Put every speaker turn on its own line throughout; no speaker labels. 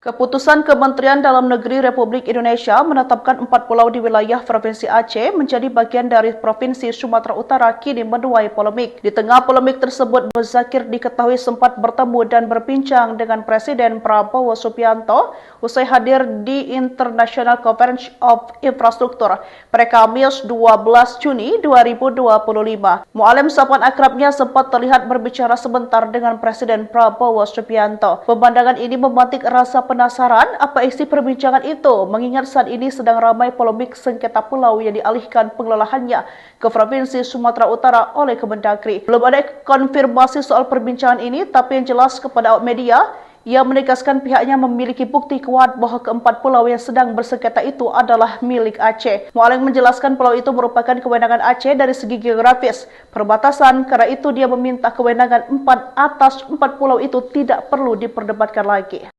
Keputusan Kementerian Dalam Negeri Republik Indonesia menetapkan 4 pulau di wilayah Provinsi Aceh menjadi bagian dari Provinsi Sumatera Utara kini menuai polemik. Di tengah polemik tersebut, Muzakir diketahui sempat bertemu dan berbincang dengan Presiden Prabowo Subianto usai hadir di International Conference of Infrastructure pada Kamis 12 Juni 2025. Mualim sapaan akrabnya sempat terlihat berbicara sebentar dengan Presiden Prabowo Subianto. Pemandangan ini memantik rasa penasaran apa isi perbincangan itu, mengingat saat ini sedang ramai polemik sengketa pulau yang dialihkan pengelolaannya ke Provinsi Sumatera Utara oleh Kemendagri. Belum ada konfirmasi soal perbincangan ini, tapi yang jelas kepada awak media, ia menegaskan pihaknya memiliki bukti kuat bahwa keempat pulau yang sedang bersengketa itu adalah milik Aceh. Mualim menjelaskan pulau itu merupakan kewenangan Aceh dari segi geografis, perbatasan, karena itu dia meminta kewenangan atas 4 pulau itu tidak perlu diperdebatkan lagi.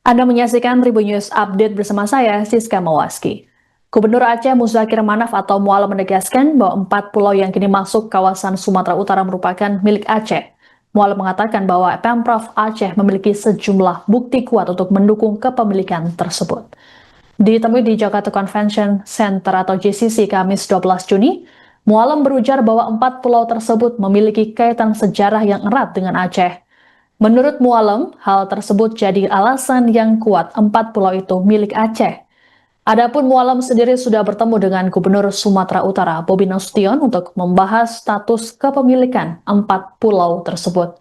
Anda menyaksikan Tribun News Update bersama saya, Siska Mawaski. Gubernur Aceh Muzakir Manaf atau Mualim menegaskan bahwa 4 pulau yang kini masuk kawasan Sumatera Utara merupakan milik Aceh. Mualim mengatakan bahwa Pemprov Aceh memiliki sejumlah bukti kuat untuk mendukung kepemilikan tersebut. Ditemui di Jakarta Convention Center atau JCC Kamis 12 Juni, Mualim berujar bahwa 4 pulau tersebut memiliki kaitan sejarah yang erat dengan Aceh. Menurut Mualim, hal tersebut jadi alasan yang kuat 4 pulau itu milik Aceh. Adapun Mualim sendiri sudah bertemu dengan Gubernur Sumatera Utara, Bobi Nasution, untuk membahas status kepemilikan 4 pulau tersebut.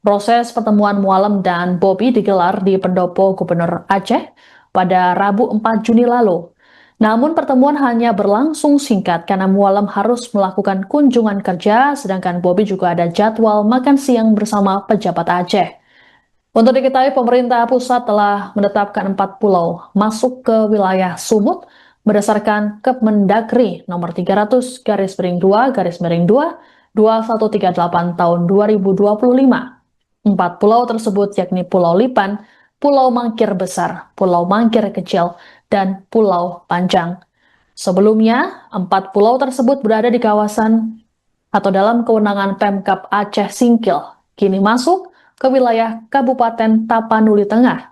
Proses pertemuan Mualim dan Bobi digelar di Pendopo Gubernur Aceh pada Rabu 4 Juni lalu. Namun pertemuan hanya berlangsung singkat karena Mualim harus melakukan kunjungan kerja, sedangkan Bobi juga ada jadwal makan siang bersama pejabat Aceh. Untuk diketahui, pemerintah pusat telah menetapkan 4 pulau masuk ke wilayah Sumut berdasarkan Kemendagri nomor 300 /2 2138 tahun 2025. 4 pulau tersebut yakni Pulau Lipan, Pulau Mangkir Besar, Pulau Mangkir Kecil, dan Pulau Panjang. Sebelumnya, 4 pulau tersebut berada di kawasan atau dalam kewenangan Pemkab Aceh Singkil, kini masuk ke wilayah Kabupaten Tapanuli Tengah.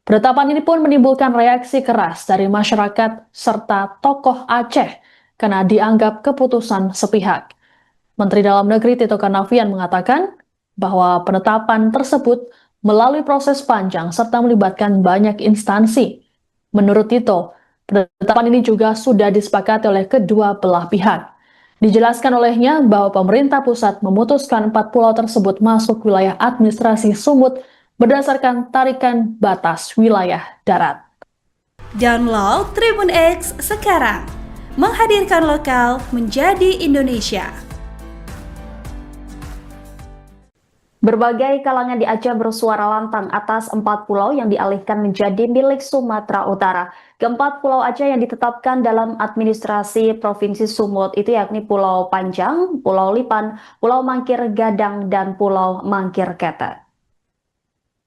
Penetapan ini pun menimbulkan reaksi keras dari masyarakat serta tokoh Aceh karena dianggap keputusan sepihak. Menteri Dalam Negeri Tito Karnavian mengatakan bahwa penetapan tersebut melalui proses panjang serta melibatkan banyak instansi. Menurut Tito, penetapan ini juga sudah disepakati oleh kedua belah pihak. Dijelaskan olehnya bahwa pemerintah pusat memutuskan 4 pulau tersebut masuk wilayah administrasi Sumut berdasarkan tarikan batas wilayah darat.
Download Tribun X sekarang, menghadirkan lokal menjadi Indonesia.
Berbagai kalangan di Aceh bersuara lantang atas 4 pulau yang dialihkan menjadi milik Sumatera Utara. Keempat pulau Aceh yang ditetapkan dalam administrasi Provinsi Sumut itu yakni Pulau Panjang, Pulau Lipan, Pulau Mangkir Gadang, dan Pulau Mangkir Ketek.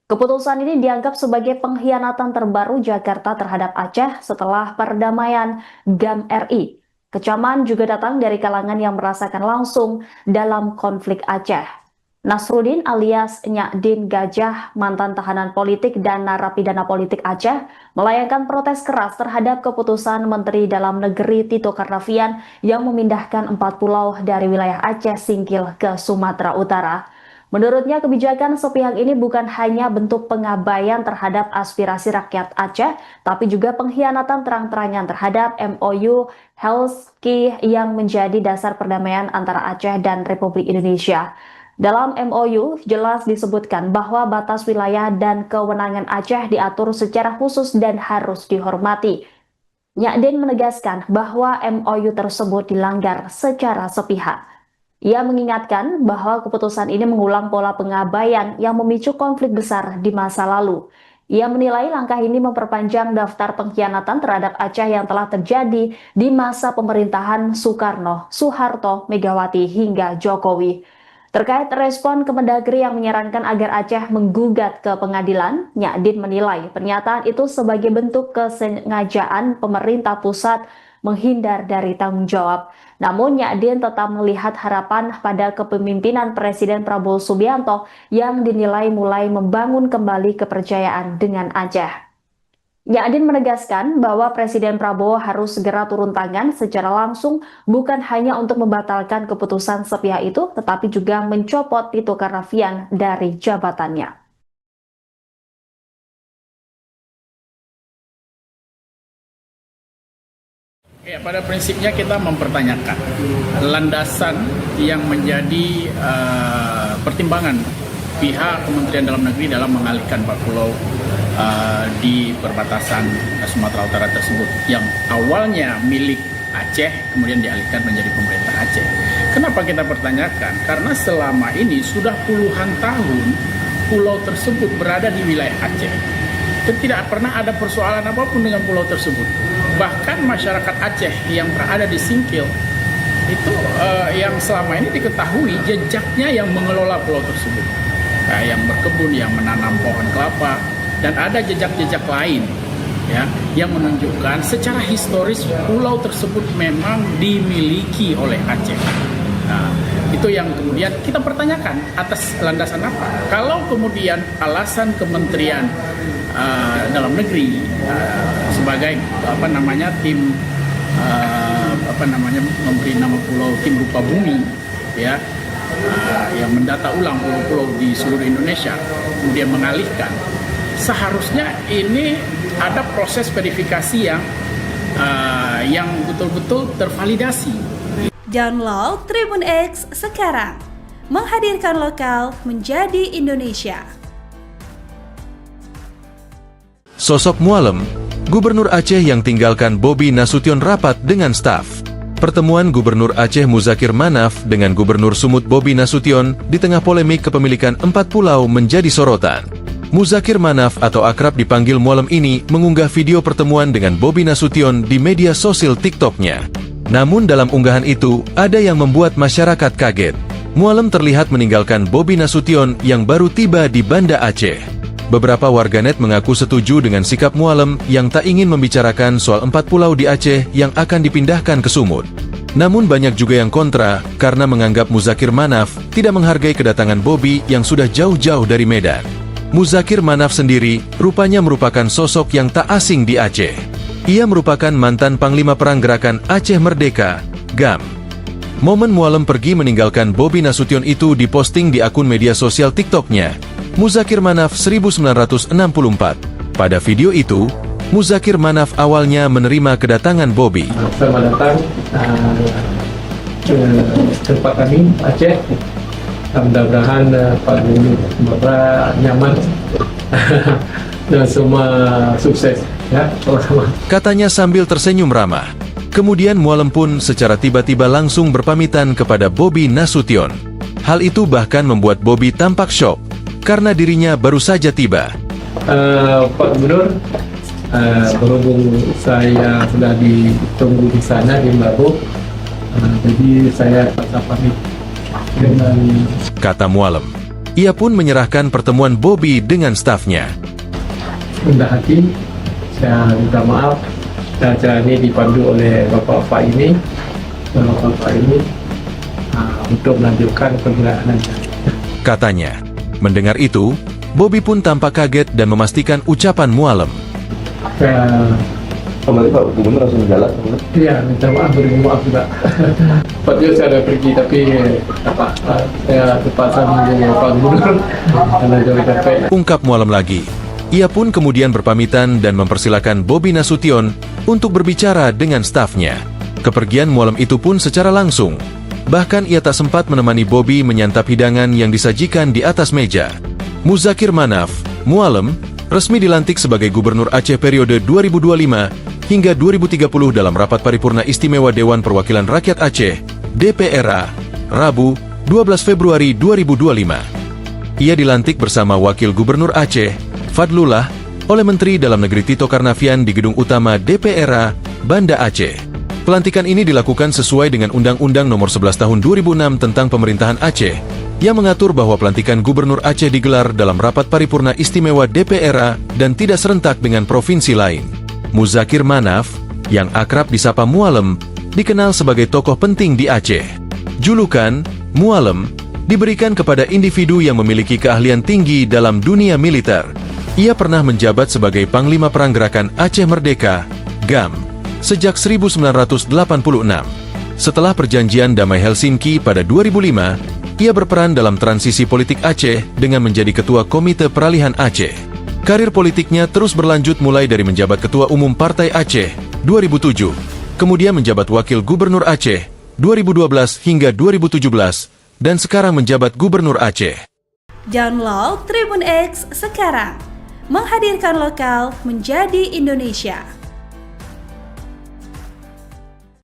Keputusan ini dianggap sebagai pengkhianatan terbaru Jakarta terhadap Aceh setelah perdamaian GAM RI. Kecaman juga datang dari kalangan yang merasakan langsung dalam konflik Aceh. Nasruddin alias Nyakdin Gajah, mantan tahanan politik dan narapidana politik Aceh, melayangkan protes keras terhadap keputusan Menteri Dalam Negeri Tito Karnavian yang memindahkan 4 pulau dari wilayah Aceh Singkil ke Sumatera Utara. Menurutnya, kebijakan sepihak ini bukan hanya bentuk pengabaian terhadap aspirasi rakyat Aceh, tapi juga pengkhianatan terang-terangan terhadap MOU Helsinki yang menjadi dasar perdamaian antara Aceh dan Republik Indonesia. Dalam MOU jelas disebutkan bahwa batas wilayah dan kewenangan Aceh diatur secara khusus dan harus dihormati. Nyakdin menegaskan bahwa MOU tersebut dilanggar secara sepihak. Ia mengingatkan bahwa keputusan ini mengulang pola pengabaian yang memicu konflik besar di masa lalu. Ia menilai langkah ini memperpanjang daftar pengkhianatan terhadap Aceh yang telah terjadi di masa pemerintahan Soekarno, Soeharto, Megawati, hingga Jokowi. Terkait respon Kemendagri yang menyarankan agar Aceh menggugat ke pengadilan, Nyadin menilai pernyataan itu sebagai bentuk kesengajaan pemerintah pusat menghindar dari tanggung jawab. Namun Nyadin tetap melihat harapan pada kepemimpinan Presiden Prabowo Subianto yang dinilai mulai membangun kembali kepercayaan dengan Aceh. Nyadin menegaskan bahwa Presiden Prabowo harus segera turun tangan secara langsung bukan hanya untuk membatalkan keputusan sepihak itu, tetapi juga mencopot Tito Karnavian dari jabatannya.
Ya, pada prinsipnya kita mempertanyakan landasan yang menjadi pertimbangan pihak Kementerian Dalam Negeri dalam mengalihkan 4 pulau di perbatasan Sumatera Utara tersebut yang awalnya milik Aceh kemudian dialihkan menjadi pemerintah Aceh. Kenapa kita pertanyakan? Karena selama ini sudah puluhan tahun pulau tersebut berada di wilayah Aceh. Tidak pernah ada persoalan apapun dengan pulau tersebut. Bahkan masyarakat Aceh yang berada di Singkil itu yang selama ini diketahui jejaknya yang mengelola pulau tersebut, yang berkebun, yang menanam pohon kelapa, dan ada jejak-jejak lain ya yang menunjukkan secara historis pulau tersebut memang dimiliki oleh Aceh. Nah, itu yang kemudian kita pertanyakan atas landasan apa? Kalau kemudian alasan Kementerian Dalam Negeri sebagai tim memberi nama pulau tim rupa bumi ya yang mendata ulang pulau-pulau di seluruh Indonesia kemudian mengalihkan, seharusnya ini ada proses verifikasi yang betul-betul tervalidasi.
Download Tribun X sekarang, menghadirkan lokal menjadi Indonesia.
Sosok Mualem, Gubernur Aceh yang tinggalkan Bobi Nasution rapat dengan staf. Pertemuan Gubernur Aceh Muzakir Manaf dengan Gubernur Sumut Bobi Nasution di tengah polemik kepemilikan 4 pulau menjadi sorotan. Muzakir Manaf atau akrab dipanggil Mualem ini mengunggah video pertemuan dengan Bobi Nasution di media sosial TikTok-nya. Namun dalam unggahan itu, ada yang membuat masyarakat kaget. Mualem terlihat meninggalkan Bobi Nasution yang baru tiba di Banda Aceh. Beberapa warganet mengaku setuju dengan sikap Mualem yang tak ingin membicarakan soal 4 pulau di Aceh yang akan dipindahkan ke Sumut. Namun banyak juga yang kontra karena menganggap Muzakir Manaf tidak menghargai kedatangan Bobi yang sudah jauh-jauh dari Medan. Muzakir Manaf sendiri rupanya merupakan sosok yang tak asing di Aceh. Ia merupakan mantan Panglima Perang Gerakan Aceh Merdeka, GAM. Momen Mualem pergi meninggalkan Bobi Nasution itu diposting di akun media sosial TikTok-nya, Muzakir Manaf 1964. Pada video itu, Muzakir Manaf awalnya menerima kedatangan Bobi.
Selamat datang ke tempat kami, Aceh. Mudah-mudahan Pak Gubernur Sumatera nyaman dan semua sukses. Ya, sama-sama.
Katanya sambil tersenyum ramah. Kemudian Mualem pun secara tiba-tiba langsung berpamitan kepada Bobi Nasution. Hal itu bahkan membuat Bobi tampak syok karena dirinya baru saja tiba.
Pak Gubernur, berhubung saya sudah ditunggu di sana di Mbabo, jadi saya pamit dengan
kata Mualem. Ia pun menyerahkan pertemuan Bobi dengan stafnya.
rendah hati, saya minta maaf. Dan acara ini dipandu oleh Bapak ini untuk melanjutkan perjalanan.
Katanya. Mendengar itu, Bobi pun tampak kaget dan memastikan ucapan Mualem.
Kembali Pak Gubernur langsung jalan?
Iya, minta maaf, beri maaf juga. Padahal saya ada pergi, tapi saya terpaksa menunggu Pak Gubernur karena jauh capek.
Ungkap Mualem lagi. Ia pun kemudian berpamitan dan mempersilakan Bobi Nasution untuk berbicara dengan stafnya. Kepergian Mualem itu pun secara langsung. Bahkan ia tak sempat menemani Bobi menyantap hidangan yang disajikan di atas meja. Muzakir Manaf, Mualem, resmi dilantik sebagai Gubernur Aceh periode 2025 hingga 2030 dalam rapat paripurna istimewa Dewan Perwakilan Rakyat Aceh, DPRA, Rabu, 12 Februari 2025. Ia dilantik bersama Wakil Gubernur Aceh, Fadlullah, oleh Menteri Dalam Negeri Tito Karnavian di Gedung Utama DPRA, Banda Aceh. Pelantikan ini dilakukan sesuai dengan Undang-Undang Nomor 11 Tahun 2006 tentang Pemerintahan Aceh, yang mengatur bahwa pelantikan Gubernur Aceh digelar dalam rapat paripurna istimewa DPRA dan tidak serentak dengan provinsi lain. Muzakir Manaf, yang akrab disapa Mualem, dikenal sebagai tokoh penting di Aceh. Julukan Mualem diberikan kepada individu yang memiliki keahlian tinggi dalam dunia militer. Ia pernah menjabat sebagai Panglima Perang Gerakan Aceh Merdeka, GAM, sejak 1986. Setelah perjanjian damai Helsinki pada 2005, ia berperan dalam transisi politik Aceh dengan menjadi Ketua Komite Peralihan Aceh. Karir politiknya terus berlanjut mulai dari menjabat Ketua Umum Partai Aceh 2007, kemudian menjabat Wakil Gubernur Aceh 2012 hingga 2017, dan sekarang menjabat Gubernur Aceh.
Download Tribun X sekarang, menghadirkan lokal menjadi Indonesia.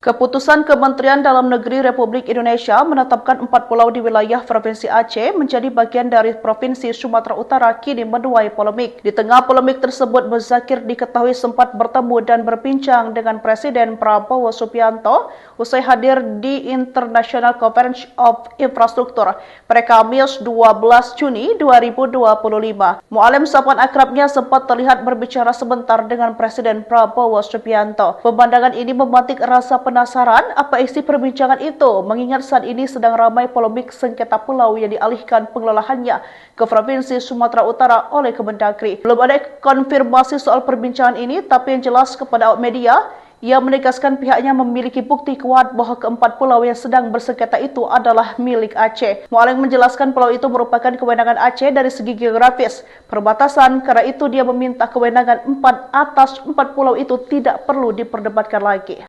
Keputusan Kementerian Dalam Negeri Republik Indonesia menetapkan 4 pulau di wilayah Provinsi Aceh menjadi bagian dari Provinsi Sumatera Utara kini menuai polemik. Di tengah polemik tersebut, Muzakir diketahui sempat bertemu dan berbincang dengan Presiden Prabowo Subianto usai hadir di International Conference of Infrastructure pada Kamis 12 Juni 2025. Mualem, sapaan akrabnya, sempat terlihat berbicara sebentar dengan Presiden Prabowo Subianto. Pemandangan ini memantik rasa penasaran apa isi perbincangan itu, mengingat saat ini sedang ramai polemik sengketa pulau yang dialihkan pengelolaannya ke Provinsi Sumatera Utara oleh Kemendagri. Belum ada konfirmasi soal perbincangan ini, tapi yang jelas kepada awak media, ia menegaskan pihaknya memiliki bukti kuat bahwa keempat pulau yang sedang bersengketa itu adalah milik Aceh. Mualem menjelaskan pulau itu merupakan kewenangan Aceh dari segi geografis, perbatasan, karena itu dia meminta kewenangan 4 atas 4 pulau itu tidak perlu diperdebatkan lagi.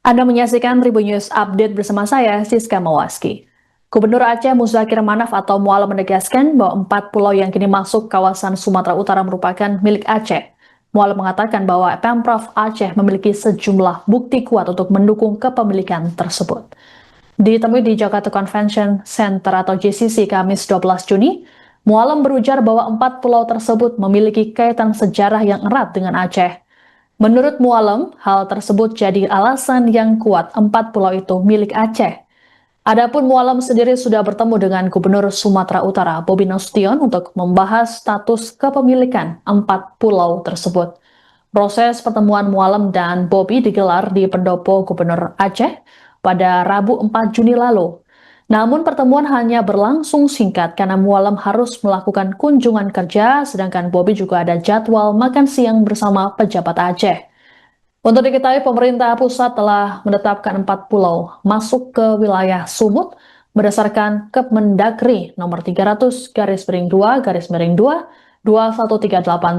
Anda menyaksikan Tribun News Update bersama saya, Siska Mawaski. Gubernur Aceh Muzakir Manaf atau Mualem menegaskan bahwa 4 pulau yang kini masuk kawasan Sumatera Utara merupakan milik Aceh. Mualem mengatakan bahwa Pemprov Aceh memiliki sejumlah bukti kuat untuk mendukung kepemilikan tersebut. Ditemui di Jakarta Convention Center atau JCC Kamis 12 Juni, Mualem berujar bahwa 4 pulau tersebut memiliki kaitan sejarah yang erat dengan Aceh. Menurut Mualem, hal tersebut jadi alasan yang kuat 4 pulau itu milik Aceh. Adapun Mualem sendiri sudah bertemu dengan Gubernur Sumatera Utara, Bobi Nasution, untuk membahas status kepemilikan 4 pulau tersebut. Proses pertemuan Mualem dan Bobi digelar di Pendopo Gubernur Aceh pada Rabu 4 Juni lalu. Namun pertemuan hanya berlangsung singkat karena Mualem harus melakukan kunjungan kerja, sedangkan Bobi juga ada jadwal makan siang bersama pejabat Aceh. Untuk diketahui, pemerintah pusat telah menetapkan 4 pulau masuk ke wilayah Sumut berdasarkan Kemendagri nomor 300-2-2138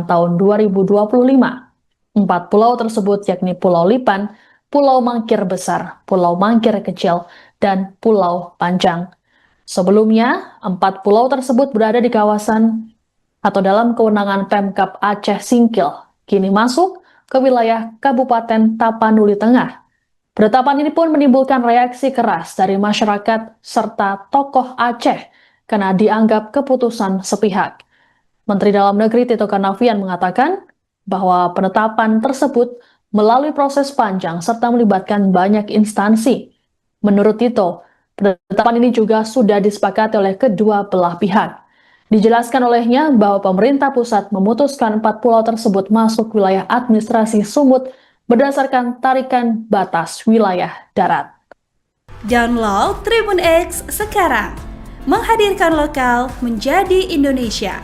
tahun 2025. 4 pulau tersebut yakni Pulau Lipan, Pulau Mangkir Besar, Pulau Mangkir Kecil, dan Pulau Panjang. Sebelumnya, 4 pulau tersebut berada di kawasan atau dalam kewenangan Pemkab Aceh Singkil, kini masuk ke wilayah Kabupaten Tapanuli Tengah. Penetapan ini pun menimbulkan reaksi keras dari masyarakat serta tokoh Aceh karena dianggap keputusan sepihak. Menteri Dalam Negeri Tito Karnavian mengatakan bahwa penetapan tersebut melalui proses panjang serta melibatkan banyak instansi. Menurut Tito, penetapan ini juga sudah disepakati oleh kedua belah pihak. Dijelaskan olehnya bahwa pemerintah pusat memutuskan 4 pulau tersebut masuk wilayah administrasi Sumut berdasarkan tarikan batas wilayah darat.
Download Tribun X sekarang, menghadirkan lokal menjadi Indonesia.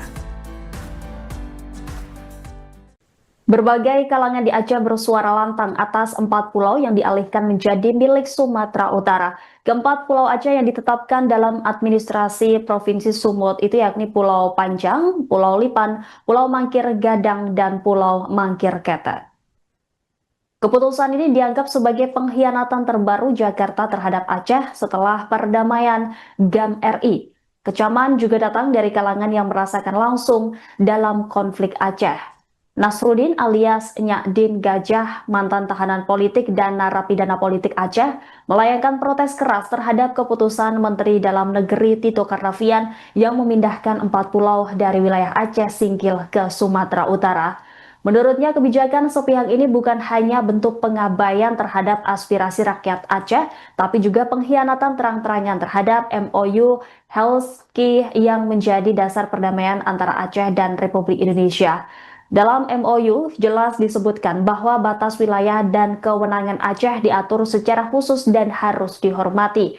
Berbagai kalangan di Aceh bersuara lantang atas 4 pulau yang dialihkan menjadi milik Sumatera Utara. Keempat pulau Aceh yang ditetapkan dalam administrasi Provinsi Sumut itu yakni Pulau Panjang, Pulau Lipan, Pulau Mangkir Gadang, dan Pulau Mangkir Ketek. Keputusan ini dianggap sebagai pengkhianatan terbaru Jakarta terhadap Aceh setelah perdamaian GAM RI. Kecaman juga datang dari kalangan yang merasakan langsung dalam konflik Aceh. Nasruddin alias Nyak Din Gajah, mantan tahanan politik dan narapidana politik Aceh, melayangkan protes keras terhadap keputusan Menteri Dalam Negeri Tito Karnavian yang memindahkan 4 pulau dari wilayah Aceh Singkil ke Sumatera Utara. Menurutnya, kebijakan sepihak ini bukan hanya bentuk pengabaian terhadap aspirasi rakyat Aceh, tapi juga pengkhianatan terang-terangan terhadap MOU Helsinki yang menjadi dasar perdamaian antara Aceh dan Republik Indonesia. Dalam MOU jelas disebutkan bahwa batas wilayah dan kewenangan Aceh diatur secara khusus dan harus dihormati.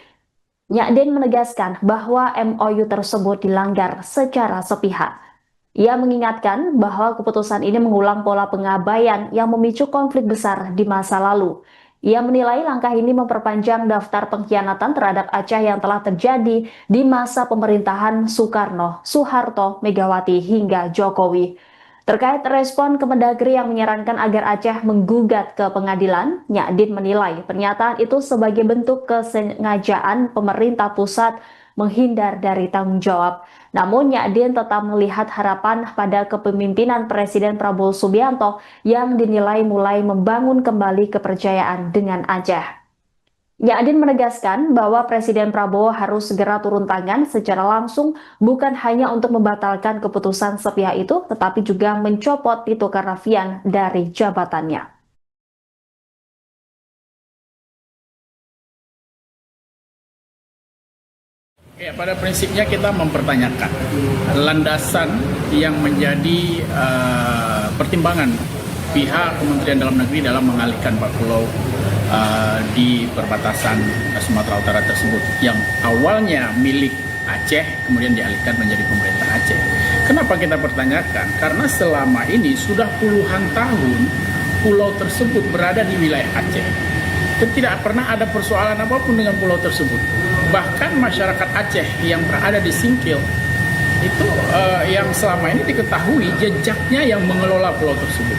Nyak Din menegaskan bahwa MOU tersebut dilanggar secara sepihak. Ia mengingatkan bahwa keputusan ini mengulang pola pengabaian yang memicu konflik besar di masa lalu. Ia menilai langkah ini memperpanjang daftar pengkhianatan terhadap Aceh yang telah terjadi di masa pemerintahan Soekarno, Soeharto, Megawati hingga Jokowi. Terkait respon Kemendagri yang menyarankan agar Aceh menggugat ke pengadilan, Nyak Din menilai pernyataan itu sebagai bentuk kesengajaan pemerintah pusat menghindar dari tanggung jawab. Namun Nyak Din tetap melihat harapan pada kepemimpinan Presiden Prabowo Subianto yang dinilai mulai membangun kembali kepercayaan dengan Aceh. Nyak Din menegaskan bahwa Presiden Prabowo harus segera turun tangan secara langsung, bukan hanya untuk membatalkan keputusan sepihak itu, tetapi juga mencopot Tito Karnavian dari jabatannya.
Ya, pada prinsipnya kita mempertanyakan landasan yang menjadi pertimbangan pihak Kementerian Dalam Negeri dalam mengalihkan 4 pulau di perbatasan Sumatera Utara tersebut yang awalnya milik Aceh kemudian dialihkan menjadi pemerintah Aceh. Kenapa kita pertanyakan? Karena selama ini sudah puluhan tahun pulau tersebut berada di wilayah Aceh dan tidak pernah ada persoalan apapun dengan pulau tersebut. Bahkan masyarakat Aceh yang berada di Singkil itu yang selama ini diketahui jejaknya yang mengelola pulau tersebut,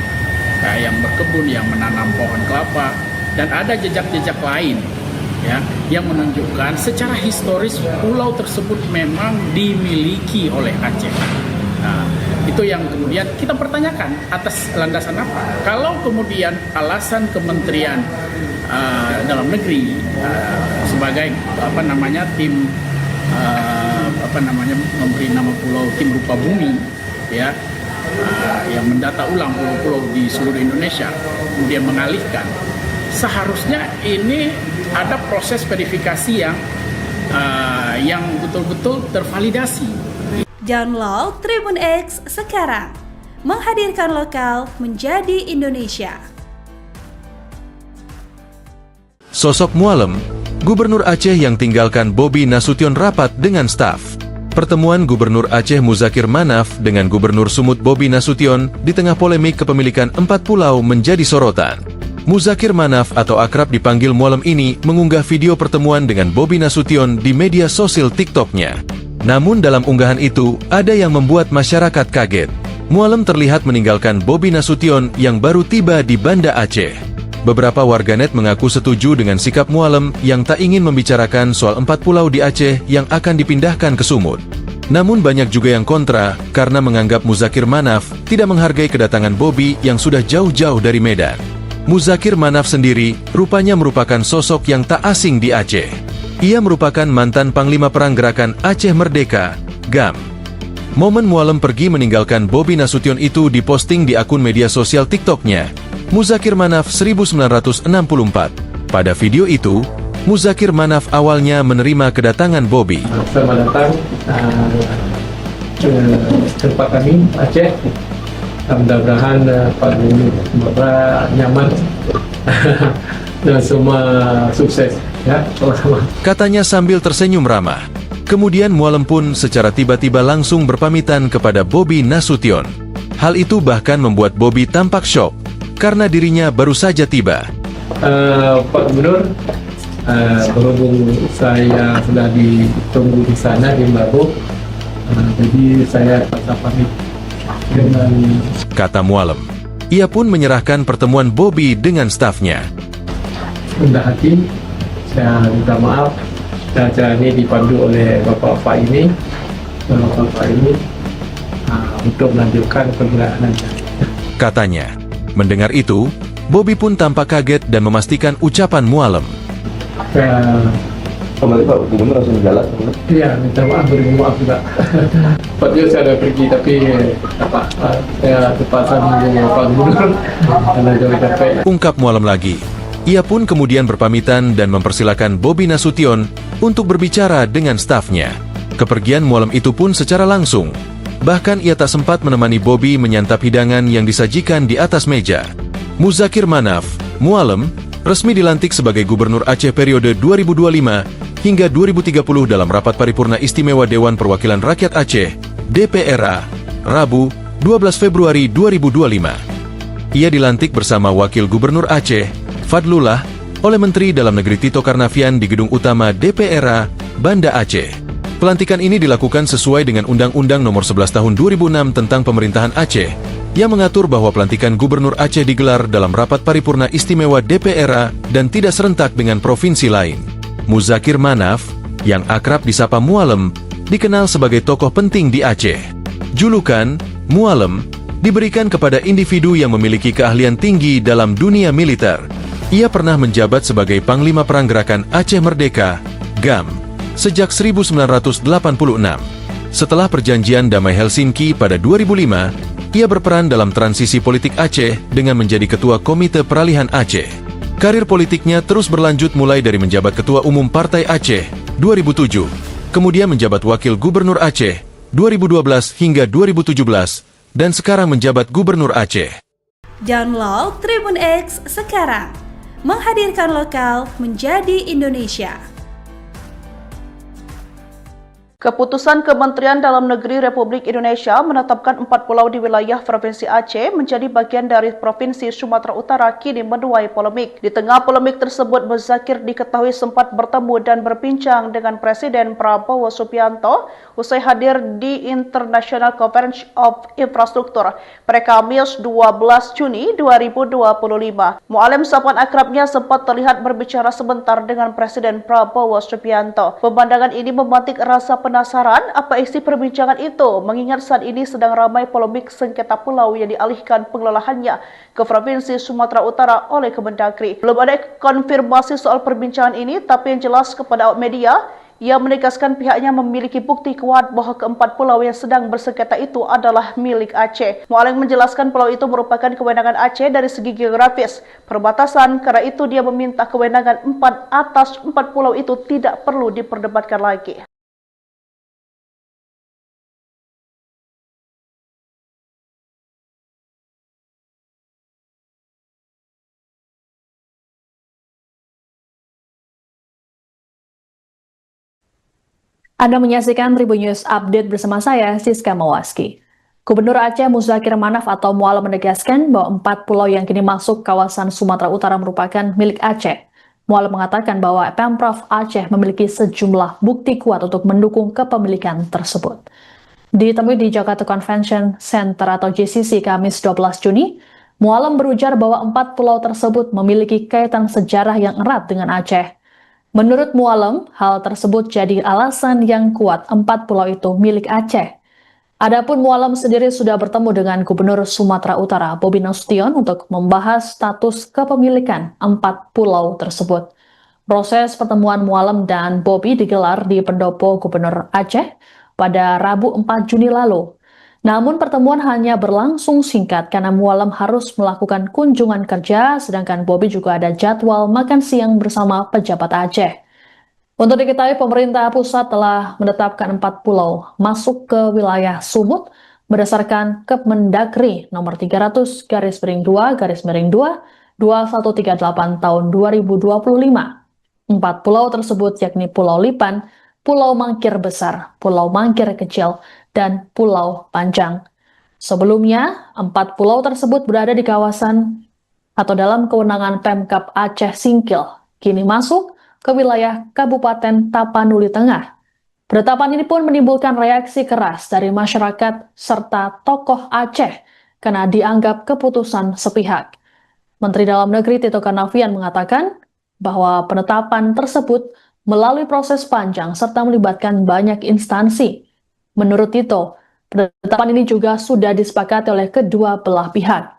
yang berkebun, yang menanam pohon kelapa, dan ada jejak-jejak lain ya yang menunjukkan secara historis pulau tersebut memang dimiliki oleh Aceh. Nah, itu yang kemudian kita pertanyakan atas landasan apa? Kalau kemudian alasan Kementerian Dalam Negeri sebagai tim memberi nama pulau tim rupa bumi ya yang mendata ulang pulau-pulau di seluruh Indonesia kemudian mengalihkan, seharusnya ini ada proses verifikasi yang betul-betul tervalidasi.
Download Tribun X sekarang, menghadirkan lokal menjadi Indonesia.
Sosok Mualem, Gubernur Aceh yang tinggalkan Bobi Nasution rapat dengan staf. Pertemuan Gubernur Aceh Muzakir Manaf dengan Gubernur Sumut Bobi Nasution di tengah polemik kepemilikan 4 pulau menjadi sorotan. Muzakir Manaf atau akrab dipanggil Mualem ini mengunggah video pertemuan dengan Bobi Nasution di media sosial TikTok-nya. Namun dalam unggahan itu, ada yang membuat masyarakat kaget. Mualem terlihat meninggalkan Bobi Nasution yang baru tiba di Banda Aceh. Beberapa warganet mengaku setuju dengan sikap Mualem yang tak ingin membicarakan soal 4 pulau di Aceh yang akan dipindahkan ke Sumut. Namun banyak juga yang kontra karena menganggap Muzakir Manaf tidak menghargai kedatangan Bobi yang sudah jauh-jauh dari Medan. Muzakir Manaf sendiri rupanya merupakan sosok yang tak asing di Aceh. Ia merupakan mantan Panglima Perang Gerakan Aceh Merdeka, GAM. Momen Mualem pergi meninggalkan Bobi Nasution itu diposting di akun media sosial TikTok-nya, Muzakir Manaf 1964. Pada video itu, Muzakir Manaf awalnya menerima kedatangan Bobi.
Selamat datang ke tempat kami, Aceh. Mudah-mudahan Pak Gubernur semoga nyaman dan semua sukses ya.
Katanya sambil tersenyum ramah. Kemudian Mualem pun secara tiba-tiba langsung berpamitan kepada Bobi Nasution. Hal itu bahkan membuat Bobi tampak syok karena dirinya baru saja tiba.
Pak Gubernur, berhubung saya sudah ditunggu di sana di Baru, jadi saya terpaksa pamit dengan,
kata Mualem. Ia pun menyerahkan pertemuan Bobi dengan stafnya.
rendah hati, saya minta maaf. Dan acara ini dipandu oleh bapak-bapak ini untuk melanjutkan pergerakan.
katanya. Mendengar itu, Bobby pun tampak kaget dan memastikan ucapan Mualem.
Kembali Pak Gubernur langsung jalan.
Iya, minta maaf, beri maaf juga. Tadinya saya ada pergi tapi saya terpaksa menunggu Pak Gubernur karena jauh capek.
Ungkap Mualem lagi. Ia pun kemudian berpamitan dan mempersilakan Bobi Nasution untuk berbicara dengan stafnya. Kepergian Mualem itu pun secara langsung. Bahkan ia tak sempat menemani Bobi menyantap hidangan yang disajikan di atas meja. Muzakir Manaf, Mualem, resmi dilantik sebagai Gubernur Aceh periode 2025 hingga 2030 dalam rapat paripurna istimewa Dewan Perwakilan Rakyat Aceh, DPRA, Rabu, 12 Februari 2025. Ia dilantik bersama Wakil Gubernur Aceh, Fadlullah, oleh Menteri Dalam Negeri Tito Karnavian di Gedung Utama DPRA, Banda Aceh. Pelantikan ini dilakukan sesuai dengan Undang-Undang Nomor 11 Tahun 2006 tentang Pemerintahan Aceh, yang mengatur bahwa pelantikan Gubernur Aceh digelar dalam rapat paripurna istimewa DPRA dan tidak serentak dengan provinsi lain. Muzakir Manaf, yang akrab disapa Mualem, dikenal sebagai tokoh penting di Aceh. Julukan Mualem diberikan kepada individu yang memiliki keahlian tinggi dalam dunia militer. Ia pernah menjabat sebagai Panglima Perang Gerakan Aceh Merdeka, GAM, sejak 1986. Setelah perjanjian Damai Helsinki pada 2005, ia berperan dalam transisi politik Aceh dengan menjadi Ketua Komite Peralihan Aceh. Karir politiknya terus berlanjut mulai dari menjabat Ketua Umum Partai Aceh 2007, kemudian menjabat Wakil Gubernur Aceh 2012 hingga 2017, dan sekarang menjabat Gubernur Aceh.
Download Tribun X sekarang, menghadirkan lokal menjadi Indonesia.
Keputusan Kementerian Dalam Negeri Republik Indonesia menetapkan 4 pulau di wilayah Provinsi Aceh menjadi bagian dari Provinsi Sumatera Utara kini menuai polemik. Di tengah polemik tersebut, Muzakir diketahui sempat bertemu dan berbincang dengan Presiden Prabowo Subianto usai hadir di International Conference of Infrastructure pada Kamis 12 Juni 2025. Mualem, sapaan akrabnya, sempat terlihat berbicara sebentar dengan Presiden Prabowo Subianto. Pemandangan ini memantik rasa penasaran apa isi perbincangan itu, mengingat saat ini sedang ramai polemik sengketa pulau yang dialihkan pengelolaannya ke Provinsi Sumatera Utara oleh Kemendagri. Belum ada konfirmasi soal perbincangan ini, tapi yang jelas kepada awak media, ia menegaskan pihaknya memiliki bukti kuat bahwa keempat pulau yang sedang bersengketa itu adalah milik Aceh. Mualem menjelaskan pulau itu merupakan kewenangan Aceh dari segi geografis, perbatasan, karena itu dia meminta kewenangan 4 atas 4 pulau itu tidak perlu diperdebatkan lagi.
Anda menyaksikan Tribun News Update bersama saya, Siska Mawaski. Gubernur Aceh Muzakir Manaf atau Mualem menegaskan bahwa 4 pulau yang kini masuk kawasan Sumatera Utara merupakan milik Aceh. Mualem mengatakan bahwa Pemprov Aceh memiliki sejumlah bukti kuat untuk mendukung kepemilikan tersebut. Ditemui di Jakarta Convention Center atau JCC Kamis 12 Juni, Mualem berujar bahwa 4 pulau tersebut memiliki kaitan sejarah yang erat dengan Aceh. Menurut Mualem, hal tersebut jadi alasan yang kuat 4 pulau itu milik Aceh. Adapun Mualem sendiri sudah bertemu dengan Gubernur Sumatera Utara, Bobi Nasution, untuk membahas status kepemilikan 4 pulau tersebut. Proses pertemuan Mualem dan Bobi digelar di Pendopo Gubernur Aceh pada Rabu 4 Juni lalu. Namun pertemuan hanya berlangsung singkat karena Mualem harus melakukan kunjungan kerja, sedangkan Bobi juga ada jadwal makan siang bersama pejabat Aceh. Untuk diketahui, pemerintah pusat telah menetapkan 4 pulau masuk ke wilayah Sumut berdasarkan Kemendagri nomor 300/2/2 2138 tahun 2025. 4 pulau tersebut yakni Pulau Lipan, Pulau Mangkir Besar, Pulau Mangkir Kecil, dan Pulau Panjang. Sebelumnya, 4 pulau tersebut berada di kawasan atau dalam kewenangan Pemkab Aceh Singkil, kini masuk ke wilayah Kabupaten Tapanuli Tengah. Penetapan ini pun menimbulkan reaksi keras dari masyarakat serta tokoh Aceh karena dianggap keputusan sepihak. Menteri Dalam Negeri Tito Karnavian mengatakan bahwa penetapan tersebut melalui proses panjang serta melibatkan banyak instansi. Menurut Tito, penetapan ini juga sudah disepakati oleh kedua belah pihak.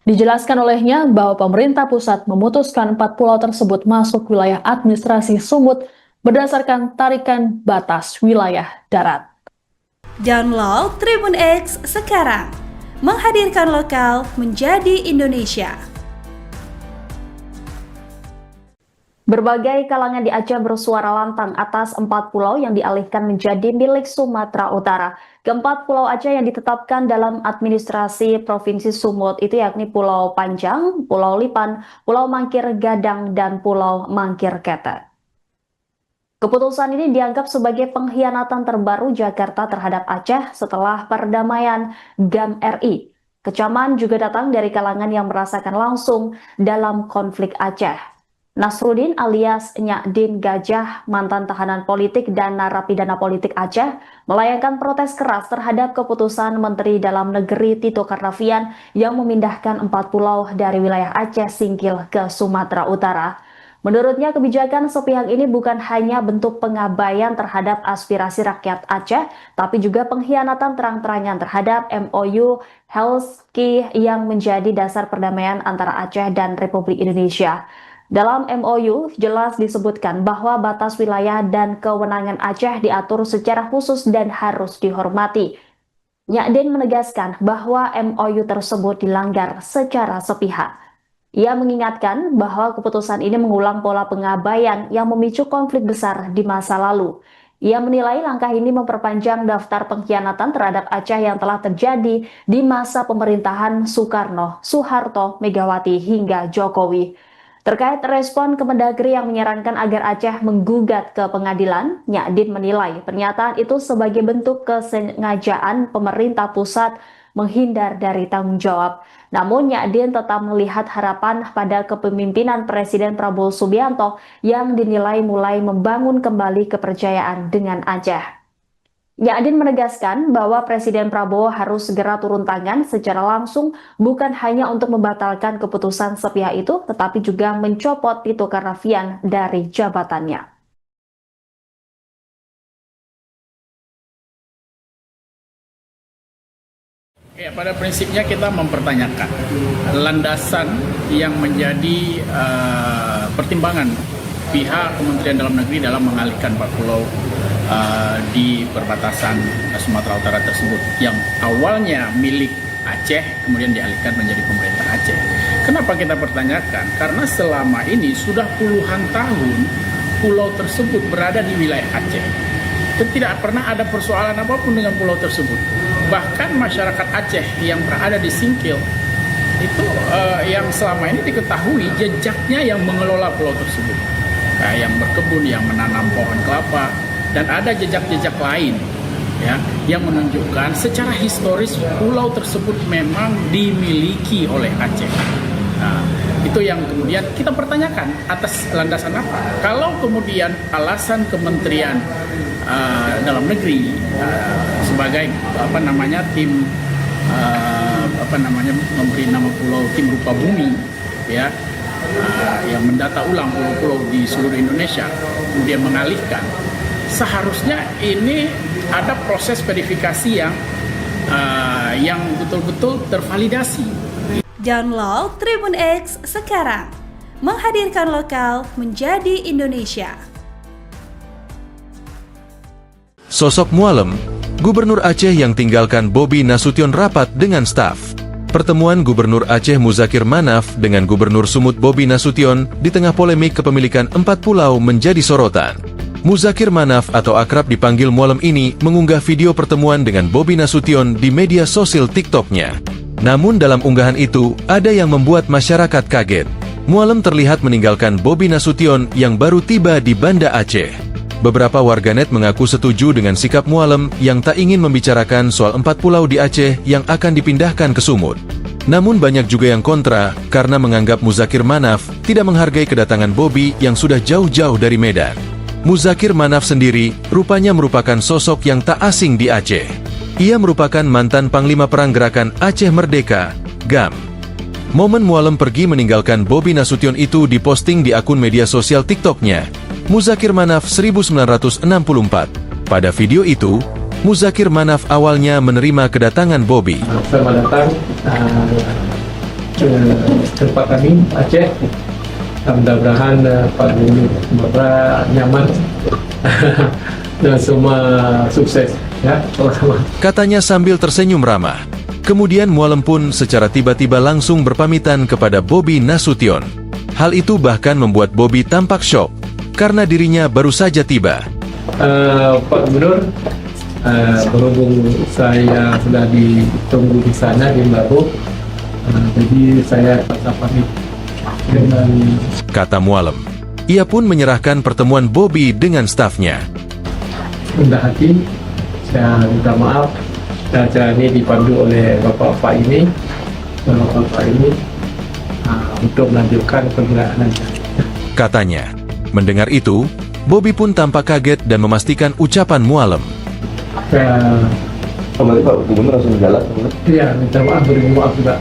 Dijelaskan olehnya bahwa pemerintah pusat memutuskan 4 pulau tersebut masuk wilayah administrasi Sumut berdasarkan tarikan batas wilayah darat.
Download Tribun X sekarang, menghadirkan lokal menjadi Indonesia.
Berbagai kalangan di Aceh bersuara lantang atas 4 pulau yang dialihkan menjadi milik Sumatera Utara. Keempat pulau Aceh yang ditetapkan dalam administrasi Provinsi Sumut itu yakni Pulau Panjang, Pulau Lipan, Pulau Mangkir Gadang, dan Pulau Mangkir Ketek. Keputusan ini dianggap sebagai pengkhianatan terbaru Jakarta terhadap Aceh setelah perdamaian GAM RI. Kecaman juga datang dari kalangan yang merasakan langsung dalam konflik Aceh. Nasruddin alias Nyakdin Gajah, mantan tahanan politik dan narapidana politik Aceh, melayangkan protes keras terhadap keputusan Menteri Dalam Negeri Tito Karnavian yang memindahkan 4 pulau dari wilayah Aceh Singkil ke Sumatera Utara. Menurutnya, kebijakan sepihak ini bukan hanya bentuk pengabaian terhadap aspirasi rakyat Aceh, tapi juga pengkhianatan terang-terangan terhadap MOU Helsinki yang menjadi dasar perdamaian antara Aceh dan Republik Indonesia. Dalam MOU jelas disebutkan bahwa batas wilayah dan kewenangan Aceh diatur secara khusus dan harus dihormati. Nyakdin menegaskan bahwa MOU tersebut dilanggar secara sepihak. Ia mengingatkan bahwa keputusan ini mengulang pola pengabaian yang memicu konflik besar di masa lalu. Ia menilai langkah ini memperpanjang daftar pengkhianatan terhadap Aceh yang telah terjadi di masa pemerintahan Soekarno, Soeharto, Megawati hingga Jokowi. Terkait respon Kemendagri yang menyarankan agar Aceh menggugat ke pengadilan, Nyakdin menilai pernyataan itu sebagai bentuk kesengajaan pemerintah pusat menghindar dari tanggung jawab. Namun Nyakdin tetap melihat harapan pada kepemimpinan Presiden Prabowo Subianto yang dinilai mulai membangun kembali kepercayaan dengan Aceh. Nyakdin menegaskan bahwa Presiden Prabowo harus segera turun tangan secara langsung bukan hanya untuk membatalkan keputusan sepihak itu, tetapi juga mencopot Tito Karnavian dari jabatannya.
Ya, pada prinsipnya kita mempertanyakan landasan yang menjadi pertimbangan pihak Kementerian Dalam Negeri dalam mengalihkan 4 pulau di perbatasan Sumatera Utara tersebut yang awalnya milik Aceh kemudian dialihkan menjadi pemerintah Aceh. Kenapa kita pertanyakan? Karena selama ini sudah puluhan tahun pulau tersebut berada di wilayah Aceh dan tidak pernah ada persoalan apapun dengan pulau tersebut. Bahkan masyarakat Aceh yang berada di Singkil itu yang selama ini diketahui jejaknya yang mengelola pulau tersebut, yang berkebun, yang menanam pohon kelapa, dan ada jejak-jejak lain ya yang menunjukkan secara historis pulau tersebut memang dimiliki oleh Aceh. Nah, itu yang kemudian kita pertanyakan atas landasan apa? Kalau kemudian alasan Kementerian Dalam Negeri sebagai tim memberi nama pulau tim rupa bumi ya yang mendata ulang pulau-pulau di seluruh Indonesia kemudian mengalihkan, seharusnya ini ada proses verifikasi yang betul-betul tervalidasi.
Download Tribun X sekarang, menghadirkan lokal menjadi Indonesia.
Sosok Mualem, Gubernur Aceh yang tinggalkan Bobi Nasution rapat dengan staf. Pertemuan Gubernur Aceh Muzakir Manaf dengan Gubernur Sumut Bobi Nasution di tengah polemik kepemilikan 4 pulau menjadi sorotan. Muzakir Manaf atau akrab dipanggil Mualem ini mengunggah video pertemuan dengan Bobi Nasution di media sosial TikTok-nya. Namun dalam unggahan itu, ada yang membuat masyarakat kaget. Mualem terlihat meninggalkan Bobi Nasution yang baru tiba di Banda Aceh. Beberapa warganet mengaku setuju dengan sikap Mualem yang tak ingin membicarakan soal 4 pulau di Aceh yang akan dipindahkan ke Sumut. Namun banyak juga yang kontra karena menganggap Muzakir Manaf tidak menghargai kedatangan Bobi yang sudah jauh-jauh dari Medan. Muzakir Manaf sendiri rupanya merupakan sosok yang tak asing di Aceh. Ia merupakan mantan Panglima Perang Gerakan Aceh Merdeka, GAM. Momen Mualem pergi meninggalkan Bobi Nasution itu diposting di akun media sosial TikTok-nya, Muzakir Manaf 1964. Pada video itu, Muzakir Manaf awalnya menerima kedatangan Bobi.
Selamat datang ke tempat kami Aceh. Mudah-mudahan Pak Gubernur Sumatera nyaman dan semua sukses ya sama-sama.
Katanya sambil tersenyum ramah. Kemudian Mualem pun secara tiba-tiba langsung berpamitan kepada Bobi Nasution. Hal itu bahkan membuat Bobi tampak syok karena dirinya baru saja tiba.
Pak Gubernur, berhubung saya sudah ditunggu di sana di Mbabu, jadi saya pamit dengan
kata Mualem. Ia pun menyerahkan pertemuan Bobi dengan stafnya.
rendah hati, saya minta maaf. Dan acara ini dipandu oleh Bapak ini untuk melanjutkan perjalanan.
Katanya. Mendengar itu, Bobi pun tampak kaget dan memastikan ucapan Mualem.
Kembali Pak Gubernur langsung jalan.
Iya, minta maaf, beri maaf juga.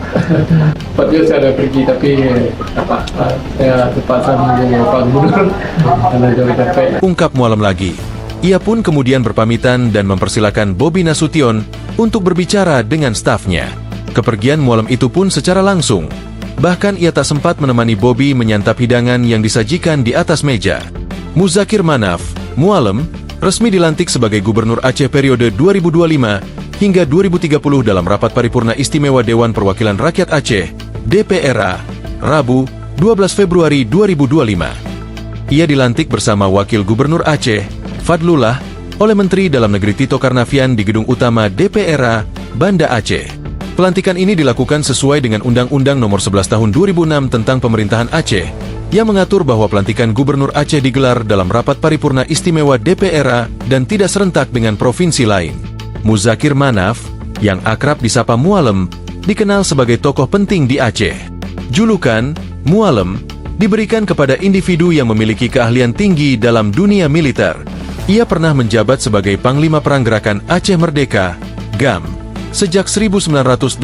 Tepatnya saya ada pergi, tapi saya terpaksa menunggu Pak Gubernur karena jauh capek.
Ungkap Mualem lagi. Ia pun kemudian berpamitan dan mempersilakan Bobi Nasution untuk berbicara dengan stafnya. Kepergian Mualem itu pun secara langsung. Bahkan ia tak sempat menemani Bobi menyantap hidangan yang disajikan di atas meja. Muzakir Manaf, Mualem, resmi dilantik sebagai Gubernur Aceh periode 2025 hingga 2030 dalam rapat paripurna istimewa Dewan Perwakilan Rakyat Aceh, DPRA, Rabu, 12 Februari 2025. Ia dilantik bersama Wakil Gubernur Aceh, Fadlullah, oleh Menteri Dalam Negeri Tito Karnavian di Gedung Utama DPRA, Banda Aceh. Pelantikan ini dilakukan sesuai dengan Undang-Undang Nomor 11 Tahun 2006 tentang Pemerintahan Aceh, yang mengatur bahwa pelantikan Gubernur Aceh digelar dalam rapat paripurna istimewa DPRA dan tidak serentak dengan provinsi lain. Muzakir Manaf, yang akrab disapa Mualem, dikenal sebagai tokoh penting di Aceh. Julukan Mualem diberikan kepada individu yang memiliki keahlian tinggi dalam dunia militer. Ia pernah menjabat sebagai Panglima Perang Gerakan Aceh Merdeka, GAM, sejak 1986.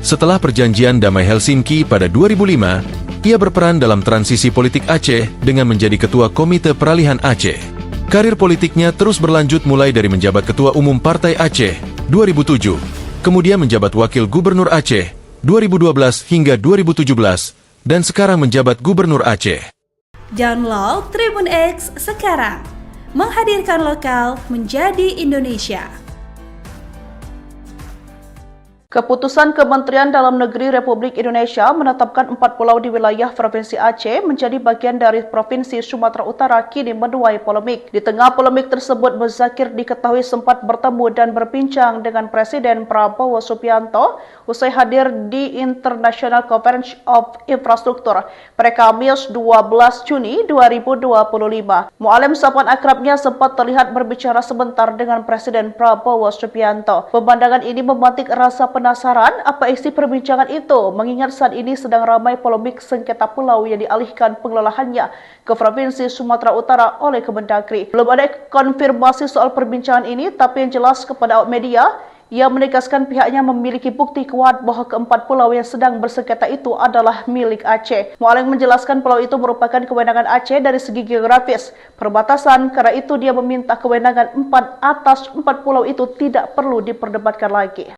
Setelah perjanjian damai Helsinki pada 2005, ia berperan dalam transisi politik Aceh dengan menjadi Ketua Komite Peralihan Aceh. Karir politiknya terus berlanjut mulai dari menjabat Ketua Umum Partai Aceh 2007, kemudian menjabat Wakil Gubernur Aceh 2012 hingga 2017, dan sekarang menjabat Gubernur Aceh.
Download Tribun X sekarang. Menghadirkan lokal menjadi Indonesia.
Keputusan Kementerian Dalam Negeri Republik Indonesia menetapkan 4 pulau di wilayah Provinsi Aceh menjadi bagian dari Provinsi Sumatera Utara kini menuai polemik. Di tengah polemik tersebut, Muzakir diketahui sempat bertemu dan berbincang dengan Presiden Prabowo Subianto usai hadir di International Conference of Infrastructure pada Kamis 12 Juni 2025. Mualem, sapaan akrabnya, sempat terlihat berbicara sebentar dengan Presiden Prabowo Subianto. Pemandangan ini memantik rasa penasaran apa isi perbincangan itu, mengingat saat ini sedang ramai polemik sengketa pulau yang dialihkan pengelolaannya ke Provinsi Sumatera Utara oleh Kemendagri. Belum ada konfirmasi soal perbincangan ini, tapi yang jelas kepada awak media, ia menegaskan pihaknya memiliki bukti kuat bahwa keempat pulau yang sedang bersengketa itu adalah milik Aceh. Mualem menjelaskan pulau itu merupakan kewenangan Aceh dari segi geografis, perbatasan, karena itu dia meminta kewenangan 4 atas 4 pulau itu tidak perlu diperdebatkan lagi.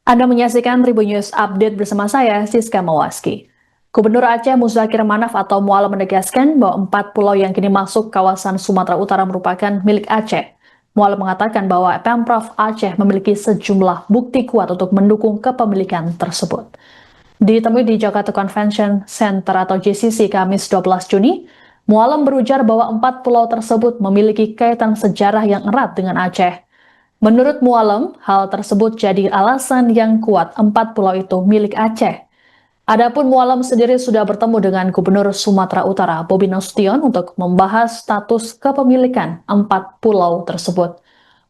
Anda menyaksikan Tribun News Update bersama saya, Siska Mawaski. Gubernur Aceh Muzakir Manaf atau Mualem menegaskan bahwa 4 pulau yang kini masuk kawasan Sumatera Utara merupakan milik Aceh. Mualem mengatakan bahwa Pemprov Aceh memiliki sejumlah bukti kuat untuk mendukung kepemilikan tersebut. Ditemui di Jakarta Convention Center atau JCC Kamis 12 Juni, Mualem berujar bahwa 4 pulau tersebut memiliki kaitan sejarah yang erat dengan Aceh. Menurut Mualem, hal tersebut jadi alasan yang kuat 4 pulau itu milik Aceh. Adapun Mualem sendiri sudah bertemu dengan Gubernur Sumatera Utara Bobi Nasution untuk membahas status kepemilikan 4 pulau tersebut.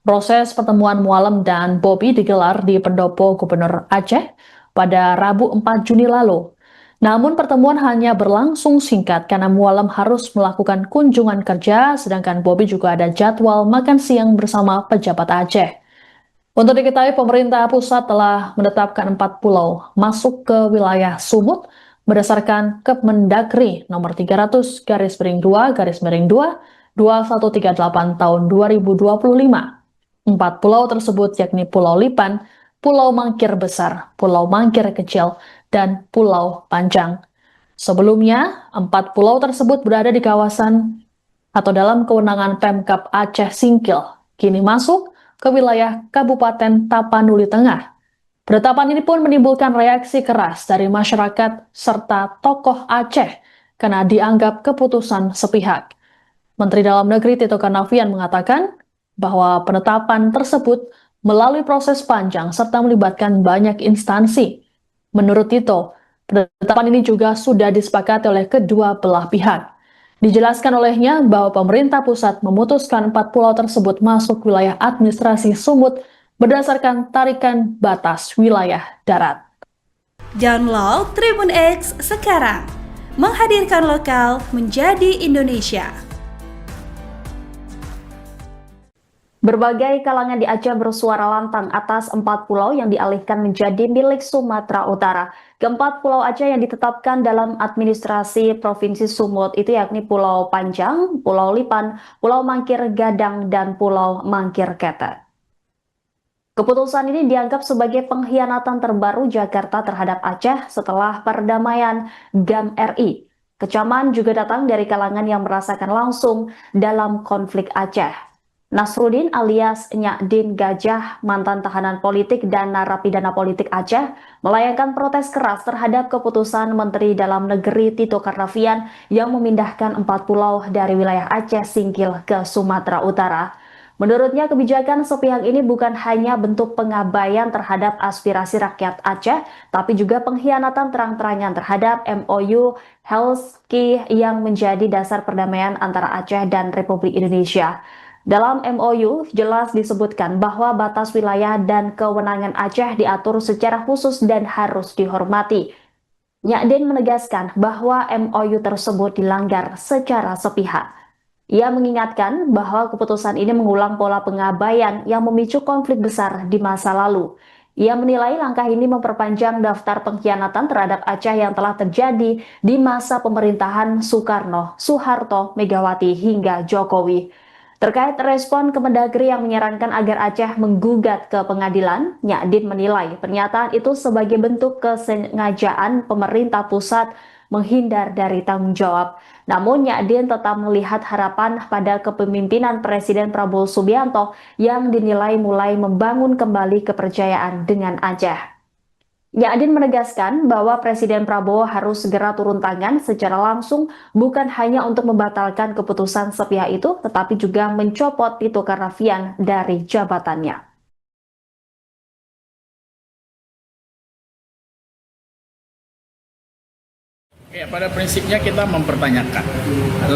Proses pertemuan Mualem dan Bobi digelar di Pendopo Gubernur Aceh pada Rabu 4 Juni lalu. Namun pertemuan hanya berlangsung singkat karena Mualem harus melakukan kunjungan kerja, sedangkan Bobi juga ada jadwal makan siang bersama pejabat Aceh. Untuk diketahui, pemerintah pusat telah menetapkan 4 pulau masuk ke wilayah Sumut berdasarkan Kemendagri nomor 300/2/2 2138 tahun 2025. 4 pulau tersebut yakni Pulau Lipan, Pulau Mangkir Besar, Pulau Mangkir Kecil, dan Pulau Panjang. Sebelumnya, 4 pulau tersebut berada di kawasan atau dalam kewenangan Pemkab Aceh Singkil, kini masuk ke wilayah Kabupaten Tapanuli Tengah. Penetapan ini pun menimbulkan reaksi keras dari masyarakat serta tokoh Aceh karena dianggap keputusan sepihak. Menteri Dalam Negeri Tito Karnavian mengatakan bahwa penetapan tersebut melalui proses panjang serta melibatkan banyak instansi. Menurut Tito, penetapan ini juga sudah disepakati oleh kedua belah pihak. Dijelaskan olehnya bahwa pemerintah pusat memutuskan 4 pulau tersebut masuk wilayah administrasi Sumut berdasarkan tarikan batas wilayah darat.
Download Tribun X sekarang, menghadirkan lokal menjadi Indonesia.
Berbagai kalangan di Aceh bersuara lantang atas 4 pulau yang dialihkan menjadi milik Sumatera Utara. Keempat pulau Aceh yang ditetapkan dalam administrasi Provinsi Sumut itu yakni Pulau Panjang, Pulau Lipan, Pulau Mangkir Gadang, dan Pulau Mangkir Ketek. Keputusan ini dianggap sebagai pengkhianatan terbaru Jakarta terhadap Aceh setelah perdamaian GAM RI. Kecaman juga datang dari kalangan yang merasakan langsung dalam konflik Aceh. Nasruddin alias Nyak Din Gajah, mantan tahanan politik dan narapidana politik Aceh, melayangkan protes keras terhadap keputusan Menteri Dalam Negeri Tito Karnavian yang memindahkan 4 pulau dari wilayah Aceh Singkil ke Sumatera Utara. Menurutnya, kebijakan sepihak ini bukan hanya bentuk pengabaian terhadap aspirasi rakyat Aceh, tapi juga pengkhianatan terang-terangan terhadap MOU Helsinki yang menjadi dasar perdamaian antara Aceh dan Republik Indonesia. Dalam MOU jelas disebutkan bahwa batas wilayah dan kewenangan Aceh diatur secara khusus dan harus dihormati. Nyak Din menegaskan bahwa MOU tersebut dilanggar secara sepihak. Ia mengingatkan bahwa keputusan ini mengulang pola pengabaian yang memicu konflik besar di masa lalu. Ia menilai langkah ini memperpanjang daftar pengkhianatan terhadap Aceh yang telah terjadi di masa pemerintahan Soekarno, Soeharto, Megawati hingga Jokowi. Terkait respon Kemendagri yang menyarankan agar Aceh menggugat ke pengadilan, Nyak Din menilai pernyataan itu sebagai bentuk kesengajaan pemerintah pusat menghindar dari tanggung jawab. Namun Nyak Din tetap melihat harapan pada kepemimpinan Presiden Prabowo Subianto yang dinilai mulai membangun kembali kepercayaan dengan Aceh. Nyak Din menegaskan bahwa Presiden Prabowo harus segera turun tangan secara langsung, bukan hanya untuk membatalkan keputusan sepihak itu, tetapi juga mencopot Tito Karnavian dari jabatannya.
Ya, pada prinsipnya kita mempertanyakan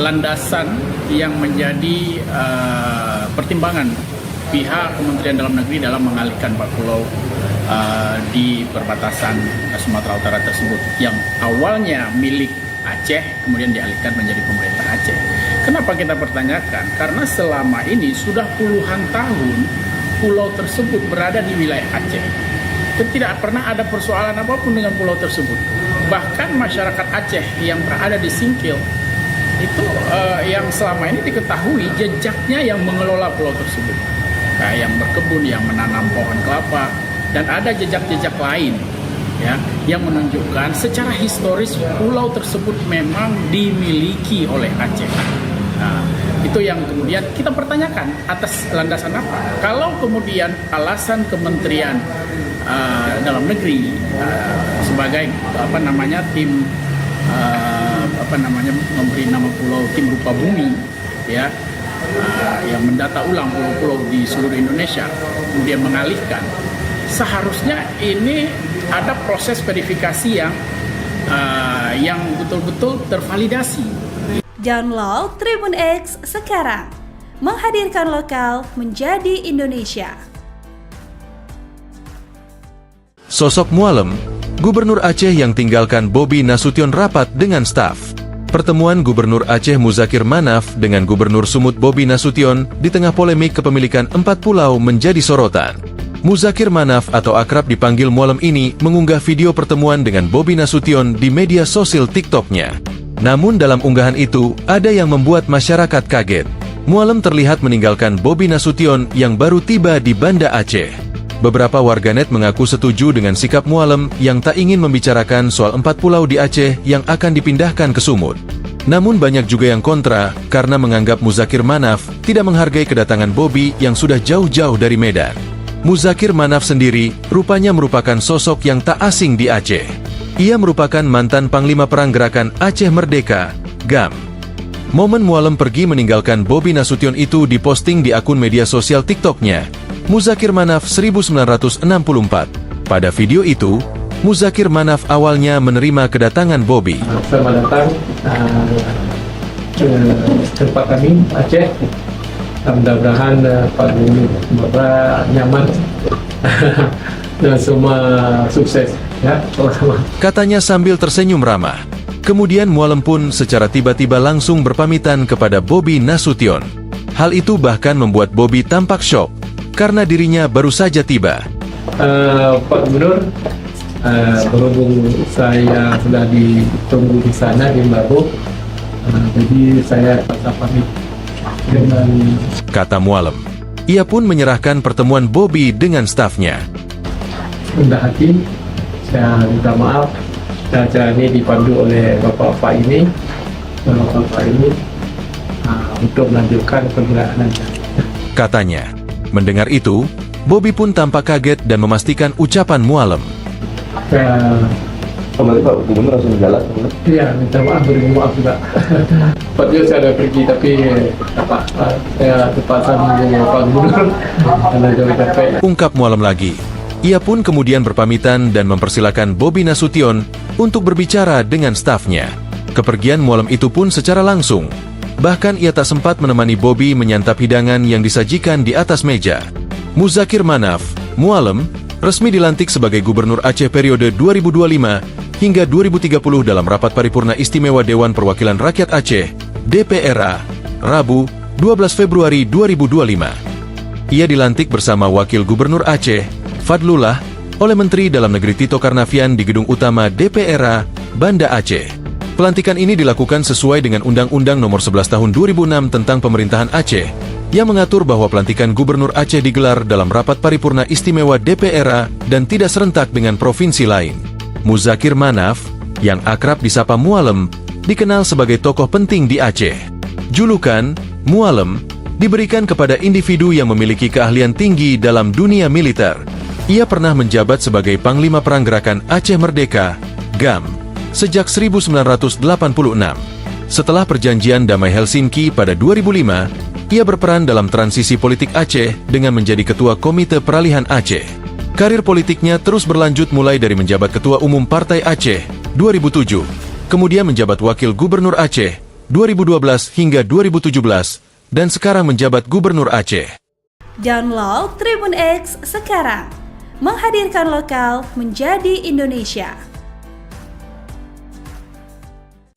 landasan yang menjadi pertimbangan pihak Kementerian Dalam Negeri dalam mengalihkan 4 pulau di perbatasan Sumatera Utara tersebut yang awalnya milik Aceh kemudian dialihkan menjadi pemerintah Aceh. Kenapa kita pertanyakan? Karena selama ini sudah puluhan tahun pulau tersebut berada di wilayah Aceh. Tidak pernah ada persoalan apapun dengan pulau tersebut. Bahkan masyarakat Aceh yang berada di Singkil itu yang selama ini diketahui jejaknya yang mengelola pulau tersebut. Yang berkebun, yang menanam pohon kelapa, dan ada jejak-jejak lain ya yang menunjukkan secara historis pulau tersebut memang dimiliki oleh Aceh. Nah, itu yang kemudian kita pertanyakan atas landasan apa? Kalau kemudian alasan Kementerian Dalam Negeri sebagai tim memberi nama pulau tim rupa bumi ya yang mendata ulang pulau-pulau di seluruh Indonesia kemudian mengalihkan, seharusnya ini ada proses verifikasi yang betul-betul tervalidasi.
Download Tribun X sekarang, menghadirkan lokal menjadi Indonesia.
Sosok Mualem, Gubernur Aceh yang tinggalkan Bobi Nasution rapat dengan staf. Pertemuan Gubernur Aceh Muzakir Manaf dengan Gubernur Sumut Bobi Nasution di tengah polemik kepemilikan 4 pulau menjadi sorotan. Muzakir Manaf atau akrab dipanggil Mualem ini mengunggah video pertemuan dengan Bobi Nasution di media sosial TikTok-nya. Namun dalam unggahan itu, ada yang membuat masyarakat kaget. Mualem terlihat meninggalkan Bobi Nasution yang baru tiba di Banda Aceh. Beberapa warganet mengaku setuju dengan sikap Mualem yang tak ingin membicarakan soal 4 pulau di Aceh yang akan dipindahkan ke Sumut. Namun banyak juga yang kontra karena menganggap Muzakir Manaf tidak menghargai kedatangan Bobi yang sudah jauh-jauh dari Medan. Muzakir Manaf sendiri rupanya merupakan sosok yang tak asing di Aceh. Ia merupakan mantan Panglima Perang Gerakan Aceh Merdeka, GAM. Momen Mualem pergi meninggalkan Bobi Nasution itu diposting di akun media sosial TikTok-nya, Muzakir Manaf 1964. Pada video itu, Muzakir Manaf awalnya menerima kedatangan Bobi.
Selamat datang ke tempat kami, Aceh. Mudah-mudahan Pak Gubernur nyaman dan semua sukses ya, sama-sama.
Katanya sambil tersenyum ramah. Kemudian Mualem pun secara tiba-tiba langsung berpamitan kepada Bobi Nasution. Hal itu bahkan membuat Bobi tampak syok karena dirinya baru saja tiba.
Pak Gubernur, berhubung saya sudah ditunggu di sana di Baru, jadi saya terpaksa pamit dengan
Kata Mualem. Ia pun menyerahkan pertemuan Bobi dengan stafnya.
rendah hati. Saya minta maaf. Acara ini dipandu oleh Bapak-Bapak ini, untuk melanjutkan perjalanannya.
Katanya. Mendengar itu, Bobi pun tampak kaget dan memastikan ucapan Mualem.
Kembali Pak Gubernur langsung jalan.
Iya, minta maaf, beri maaf juga. Tadinya saya ada pergi, tapi saya terpaksa menunggu Pak Gubernur karena jauh capek.
Ungkap Mualem lagi. Ia pun kemudian berpamitan dan mempersilakan Bobi Nasution untuk berbicara dengan stafnya. Kepergian Mualem itu pun secara langsung. Bahkan ia tak sempat menemani Bobi menyantap hidangan yang disajikan di atas meja. Muzakir Manaf, Mualem, resmi dilantik sebagai Gubernur Aceh periode 2025 hingga 2030 dalam rapat paripurna istimewa Dewan Perwakilan Rakyat Aceh, DPRA, Rabu, 12 Februari 2025. Ia dilantik bersama Wakil Gubernur Aceh, Fadlullah, oleh Menteri Dalam Negeri Tito Karnavian di Gedung Utama DPRA, Banda Aceh. Pelantikan ini dilakukan sesuai dengan Undang-Undang Nomor 11 Tahun 2006 tentang Pemerintahan Aceh, yang mengatur bahwa pelantikan Gubernur Aceh digelar dalam rapat paripurna istimewa DPRA dan tidak serentak dengan provinsi lain. Muzakir Manaf, yang akrab disapa Mualem, dikenal sebagai tokoh penting di Aceh. Julukan Mualem diberikan kepada individu yang memiliki keahlian tinggi dalam dunia militer. Ia pernah menjabat sebagai Panglima Perang Gerakan Aceh Merdeka, GAM, sejak 1986. Setelah perjanjian Damai Helsinki pada 2005, ia berperan dalam transisi politik Aceh dengan menjadi Ketua Komite Peralihan Aceh. Karir politiknya terus berlanjut mulai dari menjabat Ketua Umum Partai Aceh 2007, kemudian menjabat Wakil Gubernur Aceh 2012 hingga 2017, dan sekarang menjabat Gubernur Aceh.
Download Tribun X sekarang. Menghadirkan lokal menjadi Indonesia.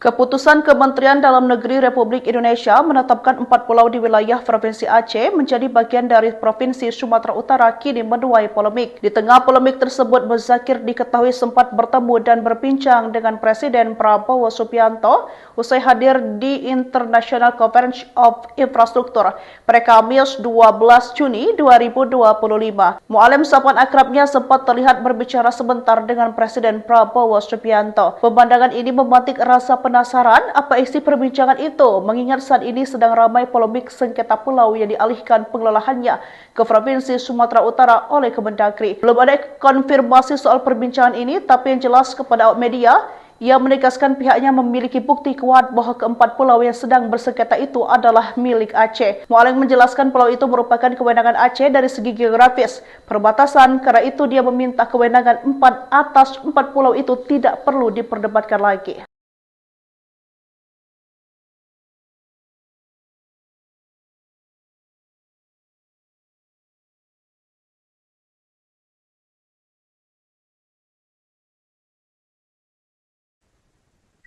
Keputusan Kementerian Dalam Negeri Republik Indonesia menetapkan 4 pulau di wilayah Provinsi Aceh menjadi bagian dari Provinsi Sumatera Utara kini menuai polemik. Di tengah polemik tersebut, Muzakir diketahui sempat bertemu dan berbincang dengan Presiden Prabowo Subianto usai hadir di International Conference of Infrastructure pada Kamis 12 Juni 2025. Mualem, sapaan akrabnya, sempat terlihat berbicara sebentar dengan Presiden Prabowo Subianto. Pemandangan ini memantik rasa penasaran apa isi perbincangan itu, mengingat saat ini sedang ramai polemik sengketa pulau yang dialihkan pengelolaannya ke Provinsi Sumatera Utara oleh Kemendagri. Belum ada konfirmasi soal perbincangan ini, tapi yang jelas kepada awak media, ia menegaskan pihaknya memiliki bukti kuat bahwa keempat pulau yang sedang bersengketa itu adalah milik Aceh. Mualem menjelaskan pulau itu merupakan kewenangan Aceh dari segi geografis perbatasan, karena itu dia meminta kewenangan 4 atas 4 pulau itu tidak perlu diperdebatkan lagi.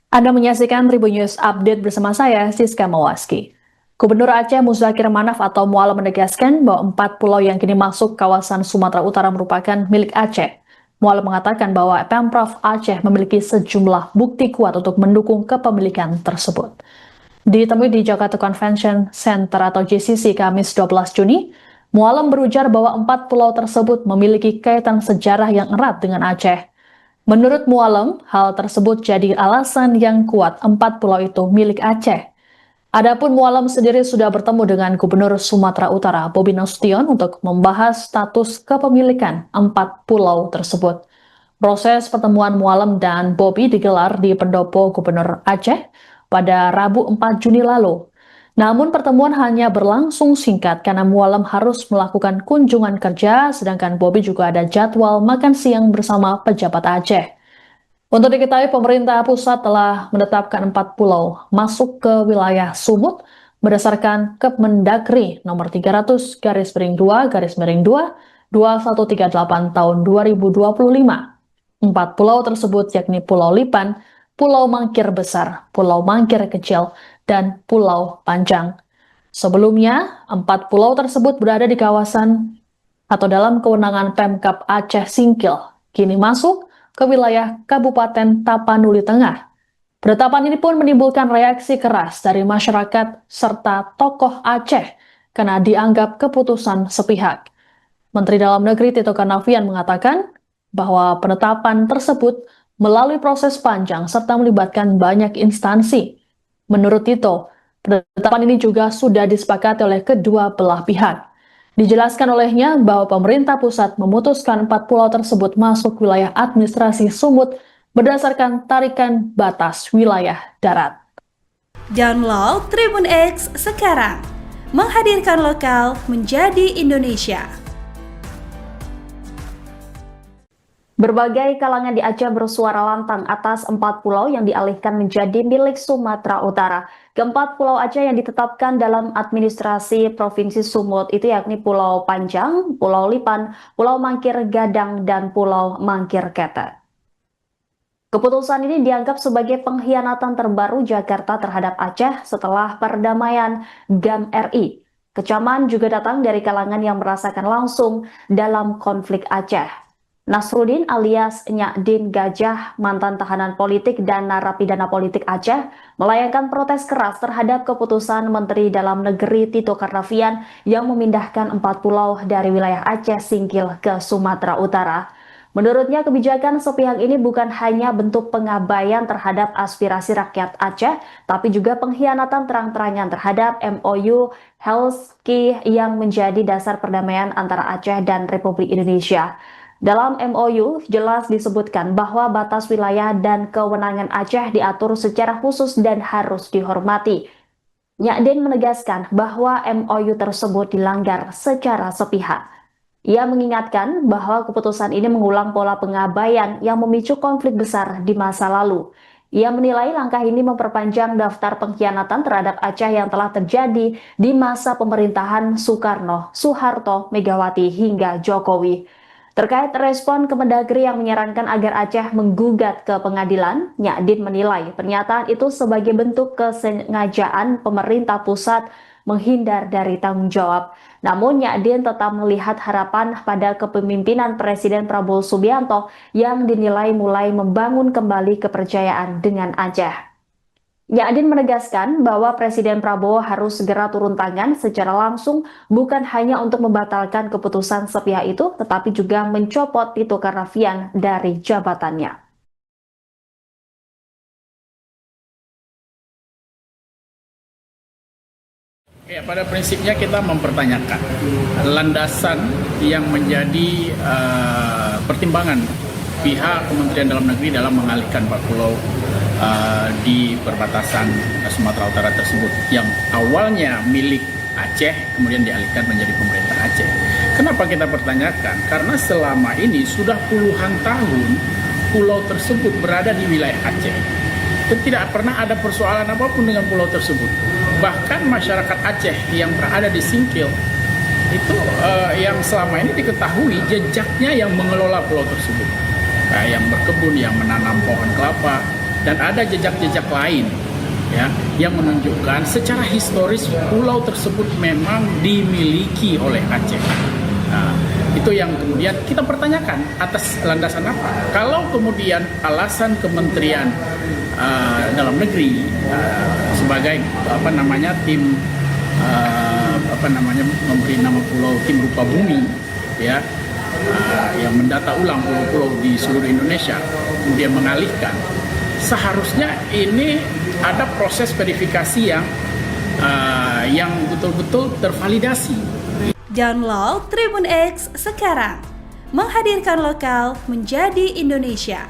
Anda menyaksikan Tribun News Update bersama saya, Siska Mawaski. Gubernur Aceh Muzakir Manaf atau Mualam menegaskan bahwa 4 pulau yang kini masuk kawasan Sumatera Utara merupakan milik Aceh. Mualam mengatakan bahwa Pemprov Aceh memiliki sejumlah bukti kuat untuk mendukung kepemilikan tersebut. Ditemui di Jakarta Convention Center atau JCC Kamis 12 Juni, Mualam berujar bahwa 4 pulau tersebut memiliki kaitan sejarah yang erat dengan Aceh. Menurut Mualam, hal tersebut jadi alasan yang kuat 4 pulau itu milik Aceh. Adapun Mualam sendiri sudah bertemu dengan Gubernur Sumatera Utara Bobi Nasution untuk membahas status kepemilikan 4 pulau tersebut. Proses pertemuan Mualam dan Bobi digelar di Pendopo Gubernur Aceh pada Rabu 4 Juni lalu. Namun pertemuan hanya berlangsung singkat karena Mualam harus melakukan kunjungan kerja, sedangkan Bobi juga ada jadwal makan siang bersama pejabat Aceh. Untuk diketahui, pemerintah pusat telah menetapkan 4 pulau masuk ke wilayah Sumut berdasarkan Kemendagri nomor 300/2/2 2138 tahun 2025. 4 pulau tersebut yakni Pulau Lipan, Pulau Mangkir Besar, Pulau Mangkir Kecil, dan Pulau Panjang. Sebelumnya, 4 pulau tersebut berada di kawasan atau dalam kewenangan Pemkab Aceh Singkil, kini masuk ke wilayah Kabupaten Tapanuli Tengah. Penetapan ini pun menimbulkan reaksi keras dari masyarakat serta tokoh Aceh karena dianggap keputusan sepihak. Menteri Dalam Negeri Tito Karnavian mengatakan bahwa penetapan tersebut melalui proses panjang serta melibatkan banyak instansi. Menurut Tito, penetapan ini juga sudah disepakati oleh kedua belah pihak. Dijelaskan olehnya bahwa pemerintah pusat memutuskan 4 pulau tersebut masuk wilayah administrasi Sumut berdasarkan tarikan batas wilayah darat.
Download Tribun X sekarang, menghadirkan lokal menjadi Indonesia.
Berbagai kalangan di Aceh bersuara lantang atas 4 pulau yang dialihkan menjadi milik Sumatera Utara. Keempat pulau Aceh yang ditetapkan dalam administrasi Provinsi Sumut itu yakni Pulau Panjang, Pulau Lipan, Pulau Mangkir Gadang, dan Pulau Mangkir Kete. Keputusan ini dianggap sebagai pengkhianatan terbaru Jakarta terhadap Aceh setelah perdamaian GAM RI. Kecaman juga datang dari kalangan yang merasakan langsung dalam konflik Aceh. Nasruddin alias Nyadin Gajah, mantan tahanan politik dan narapidana politik Aceh, melayangkan protes keras terhadap keputusan Menteri Dalam Negeri Tito Karnavian yang memindahkan 4 pulau dari wilayah Aceh Singkil ke Sumatera Utara. Menurutnya, kebijakan sepihak ini bukan hanya bentuk pengabaian terhadap aspirasi rakyat Aceh, tapi juga pengkhianatan terang-terangan terhadap MOU Helsinki yang menjadi dasar perdamaian antara Aceh dan Republik Indonesia. Dalam MOU jelas disebutkan bahwa batas wilayah dan kewenangan Aceh diatur secara khusus dan harus dihormati. Nyadin menegaskan bahwa MOU tersebut dilanggar secara sepihak. Ia mengingatkan bahwa keputusan ini mengulang pola pengabaian yang memicu konflik besar di masa lalu. Ia menilai langkah ini memperpanjang daftar pengkhianatan terhadap Aceh yang telah terjadi di masa pemerintahan Soekarno, Soeharto, Megawati, hingga Jokowi. Terkait respon Kemendagri yang menyarankan agar Aceh menggugat ke pengadilan, Nyadin menilai pernyataan itu sebagai bentuk kesengajaan pemerintah pusat menghindar dari tanggung jawab. Namun Nyadin tetap melihat harapan pada kepemimpinan Presiden Prabowo Subianto yang dinilai mulai membangun kembali kepercayaan dengan Aceh. Nyadin menegaskan bahwa Presiden Prabowo harus segera turun tangan secara langsung bukan hanya untuk membatalkan keputusan sepihak itu, tetapi juga mencopot Tito Karnavian dari jabatannya.
Ya, pada prinsipnya kita mempertanyakan landasan yang menjadi pertimbangan pihak Kementerian Dalam Negeri dalam mengalihkan 4 pulau di perbatasan Sumatera Utara tersebut yang awalnya milik Aceh kemudian dialihkan menjadi pemerintah Aceh. Kenapa kita pertanyakan? Karena selama ini sudah puluhan tahun pulau tersebut berada di wilayah Aceh dan tidak pernah ada persoalan apapun dengan pulau tersebut. Bahkan masyarakat Aceh yang berada di Singkil itu yang selama ini diketahui jejaknya yang mengelola pulau tersebut, yang berkebun, yang menanam pohon kelapa, dan ada jejak-jejak lain ya, yang menunjukkan secara historis pulau tersebut memang dimiliki oleh Aceh. Nah, itu yang kemudian kita pertanyakan atas landasan apa? Kalau kemudian alasan Kementerian Dalam Negeri sebagai tim memberi nama pulau tim rupa bumi, ya, yang mendata ulang pulau-pulau di seluruh Indonesia, kemudian mengalihkan, seharusnya ini ada proses verifikasi yang betul-betul tervalidasi.
Download Tribun X sekarang, menghadirkan lokal menjadi Indonesia.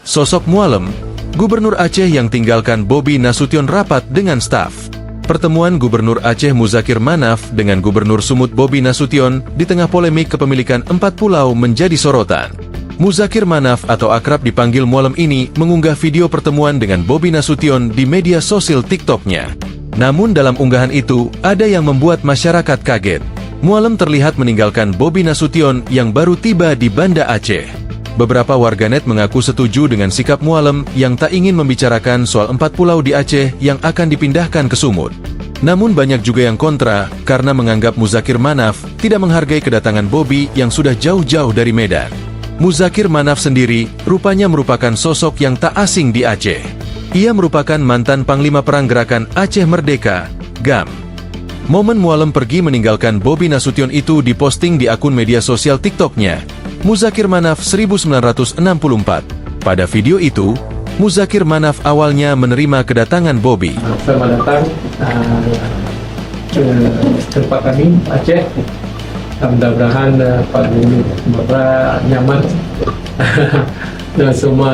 Sosok Mualem, Gubernur Aceh yang tinggalkan Bobi Nasution rapat dengan staf. Pertemuan Gubernur Aceh Muzakir Manaf dengan Gubernur Sumut Bobi Nasution di tengah polemik kepemilikan 4 pulau menjadi sorotan. Muzakir Manaf atau akrab dipanggil Mualem ini mengunggah video pertemuan dengan Bobi Nasution di media sosial TikTok-nya. Namun dalam unggahan itu, ada yang membuat masyarakat kaget. Mualem terlihat meninggalkan Bobi Nasution yang baru tiba di Banda Aceh. Beberapa warganet mengaku setuju dengan sikap Mualem yang tak ingin membicarakan soal 4 pulau di Aceh yang akan dipindahkan ke Sumut. Namun banyak juga yang kontra karena menganggap Muzakir Manaf tidak menghargai kedatangan Bobi yang sudah jauh-jauh dari Medan. Muzakir Manaf sendiri rupanya merupakan sosok yang tak asing di Aceh. Ia merupakan mantan Panglima Perang Gerakan Aceh Merdeka, GAM. Momen Mualem pergi meninggalkan Bobi Nasution itu diposting di akun media sosial TikTok-nya, Muzakir Manaf 1964. Pada video itu, Muzakir Manaf awalnya menerima kedatangan Bobi.
Selamat datang ke tempat kami, Aceh. Mudah-mudahan Pak Gubernur Sumatera nyaman dan semua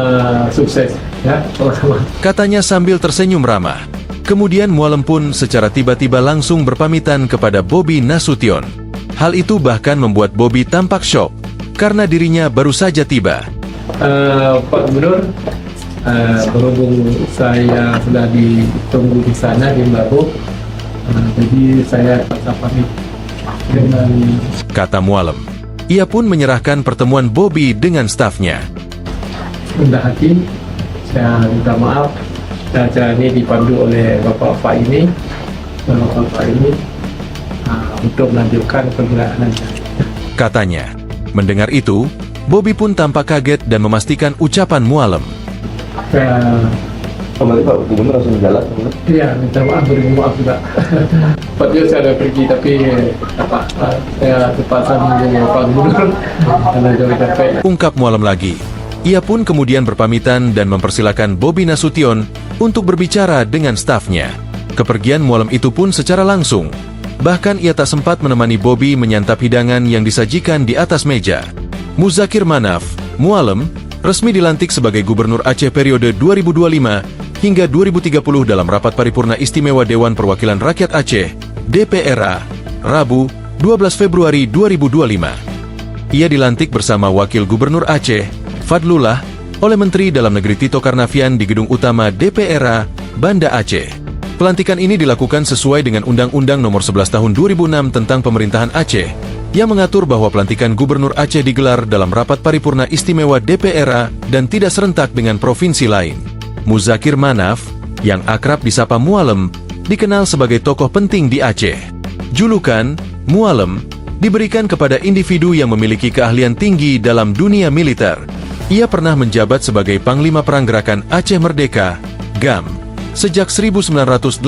sukses, ya, sama-sama.
Katanya sambil tersenyum ramah. Kemudian Mualem pun secara tiba-tiba langsung berpamitan kepada Bobi Nasution. Hal itu bahkan membuat Bobi tampak syok karena dirinya baru saja tiba.
Pak Gubernur, berhubung saya sudah ditunggu di sana di Mbabo, jadi saya pamit dengan
kata Mualem. Ia pun menyerahkan pertemuan Bobi dengan stafnya.
rendah hati, saya minta maaf. Dan acara ini dipandu oleh Bapak ini untuk melanjutkan perjalanan.
Katanya. Mendengar itu, Bobi pun tampak kaget dan memastikan ucapan Mualem.
Kembali Pak Gubernur langsung jalan.
Iya, minta maaf, beri maaf juga. Tepatnya saya ada pergi, tapi saya terpaksa menunggu Pak Gubernur karena jauh capek.
Ungkap Mualem lagi. Ia pun kemudian berpamitan dan mempersilakan Bobi Nasution untuk berbicara dengan stafnya. Kepergian Mualem itu pun secara langsung. Bahkan ia tak sempat menemani Bobi menyantap hidangan yang disajikan di atas meja. Muzakir Manaf, Mualem, resmi dilantik sebagai Gubernur Aceh periode 2025 hingga 2030 dalam rapat paripurna istimewa Dewan Perwakilan Rakyat Aceh, DPRA, Rabu, 12 Februari 2025. Ia dilantik bersama Wakil Gubernur Aceh, Fadlullah, oleh Menteri Dalam Negeri Tito Karnavian di Gedung Utama DPRA, Banda Aceh. Pelantikan ini dilakukan sesuai dengan Undang-Undang Nomor 11 Tahun 2006 tentang Pemerintahan Aceh, yang mengatur bahwa pelantikan Gubernur Aceh digelar dalam rapat paripurna istimewa DPRA dan tidak serentak dengan provinsi lain. Muzakir Manaf, yang akrab disapa Mualem, dikenal sebagai tokoh penting di Aceh. Julukan Mualem diberikan kepada individu yang memiliki keahlian tinggi dalam dunia militer. Ia pernah menjabat sebagai Panglima Perang Gerakan Aceh Merdeka, GAM, sejak 1986.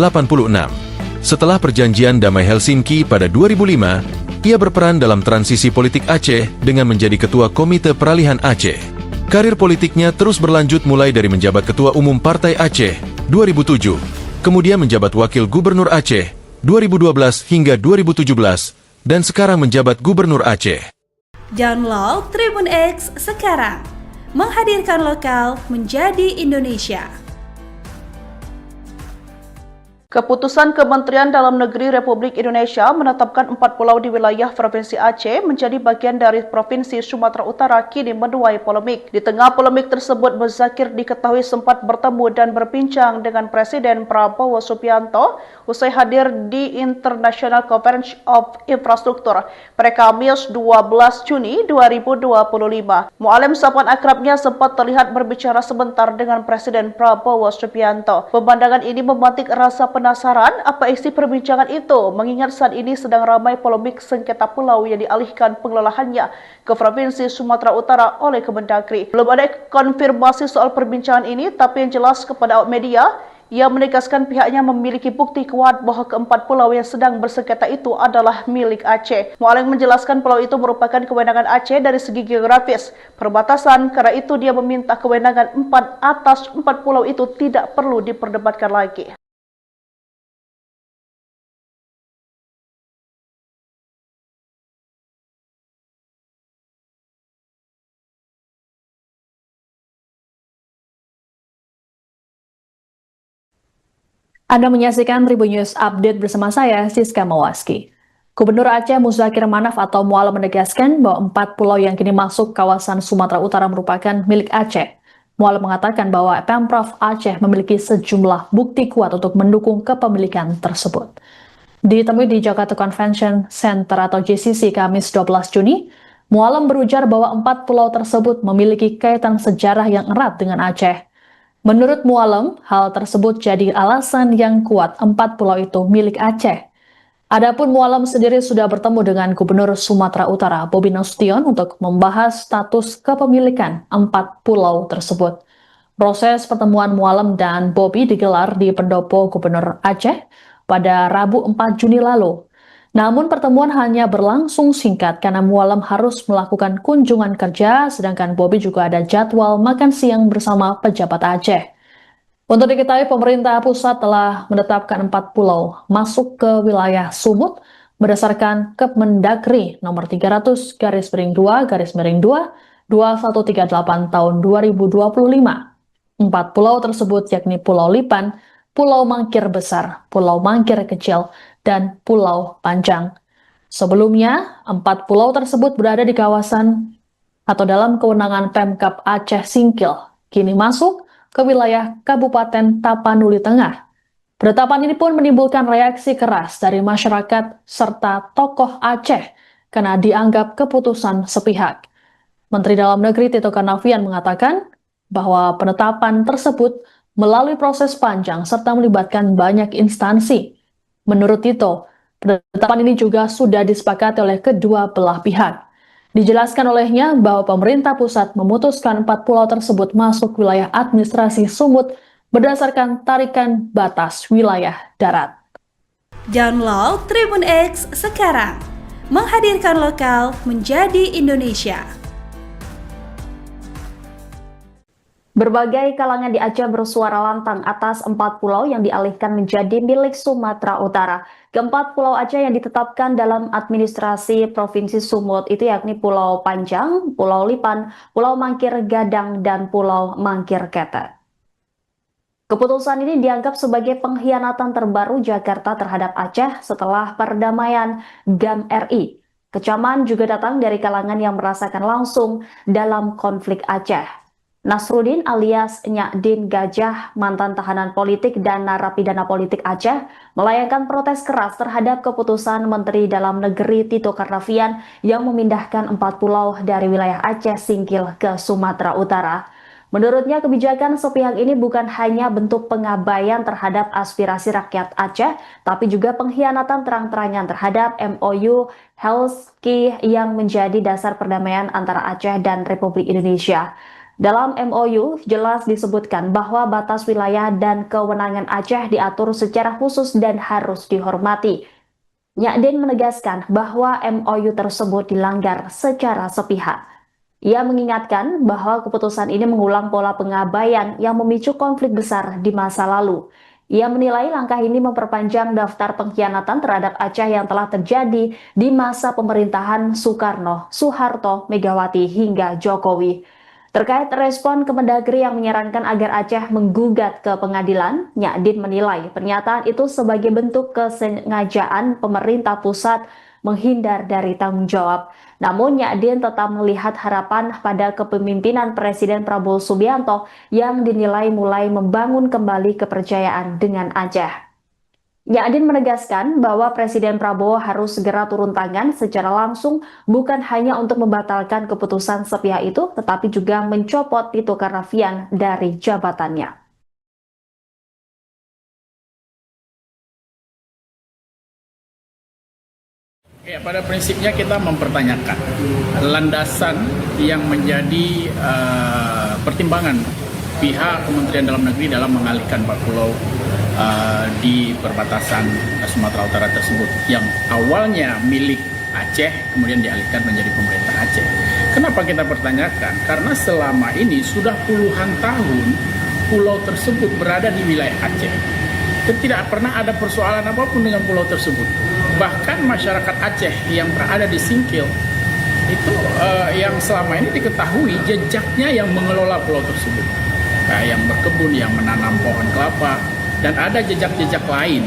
Setelah perjanjian damai Helsinki pada 2005, ia berperan dalam transisi politik Aceh dengan menjadi Ketua Komite Peralihan Aceh. Karir politiknya terus berlanjut mulai dari menjabat Ketua Umum Partai Aceh 2007, kemudian menjabat Wakil Gubernur Aceh 2012 hingga 2017, dan sekarang menjabat Gubernur Aceh.
Download Tribun X sekarang, menghadirkan lokal menjadi Indonesia.
Keputusan Kementerian Dalam Negeri Republik Indonesia menetapkan 4 pulau di wilayah Provinsi Aceh menjadi bagian dari Provinsi Sumatera Utara kini menuai polemik. Di tengah polemik tersebut, Muzakir diketahui sempat bertemu dan berbincang dengan Presiden Prabowo Subianto usai hadir di International Conference of Infrastructure pada Kamis 12 Juni 2025. Mu'alim sapaan akrabnya sempat terlihat berbicara sebentar dengan Presiden Prabowo Subianto. Pemandangan ini memantik rasa penasaran apa isi perbincangan itu, mengingat saat ini sedang ramai polemik sengketa pulau yang dialihkan pengelolaannya ke Provinsi Sumatera Utara oleh Kemendagri. Belum ada konfirmasi soal perbincangan ini, tapi yang jelas kepada awak media, ia menegaskan pihaknya memiliki bukti kuat bahwa keempat pulau yang sedang bersengketa itu adalah milik Aceh. Mu'alim menjelaskan pulau itu merupakan kewenangan Aceh dari segi geografis, perbatasan, karena itu dia meminta kewenangan 4 atas 4 pulau itu tidak perlu diperdebatkan lagi.
Anda menyaksikan Tribun News Update bersama saya, Siska Mawaski. Gubernur Aceh Muzakir Manaf atau Mu'alim menegaskan bahwa 4 pulau yang kini masuk kawasan Sumatera Utara merupakan milik Aceh. Mu'alim mengatakan bahwa Pemprov Aceh memiliki sejumlah bukti kuat untuk mendukung kepemilikan tersebut. Ditemui di Jakarta Convention Center atau JCC Kamis 12 Juni, Mu'alim berujar bahwa 4 pulau tersebut memiliki kaitan sejarah yang erat dengan Aceh. Menurut Mu'alim, hal tersebut jadi alasan yang kuat 4 pulau itu milik Aceh. Adapun Mu'alim sendiri sudah bertemu dengan Gubernur Sumatera Utara, Bobi Nasution, untuk membahas status kepemilikan 4 pulau tersebut. Proses pertemuan Mu'alim dan Bobi digelar di Pendopo Gubernur Aceh pada Rabu 4 Juni lalu. Namun pertemuan hanya berlangsung singkat karena Mu'alim harus melakukan kunjungan kerja, sedangkan Bobi juga ada jadwal makan siang bersama pejabat Aceh. Untuk diketahui, pemerintah pusat telah menetapkan 4 pulau masuk ke wilayah Sumut berdasarkan Kemendagri nomor 300/2/2/2138 tahun 2025. 4 pulau tersebut yakni Pulau Lipan, Pulau Mangkir Besar, Pulau Mangkir Kecil, dan Pulau Panjang. Sebelumnya, 4 pulau tersebut berada di kawasan atau dalam kewenangan Pemkab Aceh Singkil, kini masuk ke wilayah Kabupaten Tapanuli Tengah. Penetapan ini pun menimbulkan reaksi keras dari masyarakat serta tokoh Aceh karena dianggap keputusan sepihak. Menteri Dalam Negeri Tito Karnavian mengatakan bahwa penetapan tersebut melalui proses panjang serta melibatkan banyak instansi. Menurut Tito, penetapan ini juga sudah disepakati oleh kedua belah pihak. Dijelaskan olehnya bahwa pemerintah pusat memutuskan 4 pulau tersebut masuk wilayah administrasi Sumut berdasarkan tarikan batas wilayah darat.
Download Tribun X sekarang, menghadirkan lokal menjadi Indonesia.
Berbagai kalangan di Aceh bersuara lantang atas 4 pulau yang dialihkan menjadi milik Sumatera Utara. Keempat pulau Aceh yang ditetapkan dalam administrasi Provinsi Sumut itu yakni Pulau Panjang, Pulau Lipan, Pulau Mangkir Gadang, dan Pulau Mangkir Ketek. Keputusan ini dianggap sebagai pengkhianatan terbaru Jakarta terhadap Aceh setelah perdamaian GAM RI. Kecaman juga datang dari kalangan yang merasakan langsung dalam konflik Aceh. Nasruddin alias Nyak Din Gajah, mantan tahanan politik dan narapidana politik Aceh, melayangkan protes keras terhadap keputusan Menteri Dalam Negeri Tito Karnavian yang memindahkan 4 pulau dari wilayah Aceh Singkil ke Sumatera Utara. Menurutnya, kebijakan sepihak ini bukan hanya bentuk pengabaian terhadap aspirasi rakyat Aceh, tapi juga pengkhianatan terang-terangan terhadap MOU Helsinki yang menjadi dasar perdamaian antara Aceh dan Republik Indonesia. Dalam MOU jelas disebutkan bahwa batas wilayah dan kewenangan Aceh diatur secara khusus dan harus dihormati. Nyak Din menegaskan bahwa MOU tersebut dilanggar secara sepihak. Ia mengingatkan bahwa keputusan ini mengulang pola pengabaian yang memicu konflik besar di masa lalu. Ia menilai langkah ini memperpanjang daftar pengkhianatan terhadap Aceh yang telah terjadi di masa pemerintahan Soekarno, Soeharto, Megawati, hingga Jokowi. Terkait respon Kemendagri yang menyarankan agar Aceh menggugat ke pengadilan, Nyadin menilai pernyataan itu sebagai bentuk kesengajaan pemerintah pusat menghindar dari tanggung jawab. Namun Nyadin tetap melihat harapan pada kepemimpinan Presiden Prabowo Subianto yang dinilai mulai membangun kembali kepercayaan dengan Aceh. Nyadin menegaskan bahwa Presiden Prabowo harus segera turun tangan secara langsung, bukan hanya untuk membatalkan keputusan sepihak itu, tetapi juga mencopot Tito Karnavian dari jabatannya.
Ya, pada prinsipnya kita mempertanyakan landasan yang menjadi pertimbangan pihak Kementerian Dalam Negeri dalam mengalihkan 4 pulau di perbatasan Sumatera Utara tersebut yang awalnya milik Aceh kemudian dialihkan menjadi pemerintah Aceh. Kenapa kita pertanyakan? Karena selama ini sudah puluhan tahun pulau tersebut berada di wilayah Aceh dan tidak pernah ada persoalan apapun dengan pulau tersebut. Bahkan masyarakat Aceh yang berada di Singkil itu yang selama ini diketahui jejaknya yang mengelola pulau tersebut, yang berkebun, yang menanam pohon kelapa, dan ada jejak-jejak lain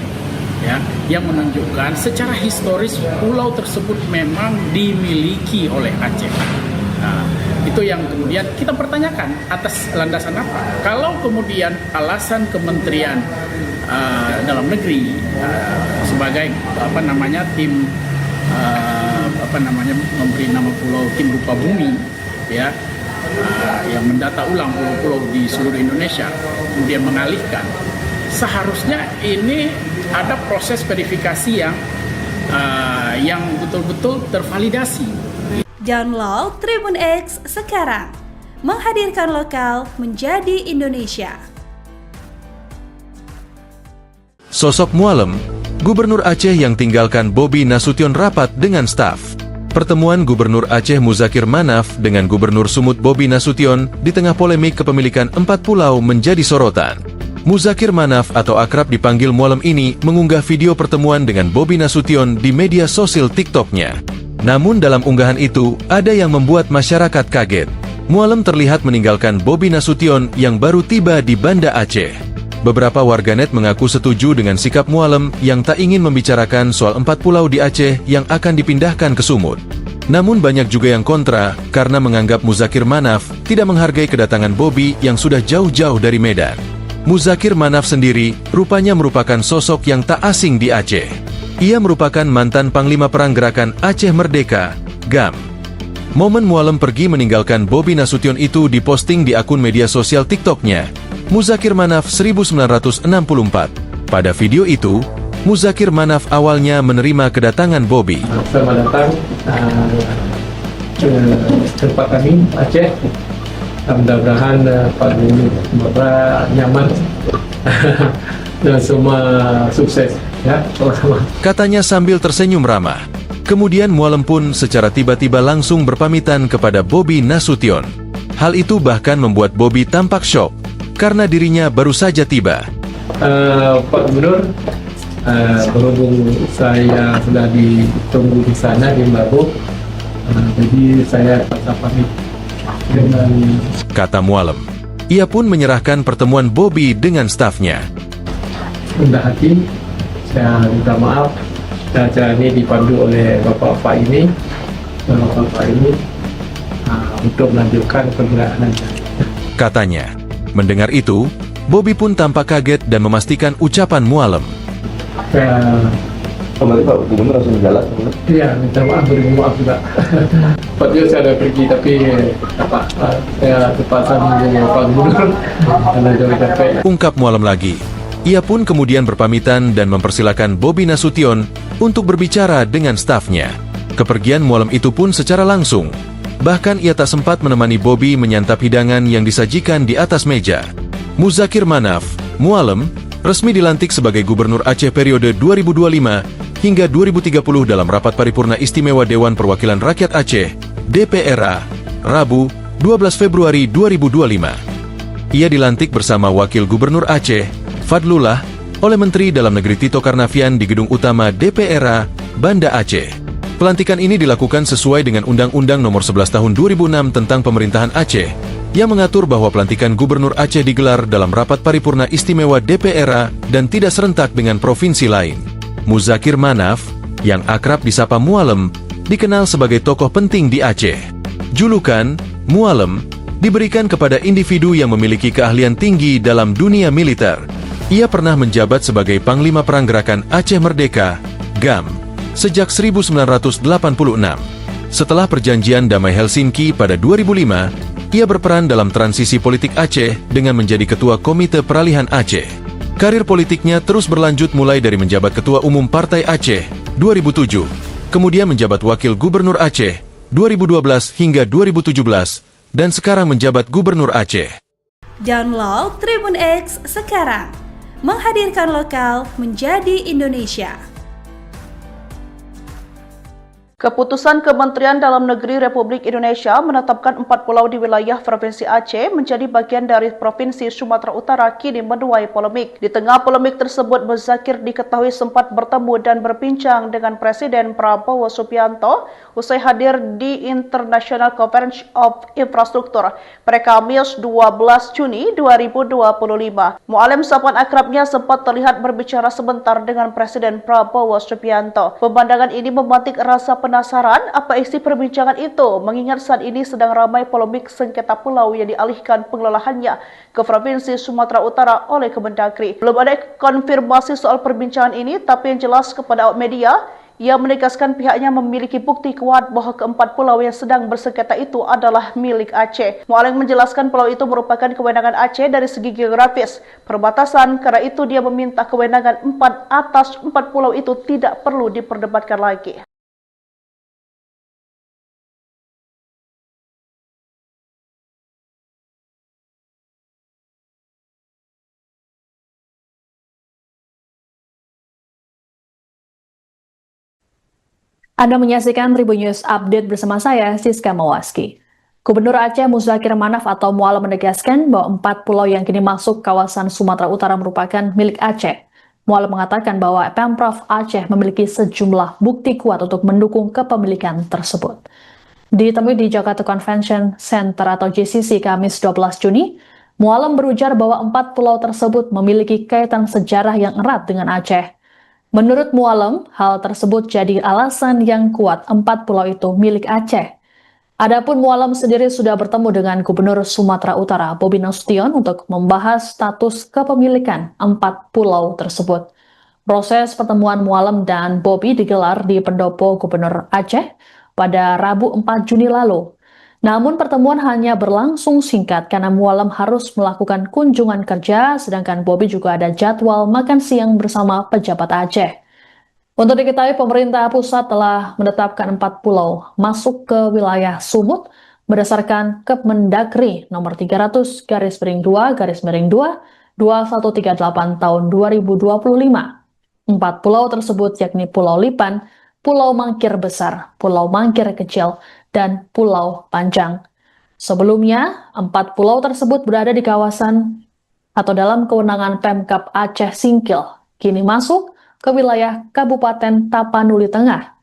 ya yang menunjukkan secara historis pulau tersebut memang dimiliki oleh Aceh. Nah, itu yang kemudian kita pertanyakan atas landasan apa? Kalau kemudian alasan Kementerian Dalam Negeri sebagai tim memberi nama pulau tim rupa bumi ya yang mendata ulang pulau-pulau di seluruh Indonesia kemudian mengalihkan, seharusnya ini ada proses verifikasi yang betul-betul tervalidasi.
Download Tribun X sekarang, menghadirkan lokal menjadi Indonesia.
Sosok Mualem, Gubernur Aceh yang tinggalkan Bobi Nasution rapat dengan staf. Pertemuan Gubernur Aceh Muzakir Manaf dengan Gubernur Sumut Bobi Nasution di tengah polemik kepemilikan 4 pulau menjadi sorotan. Muzakir Manaf atau akrab dipanggil Mualem ini mengunggah video pertemuan dengan Bobi Nasution di media sosial TikTok-nya. Namun dalam unggahan itu, ada yang membuat masyarakat kaget. Mualem terlihat meninggalkan Bobi Nasution yang baru tiba di Banda Aceh. Beberapa warganet mengaku setuju dengan sikap Mualem yang tak ingin membicarakan soal 4 pulau di Aceh yang akan dipindahkan ke Sumut. Namun banyak juga yang kontra karena menganggap Muzakir Manaf tidak menghargai kedatangan Bobi yang sudah jauh-jauh dari Medan. Muzakir Manaf sendiri rupanya merupakan sosok yang tak asing di Aceh. Ia merupakan mantan Panglima Perang Gerakan Aceh Merdeka, GAM. Momen Mualem pergi meninggalkan Bobi Nasution itu diposting di akun media sosial TikTok-nya, Muzakir Manaf 1964. Pada video itu, Muzakir Manaf awalnya menerima kedatangan Bobi.
Selamat datang ke tempat kami, Aceh. Mudah-mudahan Pak Gubernur nyaman dan semua sukses ya.
Katanya sambil tersenyum ramah. Kemudian Mualem pun secara tiba-tiba langsung berpamitan kepada Bobi Nasution. Hal itu bahkan membuat Bobi tampak syok karena dirinya baru saja tiba.
Pak Gubernur, berhubung saya sudah ditunggu di sana di Mbabu, jadi saya patah pamit dengan,
kata Mualem. Ia pun menyerahkan pertemuan Bobi dengan stafnya.
rendah hati, saya minta maaf. Dan acara ini dipandu oleh Bapak-Bapak ini untuk melanjutkan pergerakannya.
Katanya. Mendengar itu, Bobi pun tampak kaget dan memastikan ucapan Mualem.
Kembali Pak Gubernur langsung jalan.
Iya, minta maaf, beri maaf juga. Tepatnya saya ada pergi tapi saya terpaksa menunggu Pak Gubernur karena jauh capek.
Ungkap Mualem lagi. Ia pun kemudian berpamitan dan mempersilakan Bobi Nasution untuk berbicara dengan stafnya. Kepergian Mualem itu pun secara langsung. Bahkan ia tak sempat menemani Bobi menyantap hidangan yang disajikan di atas meja. Muzakir Manaf, Mualem, resmi dilantik sebagai Gubernur Aceh periode 2025 hingga 2030 dalam rapat paripurna istimewa Dewan Perwakilan Rakyat Aceh, DPRA, Rabu, 12 Februari 2025. Ia dilantik bersama Wakil Gubernur Aceh, Fadlullah, oleh Menteri Dalam Negeri Tito Karnavian di Gedung Utama DPRA, Banda Aceh. Pelantikan ini dilakukan sesuai dengan Undang-Undang Nomor 11 Tahun 2006 tentang Pemerintahan Aceh, yang mengatur bahwa pelantikan Gubernur Aceh digelar dalam rapat paripurna istimewa DPRA dan tidak serentak dengan provinsi lain. Muzakir Manaf, yang akrab disapa Mualem, dikenal sebagai tokoh penting di Aceh. Julukan Mualem diberikan kepada individu yang memiliki keahlian tinggi dalam dunia militer. Ia pernah menjabat sebagai Panglima Perang Gerakan Aceh Merdeka, GAM, sejak 1986. Setelah perjanjian Damai Helsinki pada 2005, ia berperan dalam transisi politik Aceh dengan menjadi Ketua Komite Peralihan Aceh. Karir politiknya terus berlanjut mulai dari menjabat Ketua Umum Partai Aceh 2007, kemudian menjabat Wakil Gubernur Aceh 2012 hingga 2017, dan sekarang menjabat Gubernur Aceh.
Download Tribun X sekarang, menghadirkan lokal menjadi Indonesia.
Keputusan Kementerian Dalam Negeri Republik Indonesia menetapkan 4 pulau di wilayah Provinsi Aceh menjadi bagian dari Provinsi Sumatera Utara kini menuai polemik. Di tengah polemik tersebut, Muzakir diketahui sempat bertemu dan berbincang dengan Presiden Prabowo Subianto usai hadir di International Conference of Infrastructure pada Kamis 12 Juni 2025. Mualem, sapaan akrabnya, sempat terlihat berbicara sebentar dengan Presiden Prabowo Subianto. Pemandangan ini memantik rasa penasaran apa isi perbincangan itu, mengingat saat ini sedang ramai polemik sengketa pulau yang dialihkan pengelolaannya ke Provinsi Sumatera Utara oleh Kemendagri. Belum ada konfirmasi soal perbincangan ini, tapi yang jelas kepada awak media, ia menegaskan pihaknya memiliki bukti kuat bahwa keempat pulau yang sedang bersengketa itu adalah milik Aceh. Mualem menjelaskan pulau itu merupakan kewenangan Aceh dari segi geografis, perbatasan, karena itu dia meminta kewenangan 4 atas 4 pulau itu tidak perlu diperdebatkan lagi.
Anda menyaksikan Tribun News Update bersama saya, Siska Mawaski. Gubernur Aceh Muzakir Manaf atau Mualem menegaskan bahwa 4 pulau yang kini masuk kawasan Sumatera Utara merupakan milik Aceh. Mualem mengatakan bahwa Pemprov Aceh memiliki sejumlah bukti kuat untuk mendukung kepemilikan tersebut. Ditemui di Jakarta Convention Center atau JCC Kamis 12 Juni, Mualem berujar bahwa 4 pulau tersebut memiliki kaitan sejarah yang erat dengan Aceh. Menurut Mualem, hal tersebut jadi alasan yang kuat 4 pulau itu milik Aceh. Adapun Mualem sendiri sudah bertemu dengan Gubernur Sumatera Utara, Bobi Nasution, untuk membahas status kepemilikan 4 pulau tersebut. Proses pertemuan Mualem dan Bobi digelar di Pendopo Gubernur Aceh pada Rabu 4 Juni lalu. Namun pertemuan hanya berlangsung singkat karena Mualem harus melakukan kunjungan kerja, sedangkan Bobi juga ada jadwal makan siang bersama pejabat Aceh. Untuk diketahui, pemerintah pusat telah menetapkan 4 pulau masuk ke wilayah Sumut berdasarkan Kemendagri nomor 300/2/2 2138 tahun 2025. 4 pulau tersebut yakni Pulau Lipan, Pulau Mangkir Besar, Pulau Mangkir Kecil, dan Pulau Panjang. Sebelumnya, 4 pulau tersebut berada di kawasan atau dalam kewenangan Pemkab Aceh Singkil, kini masuk ke wilayah Kabupaten Tapanuli Tengah.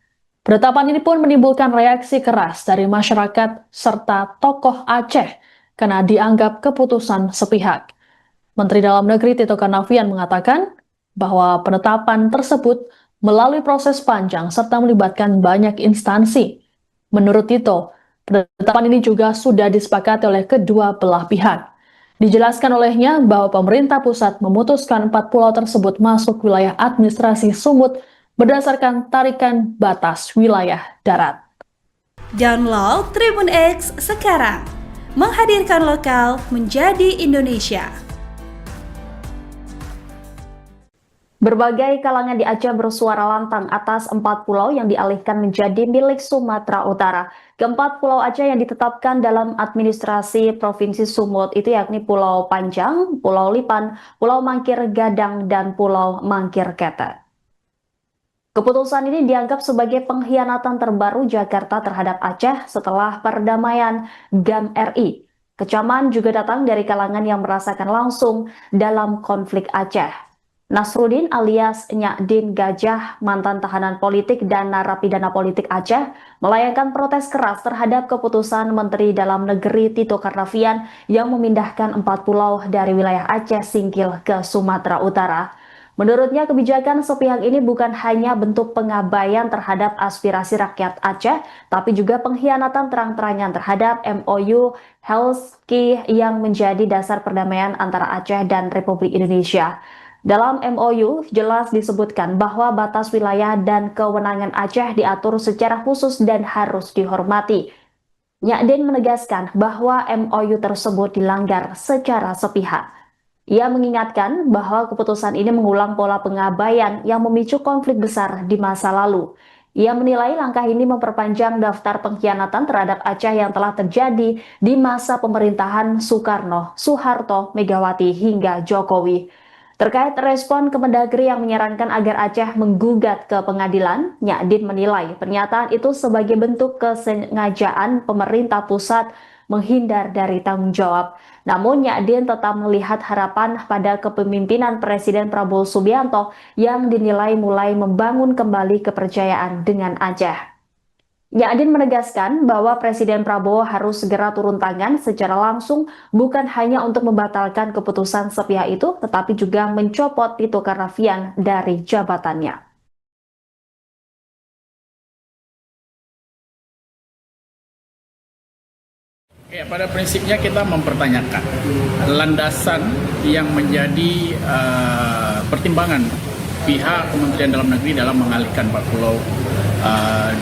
Penetapan ini pun menimbulkan reaksi keras dari masyarakat serta tokoh Aceh karena dianggap keputusan sepihak. Menteri Dalam Negeri Tito Karnavian mengatakan bahwa penetapan tersebut melalui proses panjang serta melibatkan banyak instansi. Menurut Tito, penetapan ini juga sudah disepakati oleh kedua belah pihak. Dijelaskan olehnya bahwa pemerintah pusat memutuskan 4 pulau tersebut masuk wilayah administrasi Sumut berdasarkan tarikan batas wilayah darat.
Download Tribun X sekarang, menghadirkan lokal menjadi Indonesia.
Berbagai kalangan di Aceh bersuara lantang atas 4 pulau yang dialihkan menjadi milik Sumatera Utara. Keempat pulau Aceh yang ditetapkan dalam administrasi Provinsi Sumut itu yakni Pulau Panjang, Pulau Lipan, Pulau Mangkir Gadang, dan Pulau Mangkir Kete. Keputusan ini dianggap sebagai pengkhianatan terbaru Jakarta terhadap Aceh setelah perdamaian GAM RI. Kecaman juga datang dari kalangan yang merasakan langsung dalam konflik Aceh. Nasruddin alias Nyakdin Gajah, mantan tahanan politik dan narapidana politik Aceh, melayangkan protes keras terhadap keputusan Menteri Dalam Negeri Tito Karnavian yang memindahkan 4 pulau dari wilayah Aceh Singkil ke Sumatera Utara. Menurutnya, kebijakan sepihak ini bukan hanya bentuk pengabaian terhadap aspirasi rakyat Aceh, tapi juga pengkhianatan terang-terangan terhadap MOU Helsinki yang menjadi dasar perdamaian antara Aceh dan Republik Indonesia. Dalam MOU jelas disebutkan bahwa batas wilayah dan kewenangan Aceh diatur secara khusus dan harus dihormati. Nyakdin menegaskan bahwa MOU tersebut dilanggar secara sepihak. Ia mengingatkan bahwa keputusan ini mengulang pola pengabaian yang memicu konflik besar di masa lalu. Ia menilai langkah ini memperpanjang daftar pengkhianatan terhadap Aceh yang telah terjadi di masa pemerintahan Soekarno, Soeharto, Megawati hingga Jokowi. Terkait respon Kemendagri yang menyarankan agar Aceh menggugat ke pengadilan, Nyakdin menilai pernyataan itu sebagai bentuk kesengajaan pemerintah pusat menghindar dari tanggung jawab. Namun Nyakdin tetap melihat harapan pada kepemimpinan Presiden Prabowo Subianto yang dinilai mulai membangun kembali kepercayaan dengan Aceh. Nyakdin menegaskan bahwa Presiden Prabowo harus segera turun tangan secara langsung, bukan hanya untuk membatalkan keputusan sepihak itu, tetapi juga mencopot Tito Karnavian dari jabatannya.
Ya, pada prinsipnya kita mempertanyakan landasan yang menjadi pertimbangan pihak Kementerian Dalam Negeri dalam mengalihkan 4 pulau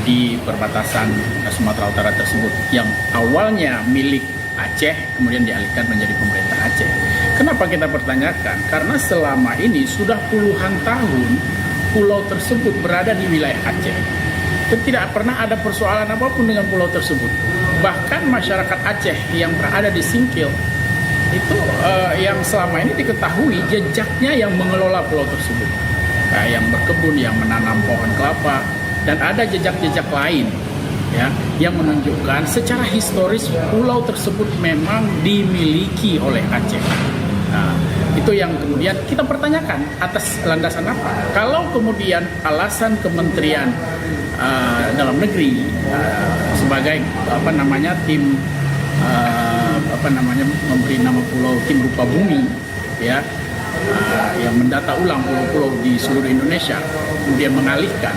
di perbatasan Sumatera Utara tersebut yang awalnya milik Aceh kemudian dialihkan menjadi pemerintah Aceh. Kenapa kita pertanyakan? Karena selama ini sudah puluhan tahun pulau tersebut berada di wilayah Aceh dan tidak pernah ada persoalan apapun dengan pulau tersebut. Bahkan masyarakat Aceh yang berada di Singkil itu yang selama ini diketahui jejaknya yang mengelola pulau tersebut, yang berkebun, yang menanam pohon kelapa, dan ada jejak-jejak lain ya yang menunjukkan secara historis pulau tersebut memang dimiliki oleh Aceh. Nah, itu yang kemudian kita pertanyakan atas landasan apa? Kalau kemudian alasan Kementerian Dalam Negeri sebagai tim memberi nama pulau tim rupa bumi ya yang mendata ulang pulau-pulau di seluruh Indonesia kemudian mengalihkan,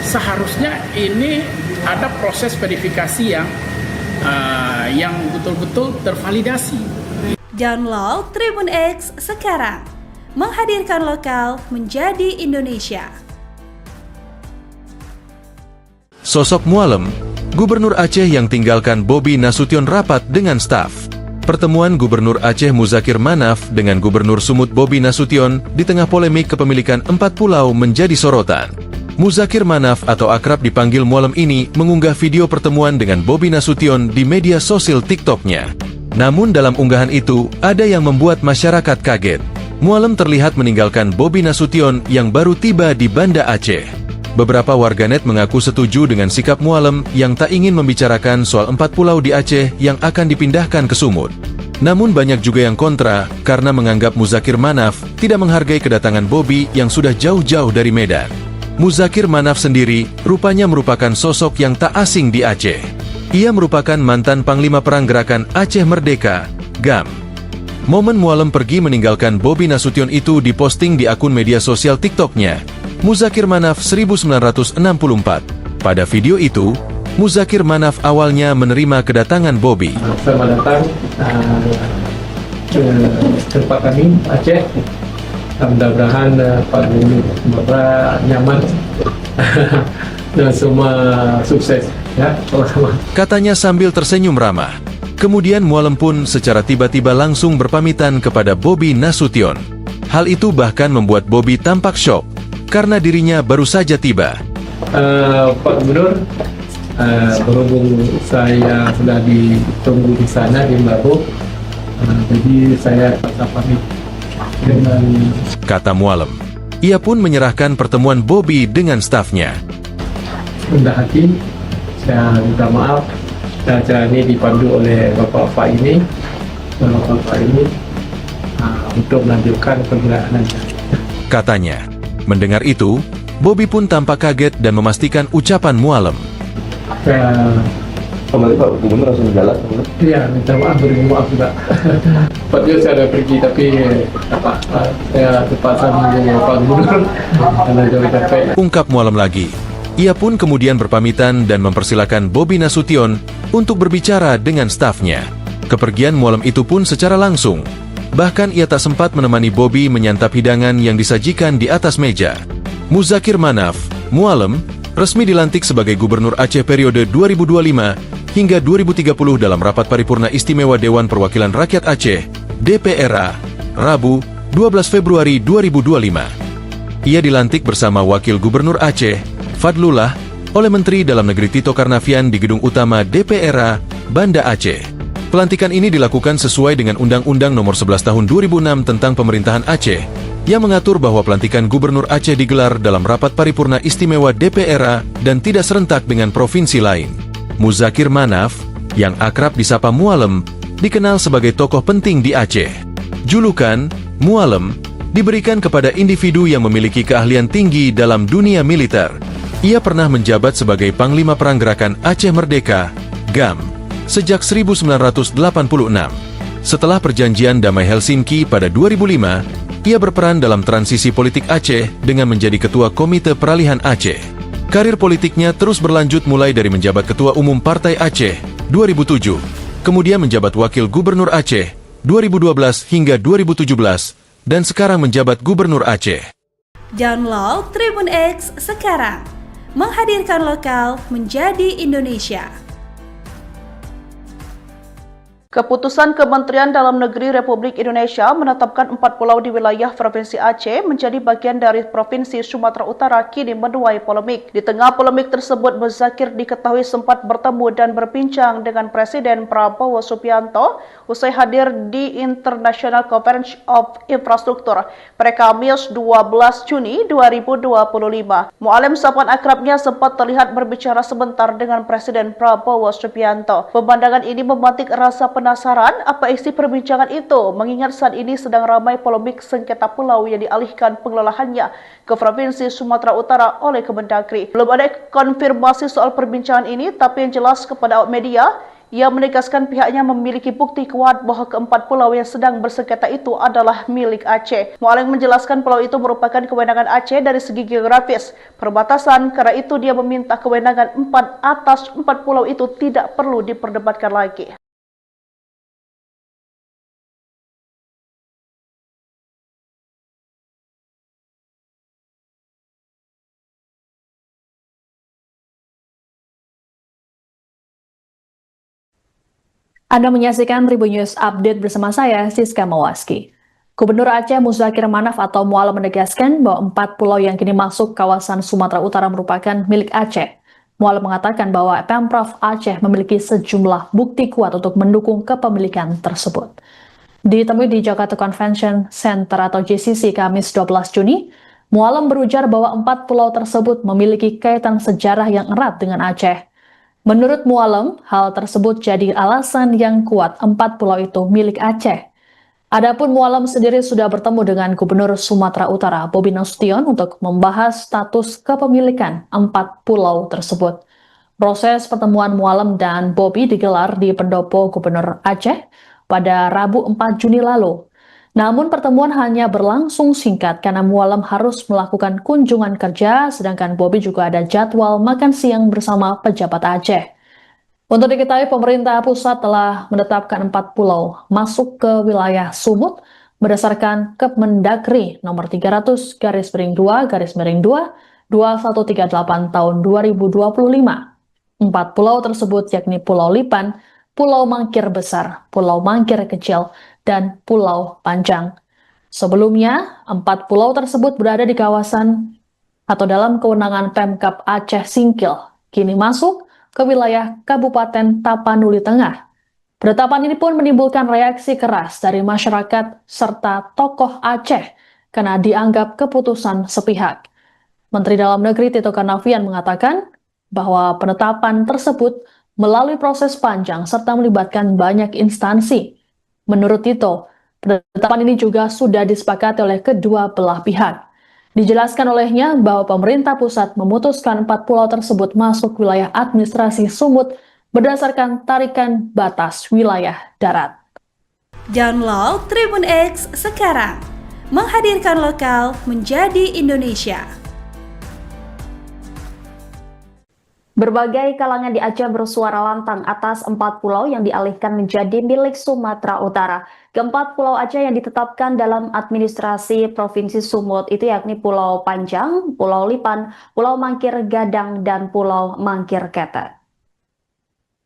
seharusnya ini ada proses verifikasi yang betul-betul tervalidasi.
Download Tribun X sekarang, menghadirkan lokal menjadi Indonesia.
Sosok Mualem, Gubernur Aceh yang tinggalkan Bobi Nasution rapat dengan staf. Pertemuan Gubernur Aceh Muzakir Manaf dengan Gubernur Sumut Bobi Nasution di tengah polemik kepemilikan 4 pulau menjadi sorotan. Muzakir Manaf atau akrab dipanggil Mualem ini mengunggah video pertemuan dengan Bobi Nasution di media sosial TikTok-nya. Namun dalam unggahan itu, ada yang membuat masyarakat kaget. Mualem terlihat meninggalkan Bobi Nasution yang baru tiba di Banda Aceh. Beberapa warganet mengaku setuju dengan sikap Mualem yang tak ingin membicarakan soal 4 pulau di Aceh yang akan dipindahkan ke Sumut. Namun banyak juga yang kontra karena menganggap Muzakir Manaf tidak menghargai kedatangan Bobi yang sudah jauh-jauh dari Medan. Muzakir Manaf sendiri rupanya merupakan sosok yang tak asing di Aceh. Ia merupakan mantan Panglima Perang Gerakan Aceh Merdeka, GAM. Momen Mualem pergi meninggalkan Bobi Nasution itu diposting di akun media sosial TikTok-nya, Muzakir Manaf 1964. Pada video itu, Muzakir Manaf awalnya menerima kedatangan Bobi.
Selamat datang ke tempat kami, Aceh. Mudah-mudahan Pak Gubernur Sumatera nyaman dan semua sukses ya sama-sama.
Katanya sambil tersenyum ramah. Kemudian Mualem pun secara tiba-tiba langsung berpamitan kepada Bobi Nasution. Hal itu bahkan membuat Bobi tampak syok karena dirinya baru saja tiba.
Pak Gubernur, berhubung saya sudah ditunggu di sana di Mbabo, jadi saya pamit dengan
kata Mualem. Ia pun menyerahkan pertemuan Bobi dengan stafnya.
rendah hati, saya minta maaf. Dan acara ini dipandu oleh Bapak ini untuk melanjutkan perjalanan.
katanya. Mendengar itu, Bobby pun tampak kaget dan memastikan ucapan Mualem.
Kembali Pak Gubernur langsung jalan.
Iya, minta maaf, beri maaf juga. Tepatnya saya ada pergi tapi saya terpaksa menunggu Pak Gubernur karena jauh capek.
Ungkap Mualem lagi. Ia pun kemudian berpamitan dan mempersilakan Bobi Nasution untuk berbicara dengan stafnya. Kepergian Mualem itu pun secara langsung. Bahkan ia tak sempat menemani Bobi menyantap hidangan yang disajikan di atas meja. Muzakir Manaf, Mualem, resmi dilantik sebagai Gubernur Aceh periode 2025 hingga 2030 dalam rapat paripurna istimewa Dewan Perwakilan Rakyat Aceh, DPRA, Rabu, 12 Februari 2025. Ia dilantik bersama Wakil Gubernur Aceh, Fadlullah, oleh Menteri Dalam Negeri Tito Karnavian di Gedung Utama DPRA, Banda Aceh. Pelantikan ini dilakukan sesuai dengan Undang-Undang Nomor 11 Tahun 2006 tentang Pemerintahan Aceh, yang mengatur bahwa pelantikan Gubernur Aceh digelar dalam rapat paripurna istimewa DPRA dan tidak serentak dengan provinsi lain. Muzakir Manaf, yang akrab disapa Mualem, dikenal sebagai tokoh penting di Aceh. Julukan Mualem diberikan kepada individu yang memiliki keahlian tinggi dalam dunia militer. Ia pernah menjabat sebagai Panglima Perang Gerakan Aceh Merdeka, GAM, sejak 1986. Setelah perjanjian damai Helsinki pada 2005, ia berperan dalam transisi politik Aceh dengan menjadi Ketua Komite Peralihan Aceh. Karir politiknya terus berlanjut mulai dari menjabat Ketua Umum Partai Aceh 2007, kemudian menjabat Wakil Gubernur Aceh 2012 hingga 2017, dan sekarang menjabat Gubernur Aceh.
Download Tribun X sekarang. Menghadirkan lokal menjadi Indonesia.
Keputusan Kementerian Dalam Negeri Republik Indonesia menetapkan 4 pulau di wilayah Provinsi Aceh menjadi bagian dari Provinsi Sumatera Utara kini menuai polemik. Di tengah polemik tersebut, Muzakir diketahui sempat bertemu dan berbincang dengan Presiden Prabowo Subianto usai hadir di International Conference of Infrastructure pada Kamis 12 Juni 2025. Mualem sapaan akrabnya sempat terlihat berbicara sebentar dengan Presiden Prabowo Subianto. Pemandangan ini memantik rasa penasaran apa isi perbincangan itu, mengingat saat ini sedang ramai polemik sengketa pulau yang dialihkan pengelolaannya ke Provinsi Sumatera Utara oleh Kemendagri. Belum ada konfirmasi soal perbincangan ini, tapi yang jelas kepada awak media, ia menegaskan pihaknya memiliki bukti kuat bahwa keempat pulau yang sedang bersengketa itu adalah milik Aceh. Mualem menjelaskan pulau itu merupakan kewenangan Aceh dari segi geografis, perbatasan, karena itu dia meminta kewenangan 4 atas 4 pulau itu tidak perlu diperdebatkan lagi.
Anda menyaksikan Tribun News Update bersama saya, Siska Mawaski. Gubernur Aceh Muzakir Manaf atau Mualem menegaskan bahwa 4 pulau yang kini masuk kawasan Sumatera Utara merupakan milik Aceh. Mualem mengatakan bahwa Pemprov Aceh memiliki sejumlah bukti kuat untuk mendukung kepemilikan tersebut. Ditemui di Jakarta Convention Center atau JCC Kamis 12 Juni, Mualem berujar bahwa 4 pulau tersebut memiliki kaitan sejarah yang erat dengan Aceh. Menurut Mualem, hal tersebut jadi alasan yang kuat 4 pulau itu milik Aceh. Adapun Mualem sendiri sudah bertemu dengan Gubernur Sumatera Utara, Bobi Nasution, untuk membahas status kepemilikan 4 pulau tersebut. Proses pertemuan Mualem dan Bobi digelar di Pendopo Gubernur Aceh pada Rabu 4 Juni lalu. Namun pertemuan hanya berlangsung singkat karena Mualem harus melakukan kunjungan kerja, sedangkan Bobi juga ada jadwal makan siang bersama pejabat Aceh. Untuk diketahui, pemerintah pusat telah menetapkan 4 pulau masuk ke wilayah Sumut berdasarkan Kemendagri nomor 300/2/2 2138 tahun 2025. 4 pulau tersebut yakni Pulau Lipan, Pulau Mangkir Besar, Pulau Mangkir Kecil, dan Pulau Panjang. Sebelumnya, 4 pulau tersebut berada di kawasan atau dalam kewenangan Pemkab Aceh Singkil, kini masuk ke wilayah Kabupaten Tapanuli Tengah. Penetapan ini pun menimbulkan reaksi keras dari masyarakat serta tokoh Aceh karena dianggap keputusan sepihak. Menteri Dalam Negeri Tito Karnavian mengatakan bahwa penetapan tersebut melalui proses panjang serta melibatkan banyak instansi. Menurut Tito, penetapan ini juga sudah disepakati oleh kedua belah pihak. Dijelaskan olehnya bahwa pemerintah pusat memutuskan 4 pulau tersebut masuk wilayah administrasi Sumut berdasarkan tarikan batas wilayah darat.
Download Tribun X sekarang, menghadirkan lokal menjadi Indonesia.
Berbagai kalangan di Aceh bersuara lantang atas 4 pulau yang dialihkan menjadi milik Sumatera Utara. Keempat pulau Aceh yang ditetapkan dalam administrasi Provinsi Sumut itu yakni Pulau Panjang, Pulau Lipan, Pulau Mangkir Gadang, dan Pulau Mangkir Kete.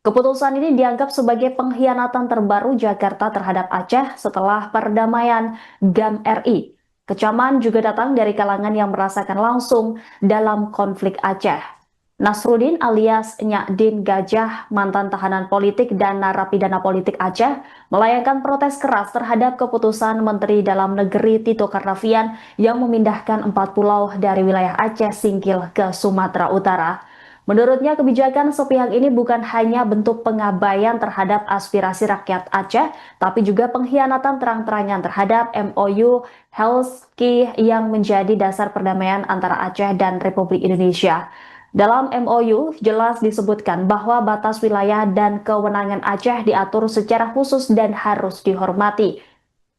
Keputusan ini dianggap sebagai pengkhianatan terbaru Jakarta terhadap Aceh setelah perdamaian GAM RI. Kecaman juga datang dari kalangan yang merasakan langsung dalam konflik Aceh. Nasruddin alias Nyak Din Gajah, mantan tahanan politik dan narapidana politik Aceh, melayangkan protes keras terhadap keputusan Menteri Dalam Negeri Tito Karnavian yang memindahkan 4 pulau dari wilayah Aceh Singkil ke Sumatera Utara. Menurutnya, kebijakan sepihak ini bukan hanya bentuk pengabaian terhadap aspirasi rakyat Aceh, tapi juga pengkhianatan terang-terangan terhadap MOU Helsinki yang menjadi dasar perdamaian antara Aceh dan Republik Indonesia. Dalam MOU jelas disebutkan bahwa batas wilayah dan kewenangan Aceh diatur secara khusus dan harus dihormati.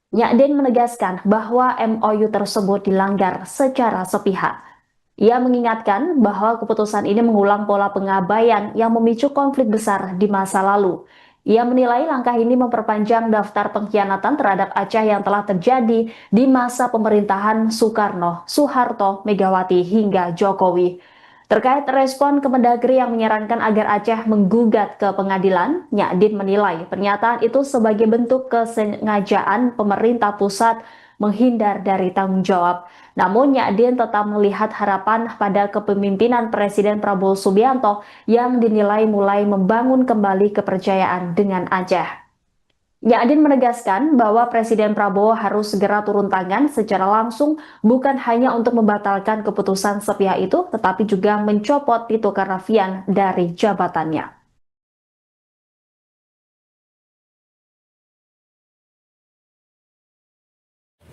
Nyak Din menegaskan bahwa MOU tersebut dilanggar secara sepihak. Ia mengingatkan bahwa keputusan ini mengulang pola pengabaian yang memicu konflik besar di masa lalu. Ia menilai langkah ini memperpanjang daftar pengkhianatan terhadap Aceh yang telah terjadi di masa pemerintahan Soekarno, Soeharto, Megawati hingga Jokowi. Terkait respon Kemendagri yang menyarankan agar Aceh menggugat ke pengadilan, Nyak Din menilai pernyataan itu sebagai bentuk kesengajaan pemerintah pusat menghindar dari tanggung jawab. Namun Nyak Din tetap melihat harapan pada kepemimpinan Presiden Prabowo Subianto yang dinilai mulai membangun kembali kepercayaan dengan Aceh. Nyak Din menegaskan bahwa Presiden Prabowo harus segera turun tangan secara langsung, bukan hanya untuk membatalkan keputusan sepihak itu, tetapi juga mencopot Tito Karnavian dari jabatannya.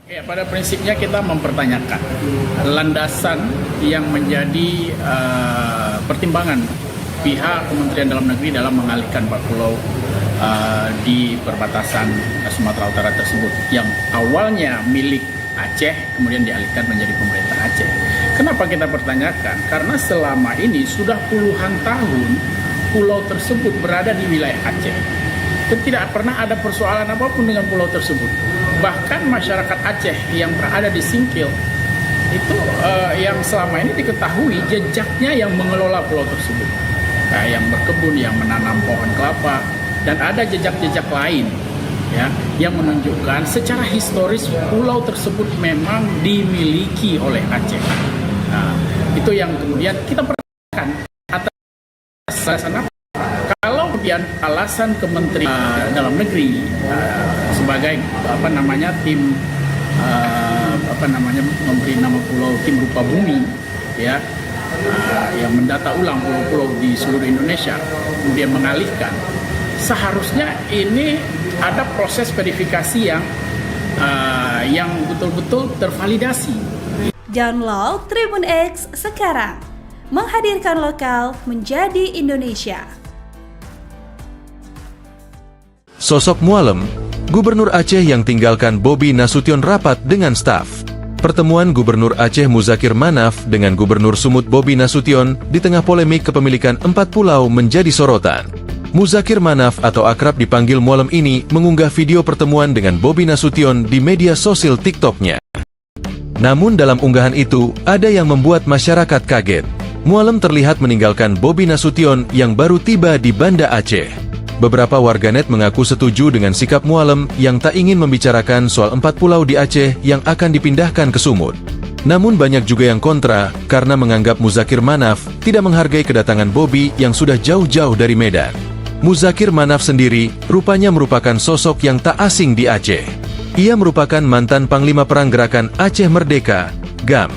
Ya, pada prinsipnya kita mempertanyakan landasan yang menjadi pertimbangan pihak Kementerian Dalam Negeri dalam mengalihkan 4 pulau di perbatasan Sumatera Utara tersebut yang awalnya milik Aceh kemudian dialihkan menjadi pemerintah Aceh. Kenapa kita pertanyakan? Karena selama ini sudah puluhan tahun pulau tersebut berada di wilayah Aceh. Tidak pernah ada persoalan apapun dengan pulau tersebut. Bahkan masyarakat Aceh yang berada di Singkil itu yang selama ini diketahui jejaknya yang mengelola pulau tersebut. Nah, yang berkebun, yang menanam pohon kelapa, dan ada jejak-jejak lain ya yang menunjukkan secara historis pulau tersebut memang dimiliki oleh Aceh. Nah, itu yang kemudian kita pertanyakan atas alasan apa? Kalau kemudian alasan Kementerian Dalam Negeri sebagai tim memberi nama pulau tim rupa bumi ya yang mendata ulang pulau-pulau di seluruh Indonesia kemudian mengalihkan, seharusnya ini ada proses verifikasi yang betul-betul tervalidasi.
Download Tribun X sekarang, menghadirkan lokal menjadi Indonesia.
Sosok Mualem, Gubernur Aceh yang tinggalkan Bobi Nasution rapat dengan staf. Pertemuan Gubernur Aceh Muzakir Manaf dengan Gubernur Sumut Bobi Nasution di tengah polemik kepemilikan 4 pulau menjadi sorotan. Muzakir Manaf atau akrab dipanggil Mualem ini mengunggah video pertemuan dengan Bobi Nasution di media sosial TikTok-nya. Namun dalam unggahan itu, ada yang membuat masyarakat kaget. Mualem terlihat meninggalkan Bobi Nasution yang baru tiba di Banda Aceh. Beberapa warganet mengaku setuju dengan sikap Mualem yang tak ingin membicarakan soal 4 pulau di Aceh yang akan dipindahkan ke Sumut. Namun banyak juga yang kontra karena menganggap Muzakir Manaf tidak menghargai kedatangan Bobi yang sudah jauh-jauh dari Medan. Muzakir Manaf sendiri rupanya merupakan sosok yang tak asing di Aceh. Ia merupakan mantan Panglima Perang Gerakan Aceh Merdeka, GAM.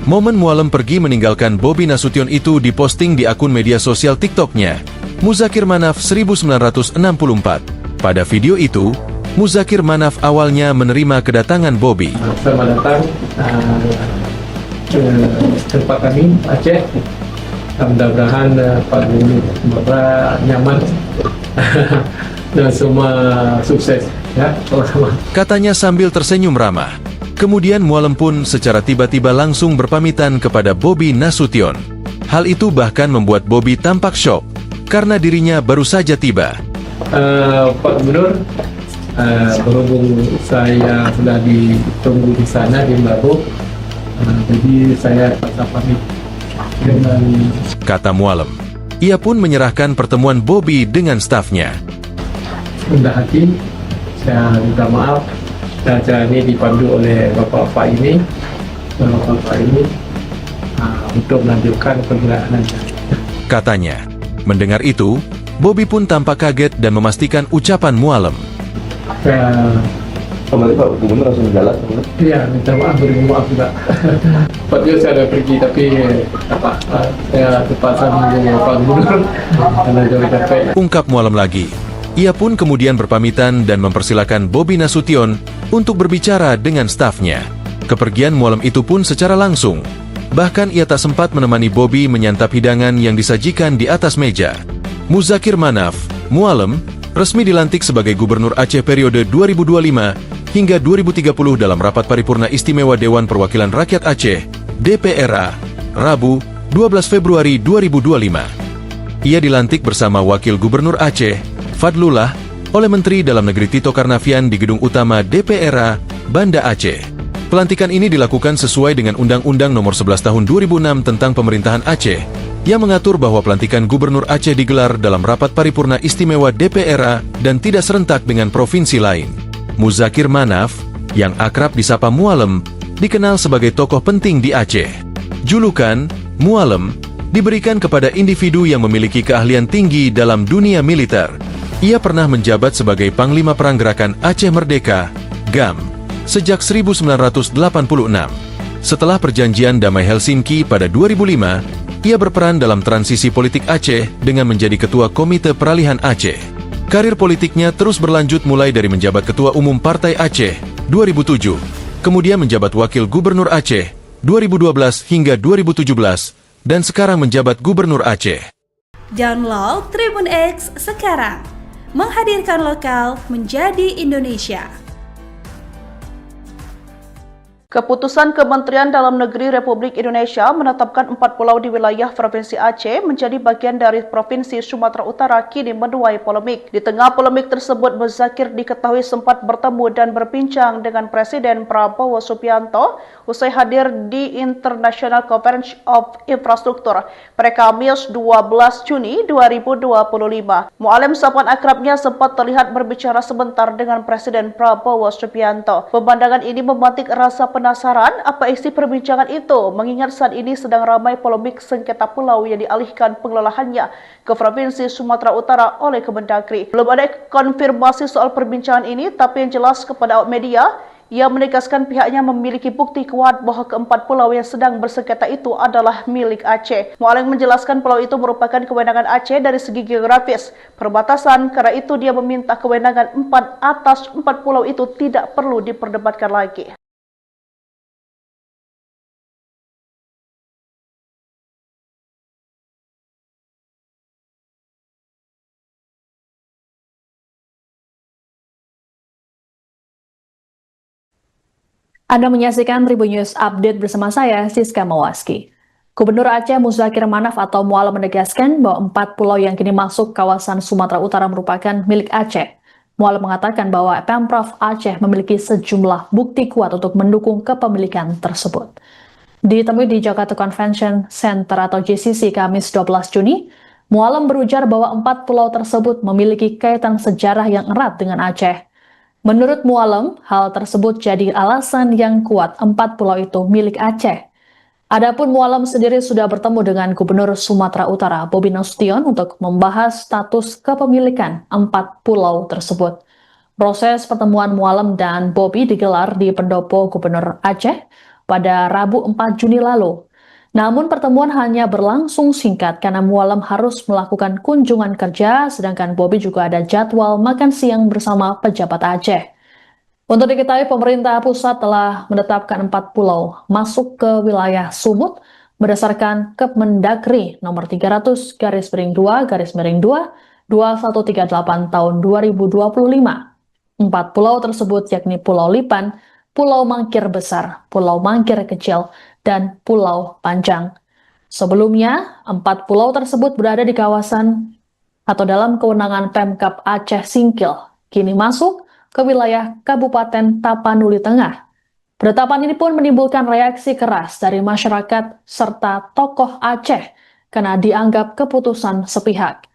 Momen Mualem pergi meninggalkan Bobi Nasution itu diposting di akun media sosial TikTok-nya, Muzakir Manaf 1964. Pada video itu, Muzakir Manaf awalnya menerima kedatangan Bobi.
Selamat datang tempat kami Aceh. Mudah-mudahan Pak Gubernur Sumatera nyaman dan semua sukses ya sama-sama.
Katanya sambil tersenyum ramah. Kemudian Mualem pun secara tiba-tiba langsung berpamitan kepada Bobi Nasution. Hal itu bahkan membuat Bobi tampak syok karena dirinya baru saja tiba.
Pak Gubernur, berhubung saya sudah ditunggu di sana di Baru, jadi saya terpaksa pamit dengan
Kata Mualem. Ia pun menyerahkan pertemuan Bobi dengan stafnya.
rendah hati. Saya minta maaf dan acara ini dipandu oleh bapak-bapak ini untuk melanjutkan pergerakan Anda.
Katanya. Mendengar itu, Bobi pun tampak kaget dan memastikan ucapan Mualem.
Kembali Pak Gubernur langsung jalan.
Iya, minta maaf, beri maaf juga. Padahal saya ada pergi tapi saya terpaksa menunggu Pak Gubernur karena jauh capek.
Ungkap Mualem lagi. Ia pun kemudian berpamitan dan mempersilakan Bobi Nasution untuk berbicara dengan stafnya. Kepergian Mualem itu pun secara langsung. Bahkan ia tak sempat menemani Bobi menyantap hidangan yang disajikan di atas meja. Muzakir Manaf, Mualem, resmi dilantik sebagai Gubernur Aceh periode 2025 hingga 2030 dalam rapat paripurna istimewa Dewan Perwakilan Rakyat Aceh, DPRA, Rabu, 12 Februari 2025. Ia dilantik bersama Wakil Gubernur Aceh, Fadlullah, oleh Menteri Dalam Negeri Tito Karnavian di Gedung Utama DPRA, Banda Aceh. Pelantikan ini dilakukan sesuai dengan Undang-Undang Nomor 11 Tahun 2006 tentang Pemerintahan Aceh, yang mengatur bahwa pelantikan Gubernur Aceh digelar dalam rapat paripurna istimewa DPRA dan tidak serentak dengan provinsi lain. Muzakir Manaf, yang akrab disapa Mualem, dikenal sebagai tokoh penting di Aceh. Julukan Mualem diberikan kepada individu yang memiliki keahlian tinggi dalam dunia militer. Ia pernah menjabat sebagai Panglima Perang Gerakan Aceh Merdeka, GAM, sejak 1986. Setelah perjanjian Damai Helsinki pada 2005, ia berperan dalam transisi politik Aceh dengan menjadi Ketua Komite Peralihan Aceh. Karir politiknya terus berlanjut mulai dari menjabat Ketua Umum Partai Aceh 2007, kemudian menjabat Wakil Gubernur Aceh 2012 hingga 2017, dan sekarang menjabat Gubernur Aceh.
Download Tribun X sekarang. Menghadirkan lokal menjadi Indonesia.
Keputusan Kementerian Dalam Negeri Republik Indonesia menetapkan 4 pulau di wilayah Provinsi Aceh menjadi bagian dari Provinsi Sumatera Utara kini menuai polemik. Di tengah polemik tersebut, Muzakir diketahui sempat bertemu dan berbincang dengan Presiden Prabowo Subianto usai hadir di International Conference of Infrastructure pada Kamis 12 Juni 2025. Mualem sapaan akrabnya sempat terlihat berbicara sebentar dengan Presiden Prabowo Subianto. Pemandangan ini memantik rasa penasaran apa isi perbincangan itu, mengingat saat ini sedang ramai polemik sengketa pulau yang dialihkan pengelolaannya ke Provinsi Sumatera Utara oleh Kemendagri. Belum ada konfirmasi soal perbincangan ini, tapi yang jelas kepada awak media, ia menegaskan pihaknya memiliki bukti kuat bahwa keempat pulau yang sedang bersengketa itu adalah milik Aceh. Mualem menjelaskan pulau itu merupakan kewenangan Aceh dari segi geografis, perbatasan, karena itu dia meminta kewenangan 4 atas 4 pulau itu tidak perlu diperdebatkan lagi.
Anda menyaksikan Tribun News Update bersama saya, Siska Mawaski. Gubernur Aceh Muzakir Manaf atau Mualem menegaskan bahwa 4 pulau yang kini masuk kawasan Sumatera Utara merupakan milik Aceh. Mualem mengatakan bahwa Pemprov Aceh memiliki sejumlah bukti kuat untuk mendukung kepemilikan tersebut. Ditemui di Jakarta Convention Center atau JCC Kamis 12 Juni, Mualem berujar bahwa 4 pulau tersebut memiliki kaitan sejarah yang erat dengan Aceh. Menurut Mualem, hal tersebut jadi alasan yang kuat 4 pulau itu milik Aceh. Adapun Mualem sendiri sudah bertemu dengan Gubernur Sumatera Utara, Bobi Nasution, untuk membahas status kepemilikan 4 pulau tersebut. Proses pertemuan Mualem dan Bobi digelar di Pendopo Gubernur Aceh pada Rabu 4 Juni lalu. Namun pertemuan hanya berlangsung singkat karena Mualem harus melakukan kunjungan kerja, sedangkan Bobi juga ada jadwal makan siang bersama pejabat Aceh. Untuk diketahui, pemerintah pusat telah menetapkan 4 pulau masuk ke wilayah Sumut berdasarkan Kemendagri nomor 300/2/2/2138 tahun 2025. 4 pulau tersebut yakni Pulau Lipan, Pulau Mangkir Besar, Pulau Mangkir Kecil, dan Pulau Panjang. Sebelumnya, 4 pulau tersebut berada di kawasan atau dalam kewenangan Pemkab Aceh Singkil, kini masuk ke wilayah Kabupaten Tapanuli Tengah. Penetapan ini pun menimbulkan reaksi keras dari masyarakat serta tokoh Aceh karena dianggap keputusan sepihak.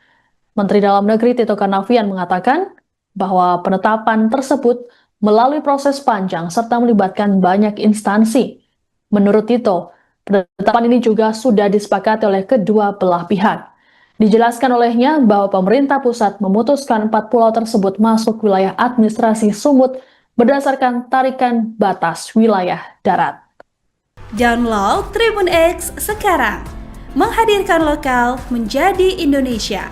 Menteri Dalam Negeri Tito Karnavian mengatakan bahwa penetapan tersebut melalui proses panjang serta melibatkan banyak instansi. Menurut Tito, penetapan ini juga sudah disepakati oleh kedua belah pihak. Dijelaskan olehnya bahwa pemerintah pusat memutuskan 4 pulau tersebut masuk wilayah administrasi Sumut berdasarkan tarikan batas wilayah darat.
Download Tribun X sekarang, menghadirkan lokal menjadi Indonesia.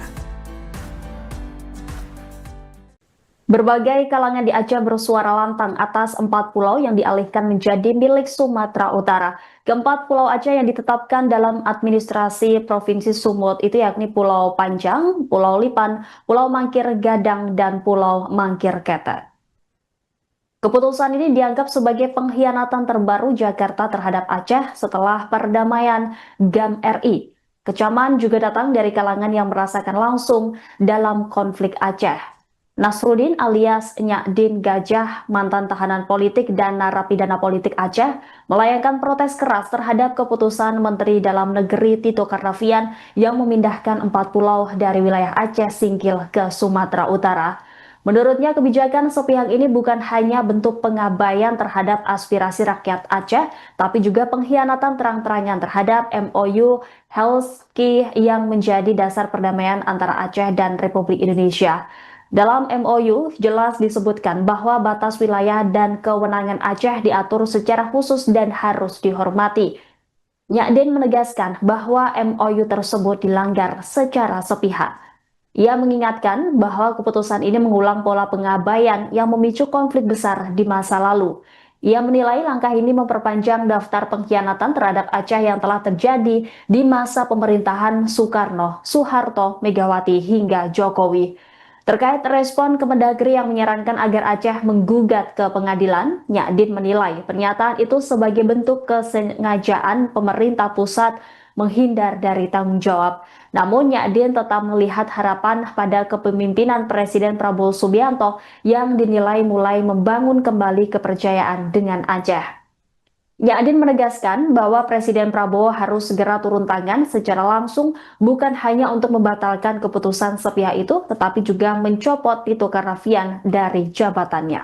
Berbagai kalangan di Aceh bersuara lantang atas 4 pulau yang dialihkan menjadi milik Sumatera Utara. Keempat pulau Aceh yang ditetapkan dalam administrasi Provinsi Sumut itu yakni Pulau Panjang, Pulau Lipan, Pulau Mangkir Gadang, dan Pulau Mangkir Ketek. Keputusan ini dianggap sebagai pengkhianatan terbaru Jakarta terhadap Aceh setelah perdamaian GAM RI. Kecaman juga datang dari kalangan yang merasakan langsung dalam konflik Aceh. Nasruddin alias Nyakdin Gajah, mantan tahanan politik dan narapidana politik Aceh, melayangkan protes keras terhadap keputusan Menteri Dalam Negeri Tito Karnavian yang memindahkan 4 pulau dari wilayah Aceh Singkil ke Sumatera Utara. Menurutnya, kebijakan sepihak ini bukan hanya bentuk pengabaian terhadap aspirasi rakyat Aceh, tapi juga pengkhianatan terang-terangan terhadap MOU Helsinki yang menjadi dasar perdamaian antara Aceh dan Republik Indonesia. Dalam MOU jelas disebutkan bahwa batas wilayah dan kewenangan Aceh diatur secara khusus dan harus dihormati. Nyakdin menegaskan bahwa MOU tersebut dilanggar secara sepihak. Ia mengingatkan bahwa keputusan ini mengulang pola pengabaian yang memicu konflik besar di masa lalu. Ia menilai langkah ini memperpanjang daftar pengkhianatan terhadap Aceh yang telah terjadi di masa pemerintahan Soekarno, Soeharto, Megawati, hingga Jokowi. Terkait respon Kemendagri yang menyarankan agar Aceh menggugat ke pengadilan, Nyakdin menilai pernyataan itu sebagai bentuk kesengajaan pemerintah pusat menghindar dari tanggung jawab. Namun Nyakdin tetap melihat harapan pada kepemimpinan Presiden Prabowo Subianto yang dinilai mulai membangun kembali kepercayaan dengan Aceh. Nyakdin menegaskan bahwa Presiden Prabowo harus segera turun tangan secara langsung bukan hanya untuk membatalkan keputusan sepihak itu, tetapi juga mencopot Tito Karnavian dari jabatannya.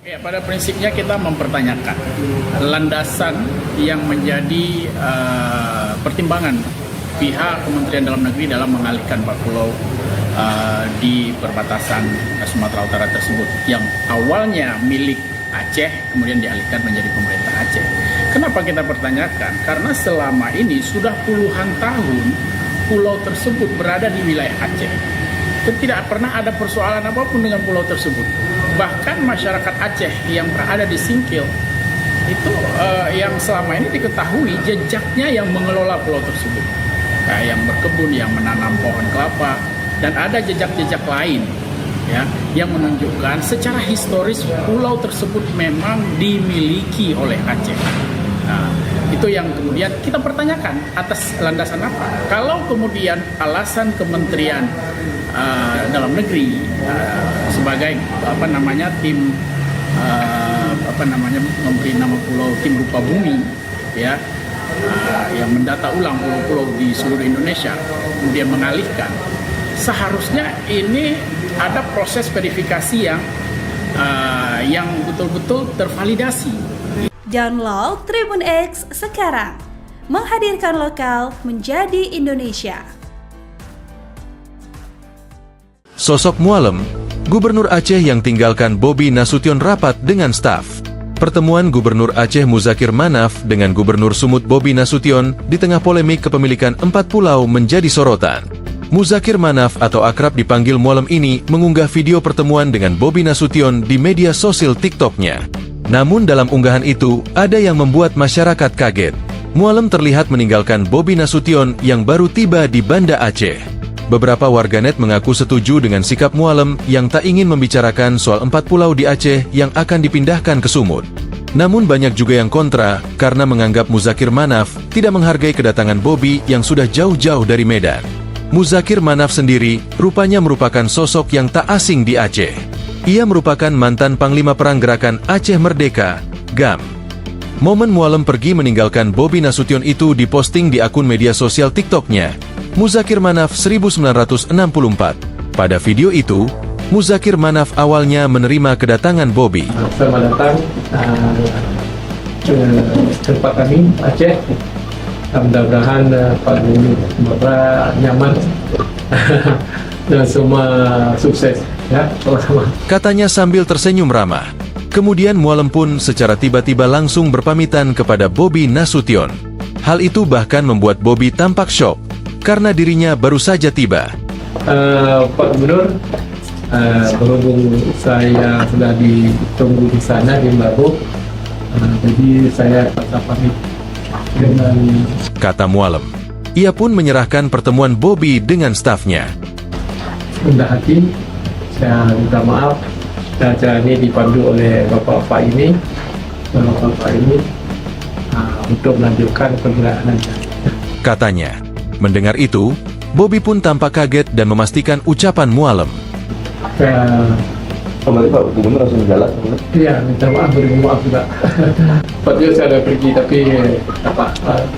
Ya, pada prinsipnya kita mempertanyakan landasan yang menjadi pertimbangan pihak Kementerian Dalam Negeri dalam mengalihkan 4 pulau di perbatasan Sumatera Utara tersebut yang awalnya milik Aceh kemudian dialihkan menjadi pemerintah Aceh. Kenapa kita pertanyakan? Karena selama ini sudah puluhan tahun pulau tersebut berada di wilayah Aceh. Tidak pernah ada persoalan apapun dengan pulau tersebut. Bahkan masyarakat Aceh yang berada di Singkil itu yang selama ini diketahui jejaknya yang mengelola pulau tersebut. Yang berkebun, yang menanam pohon kelapa, dan ada jejak-jejak lain ya yang menunjukkan secara historis pulau tersebut memang dimiliki oleh Aceh. Nah, itu yang kemudian kita pertanyakan atas landasan apa? Kalau kemudian alasan Kementerian Dalam Negeri sebagai tim memberi nama pulau tim rupa bumi ya yang mendata ulang pulau-pulau di seluruh Indonesia kemudian mengalihkan, seharusnya ini ada proses verifikasi yang betul-betul tervalidasi.
Download Tribun X sekarang, menghadirkan lokal menjadi Indonesia.
Sosok Mualem, Gubernur Aceh yang tinggalkan Bobi Nasution rapat dengan staf. Pertemuan Gubernur Aceh Muzakir Manaf dengan Gubernur Sumut Bobi Nasution di tengah polemik kepemilikan 4 pulau menjadi sorotan. Muzakir Manaf atau akrab dipanggil Mualem ini mengunggah video pertemuan dengan Bobi Nasution di media sosial TikTok-nya. Namun dalam unggahan itu, ada yang membuat masyarakat kaget. Mualem terlihat meninggalkan Bobi Nasution yang baru tiba di Banda Aceh. Beberapa warganet mengaku setuju dengan sikap Mualem yang tak ingin membicarakan soal 4 pulau di Aceh yang akan dipindahkan ke Sumut. Namun banyak juga yang kontra karena menganggap Muzakir Manaf tidak menghargai kedatangan Bobi yang sudah jauh-jauh dari Medan. Muzakir Manaf sendiri rupanya merupakan sosok yang tak asing di Aceh. Ia merupakan mantan Panglima Perang Gerakan Aceh Merdeka, GAM. Momen Mualem pergi meninggalkan Bobi Nasution itu diposting di akun media sosial TikTok-nya, Muzakir Manaf 1964. Pada video itu, Muzakir Manaf awalnya menerima kedatangan Bobi.
Selamat datang ke tempat kami, Aceh. Mudah-mudahan Pak Gubernur Sumatera nyaman dan semua sukses ya sama-sama.
Katanya sambil tersenyum ramah. Kemudian Mualem pun secara tiba-tiba langsung berpamitan kepada Bobi Nasution. Hal itu bahkan membuat Bobi tampak syok karena dirinya baru saja tiba.
Pak Gubernur, berhubung saya sudah ditunggu di sana di Mbabo, jadi saya paksa pamit dengan
kata Mualem. Ia pun menyerahkan pertemuan Bobi dengan stafnya.
rendah hati. Saya minta maaf. Dan acara ini dipandu oleh Bapak ini untuk melanjutkan perjalanannya.
Katanya. Mendengar itu, Bobi pun tampak kaget dan memastikan ucapan Mualem.
Kembali Pak Gubernur langsung jalan.
Iya, minta maaf, beri maaf juga. Tadinya saya ada pergi, tapi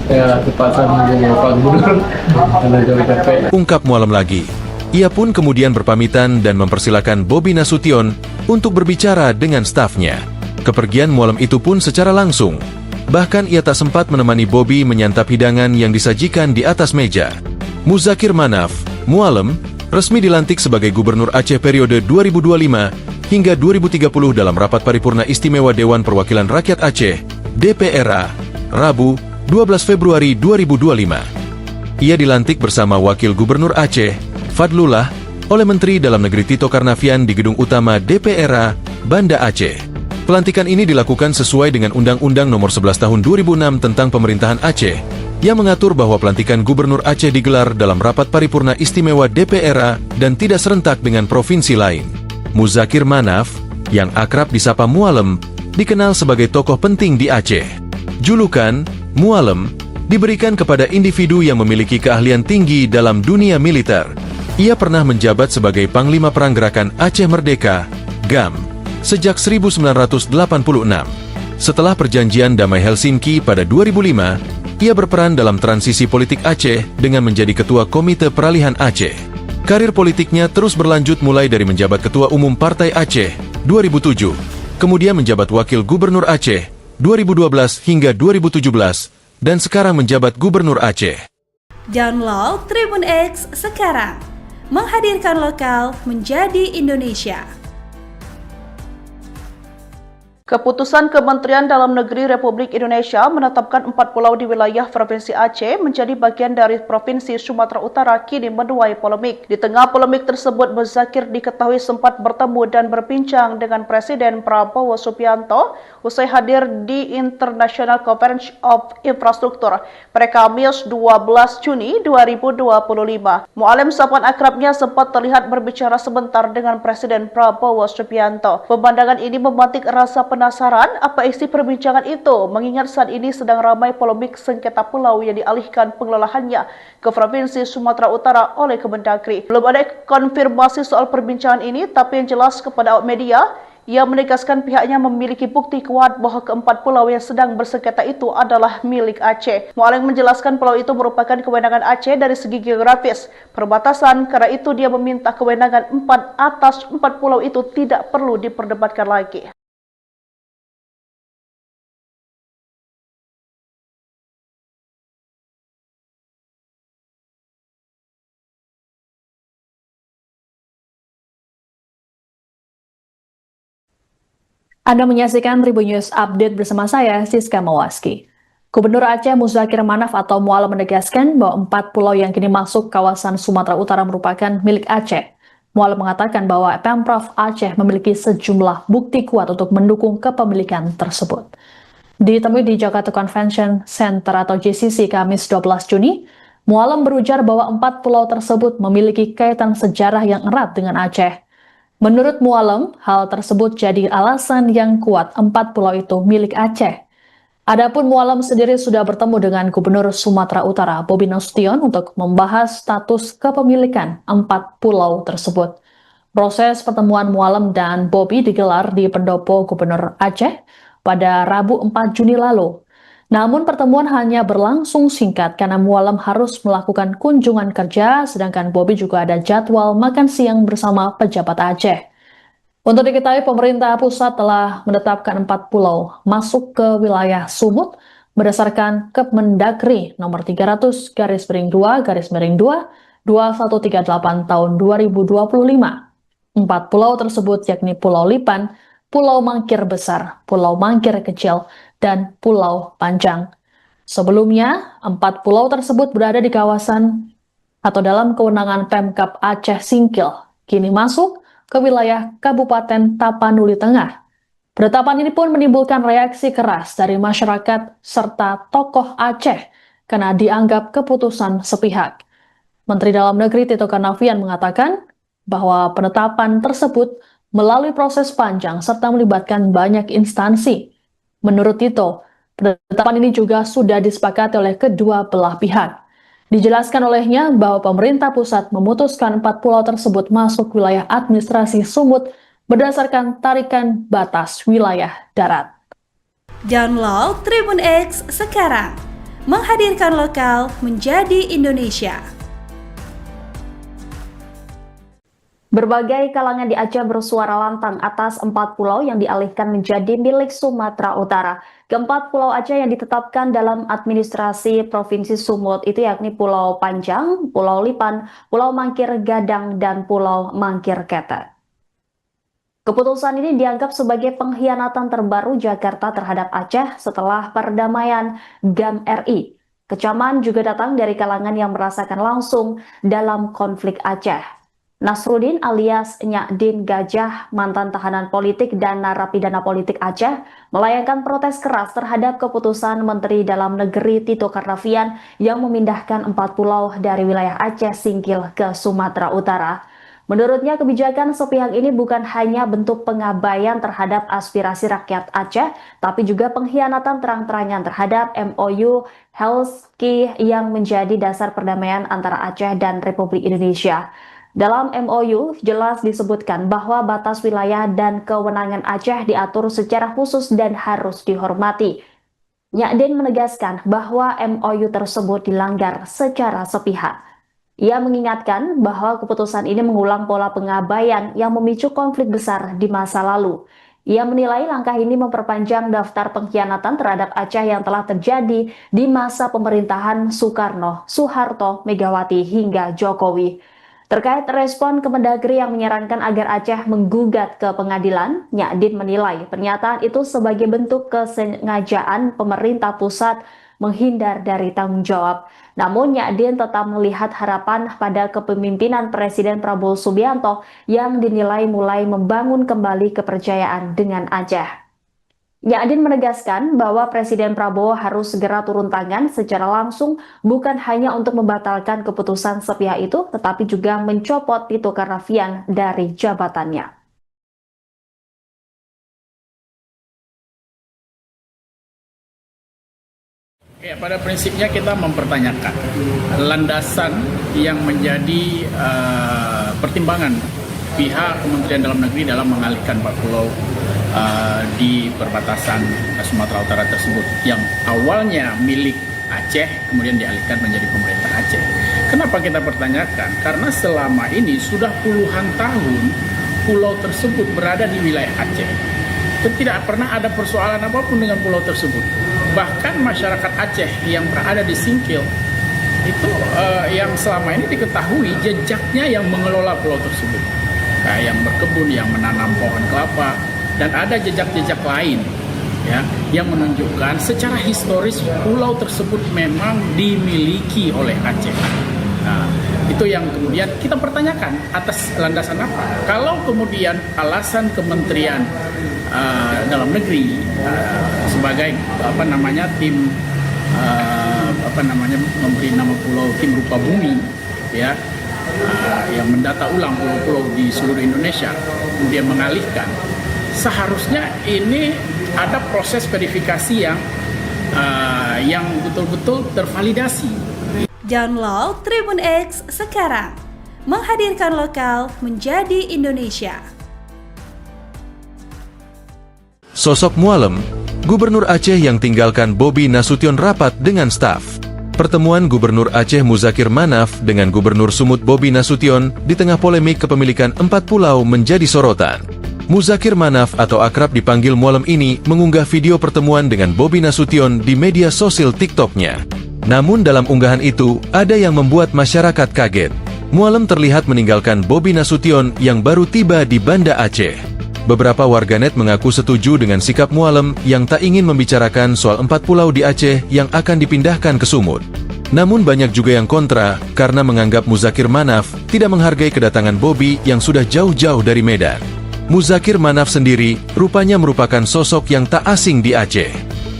saya terpaksa menunggu Pak Gubernur karena jauh capek.
Ungkap Mualem lagi. Ia pun kemudian berpamitan dan mempersilakan Bobi Nasution untuk berbicara dengan stafnya. Kepergian Mualem itu pun secara langsung. Bahkan ia tak sempat menemani Bobi menyantap hidangan yang disajikan di atas meja. Muzakir Manaf, Mualem, resmi dilantik sebagai Gubernur Aceh periode 2025 hingga 2030 dalam rapat paripurna istimewa Dewan Perwakilan Rakyat Aceh, DPRA, Rabu, 12 Februari 2025. Ia dilantik bersama Wakil Gubernur Aceh, Fadlullah, oleh Menteri Dalam Negeri Tito Karnavian di Gedung Utama DPRA, Banda Aceh. Pelantikan ini dilakukan sesuai dengan Undang-Undang Nomor 11 Tahun 2006 tentang Pemerintahan Aceh, yang mengatur bahwa pelantikan Gubernur Aceh digelar dalam rapat paripurna istimewa DPRA dan tidak serentak dengan provinsi lain. Muzakir Manaf, yang akrab disapa Mualem, dikenal sebagai tokoh penting di Aceh. Julukan Mualem diberikan kepada individu yang memiliki keahlian tinggi dalam dunia militer. Ia pernah menjabat sebagai Panglima Perang Gerakan Aceh Merdeka, GAM, sejak 1986. Setelah perjanjian Damai Helsinki pada 2005, ia berperan dalam transisi politik Aceh dengan menjadi Ketua Komite Peralihan Aceh. Karir politiknya terus berlanjut mulai dari menjabat Ketua Umum Partai Aceh 2007, kemudian menjabat Wakil Gubernur Aceh 2012 hingga 2017, dan sekarang menjabat Gubernur Aceh.
Download Tribun X sekarang. Menghadirkan lokal menjadi Indonesia.
Keputusan Kementerian Dalam Negeri Republik Indonesia menetapkan 4 pulau di wilayah Provinsi Aceh menjadi bagian dari Provinsi Sumatera Utara kini menuai polemik. Di tengah polemik tersebut, Muzakir diketahui sempat bertemu dan berbincang dengan Presiden Prabowo Subianto usai hadir di International Conference of Infrastructure pada Kamis 12 Juni 2025. Mualem, sapaan akrabnya, sempat terlihat berbicara sebentar dengan Presiden Prabowo Subianto. Pemandangan ini memantik rasa penasaran apa isi perbincangan itu, mengingat saat ini sedang ramai polemik sengketa pulau yang dialihkan pengelolaannya ke Provinsi Sumatera Utara oleh Kemendagri. Belum ada konfirmasi soal perbincangan ini, tapi yang jelas kepada awak media, ia menegaskan pihaknya memiliki bukti kuat bahwa keempat pulau yang sedang bersengketa itu adalah milik Aceh. Mualem menjelaskan pulau itu merupakan kewenangan Aceh dari segi geografis, perbatasan, karena itu dia meminta kewenangan 4 atas 4 pulau itu tidak perlu diperdebatkan lagi.
Anda menyaksikan Tribun News Update bersama saya, Siska Mawaski. Gubernur Aceh Muzakir Manaf atau Mualam menegaskan bahwa 4 pulau yang kini masuk kawasan Sumatera Utara merupakan milik Aceh. Mualam mengatakan bahwa Pemprov Aceh memiliki sejumlah bukti kuat untuk mendukung kepemilikan tersebut. Ditemui di Jakarta Convention Center atau JCC Kamis 12 Juni, Mualam berujar bahwa 4 pulau tersebut memiliki kaitan sejarah yang erat dengan Aceh. Menurut Mualam, hal tersebut jadi alasan yang kuat 4 pulau itu milik Aceh. Adapun Mualam sendiri sudah bertemu dengan Gubernur Sumatera Utara Bobi Nasution untuk membahas status kepemilikan 4 pulau tersebut. Proses pertemuan Mualam dan Bobi digelar di Pendopo Gubernur Aceh pada Rabu 4 Juni lalu. Namun pertemuan hanya berlangsung singkat karena Mualam harus melakukan kunjungan kerja, sedangkan Bobi juga ada jadwal makan siang bersama pejabat Aceh. Untuk diketahui, pemerintah pusat telah menetapkan 4 pulau masuk ke wilayah Sumut berdasarkan Kemendagri nomor 300/2/2/2138 tahun 2025. 4 pulau tersebut yakni Pulau Lipan, Pulau Mangkir Besar, Pulau Mangkir Kecil, dan Pulau Panjang. Sebelumnya, 4 pulau tersebut berada di kawasan atau dalam kewenangan Pemkab Aceh Singkil, kini masuk ke wilayah Kabupaten Tapanuli Tengah. Penetapan ini pun menimbulkan reaksi keras dari masyarakat serta tokoh Aceh karena dianggap keputusan sepihak. Menteri Dalam Negeri Tito Karnavian mengatakan bahwa penetapan tersebut melalui proses panjang serta melibatkan banyak instansi. Menurut Tito, penetapan ini juga sudah disepakati oleh kedua belah pihak. Dijelaskan olehnya bahwa pemerintah pusat memutuskan 4 pulau tersebut masuk wilayah administrasi Sumut berdasarkan tarikan batas wilayah darat.
Download Tribun X sekarang, menghadirkan lokal menjadi Indonesia.
Berbagai kalangan di Aceh bersuara lantang atas 4 pulau yang dialihkan menjadi milik Sumatera Utara. Keempat pulau Aceh yang ditetapkan dalam administrasi Provinsi Sumut itu yakni Pulau Panjang, Pulau Lipan, Pulau Mangkir Gadang, dan Pulau Mangkir Ketek. Keputusan ini dianggap sebagai pengkhianatan terbaru Jakarta terhadap Aceh setelah perdamaian GAM RI. Kecaman juga datang dari kalangan yang merasakan langsung dalam konflik Aceh. Nasruddin alias Nyakdin Gajah, mantan tahanan politik dan narapidana politik Aceh, melayangkan protes keras terhadap keputusan Menteri Dalam Negeri Tito Karnavian yang memindahkan 4 pulau dari wilayah Aceh Singkil ke Sumatera Utara. Menurutnya, kebijakan sepihak ini bukan hanya bentuk pengabaian terhadap aspirasi rakyat Aceh, tapi juga pengkhianatan terang-terangan terhadap MOU Helsinki yang menjadi dasar perdamaian antara Aceh dan Republik Indonesia. Dalam MOU jelas disebutkan bahwa batas wilayah dan kewenangan Aceh diatur secara khusus dan harus dihormati. Nyakdin menegaskan bahwa MOU tersebut dilanggar secara sepihak. Ia mengingatkan bahwa keputusan ini mengulang pola pengabaian yang memicu konflik besar di masa lalu. Ia menilai langkah ini memperpanjang daftar pengkhianatan terhadap Aceh yang telah terjadi di masa pemerintahan Soekarno, Soeharto, Megawati hingga Jokowi. Terkait respon Kemendagri yang menyarankan agar Aceh menggugat ke pengadilan, Nyakdin menilai pernyataan itu sebagai bentuk kesengajaan pemerintah pusat menghindar dari tanggung jawab. Namun Nyakdin tetap melihat harapan pada kepemimpinan Presiden Prabowo Subianto yang dinilai mulai membangun kembali kepercayaan dengan Aceh. Nyakdin menegaskan bahwa Presiden Prabowo harus segera turun tangan secara langsung, bukan hanya untuk membatalkan keputusan sepihak itu, tetapi juga mencopot Tito Karnavian dari jabatannya.
Ya, pada prinsipnya kita mempertanyakan landasan yang menjadi pertimbangan pihak Kementerian Dalam Negeri dalam mengalihkan 4 pulau di perbatasan Sumatera Utara tersebut yang awalnya milik Aceh kemudian dialihkan menjadi pemerintah Aceh. Kenapa kita pertanyakan? Karena selama ini sudah puluhan tahun pulau tersebut berada di wilayah Aceh. Tidak pernah ada persoalan apapun dengan pulau tersebut. Bahkan masyarakat Aceh yang berada di Singkil itu yang selama ini diketahui jejaknya yang mengelola pulau tersebut. Kayak yang berkebun, yang menanam pohon kelapa, dan ada jejak-jejak lain ya, yang menunjukkan secara historis pulau tersebut memang dimiliki oleh Aceh. Nah, itu yang kemudian kita pertanyakan atas landasan apa? Kalau kemudian alasan Kementerian Dalam Negeri sebagai tim memberi nama pulau tim rupa bumi, ya, yang mendata ulang pulau-pulau di seluruh Indonesia, kemudian mengalihkan, seharusnya ini ada proses verifikasi yang betul-betul tervalidasi.
Download Tribun X sekarang, menghadirkan lokal menjadi Indonesia.
Sosok Mualem, Gubernur Aceh yang tinggalkan Bobi Nasution rapat dengan staf. Pertemuan Gubernur Aceh Muzakir Manaf dengan Gubernur Sumut Bobi Nasution di tengah polemik kepemilikan 4 pulau menjadi sorotan. Muzakir Manaf atau akrab dipanggil Mualem ini mengunggah video pertemuan dengan Bobi Nasution di media sosial TikTok-nya. Namun dalam unggahan itu, ada yang membuat masyarakat kaget. Mualem terlihat meninggalkan Bobi Nasution yang baru tiba di Banda Aceh. Beberapa warganet mengaku setuju dengan sikap Mualem yang tak ingin membicarakan soal 4 pulau di Aceh yang akan dipindahkan ke Sumut. Namun banyak juga yang kontra karena menganggap Muzakir Manaf tidak menghargai kedatangan Bobi yang sudah jauh-jauh dari Medan. Muzakir Manaf sendiri rupanya merupakan sosok yang tak asing di Aceh.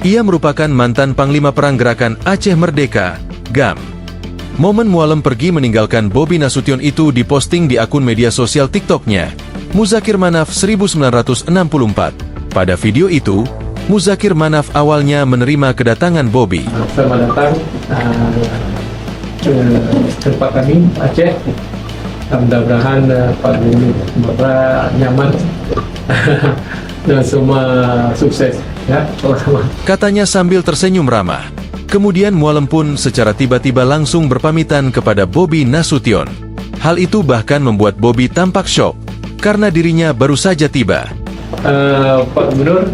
Ia merupakan mantan Panglima Perang Gerakan Aceh Merdeka, GAM. Momen Mualem pergi meninggalkan Bobi Nasution itu diposting di akun media sosial TikTok-nya, Muzakir Manaf 1964. Pada video itu, Muzakir Manaf awalnya menerima kedatangan Bobi.
Selamat datang ke tempat kami, Aceh. Mudah-mudahan Pak Gubernur Sumatera nyaman dan semua sukses, ya.
Katanya sambil tersenyum ramah. Kemudian Mualem pun secara tiba-tiba langsung berpamitan kepada Bobi Nasution. Hal itu bahkan membuat Bobi tampak syok karena dirinya baru saja tiba.
Pak Gubernur,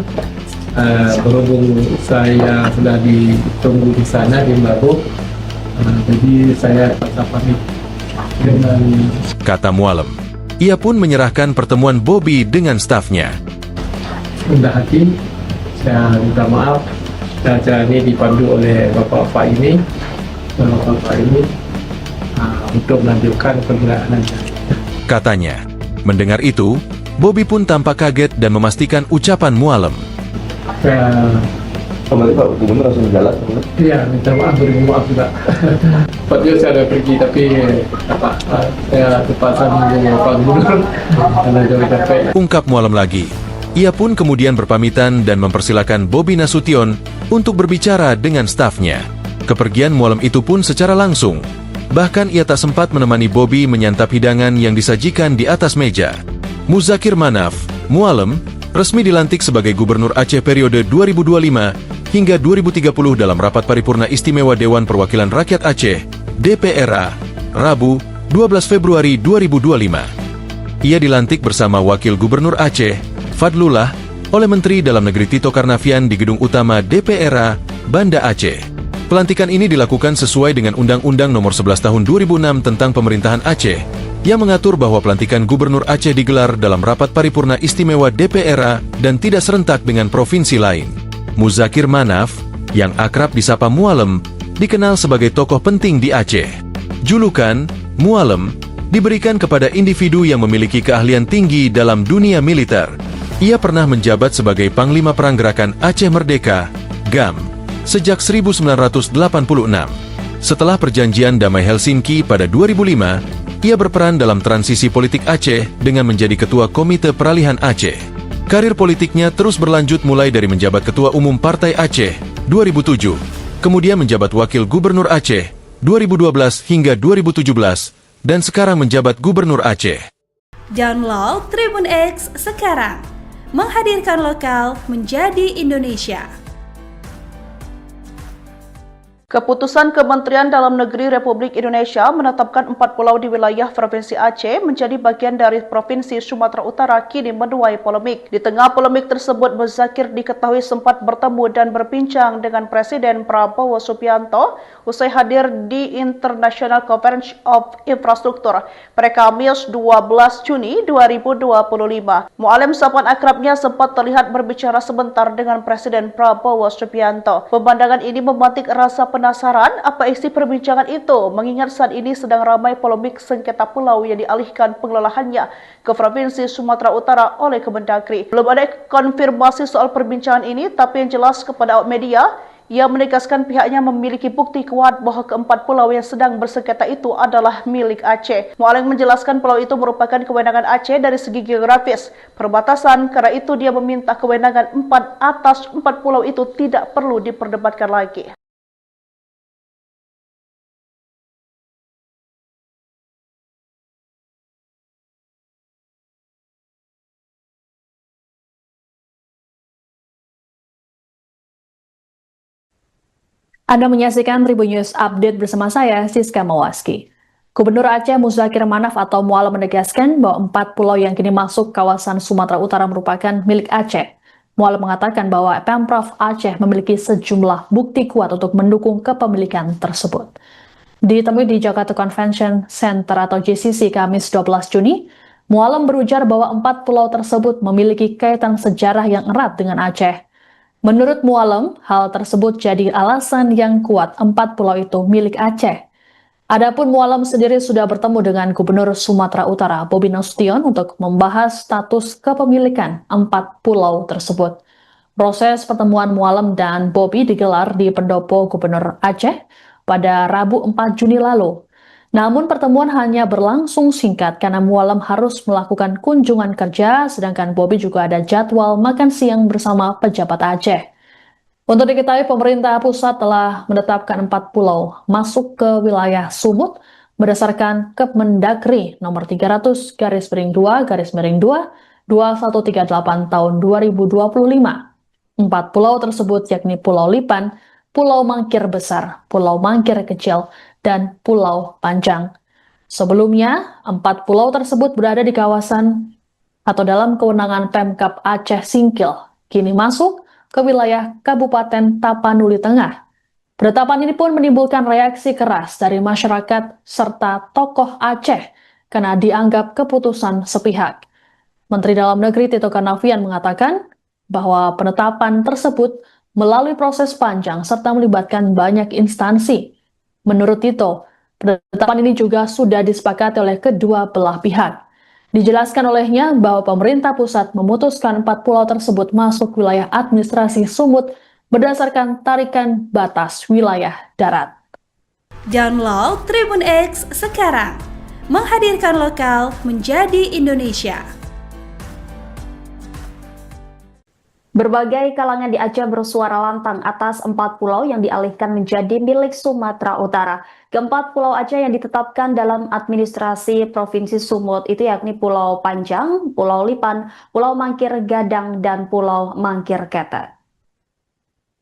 berhubung saya sudah ditunggu di sana di Baru, jadi saya pamit dengan,
kata Mualem. Ia pun menyerahkan pertemuan Bobi dengan stafnya.
rendah hati, saya minta maaf. Dan acara ini dipandu oleh Bapak-Bapak ini, untuk melanjutkan pergerakannya.
Katanya. Mendengar itu, Bobi pun tampak kaget dan memastikan ucapan Mualem.
Kembali Pak Gubernur langsung jalan.
Iya, minta maaf, beri maaf juga. Padahal saya ada pergi, tapi saya terpaksa menunggu Pak Gubernur karena jauh capek.
Ungkap Mualem lagi. Ia pun kemudian berpamitan dan mempersilakan Bobi Nasution untuk berbicara dengan stafnya. Kepergian Mualem itu pun secara langsung. Bahkan ia tak sempat menemani Bobi menyantap hidangan yang disajikan di atas meja. Muzakir Manaf, Mualem, resmi dilantik sebagai Gubernur Aceh periode 2025 hingga 2030 dalam rapat paripurna istimewa Dewan Perwakilan Rakyat Aceh, DPRA, Rabu, 12 Februari 2025. Ia dilantik bersama Wakil Gubernur Aceh, Fadlullah, oleh Menteri Dalam Negeri Tito Karnavian di Gedung Utama DPRA, Banda Aceh. Pelantikan ini dilakukan sesuai dengan Undang-Undang Nomor 11 Tahun 2006 tentang Pemerintahan Aceh, yang mengatur bahwa pelantikan Gubernur Aceh digelar dalam rapat paripurna istimewa DPRA dan tidak serentak dengan provinsi lain. Muzakir Manaf, yang akrab disapa Mualem, dikenal sebagai tokoh penting di Aceh. Julukan Mualem diberikan kepada individu yang memiliki keahlian tinggi dalam dunia militer. Ia pernah menjabat sebagai Panglima Perang Gerakan Aceh Merdeka, GAM, sejak 1986. Setelah perjanjian Damai Helsinki pada 2005, ia berperan dalam transisi politik Aceh dengan menjadi Ketua Komite Peralihan Aceh. Karir politiknya terus berlanjut mulai dari menjabat Ketua Umum Partai Aceh 2007, kemudian menjabat Wakil Gubernur Aceh 2012 hingga 2017, dan sekarang menjabat Gubernur Aceh.
Download Tribun X sekarang, menghadirkan lokal menjadi Indonesia.
Keputusan Kementerian Dalam Negeri Republik Indonesia menetapkan 4 pulau di wilayah Provinsi Aceh menjadi bagian dari Provinsi Sumatera Utara kini menuai polemik. Di tengah polemik tersebut, Muzakir diketahui sempat bertemu dan berbincang dengan Presiden Prabowo Subianto usai hadir di International Conference of Infrastructure pada Kamis 12 Juni 2025. Mu'alim sapaan akrabnya sempat terlihat berbicara sebentar dengan Presiden Prabowo Subianto. Pemandangan ini memantik rasa penasaran apa isi perbincangan itu, mengingat saat ini sedang ramai polemik sengketa pulau yang dialihkan pengelolaannya ke Provinsi Sumatera Utara oleh Kemendagri. Belum ada konfirmasi soal perbincangan ini, tapi yang jelas kepada awak media, ia menegaskan pihaknya memiliki bukti kuat bahwa keempat pulau yang sedang bersengketa itu adalah milik Aceh. Mu'alim menjelaskan pulau itu merupakan kewenangan Aceh dari segi geografis, perbatasan, karena itu dia meminta kewenangan 4 atas 4 pulau itu tidak perlu diperdebatkan lagi.
Anda menyaksikan Tribun News Update bersama saya, Siska Mawaski. Gubernur Aceh Muzakir Manaf atau Mu'alim menegaskan bahwa 4 pulau yang kini masuk kawasan Sumatera Utara merupakan milik Aceh. Mu'alim mengatakan bahwa Pemprov Aceh memiliki sejumlah bukti kuat untuk mendukung kepemilikan tersebut. Ditemui di Jakarta Convention Center atau JCC Kamis 12 Juni, Mu'alim berujar bahwa 4 pulau tersebut memiliki kaitan sejarah yang erat dengan Aceh. Menurut Mu'alim, hal tersebut jadi alasan yang kuat 4 pulau itu milik Aceh. Adapun Mu'alim sendiri sudah bertemu dengan Gubernur Sumatera Utara, Bobi Nasution, untuk membahas status kepemilikan 4 pulau tersebut. Proses pertemuan Mu'alim dan Bobi digelar di Pendopo Gubernur Aceh pada Rabu 4 Juni lalu. Namun pertemuan hanya berlangsung singkat karena Mu'alim harus melakukan kunjungan kerja, sedangkan Bobi juga ada jadwal makan siang bersama pejabat Aceh. Untuk diketahui, pemerintah pusat telah menetapkan 4 pulau masuk ke wilayah Sumut berdasarkan Kemendagri nomor 300/2/2 2138 tahun 2025. 4 pulau tersebut yakni Pulau Lipan, Pulau Mangkir Besar, Pulau Mangkir Kecil, dan Pulau Panjang. Sebelumnya, 4 pulau tersebut berada di kawasan atau dalam kewenangan Pemkab Aceh Singkil, kini masuk ke wilayah Kabupaten Tapanuli Tengah. Penetapan ini pun menimbulkan reaksi keras dari masyarakat serta tokoh Aceh karena dianggap keputusan sepihak. Menteri Dalam Negeri Tito Karnavian mengatakan bahwa penetapan tersebut melalui proses panjang serta melibatkan banyak instansi. Menurut Tito, penetapan ini juga sudah disepakati oleh kedua belah pihak. Dijelaskan olehnya bahwa pemerintah pusat memutuskan 4 pulau tersebut masuk wilayah administrasi Sumut berdasarkan tarikan batas wilayah darat.
Download Tribun X sekarang, menghadirkan lokal menjadi Indonesia.
Berbagai kalangan di Aceh bersuara lantang atas 4 pulau yang dialihkan menjadi milik Sumatera Utara. Keempat pulau Aceh yang ditetapkan dalam administrasi Provinsi Sumut itu yakni Pulau Panjang, Pulau Lipan, Pulau Mangkir Gadang, dan Pulau Mangkir Ketek.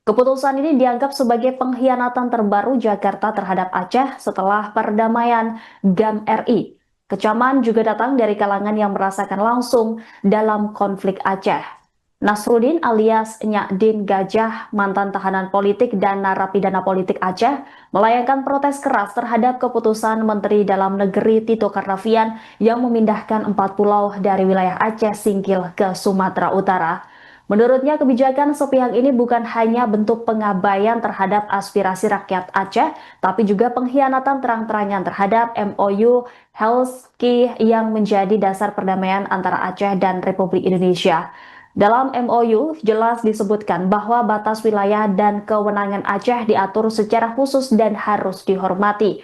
Keputusan ini dianggap sebagai pengkhianatan terbaru Jakarta terhadap Aceh setelah perdamaian GAM RI. Kecaman juga datang dari kalangan yang merasakan langsung dalam konflik Aceh. Nasruddin alias Nyakdin Gajah, mantan tahanan politik dan narapidana politik Aceh, melayangkan protes keras terhadap keputusan Menteri Dalam Negeri Tito Karnavian yang memindahkan 4 pulau dari wilayah Aceh Singkil ke Sumatera Utara. Menurutnya, kebijakan sepihak ini bukan hanya bentuk pengabaian terhadap aspirasi rakyat Aceh, tapi juga pengkhianatan terang-terangan terhadap MOU Helsinki yang menjadi dasar perdamaian antara Aceh dan Republik Indonesia. Dalam MOU jelas disebutkan bahwa batas wilayah dan kewenangan Aceh diatur secara khusus dan harus dihormati.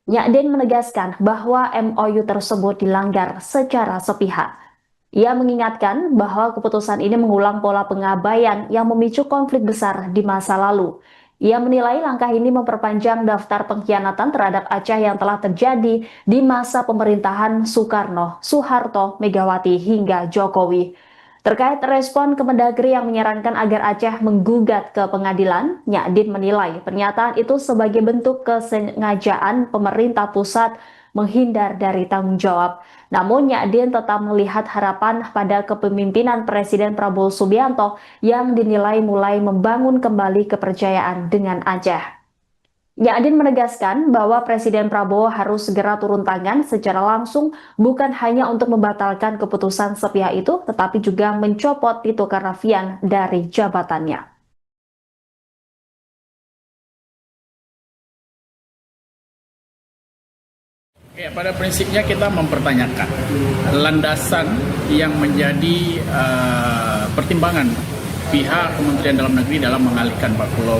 Nyakdin menegaskan bahwa MOU tersebut dilanggar secara sepihak. Ia mengingatkan bahwa keputusan ini mengulang pola pengabaian yang memicu konflik besar di masa lalu. Ia menilai langkah ini memperpanjang daftar pengkhianatan terhadap Aceh yang telah terjadi di masa pemerintahan Soekarno, Soeharto, Megawati, hingga Jokowi. Terkait respon Kemendagri yang menyarankan agar Aceh menggugat ke pengadilan, Nyadin menilai pernyataan itu sebagai bentuk kesengajaan pemerintah pusat menghindar dari tanggung jawab. Namun Nyadin tetap melihat harapan pada kepemimpinan Presiden Prabowo Subianto yang dinilai mulai membangun kembali kepercayaan dengan Aceh. Nyadin menegaskan bahwa Presiden Prabowo harus segera turun tangan secara langsung bukan hanya untuk membatalkan keputusan sepihak itu, tetapi juga mencopot Tito Karnavian dari jabatannya.
Ya, pada prinsipnya kita mempertanyakan landasan yang menjadi pertimbangan pihak Kementerian Dalam Negeri dalam mengalihkan 4 pulau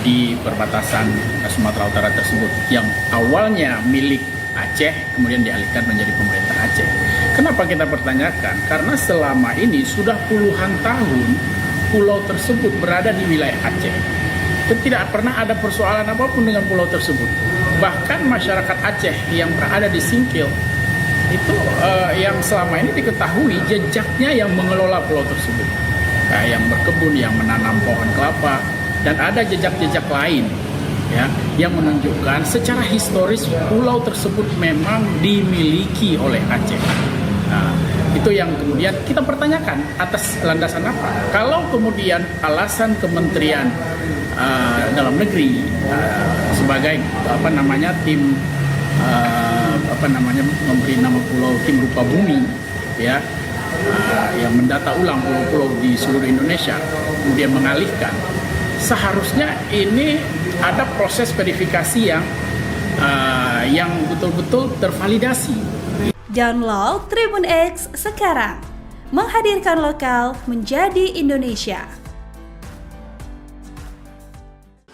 di perbatasan Sumatera Utara tersebut yang awalnya milik Aceh kemudian dialihkan menjadi pemerintah Aceh. Kenapa kita pertanyakan? Karena selama ini sudah puluhan tahun pulau tersebut berada di wilayah Aceh. Dan tidak pernah ada persoalan apapun dengan pulau tersebut. Bahkan masyarakat Aceh yang berada di Singkil itu yang selama ini diketahui jejaknya yang mengelola pulau tersebut. Yang berkebun, yang menanam pohon kelapa, dan ada jejak-jejak lain ya yang menunjukkan secara historis pulau tersebut memang dimiliki oleh Aceh. Nah, itu yang kemudian kita pertanyakan atas landasan apa? Kalau kemudian alasan Kementerian Dalam Negeri sebagai tim memberi nama pulau tim rupa bumi ya yang mendata ulang pulau-pulau di seluruh Indonesia kemudian mengalihkan, seharusnya ini ada proses verifikasi yang betul-betul tervalidasi.
Download Tribun X sekarang, menghadirkan lokal menjadi Indonesia.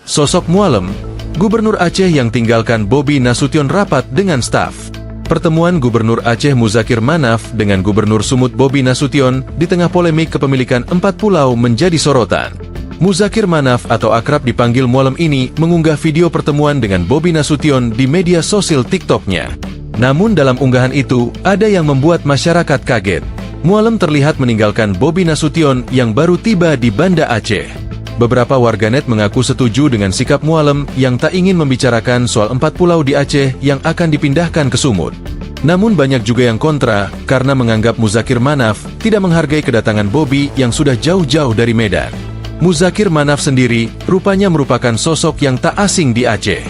Sosok Mualem, Gubernur Aceh yang tinggalkan Bobi Nasution rapat dengan staf. Pertemuan Gubernur Aceh Muzakir Manaf dengan Gubernur Sumut Bobi Nasution di tengah polemik kepemilikan 4 pulau menjadi sorotan. Muzakir Manaf atau akrab dipanggil Mualem ini mengunggah video pertemuan dengan Bobi Nasution di media sosial TikTok-nya. Namun dalam unggahan itu, ada yang membuat masyarakat kaget. Mualem terlihat meninggalkan Bobi Nasution yang baru tiba di Banda Aceh. Beberapa warganet mengaku setuju dengan sikap Mualem yang tak ingin membicarakan soal 4 pulau di Aceh yang akan dipindahkan ke Sumut. Namun banyak juga yang kontra karena menganggap Muzakir Manaf tidak menghargai kedatangan Bobi yang sudah jauh-jauh dari Medan. Muzakir Manaf sendiri rupanya merupakan sosok yang tak asing di Aceh.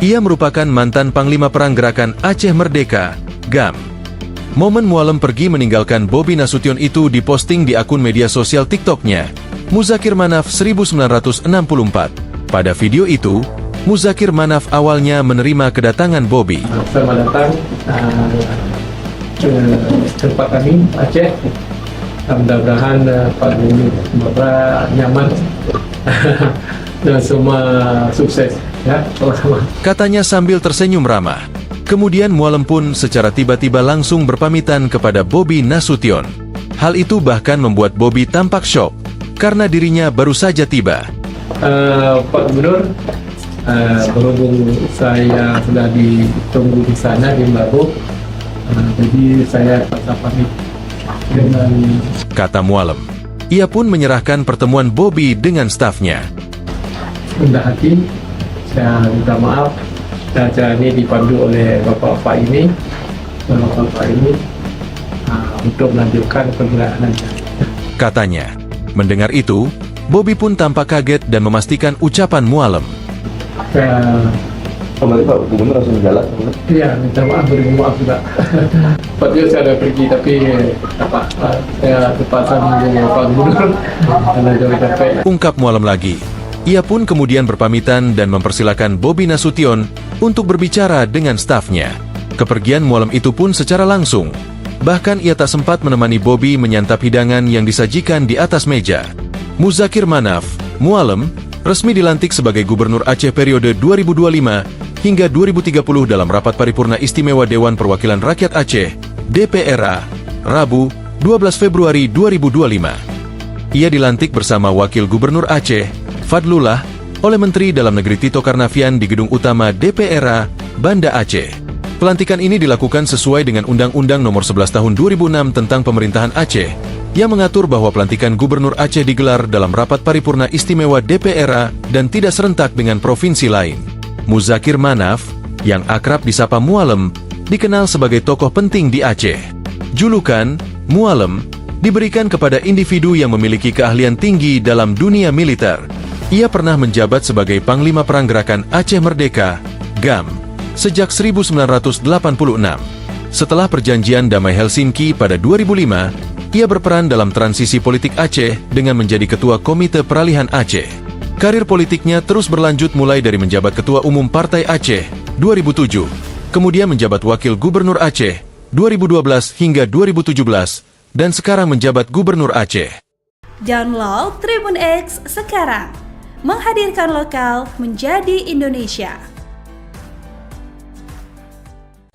Ia merupakan mantan Panglima Perang Gerakan Aceh Merdeka, GAM. Momen Mualem pergi meninggalkan Bobi Nasution itu diposting di akun media sosial TikTok-nya, Muzakir Manaf 1964. Pada video itu, Muzakir Manaf awalnya menerima kedatangan Bobi.
Selamat datang ke tempat kami, Aceh. Mudah-mudahan Pak Gubernur Sumatera nyaman dan semua sukses. Ya, sama-sama.
Katanya sambil tersenyum ramah. Kemudian Mualem pun secara tiba-tiba langsung berpamitan kepada Bobi Nasution. Hal itu bahkan membuat Bobi tampak syok karena dirinya baru saja tiba.
Pak Gubernur, berhubung saya sudah ditunggu di sana di Mbabo, jadi saya paksa pamit dengan
kata Mualem. Ia pun menyerahkan pertemuan Bobi dengan stafnya.
rendah hati, saya minta maaf. Dan acara ini dipandu oleh bapak-bapak ini untuk melanjutkan pergerakannya.
Katanya. Mendengar itu, Bobi pun tampak kaget dan memastikan ucapan Mualem.
Kembali Pak Gubernur langsung jalan.
Iya, minta maaf, beri maaf juga. Tadinya saya ada pergi, tapi saya terpaksa menunggu Pak Gubernur karena jauh capek.
Ungkap Mualem lagi. Ia pun kemudian berpamitan dan mempersilakan Bobi Nasution untuk berbicara dengan stafnya. Kepergian Mualem itu pun secara langsung. Bahkan ia tak sempat menemani Bobi menyantap hidangan yang disajikan di atas meja. Muzakir Manaf, Mualem, resmi dilantik sebagai Gubernur Aceh periode 2025 hingga 2030 dalam rapat paripurna istimewa Dewan Perwakilan Rakyat Aceh, DPRA, Rabu, 12 Februari 2025. Ia dilantik bersama Wakil Gubernur Aceh, Fadlullah, oleh Menteri Dalam Negeri Tito Karnavian di Gedung Utama DPRA, Banda Aceh. Pelantikan ini dilakukan sesuai dengan Undang-Undang Nomor 11 Tahun 2006 tentang Pemerintahan Aceh, yang mengatur bahwa pelantikan Gubernur Aceh digelar dalam rapat paripurna istimewa DPRA dan tidak serentak dengan provinsi lain. Muzakir Manaf, yang akrab disapa Mualem, dikenal sebagai tokoh penting di Aceh. Julukan Mualem diberikan kepada individu yang memiliki keahlian tinggi dalam dunia militer. Ia pernah menjabat sebagai Panglima Perang Gerakan Aceh Merdeka, GAM, sejak 1986. Setelah perjanjian damai Helsinki pada 2005, ia berperan dalam transisi politik Aceh dengan menjadi Ketua Komite Peralihan Aceh. Karir politiknya terus berlanjut mulai dari menjabat Ketua Umum Partai Aceh 2007, kemudian menjabat Wakil Gubernur Aceh 2012 hingga 2017, dan sekarang menjabat Gubernur Aceh.
Download Tribun X sekarang. Menghadirkan lokal menjadi Indonesia.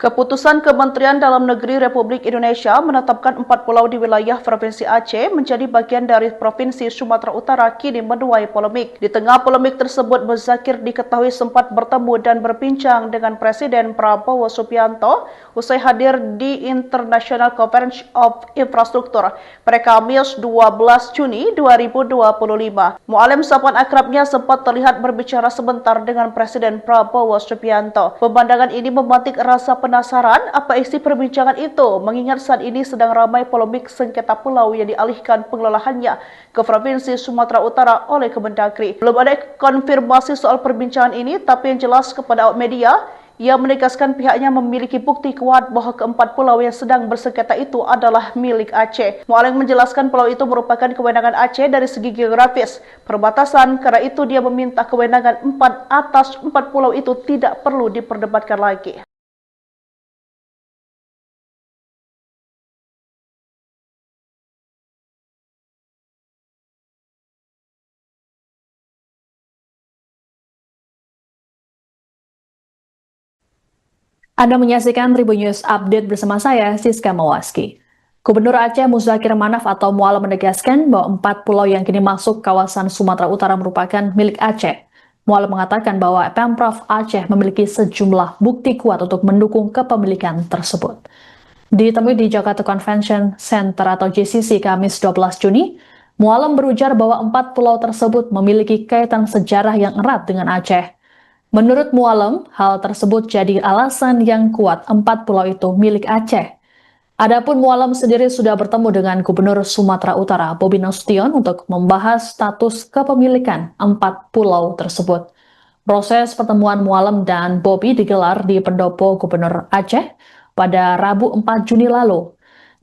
Keputusan Kementerian Dalam Negeri Republik Indonesia menetapkan 4 pulau di wilayah Provinsi Aceh menjadi bagian dari Provinsi Sumatera Utara kini menuai polemik. Di tengah polemik tersebut, Muzakir diketahui sempat bertemu dan berbincang dengan Presiden Prabowo Subianto usai hadir di International Conference of Infrastructure pada Kamis 12 Juni 2025. Mualem sapaan akrabnya sempat terlihat berbicara sebentar dengan Presiden Prabowo Subianto. Pemandangan ini memantik rasa penasaran apa isi perbincangan itu, mengingat saat ini sedang ramai polemik sengketa pulau yang dialihkan pengelolaannya ke Provinsi Sumatera Utara oleh Kemendagri. Belum ada konfirmasi soal perbincangan ini, tapi yang jelas kepada awak media, ia menegaskan pihaknya memiliki bukti kuat bahwa keempat pulau yang sedang bersengketa itu adalah milik Aceh. Mualem menjelaskan pulau itu merupakan kewenangan Aceh dari segi geografis, perbatasan, karena itu dia meminta kewenangan 4 atas 4 pulau itu tidak perlu diperdebatkan lagi.
Anda menyaksikan Tribun News Update bersama saya, Siska Mawaski. Gubernur Aceh Muzakir Manaf atau Mualem menegaskan bahwa 4 pulau yang kini masuk kawasan Sumatera Utara merupakan milik Aceh. Mualem mengatakan bahwa Pemprov Aceh memiliki sejumlah bukti kuat untuk mendukung kepemilikan tersebut. Ditemui di Jakarta Convention Center atau JCC Kamis 12 Juni, Mualem berujar bahwa 4 pulau tersebut memiliki kaitan sejarah yang erat dengan Aceh. Menurut Mualem, hal tersebut jadi alasan yang kuat 4 pulau itu milik Aceh. Adapun Mualem sendiri sudah bertemu dengan Gubernur Sumatera Utara, Bobi Nasution, untuk membahas status kepemilikan 4 pulau tersebut. Proses pertemuan Mualem dan Bobi digelar di Pendopo Gubernur Aceh pada Rabu 4 Juni lalu.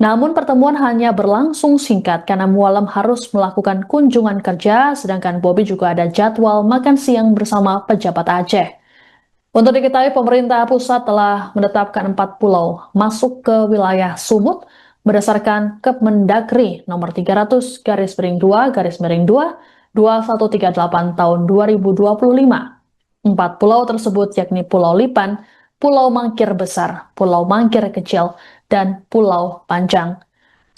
Namun pertemuan hanya berlangsung singkat karena Mualem harus melakukan kunjungan kerja, sedangkan Bobi juga ada jadwal makan siang bersama pejabat Aceh. Untuk diketahui, pemerintah pusat telah menetapkan 4 pulau masuk ke wilayah Sumut berdasarkan Kemendagri nomor 300/2/2 2138 tahun 2025. 4 pulau tersebut yakni Pulau Lipan, Pulau Mangkir Besar, Pulau Mangkir Kecil, dan Pulau Panjang.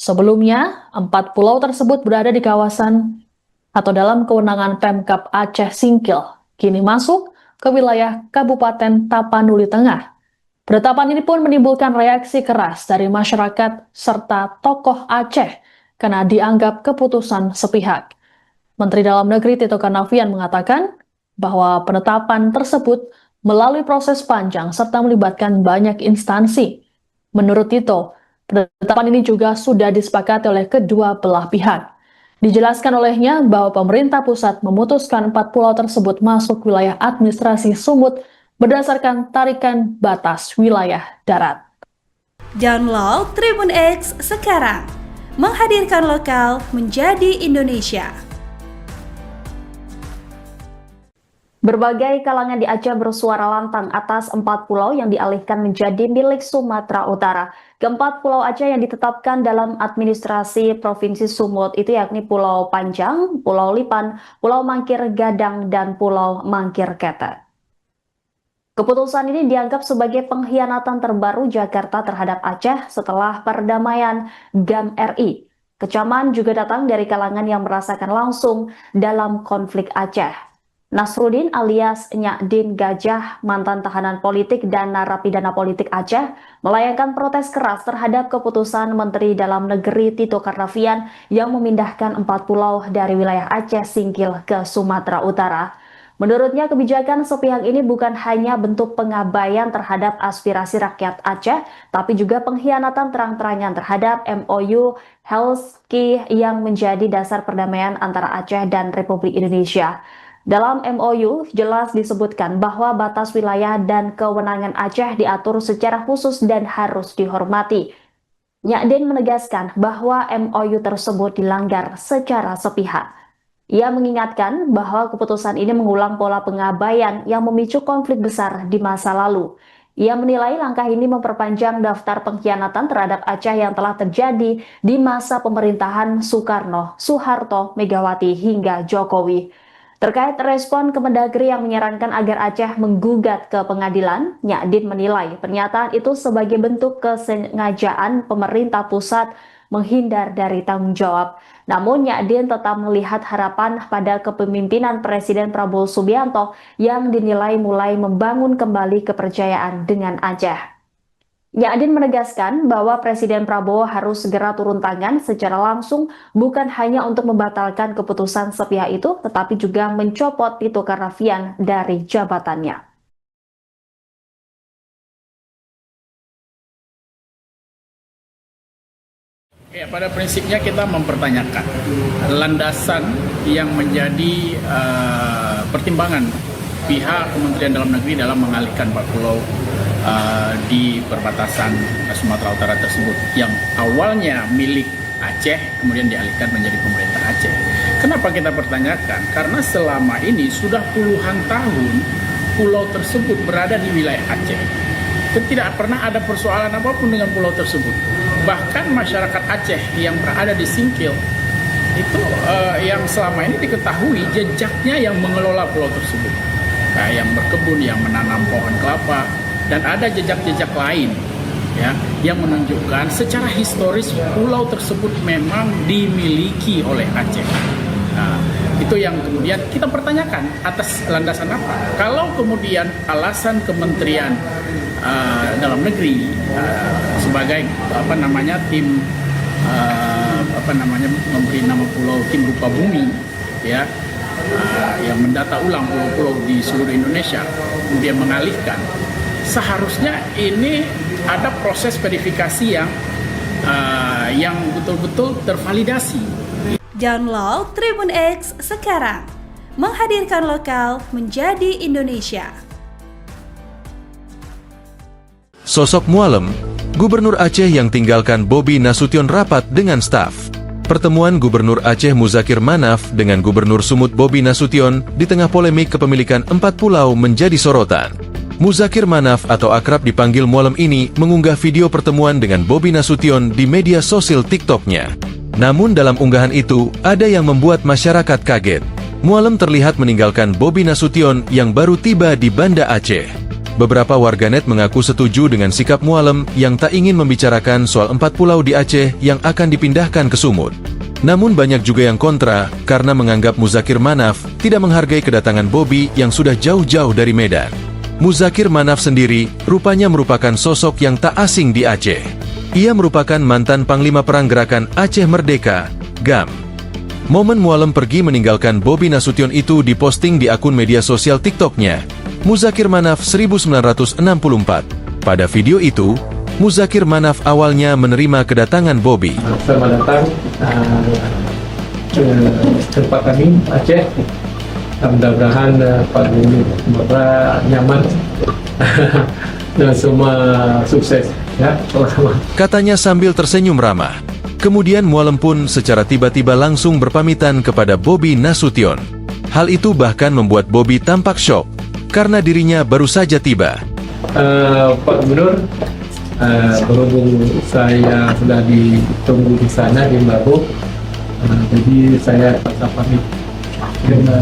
Sebelumnya, 4 pulau tersebut berada di kawasan atau dalam kewenangan Pemkab Aceh Singkil, kini masuk ke wilayah Kabupaten Tapanuli Tengah. Penetapan ini pun menimbulkan reaksi keras dari masyarakat serta tokoh Aceh karena dianggap keputusan sepihak. Menteri Dalam Negeri Tito Karnavian mengatakan bahwa penetapan tersebut melalui proses panjang serta melibatkan banyak instansi. Menurut Tito, penetapan ini juga sudah disepakati oleh kedua belah pihak. Dijelaskan olehnya bahwa pemerintah pusat memutuskan 4 pulau tersebut masuk wilayah administrasi Sumut berdasarkan tarikan batas wilayah darat.
Download Tribun X sekarang. Menghadirkan lokal menjadi Indonesia.
Berbagai kalangan di Aceh bersuara lantang atas 4 pulau yang dialihkan menjadi milik Sumatera Utara. Keempat pulau Aceh yang ditetapkan dalam administrasi Provinsi Sumut itu yakni Pulau Panjang, Pulau Lipan, Pulau Mangkir Gadang, dan Pulau Mangkir Ketek. Keputusan ini dianggap sebagai pengkhianatan terbaru Jakarta terhadap Aceh setelah perdamaian GAM RI. Kecaman juga datang dari kalangan yang merasakan langsung dalam konflik Aceh. Nasruddin alias Nyadin Gajah, mantan tahanan politik dan narapidana politik Aceh, melayangkan protes keras terhadap keputusan Menteri Dalam Negeri Tito Karnavian yang memindahkan 4 pulau dari wilayah Aceh Singkil ke Sumatera Utara. Menurutnya, kebijakan sepihak ini bukan hanya bentuk pengabaian terhadap aspirasi rakyat Aceh, tapi juga pengkhianatan terang-terangan terhadap MOU Helsinki yang menjadi dasar perdamaian antara Aceh dan Republik Indonesia. Dalam MOU jelas disebutkan bahwa batas wilayah dan kewenangan Aceh diatur secara khusus dan harus dihormati. Nyadin menegaskan bahwa MOU tersebut dilanggar secara sepihak. Ia mengingatkan bahwa keputusan ini mengulang pola pengabaian yang memicu konflik besar di masa lalu. Ia menilai langkah ini memperpanjang daftar pengkhianatan terhadap Aceh yang telah terjadi di masa pemerintahan Soekarno, Soeharto, Megawati hingga Jokowi. Terkait respon Kemendagri yang menyarankan agar Aceh menggugat ke pengadilan, Nyadin menilai pernyataan itu sebagai bentuk kesengajaan pemerintah pusat menghindar dari tanggung jawab. Namun Nyadin tetap melihat harapan pada kepemimpinan Presiden Prabowo Subianto yang dinilai mulai membangun kembali kepercayaan dengan Aceh. Nyadin menegaskan bahwa Presiden Prabowo harus segera turun tangan secara langsung bukan hanya untuk membatalkan keputusan sepihak itu, tetapi juga mencopot Tito Karnavian dari jabatannya.
Ya, pada prinsipnya kita mempertanyakan landasan yang menjadi pertimbangan pihak Kementerian Dalam Negeri dalam mengalihkan 4 pulau di perbatasan Sumatera Utara tersebut yang awalnya milik Aceh kemudian dialihkan menjadi pemerintah Aceh. Kenapa kita pertanyakan? Karena selama ini sudah puluhan tahun pulau tersebut berada di wilayah Aceh. Tidak pernah ada persoalan apapun dengan pulau tersebut. Bahkan masyarakat Aceh yang berada di Singkil itu yang selama ini diketahui jejaknya yang mengelola pulau tersebut. Nah, yang berkebun, yang menanam pohon kelapa, dan ada jejak-jejak lain ya yang menunjukkan secara historis pulau tersebut memang dimiliki oleh Aceh. Nah, itu yang kemudian kita pertanyakan atas landasan apa? Kalau kemudian alasan Kementerian Dalam Negeri sebagai tim memberi nama pulau tim rupa bumi ya yang mendata ulang pulau-pulau di seluruh Indonesia kemudian mengalihkan, seharusnya ini ada proses verifikasi yang betul-betul tervalidasi.
Download Tribun X sekarang, menghadirkan lokal menjadi Indonesia.
Sosok Mualem, Gubernur Aceh yang tinggalkan Bobi Nasution rapat dengan staf. Pertemuan Gubernur Aceh Muzakir Manaf dengan Gubernur Sumut Bobi Nasution di tengah polemik kepemilikan 4 pulau menjadi sorotan. Muzakir Manaf atau akrab dipanggil Mualem ini mengunggah video pertemuan dengan Bobi Nasution di media sosial TikTok-nya. Namun dalam unggahan itu, ada yang membuat masyarakat kaget. Mualem terlihat meninggalkan Bobi Nasution yang baru tiba di Banda Aceh. Beberapa warganet mengaku setuju dengan sikap Mualem yang tak ingin membicarakan soal 4 pulau di Aceh yang akan dipindahkan ke Sumut. Namun banyak juga yang kontra karena menganggap Muzakir Manaf tidak menghargai kedatangan Bobi yang sudah jauh-jauh dari Medan. Muzakir Manaf sendiri rupanya merupakan sosok yang tak asing di Aceh. Ia merupakan mantan Panglima Perang Gerakan Aceh Merdeka, GAM. Momen Mualem pergi meninggalkan Bobi Nasution itu diposting di akun media sosial TikTok-nya, Muzakir Manaf 1964. Pada video itu, Muzakir Manaf awalnya menerima kedatangan Bobi.
Selamat datang ke tempat kami, Aceh. Mudah-mudahan Pak Gubernur Sumatera nyaman dan semua sukses. Ya, sama-sama.
Katanya sambil tersenyum ramah. Kemudian Mualem pun secara tiba-tiba langsung berpamitan kepada Bobi Nasution. Hal itu bahkan membuat Bobi tampak syok karena dirinya baru saja tiba.
Pak Gubernur, berhubung saya sudah ditunggu di sana di Mbabu, jadi saya terpaksa pamit dengan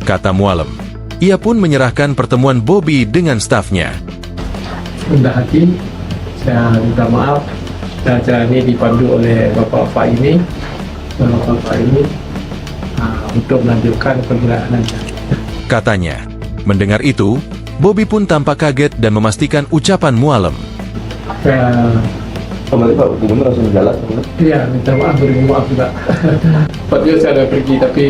kata Mualem. Ia pun menyerahkan pertemuan Bobi dengan stafnya.
rendah hati, saya minta maaf. Dan acara ini dipandu oleh bapak-bapak ini untuk melanjutkan perjalanan.
katanya. Mendengar itu, Bobby pun tampak kaget dan memastikan ucapan Mualem.
Kembali Pak Gubernur langsung jalan.
Iya, minta maaf, beri maaf juga. Tepatnya saya ada pergi tapi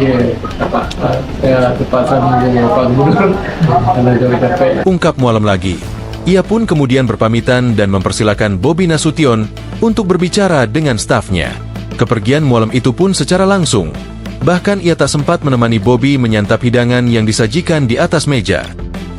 saya terpaksa menunggu Pak Gubernur karena jauh capek.
Ungkap Mualem lagi. Ia pun kemudian berpamitan dan mempersilakan Bobi Nasution untuk berbicara dengan stafnya. Kepergian Mualem itu pun secara langsung. Bahkan ia tak sempat menemani Bobi menyantap hidangan yang disajikan di atas meja.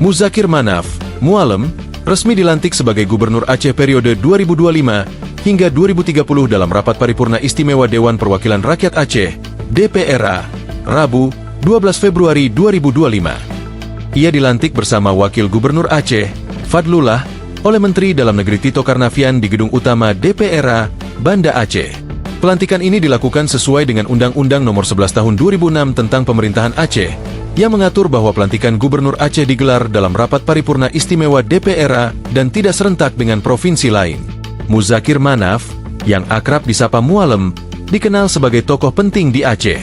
Muzakir Manaf, Mualem, resmi dilantik sebagai Gubernur Aceh periode 2025 hingga 2030 dalam rapat paripurna istimewa Dewan Perwakilan Rakyat Aceh, DPRA, Rabu, 12 Februari 2025. Ia dilantik bersama Wakil Gubernur Aceh, Fadlullah, oleh Menteri Dalam Negeri Tito Karnavian di Gedung Utama DPRA, Banda Aceh. Pelantikan ini dilakukan sesuai dengan Undang-Undang Nomor 11 Tahun 2006 tentang Pemerintahan Aceh, yang mengatur bahwa pelantikan Gubernur Aceh digelar dalam rapat paripurna istimewa DPRA dan tidak serentak dengan provinsi lain. Muzakir Manaf, yang akrab disapa Mualem, dikenal sebagai tokoh penting di Aceh.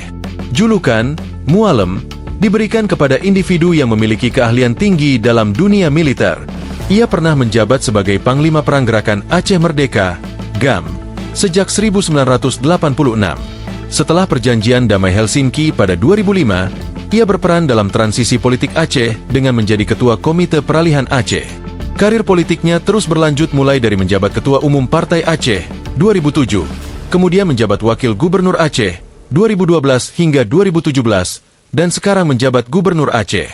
Julukan Mualem diberikan kepada individu yang memiliki keahlian tinggi dalam dunia militer. Ia pernah menjabat sebagai Panglima Perang Gerakan Aceh Merdeka, GAM, sejak 1986. Setelah perjanjian damai Helsinki pada 2005, ia berperan dalam transisi politik Aceh dengan menjadi Ketua Komite Peralihan Aceh. Karir politiknya terus berlanjut mulai dari menjabat Ketua Umum Partai Aceh 2007, kemudian menjabat Wakil Gubernur Aceh 2012 hingga 2017, dan sekarang menjabat Gubernur Aceh.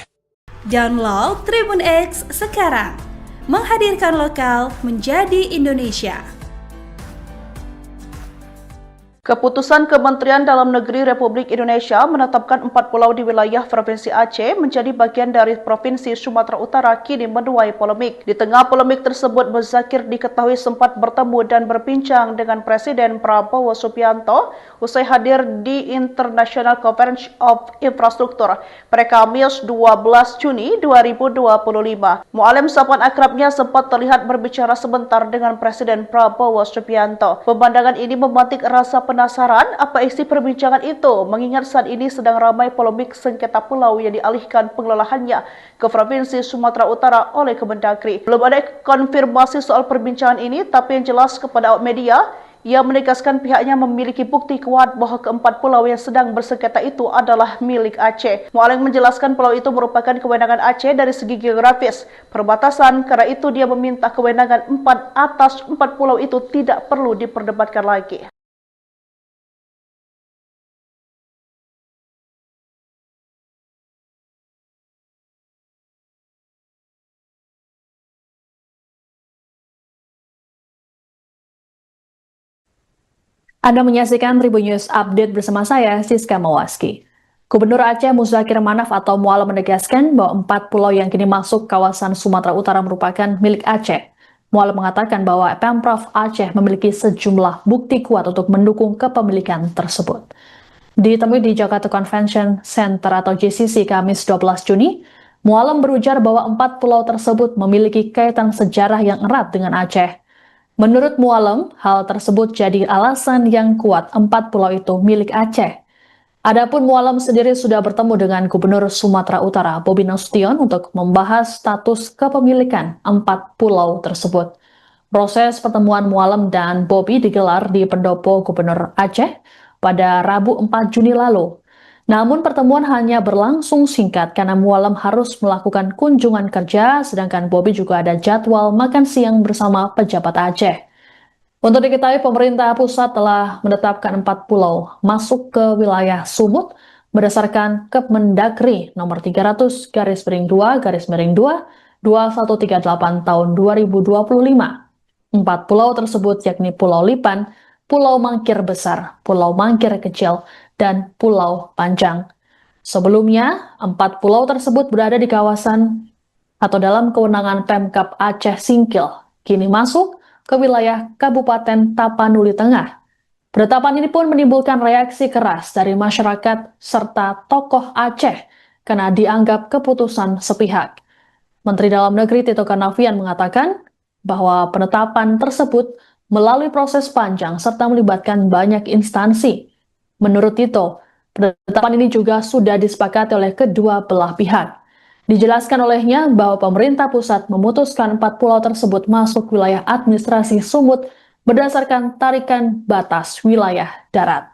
Download Tribun X sekarang, menghadirkan lokal menjadi Indonesia.
Keputusan Kementerian Dalam Negeri Republik Indonesia menetapkan 4 pulau di wilayah Provinsi Aceh menjadi bagian dari Provinsi Sumatera Utara kini menuai polemik. Di tengah polemik tersebut, Muzakir diketahui sempat bertemu dan berbincang dengan Presiden Prabowo Subianto usai hadir di International Conference of Infrastructure pada Kamis 12 Juni 2025. Mualem, sapaan akrabnya, sempat terlihat berbicara sebentar dengan Presiden Prabowo Subianto. Pemandangan ini memantik rasa penasaran apa isi perbincangan itu, mengingat saat ini sedang ramai polemik sengketa pulau yang dialihkan pengelolaannya ke Provinsi Sumatera Utara oleh Kemendagri. Belum ada konfirmasi soal perbincangan ini, tapi yang jelas kepada awak media, ia menegaskan pihaknya memiliki bukti kuat bahwa keempat pulau yang sedang bersengketa itu adalah milik Aceh. Mualem menjelaskan pulau itu merupakan kewenangan Aceh dari segi geografis, perbatasan, karena itu dia meminta kewenangan 4 atas 4 pulau itu tidak perlu diperdebatkan lagi.
Anda menyaksikan Tribun News Update bersama saya, Siska Mawaski. Gubernur Aceh Muzakir Manaf atau Mualem menegaskan bahwa 4 pulau yang kini masuk kawasan Sumatera Utara merupakan milik Aceh. Mualem mengatakan bahwa Pemprov Aceh memiliki sejumlah bukti kuat untuk mendukung kepemilikan tersebut. Ditemui di Jakarta Convention Center atau JCC Kamis 12 Juni, Mualem berujar bahwa 4 pulau tersebut memiliki kaitan sejarah yang erat dengan Aceh. Menurut Mualem, hal tersebut jadi alasan yang kuat 4 pulau itu milik Aceh. Adapun Mualem sendiri sudah bertemu dengan Gubernur Sumatera Utara Bobi Nasution untuk membahas status kepemilikan 4 pulau tersebut. Proses pertemuan Mualem dan Bobi digelar di Pendopo Gubernur Aceh pada Rabu 4 Juni lalu. Namun pertemuan hanya berlangsung singkat karena Mualem harus melakukan kunjungan kerja, sedangkan Bobi juga ada jadwal makan siang bersama pejabat Aceh. Untuk diketahui, pemerintah pusat telah menetapkan 4 pulau masuk ke wilayah Sumut berdasarkan Kemendagri nomor 300/2/2/2138 tahun 2025. 4 pulau tersebut yakni Pulau Lipan, Pulau Mangkir Besar, Pulau Mangkir Kecil, dan Pulau Panjang. Sebelumnya, 4 pulau tersebut berada di kawasan atau dalam kewenangan Pemkab Aceh Singkil, kini masuk ke wilayah Kabupaten Tapanuli Tengah. Penetapan ini pun menimbulkan reaksi keras dari masyarakat serta tokoh Aceh karena dianggap keputusan sepihak. Menteri Dalam Negeri Tito Karnavian mengatakan bahwa penetapan tersebut melalui proses panjang serta melibatkan banyak instansi. Menurut Tito, penetapan ini juga sudah disepakati oleh kedua belah pihak. Dijelaskan olehnya bahwa pemerintah pusat memutuskan 4 pulau tersebut masuk wilayah administrasi Sumut berdasarkan tarikan batas wilayah darat.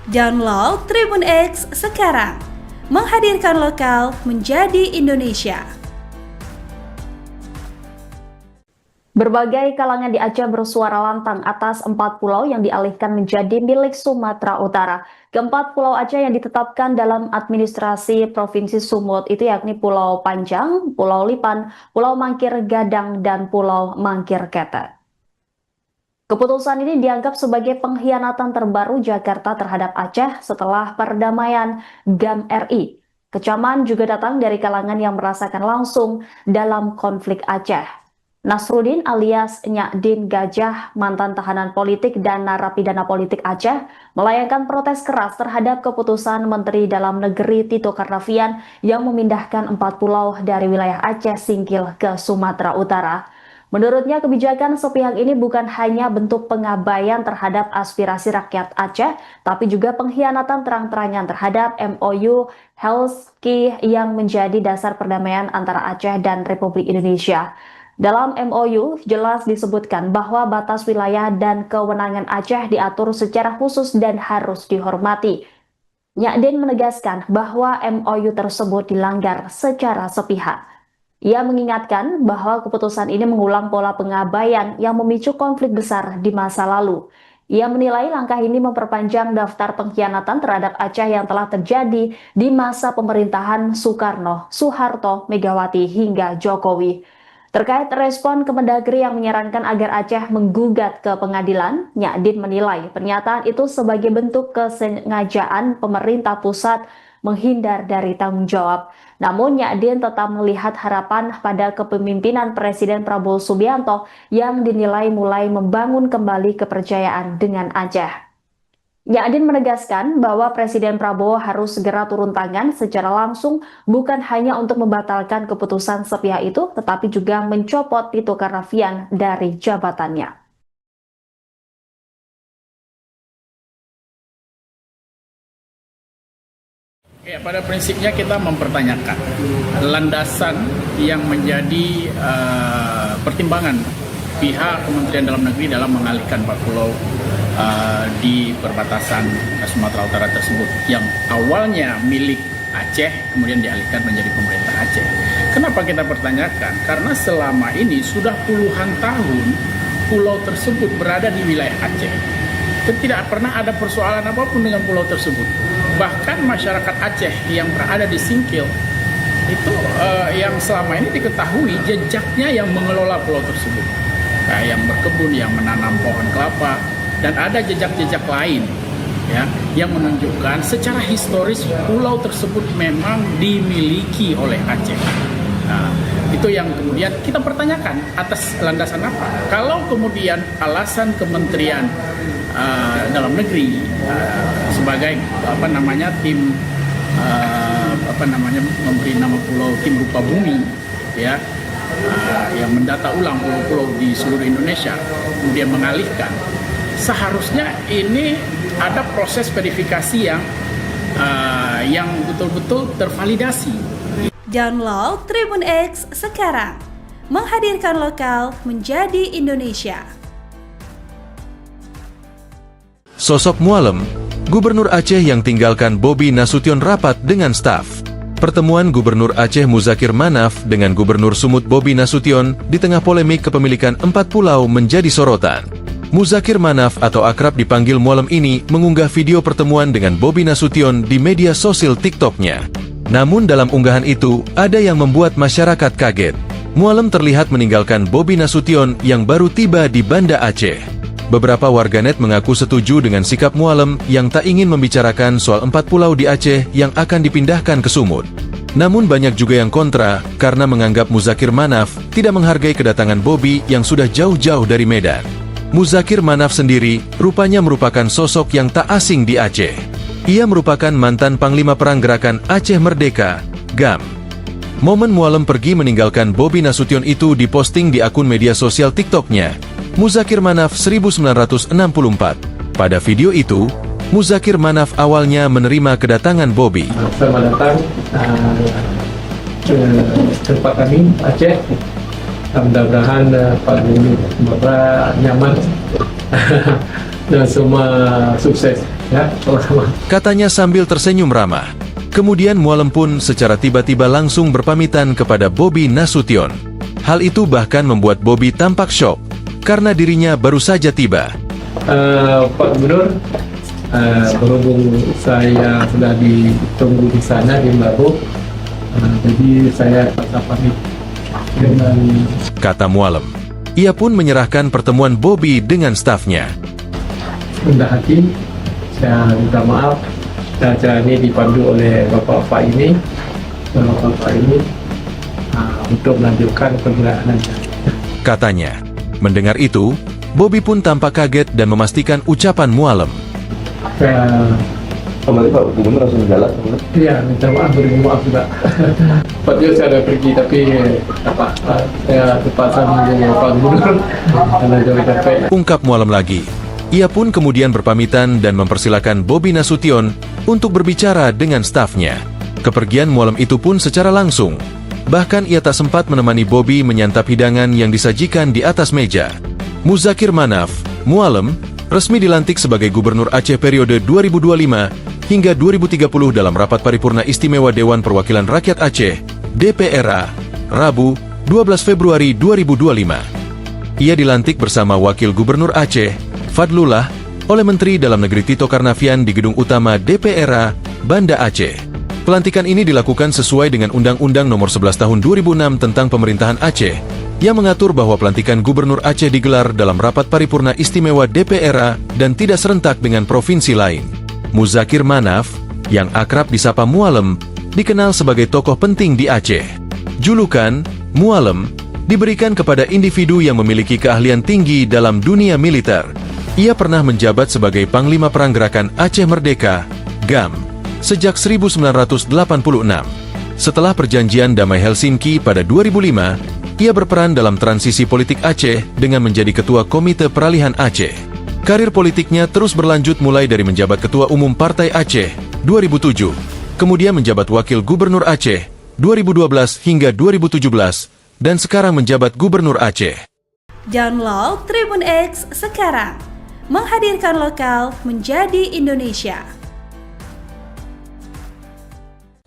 Download Tribun X sekarang, menghadirkan lokal menjadi Indonesia.
Berbagai kalangan di Aceh bersuara lantang atas 4 pulau yang dialihkan menjadi milik Sumatera Utara. Keempat pulau Aceh yang ditetapkan dalam administrasi Provinsi Sumut itu yakni Pulau Panjang, Pulau Lipan, Pulau Mangkir Gadang, dan Pulau Mangkir Kete. Keputusan ini dianggap sebagai pengkhianatan terbaru Jakarta terhadap Aceh setelah perdamaian GAM RI. Kecaman juga datang dari kalangan yang merasakan langsung dalam konflik Aceh. Nasruddin alias Nyak Din Gajah, mantan tahanan politik dan narapidana politik Aceh, melayangkan protes keras terhadap keputusan Menteri Dalam Negeri Tito Karnavian yang memindahkan 4 pulau dari wilayah Aceh Singkil ke Sumatera Utara. Menurutnya, kebijakan sepihak ini bukan hanya bentuk pengabaian terhadap aspirasi rakyat Aceh, tapi juga pengkhianatan terang-terangan terhadap MOU Helsinki yang menjadi dasar perdamaian antara Aceh dan Republik Indonesia. Dalam MOU jelas disebutkan bahwa batas wilayah dan kewenangan Aceh diatur secara khusus dan harus dihormati. Nyak Din menegaskan bahwa MOU tersebut dilanggar secara sepihak. Ia mengingatkan bahwa keputusan ini mengulang pola pengabaian yang memicu konflik besar di masa lalu. Ia menilai langkah ini memperpanjang daftar pengkhianatan terhadap Aceh yang telah terjadi di masa pemerintahan Soekarno, Soeharto, Megawati hingga Jokowi. Terkait respon Kemendagri yang menyarankan agar Aceh menggugat ke pengadilan, Nyak Din menilai pernyataan itu sebagai bentuk kesengajaan pemerintah pusat menghindar dari tanggung jawab. Namun Nyak Din tetap melihat harapan pada kepemimpinan Presiden Prabowo Subianto yang dinilai mulai membangun kembali kepercayaan dengan Aceh. Nyak Din menegaskan bahwa Presiden Prabowo harus segera turun tangan secara langsung, bukan hanya untuk membatalkan keputusan sepihak itu, tetapi juga mencopot Tito Karnavian dari jabatannya.
Ya, pada prinsipnya kita mempertanyakan landasan yang menjadi pertimbangan pihak Kementerian Dalam Negeri dalam mengalihkan 4 pulau di perbatasan Sumatera Utara tersebut yang awalnya milik Aceh kemudian dialihkan menjadi pemerintah Aceh. Kenapa kita pertanyakan? Karena selama ini sudah puluhan tahun pulau tersebut berada di wilayah Aceh. Tidak pernah ada persoalan apapun dengan pulau tersebut. Bahkan masyarakat Aceh yang berada di Singkil itu yang selama ini diketahui jejaknya yang mengelola pulau tersebut. Yang berkebun, yang menanam pohon kelapa, dan ada jejak-jejak lain ya yang menunjukkan secara historis pulau tersebut memang dimiliki oleh Aceh. Nah, itu yang kemudian kita pertanyakan atas landasan apa? Kalau kemudian alasan Kementerian Dalam Negeri sebagai tim memberi nama pulau tim rupa bumi ya yang mendata ulang pulau-pulau di seluruh Indonesia kemudian mengalihkan, seharusnya ini ada proses verifikasi yang betul-betul tervalidasi.
Download Tribun X sekarang, menghadirkan lokal menjadi Indonesia.
Sosok Mualem, Gubernur Aceh yang tinggalkan Bobi Nasution rapat dengan staf. Pertemuan Gubernur Aceh Muzakir Manaf dengan Gubernur Sumut Bobi Nasution di tengah polemik kepemilikan 4 pulau menjadi sorotan. Muzakir Manaf atau akrab dipanggil Mualem ini mengunggah video pertemuan dengan Bobi Nasution di media sosial TikTok-nya. Namun dalam unggahan itu, ada yang membuat masyarakat kaget. Mualem terlihat meninggalkan Bobi Nasution yang baru tiba di Banda Aceh. Beberapa warganet mengaku setuju dengan sikap Mualem yang tak ingin membicarakan soal 4 pulau di Aceh yang akan dipindahkan ke Sumut. Namun banyak juga yang kontra karena menganggap Muzakir Manaf tidak menghargai kedatangan Bobi yang sudah jauh-jauh dari Medan. Muzakir Manaf sendiri rupanya merupakan sosok yang tak asing di Aceh. Ia merupakan mantan Panglima Perang Gerakan Aceh Merdeka, GAM. Momen Mualem pergi meninggalkan Bobi Nasution itu diposting di akun media sosial TikTok-nya, Muzakir Manaf 1964. Pada video itu, Muzakir Manaf awalnya menerima kedatangan Bobi.
Selamat datang. tempat kami Aceh. Mudah-mudahan Pak Gubernur Sumatera nyaman dan semua sukses ya. Sama-sama.
Katanya sambil tersenyum ramah. Kemudian Mualem pun secara tiba-tiba langsung berpamitan kepada Bobi Nasution. Hal itu bahkan membuat Bobi tampak syok karena dirinya baru saja tiba.
Pak Gubernur, berhubung saya sudah ditunggu di sana di Meru, jadi saya paksa pamit dengan
Kata Mualem. Ia pun menyerahkan pertemuan Bobi dengan stafnya.
rendah hati. Saya minta maaf dan acara ini dipandu oleh Bapak-Bapak ini untuk melanjutkan pergerakannya.
Katanya. Mendengar itu, Bobi pun tampak kaget dan memastikan ucapan Mualem.
Berarti Pak Gubernur langsung jalan?
Iya, minta maaf, beri maaf juga. Tadinya saya ada pergi, tapi saya terpaksa menunggu Pak Gubernur karena jauh capek.
Ungkap Mualem lagi. Ia pun kemudian berpamitan dan mempersilakan Bobi Nasution untuk berbicara dengan stafnya. Kepergian Mualem itu pun secara langsung. Bahkan ia tak sempat menemani Bobi menyantap hidangan yang disajikan di atas meja. Muzakir Manaf, Mualem, resmi dilantik sebagai Gubernur Aceh periode 2025 hingga 2030 dalam rapat paripurna istimewa Dewan Perwakilan Rakyat Aceh, DPRA, Rabu, 12 Februari 2025. Ia dilantik bersama Wakil Gubernur Aceh, Fadlullah, oleh Menteri Dalam Negeri Tito Karnavian di Gedung Utama DPRA, Banda Aceh. Pelantikan ini dilakukan sesuai dengan Undang-Undang Nomor 11 Tahun 2006 tentang Pemerintahan Aceh, yang mengatur bahwa pelantikan Gubernur Aceh digelar dalam rapat paripurna istimewa DPRA dan tidak serentak dengan provinsi lain. Muzakir Manaf, yang akrab disapa Mualem, dikenal sebagai tokoh penting di Aceh. Julukan Mualem diberikan kepada individu yang memiliki keahlian tinggi dalam dunia militer. Ia pernah menjabat sebagai Panglima Perang Gerakan Aceh Merdeka, GAM, sejak 1986. Setelah perjanjian Damai Helsinki pada 2005, ia berperan dalam transisi politik Aceh dengan menjadi Ketua Komite Peralihan Aceh. Karir politiknya terus berlanjut mulai dari menjabat Ketua Umum Partai Aceh 2007, kemudian menjabat Wakil Gubernur Aceh 2012 hingga 2017, dan sekarang menjabat Gubernur Aceh.
Download Tribun X sekarang. Menghadirkan lokal menjadi Indonesia.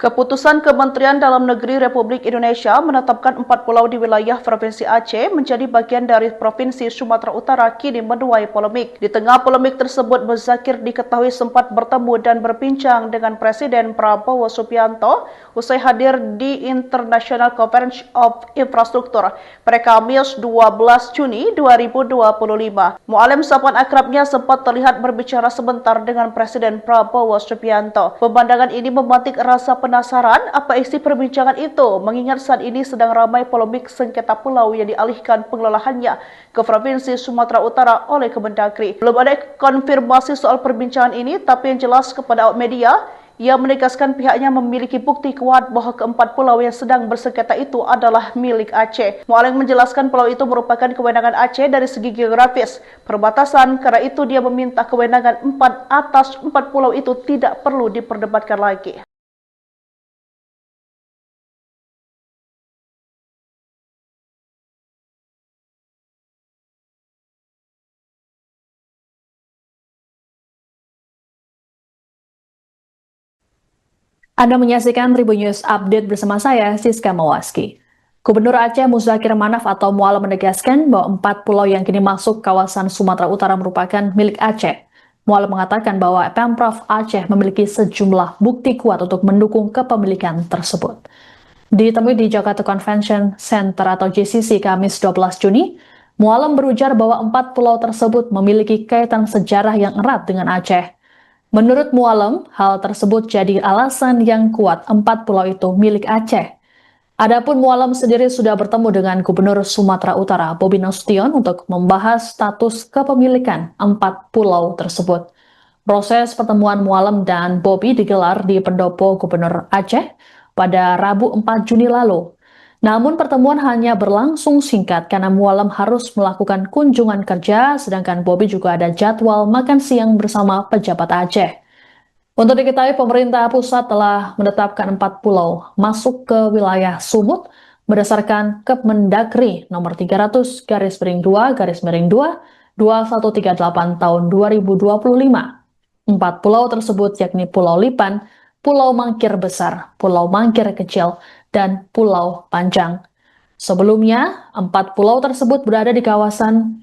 Keputusan Kementerian Dalam Negeri Republik Indonesia menetapkan 4 pulau di wilayah Provinsi Aceh menjadi bagian dari Provinsi Sumatera Utara kini menuai polemik. Di tengah polemik tersebut, Muzakir diketahui sempat bertemu dan berbincang dengan Presiden Prabowo Subianto usai hadir di International Conference of Infrastructure pada Kamis 12 Juni 2025. Mualem sapaan akrabnya sempat terlihat berbicara sebentar dengan Presiden Prabowo Subianto. Pemandangan ini memantik rasa penasaran apa isi perbincangan itu, mengingat saat ini sedang ramai polemik sengketa pulau yang dialihkan pengelolaannya ke Provinsi Sumatera Utara oleh Kemendagri. Belum ada konfirmasi soal perbincangan ini, tapi yang jelas kepada awak media, ia menegaskan pihaknya memiliki bukti kuat bahwa keempat pulau yang sedang bersengketa itu adalah milik Aceh. Mualem menjelaskan pulau itu merupakan kewenangan Aceh dari segi geografis, perbatasan, karena itu dia meminta kewenangan 4 atas 4 pulau itu tidak perlu diperdebatkan lagi.
Anda menyaksikan Tribun News Update bersama saya, Siska Mawaski. Gubernur Aceh Muzakir Manaf atau Mualem menegaskan bahwa 4 pulau yang kini masuk kawasan Sumatera Utara merupakan milik Aceh. Mualem mengatakan bahwa Pemprov Aceh memiliki sejumlah bukti kuat untuk mendukung kepemilikan tersebut. Ditemui di Jakarta Convention Center atau JCC Kamis 12 Juni, Mualem berujar bahwa 4 pulau tersebut memiliki kaitan sejarah yang erat dengan Aceh. Menurut Mualem, hal tersebut jadi alasan yang kuat 4 pulau itu milik Aceh. Adapun Mualem sendiri sudah bertemu dengan Gubernur Sumatera Utara, Bobi Nasution, untuk membahas status kepemilikan 4 pulau tersebut. Proses pertemuan Mualem dan Bobi digelar di Pendopo Gubernur Aceh pada Rabu 4 Juni lalu. Namun pertemuan hanya berlangsung singkat karena Mualem harus melakukan kunjungan kerja, sedangkan Bobi juga ada jadwal makan siang bersama pejabat Aceh. Untuk diketahui, pemerintah pusat telah menetapkan 4 pulau masuk ke wilayah Sumut berdasarkan Kemendagri nomor 300/2/2 2138 tahun 2025. 4 pulau tersebut yakni Pulau Lipan, Pulau Mangkir Besar, Pulau Mangkir Kecil, dan Pulau Panjang. Sebelumnya, 4 pulau tersebut berada di kawasan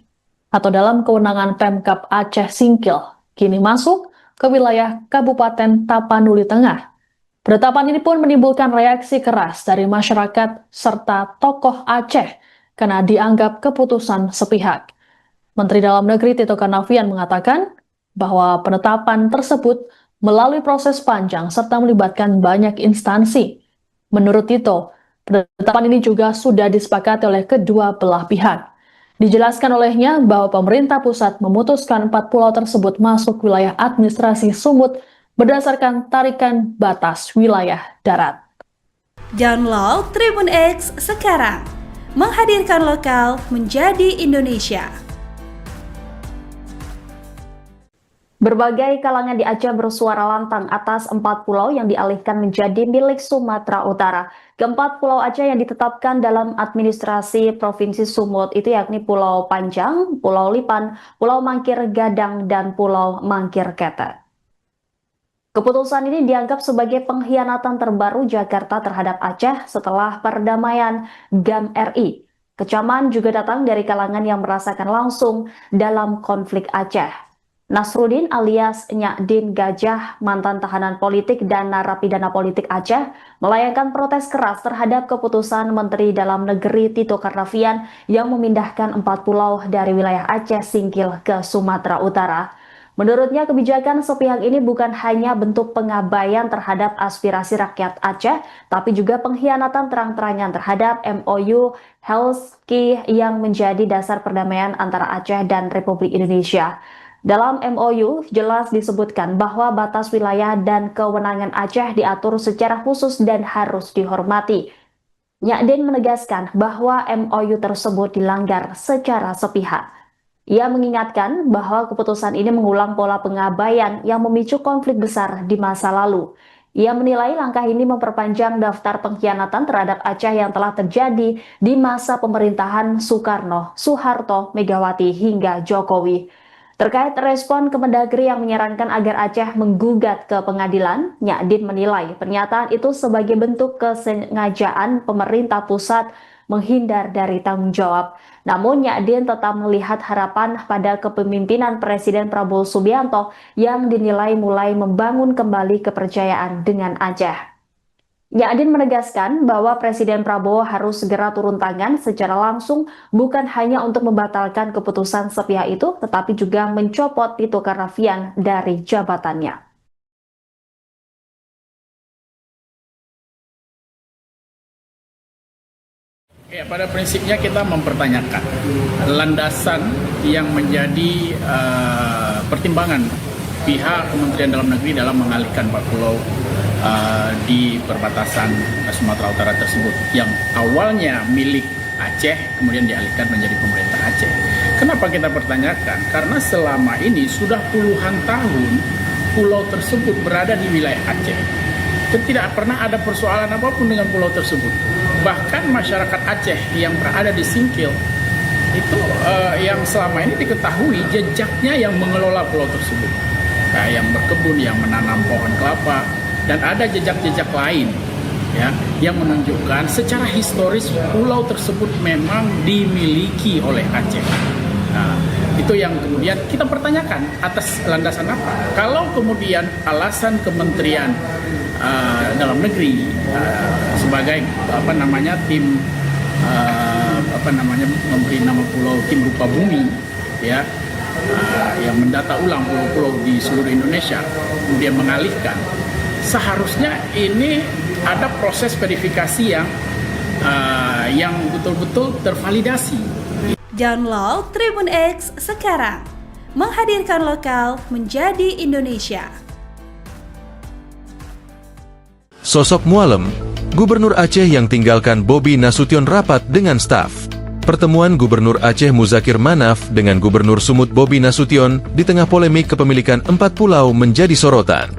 atau dalam kewenangan Pemkab Aceh Singkil, kini masuk ke wilayah Kabupaten Tapanuli Tengah. Penetapan ini pun menimbulkan reaksi keras dari masyarakat serta tokoh Aceh karena dianggap keputusan sepihak. Menteri Dalam Negeri Tito Karnavian mengatakan bahwa penetapan tersebut melalui proses panjang serta melibatkan banyak instansi. Menurut Tito, penetapan ini juga sudah disepakati oleh kedua belah pihak. Dijelaskan olehnya bahwa pemerintah pusat memutuskan 4 pulau tersebut masuk wilayah administrasi Sumut berdasarkan tarikan batas wilayah darat.
Download Tribun X sekarang, menghadirkan lokal menjadi Indonesia.
Berbagai kalangan di Aceh bersuara lantang atas 4 pulau yang dialihkan menjadi milik Sumatera Utara. Keempat pulau Aceh yang ditetapkan dalam administrasi Provinsi Sumut itu yakni Pulau Panjang, Pulau Lipan, Pulau Mangkir Gadang, dan Pulau Mangkir Kete. Keputusan ini dianggap sebagai pengkhianatan terbaru Jakarta terhadap Aceh setelah perdamaian GAM RI. Kecaman juga datang dari kalangan yang merasakan langsung dalam konflik Aceh. Nasruddin alias Nyakdin Gajah, mantan tahanan politik dan narapidana politik Aceh, melayangkan protes keras terhadap keputusan Menteri Dalam Negeri Tito Karnavian yang memindahkan 4 pulau dari wilayah Aceh Singkil ke Sumatera Utara. Menurutnya, kebijakan sepihak ini bukan hanya bentuk pengabaian terhadap aspirasi rakyat Aceh, tapi juga pengkhianatan terang-terangan terhadap MOU Helsinki yang menjadi dasar perdamaian antara Aceh dan Republik Indonesia. Dalam MOU jelas disebutkan bahwa batas wilayah dan kewenangan Aceh diatur secara khusus dan harus dihormati. Nyakdin menegaskan bahwa MOU tersebut dilanggar secara sepihak. Ia mengingatkan bahwa keputusan ini mengulang pola pengabaian yang memicu konflik besar di masa lalu. Ia menilai langkah ini memperpanjang daftar pengkhianatan terhadap Aceh yang telah terjadi di masa pemerintahan Soekarno, Soeharto, Megawati, hingga Jokowi. Terkait respon Kemendagri yang menyarankan agar Aceh menggugat ke pengadilan, Nyakdin menilai pernyataan itu sebagai bentuk kesengajaan pemerintah pusat menghindar dari tanggung jawab. Namun Nyakdin tetap melihat harapan pada kepemimpinan Presiden Prabowo Subianto yang dinilai mulai membangun kembali kepercayaan dengan Aceh. Nyakdin menegaskan bahwa Presiden Prabowo harus segera turun tangan secara langsung bukan hanya untuk membatalkan keputusan sepihak itu, tetapi juga mencopot Tito Karnavian dari jabatannya.
Ya, pada prinsipnya kita mempertanyakan landasan yang menjadi pertimbangan pihak Kementerian Dalam Negeri dalam mengalihkan 4 pulau di perbatasan Sumatera Utara tersebut yang awalnya milik Aceh kemudian dialihkan menjadi pemerintah Aceh. Kenapa kita pertanyakan? Karena selama ini sudah puluhan tahun pulau tersebut berada di wilayah Aceh dan tidak pernah ada persoalan apapun dengan pulau tersebut. Bahkan masyarakat Aceh yang berada di Singkil itu yang selama ini diketahui jejaknya yang mengelola pulau tersebut, yang berkebun, yang menanam pohon kelapa, dan ada jejak-jejak lain ya yang menunjukkan secara historis pulau tersebut memang dimiliki oleh Aceh. Nah, itu yang kemudian kita pertanyakan atas landasan apa? Kalau kemudian alasan Kementerian Dalam Negeri sebagai tim memberi nama pulau tim rupa bumi ya yang mendata ulang pulau-pulau di seluruh Indonesia kemudian mengalihkan, seharusnya ini ada proses verifikasi yang betul-betul tervalidasi.
Download Tribun X sekarang, menghadirkan lokal menjadi Indonesia.
Sosok Mualem, Gubernur Aceh yang tinggalkan Bobi Nasution rapat dengan staf. Pertemuan Gubernur Aceh Muzakir Manaf dengan Gubernur Sumut Bobi Nasution di tengah polemik kepemilikan 4 pulau menjadi sorotan.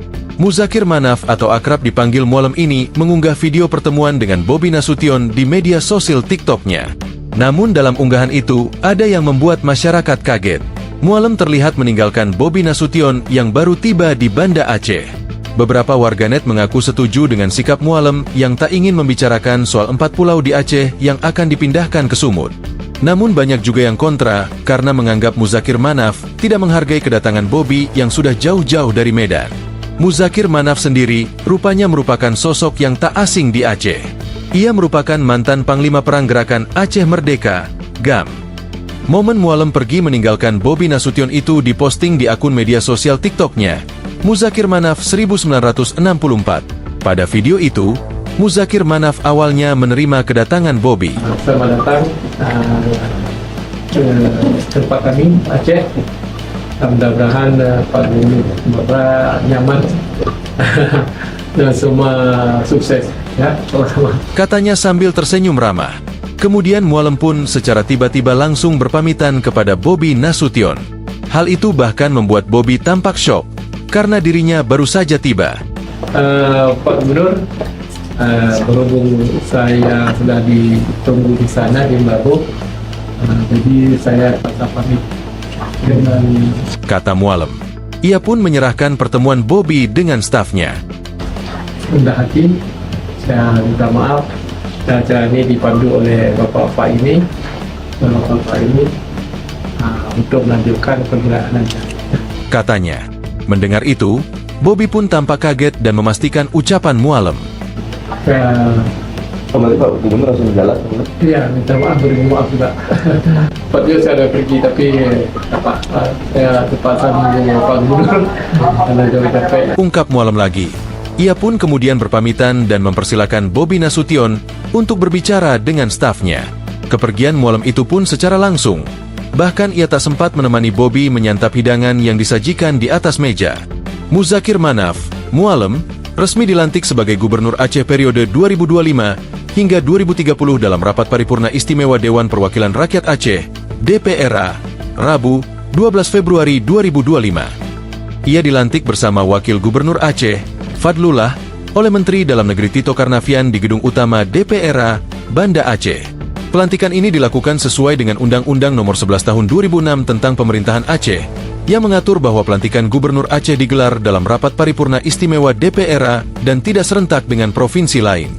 Muzakir Manaf atau akrab dipanggil Mualem ini mengunggah video pertemuan dengan Bobi Nasution di media sosial TikTok-nya. Namun dalam unggahan itu, ada yang membuat masyarakat kaget. Mualem terlihat meninggalkan Bobi Nasution yang baru tiba di Banda Aceh. Beberapa warganet mengaku setuju dengan sikap Mualem yang tak ingin membicarakan soal 4 pulau di Aceh yang akan dipindahkan ke Sumut. Namun banyak juga yang kontra karena menganggap Muzakir Manaf tidak menghargai kedatangan Bobi yang sudah jauh-jauh dari Medan. Muzakir Manaf sendiri rupanya merupakan sosok yang tak asing di Aceh. Ia merupakan mantan Panglima Perang Gerakan Aceh Merdeka, GAM. Momen Mualem pergi meninggalkan Bobi Nasution itu diposting di akun media sosial TikTok-nya, Muzakir Manaf 1964. Pada video itu, Muzakir Manaf awalnya menerima kedatangan Bobi.
Selamat datang ke tempat kami, Aceh. Mudah-mudahan Pak Gubernur nyaman dan semua sukses ya, sama-sama.
Katanya sambil tersenyum ramah. Kemudian Mualem pun secara tiba-tiba langsung berpamitan kepada Bobi Nasution. Hal itu bahkan membuat Bobi tampak syok karena dirinya baru saja tiba.
Pak Gubernur, berhubung saya sudah ditunggu di sana di Mbabo, jadi saya terpaksa pamit dengan
kata Mualem. Ia pun menyerahkan pertemuan Bobi dengan stafnya.
rendah hati. Saya minta maaf. Dan acara ini dipandu oleh bapak-bapak ini, untuk melanjutkan perjalanannya.
Katanya. Mendengar itu, Bobi pun tampak kaget dan memastikan ucapan Mualem.
Kembali Pak Gubernur langsung jalan.
Iya, minta maaf, beribu maaf juga. Tadinya saya ada pergi, tapi saya terpaksa menunggu Pak Gubernur karena jauh capek.
Ungkap Mualem lagi. Ia pun kemudian berpamitan dan mempersilakan Bobi Nasution untuk berbicara dengan stafnya. Kepergian Mualem itu pun secara langsung. Bahkan ia tak sempat menemani Bobi menyantap hidangan yang disajikan di atas meja. Muzakir Manaf, Mualem, resmi dilantik sebagai Gubernur Aceh periode 2025 hingga 2030 dalam Rapat Paripurna Istimewa Dewan Perwakilan Rakyat Aceh, DPRA, Rabu, 12 Februari 2025. Ia dilantik bersama Wakil Gubernur Aceh, Fadlullah, oleh Menteri Dalam Negeri Tito Karnavian di Gedung Utama DPRA, Banda Aceh. Pelantikan ini dilakukan sesuai dengan Undang-Undang Nomor 11 Tahun 2006 tentang Pemerintahan Aceh, yang mengatur bahwa pelantikan Gubernur Aceh digelar dalam Rapat Paripurna Istimewa DPRA dan tidak serentak dengan provinsi lain.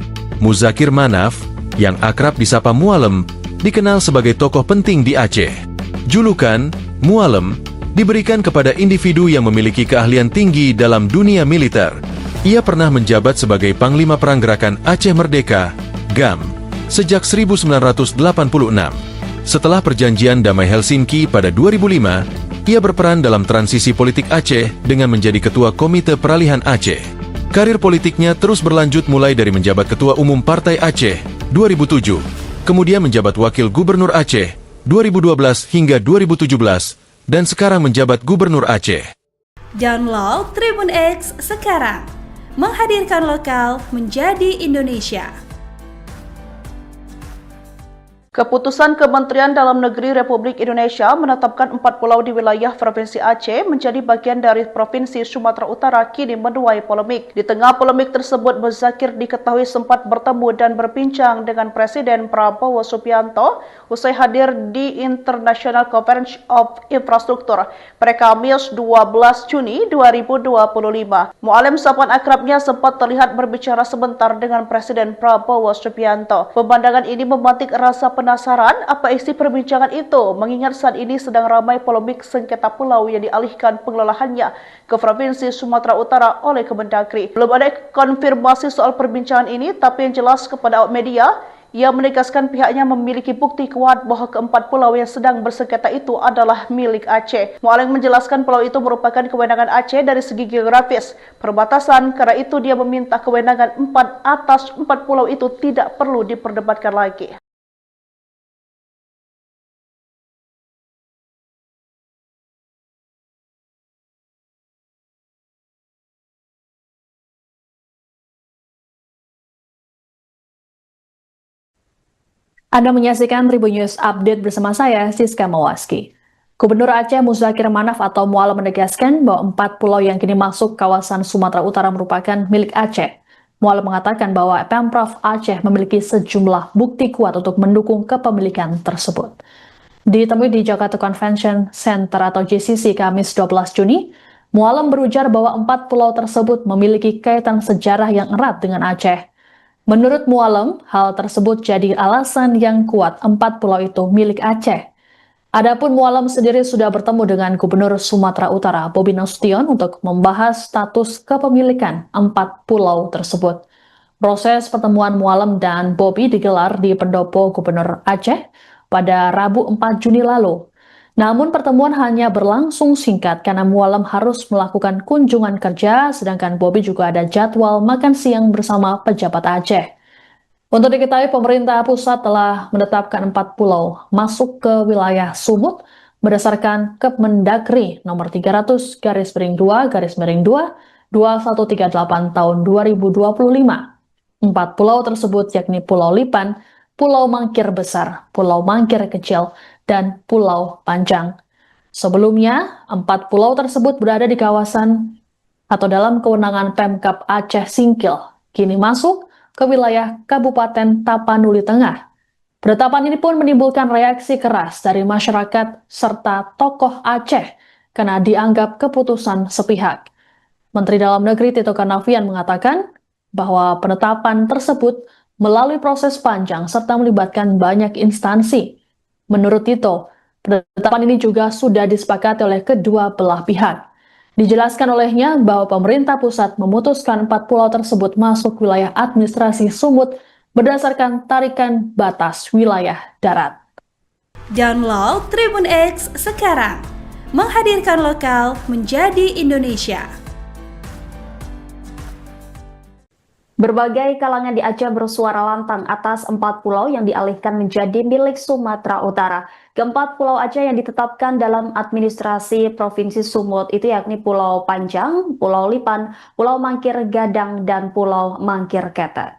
Muzakir Manaf, yang akrab disapa Mualem, dikenal sebagai tokoh penting di Aceh. Julukan Mualem diberikan kepada individu yang memiliki keahlian tinggi dalam dunia militer. Ia pernah menjabat sebagai Panglima Perang Gerakan Aceh Merdeka, GAM, sejak 1986. Setelah perjanjian Damai Helsinki pada 2005, ia berperan dalam transisi politik Aceh dengan menjadi Ketua Komite Peralihan Aceh. Karir politiknya terus berlanjut mulai dari menjabat Ketua Umum Partai Aceh 2007, kemudian menjabat Wakil Gubernur Aceh 2012 hingga 2017, dan sekarang menjabat Gubernur Aceh.
Download Tribun X sekarang. Menghadirkan lokal menjadi Indonesia.
Keputusan Kementerian Dalam Negeri Republik Indonesia menetapkan 4 pulau di wilayah Provinsi Aceh menjadi bagian dari Provinsi Sumatera Utara kini menuai polemik. Di tengah polemik tersebut, Muzakir diketahui sempat bertemu dan berbincang dengan Presiden Prabowo Subianto usai hadir di International Conference of Infrastructure pada Kamis 12 Juni 2025. Mualem, sapaan akrabnya, sempat terlihat berbicara sebentar dengan Presiden Prabowo Subianto. Pemandangan ini memantik rasa penasaran apa isi perbincangan itu, mengingat saat ini sedang ramai polemik sengketa pulau yang dialihkan pengelolaannya ke Provinsi Sumatera Utara oleh Kemendagri. Belum ada konfirmasi soal perbincangan ini, tapi yang jelas kepada awak media, ia menegaskan pihaknya memiliki bukti kuat bahwa keempat pulau yang sedang bersengketa itu adalah milik Aceh. Mualem menjelaskan pulau itu merupakan kewenangan Aceh dari segi geografis, perbatasan, karena itu dia meminta kewenangan 4 atas 4 pulau itu tidak perlu diperdebatkan lagi.
Anda menyaksikan Tribun News Update bersama saya, Siska Mawaski. Gubernur Aceh Muzakir Manaf atau Mualam menegaskan bahwa 4 pulau yang kini masuk kawasan Sumatera Utara merupakan milik Aceh. Mualam mengatakan bahwa Pemprov Aceh memiliki sejumlah bukti kuat untuk mendukung kepemilikan tersebut. Ditemui di Jakarta Convention Center atau JCC Kamis 12 Juni, Mualam berujar bahwa 4 pulau tersebut memiliki kaitan sejarah yang erat dengan Aceh. Menurut Mualam, hal tersebut jadi alasan yang kuat 4 pulau itu milik Aceh. Adapun Mualam sendiri sudah bertemu dengan Gubernur Sumatera Utara Bobi Nasution untuk membahas status kepemilikan 4 pulau tersebut. Proses pertemuan Mualam dan Bobi digelar di Pendopo Gubernur Aceh pada Rabu 4 Juni lalu. Namun pertemuan hanya berlangsung singkat karena Mualam harus melakukan kunjungan kerja, sedangkan Bobi juga ada jadwal makan siang bersama pejabat Aceh. Untuk diketahui, pemerintah pusat telah menetapkan 4 pulau masuk ke wilayah Sumut berdasarkan Kemendagri nomor 300/2/2 2138 tahun 2025. 4 pulau tersebut yakni Pulau Lipan, Pulau Mangkir Besar, Pulau Mangkir Kecil, dan Pulau Panjang. Sebelumnya, 4 pulau tersebut berada di kawasan atau dalam kewenangan Pemkab Aceh Singkil, kini masuk ke wilayah Kabupaten Tapanuli Tengah. Penetapan ini pun menimbulkan reaksi keras dari masyarakat serta tokoh Aceh karena dianggap keputusan sepihak. Menteri Dalam Negeri Tito Karnavian mengatakan bahwa penetapan tersebut melalui proses panjang serta melibatkan banyak instansi. Menurut Tito, penetapan ini juga sudah disepakati oleh kedua belah pihak. Dijelaskan olehnya bahwa pemerintah pusat memutuskan 4 pulau tersebut masuk wilayah administrasi Sumut berdasarkan tarikan batas wilayah darat.
Download Tribun X sekarang, menghadirkan lokal menjadi Indonesia.
Berbagai kalangan di Aceh bersuara lantang atas 4 pulau yang dialihkan menjadi milik Sumatera Utara. Keempat pulau Aceh yang ditetapkan dalam administrasi Provinsi Sumut itu yakni Pulau Panjang, Pulau Lipan, Pulau Mangkir Gadang, dan Pulau Mangkir Kete.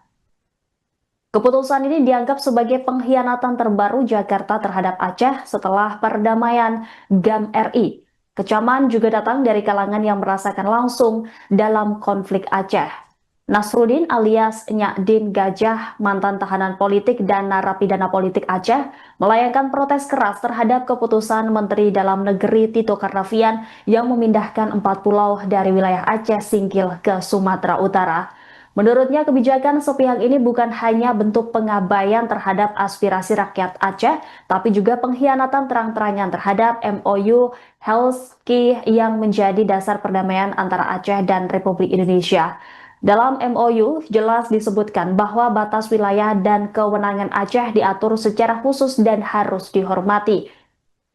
Keputusan ini dianggap sebagai pengkhianatan terbaru Jakarta terhadap Aceh setelah perdamaian GAM RI. Kecaman juga datang dari kalangan yang merasakan langsung dalam konflik Aceh. Nasruddin alias Nyak Din Gajah, mantan tahanan politik dan narapidana politik Aceh, melayangkan protes keras terhadap keputusan Menteri Dalam Negeri Tito Karnavian yang memindahkan 4 pulau dari wilayah Aceh Singkil ke Sumatera Utara. Menurutnya, kebijakan sepihak ini bukan hanya bentuk pengabaian terhadap aspirasi rakyat Aceh, tapi juga pengkhianatan terang-terangan terhadap MOU Helsinki yang menjadi dasar perdamaian antara Aceh dan Republik Indonesia. Dalam MOU jelas disebutkan bahwa batas wilayah dan kewenangan Aceh diatur secara khusus dan harus dihormati.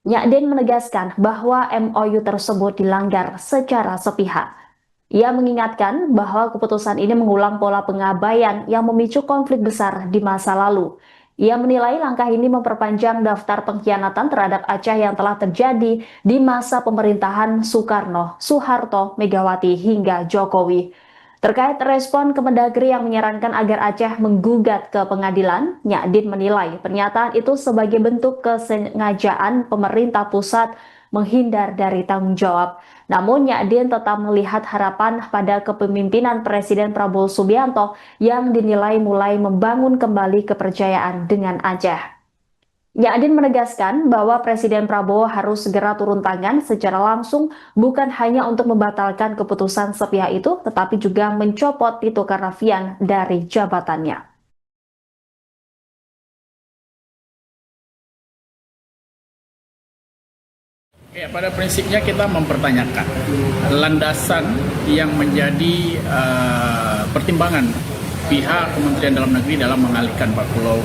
Nyak Din menegaskan bahwa MOU tersebut dilanggar secara sepihak. Ia mengingatkan bahwa keputusan ini mengulang pola pengabaian yang memicu konflik besar di masa lalu. Ia menilai langkah ini memperpanjang daftar pengkhianatan terhadap Aceh yang telah terjadi di masa pemerintahan Soekarno, Soeharto, Megawati hingga Jokowi. Terkait respon Kemendagri yang menyarankan agar Aceh menggugat ke pengadilan, Nyak Din menilai pernyataan itu sebagai bentuk kesengajaan pemerintah pusat menghindar dari tanggung jawab. Namun Nyak Din tetap melihat harapan pada kepemimpinan Presiden Prabowo Subianto yang dinilai mulai membangun kembali kepercayaan dengan Aceh. Nyak Din menegaskan bahwa Presiden Prabowo harus segera turun tangan secara langsung, bukan hanya untuk membatalkan keputusan sepihak itu, tetapi juga mencopot Tito Karnavian dari jabatannya.
Ya, pada prinsipnya kita mempertanyakan landasan yang menjadi pertimbangan pihak Kementerian Dalam Negeri dalam mengalihkan 4 pulau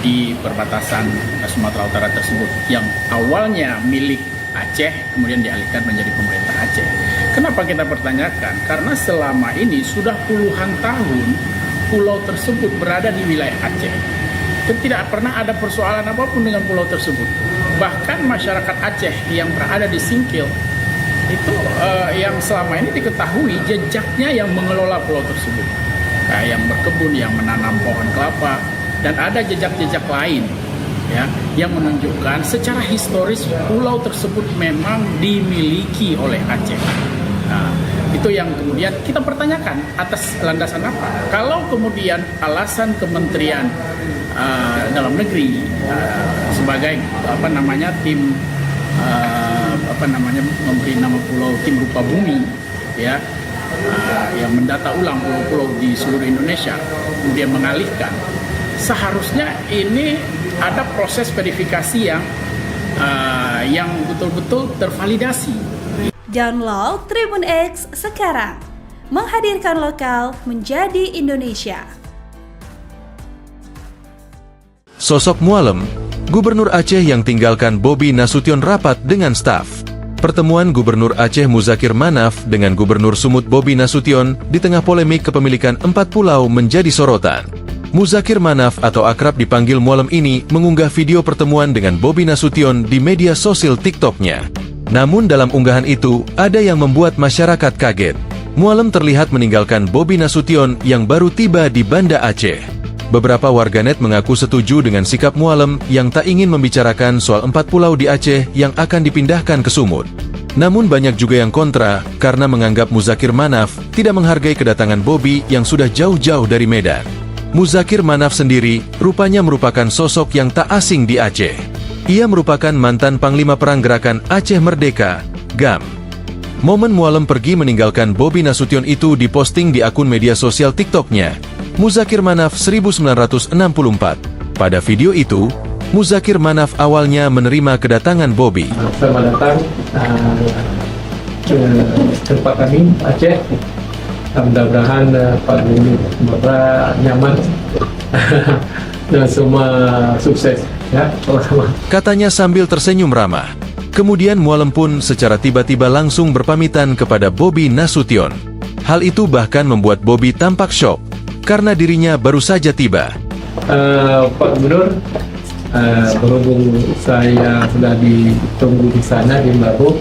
di perbatasan Sumatera Utara tersebut yang awalnya milik Aceh kemudian dialihkan menjadi pemerintah Aceh. Kenapa kita pertanyakan? Karena selama ini sudah puluhan tahun pulau tersebut berada di wilayah Aceh dan tidak pernah ada persoalan apapun dengan pulau tersebut. Bahkan masyarakat Aceh yang berada di Singkil itu yang selama ini diketahui jejaknya yang mengelola pulau tersebut, yang berkebun, yang menanam pohon kelapa, dan ada jejak-jejak lain ya, yang menunjukkan secara historis pulau tersebut memang dimiliki oleh Aceh. Nah, itu yang kemudian kita pertanyakan atas landasan apa. Kalau kemudian alasan Kementerian Dalam Negeri sebagai tim memberi nama pulau tim rupa bumi, ya, yang mendata ulang pulau-pulau di seluruh Indonesia, kemudian mengalihkan, seharusnya ini ada proses verifikasi yang betul-betul tervalidasi.
Download Tribun X sekarang, menghadirkan lokal menjadi Indonesia.
Sosok Mualem, Gubernur Aceh yang tinggalkan Bobi Nasution rapat dengan staf. Pertemuan Gubernur Aceh Muzakir Manaf dengan Gubernur Sumut Bobi Nasution di tengah polemik kepemilikan 4 pulau menjadi sorotan. Muzakir Manaf atau akrab dipanggil Mualem ini mengunggah video pertemuan dengan Bobi Nasution di media sosial TikTok-nya. Namun dalam unggahan itu, ada yang membuat masyarakat kaget. Mualem terlihat meninggalkan Bobi Nasution yang baru tiba di Banda Aceh. Beberapa warganet mengaku setuju dengan sikap Mualem yang tak ingin membicarakan soal 4 pulau di Aceh yang akan dipindahkan ke Sumut. Namun banyak juga yang kontra karena menganggap Muzakir Manaf tidak menghargai kedatangan Bobi yang sudah jauh-jauh dari Medan. Muzakir Manaf sendiri rupanya merupakan sosok yang tak asing di Aceh. Ia merupakan mantan Panglima Perang Gerakan Aceh Merdeka, GAM. Momen Mualem pergi meninggalkan Bobi Nasution itu diposting di akun media sosial TikTok-nya, Muzakir Manaf 1964. Pada video itu, Muzakir Manaf awalnya menerima kedatangan Bobi.
Selamat datang ke tempat kami, Aceh. Mudah-mudahan Pak Gubernur Sumatera nyaman dan semua sukses, ya, sama-sama.
Katanya sambil tersenyum ramah. Kemudian Mualem pun secara tiba-tiba langsung berpamitan kepada Bobi Nasution. Hal itu bahkan membuat Bobi tampak syok karena dirinya baru saja tiba.
Pak Gubernur, berhubung saya sudah ditunggu di sana di Baru,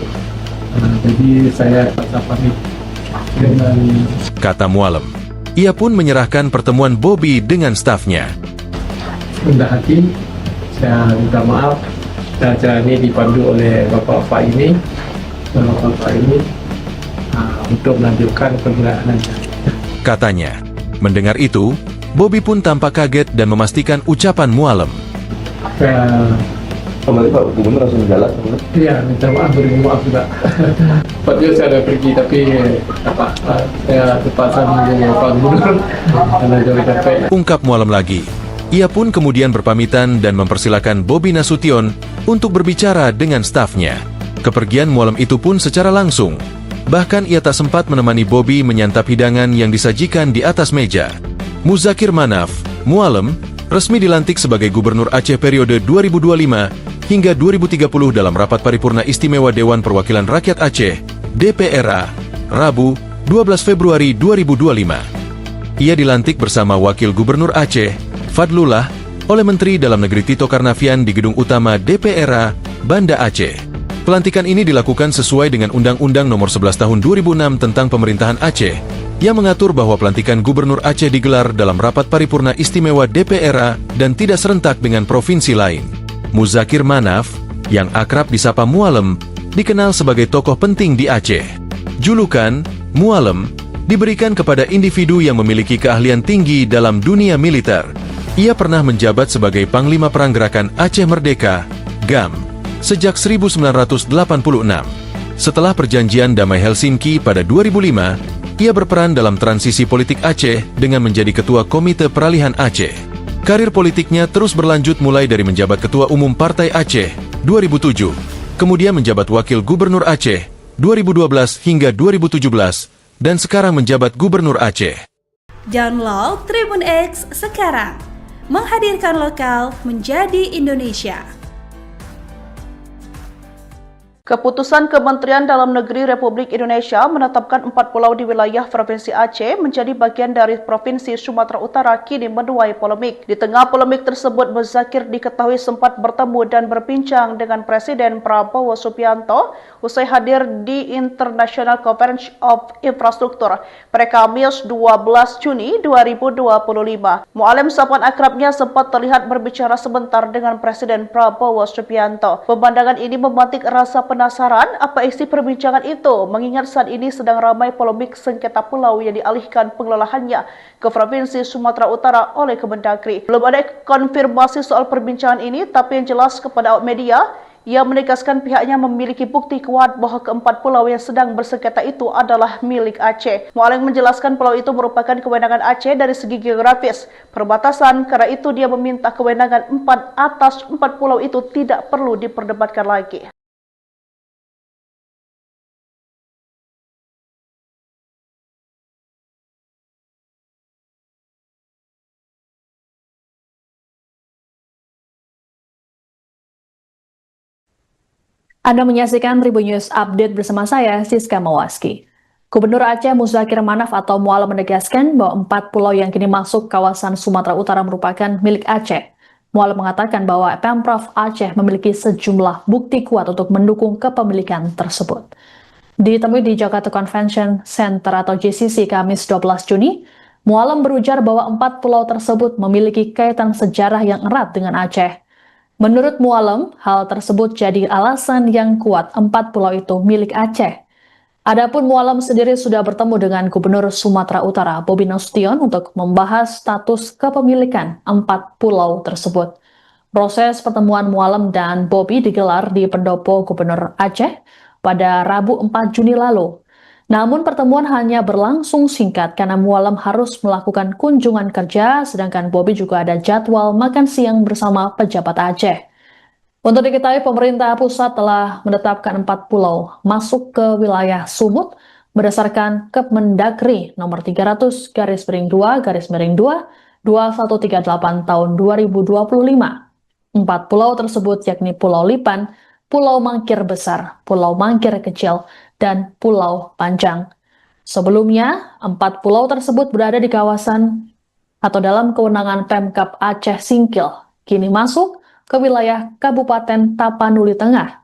jadi saya pamit dengan,
kata Mualem. Ia pun menyerahkan pertemuan Bobi dengan stafnya.
rendah hati, saya minta maaf. Dan acara ini dipandu oleh Bapak ini untuk melanjutkan perjalanannya.
Katanya. Mendengar itu, Bobi pun tampak kaget dan memastikan ucapan Mualem.
Kembali Pak Gubernur langsung jalan.
Iya, minta maaf, beri maaf juga. Tepatnya saya ada pergi, tapi saya terpaksa menunggu Pak Gubernur karena jauh capek.
Ungkap Mualem lagi. Ia pun kemudian berpamitan dan mempersilakan Bobi Nasution untuk berbicara dengan stafnya. Kepergian Mualem itu pun secara langsung. Bahkan ia tak sempat menemani Bobi menyantap hidangan yang disajikan di atas meja. Muzakir Manaf, Mualem, resmi dilantik sebagai Gubernur Aceh periode 2025 hingga 2030 dalam rapat paripurna istimewa Dewan Perwakilan Rakyat Aceh, DPRA, Rabu, 12 Februari 2025. Ia dilantik bersama Wakil Gubernur Aceh, Fadlullah, oleh Menteri Dalam Negeri Tito Karnavian di Gedung Utama DPRA, Banda Aceh. Pelantikan ini dilakukan sesuai dengan Undang-Undang Nomor 11 Tahun 2006 tentang Pemerintahan Aceh, yang mengatur bahwa pelantikan Gubernur Aceh digelar dalam rapat paripurna istimewa DPRA dan tidak serentak dengan provinsi lain. Muzakir Manaf, yang akrab disapa Mualem, dikenal sebagai tokoh penting di Aceh. Julukan Mualem diberikan kepada individu yang memiliki keahlian tinggi dalam dunia militer. Ia pernah menjabat sebagai Panglima Perang Gerakan Aceh Merdeka, GAM, sejak 1986. Setelah perjanjian Damai Helsinki pada 2005, ia berperan dalam transisi politik Aceh dengan menjadi Ketua Komite Peralihan Aceh. Karir politiknya terus berlanjut mulai dari menjabat Ketua Umum Partai Aceh 2007, kemudian menjabat Wakil Gubernur Aceh 2012 hingga 2017, dan sekarang menjabat Gubernur Aceh.
Download Tribun X sekarang, menghadirkan lokal menjadi Indonesia.
Keputusan Kementerian Dalam Negeri Republik Indonesia menetapkan 4 pulau di wilayah Provinsi Aceh menjadi bagian dari Provinsi Sumatera Utara kini menuai polemik. Di tengah polemik tersebut, Muzakir diketahui sempat bertemu dan berbincang dengan Presiden Prabowo Subianto usai hadir di International Conference of Infrastructure pada Kamis 12 Juni 2025. Mu'alim sapaan akrabnya sempat terlihat berbicara sebentar dengan Presiden Prabowo Subianto. Pemandangan ini memantik rasa penasaran apa isi perbincangan itu, mengingat saat ini sedang ramai polemik sengketa pulau yang dialihkan pengelolaannya ke Provinsi Sumatera Utara oleh Kemendagri. Belum ada konfirmasi soal perbincangan ini, tapi yang jelas kepada awak media, ia menegaskan pihaknya memiliki bukti kuat bahwa keempat pulau yang sedang bersengketa itu adalah milik Aceh. Mu'alim menjelaskan pulau itu merupakan kewenangan Aceh dari segi geografis, perbatasan, karena itu dia meminta kewenangan 4 atas 4 pulau itu tidak perlu diperdebatkan lagi.
Anda menyaksikan Tribun News Update bersama saya, Siska Mawaski. Gubernur Aceh Muzakir Manaf atau Mu'alim menegaskan bahwa 4 pulau yang kini masuk kawasan Sumatera Utara merupakan milik Aceh. Mu'alim mengatakan bahwa Pemprov Aceh memiliki sejumlah bukti kuat untuk mendukung kepemilikan tersebut. Ditemui di Jakarta Convention Center atau JCC Kamis 12 Juni, Mu'alim berujar bahwa 4 pulau tersebut memiliki kaitan sejarah yang erat dengan Aceh. Menurut Mu'alim, hal tersebut jadi alasan yang kuat 4 pulau itu milik Aceh. Adapun Mu'alim sendiri sudah bertemu dengan Gubernur Sumatera Utara, Bobi Nasution, untuk membahas status kepemilikan 4 pulau tersebut. Proses pertemuan Mu'alim dan Bobi digelar di Pendopo Gubernur Aceh pada Rabu 4 Juni lalu. Namun pertemuan hanya berlangsung singkat karena Mu'alim harus melakukan kunjungan kerja, sedangkan Bobi juga ada jadwal makan siang bersama pejabat Aceh. Untuk diketahui, pemerintah pusat telah menetapkan 4 pulau masuk ke wilayah Sumut berdasarkan Kemendagri nomor 300/2/2 2138 tahun 2025. 4 pulau tersebut yakni Pulau Lipan, Pulau Mangkir Besar, Pulau Mangkir Kecil, dan Pulau Panjang. Sebelumnya, 4 pulau tersebut berada di kawasan atau dalam kewenangan Pemkab Aceh Singkil, kini masuk ke wilayah Kabupaten Tapanuli Tengah.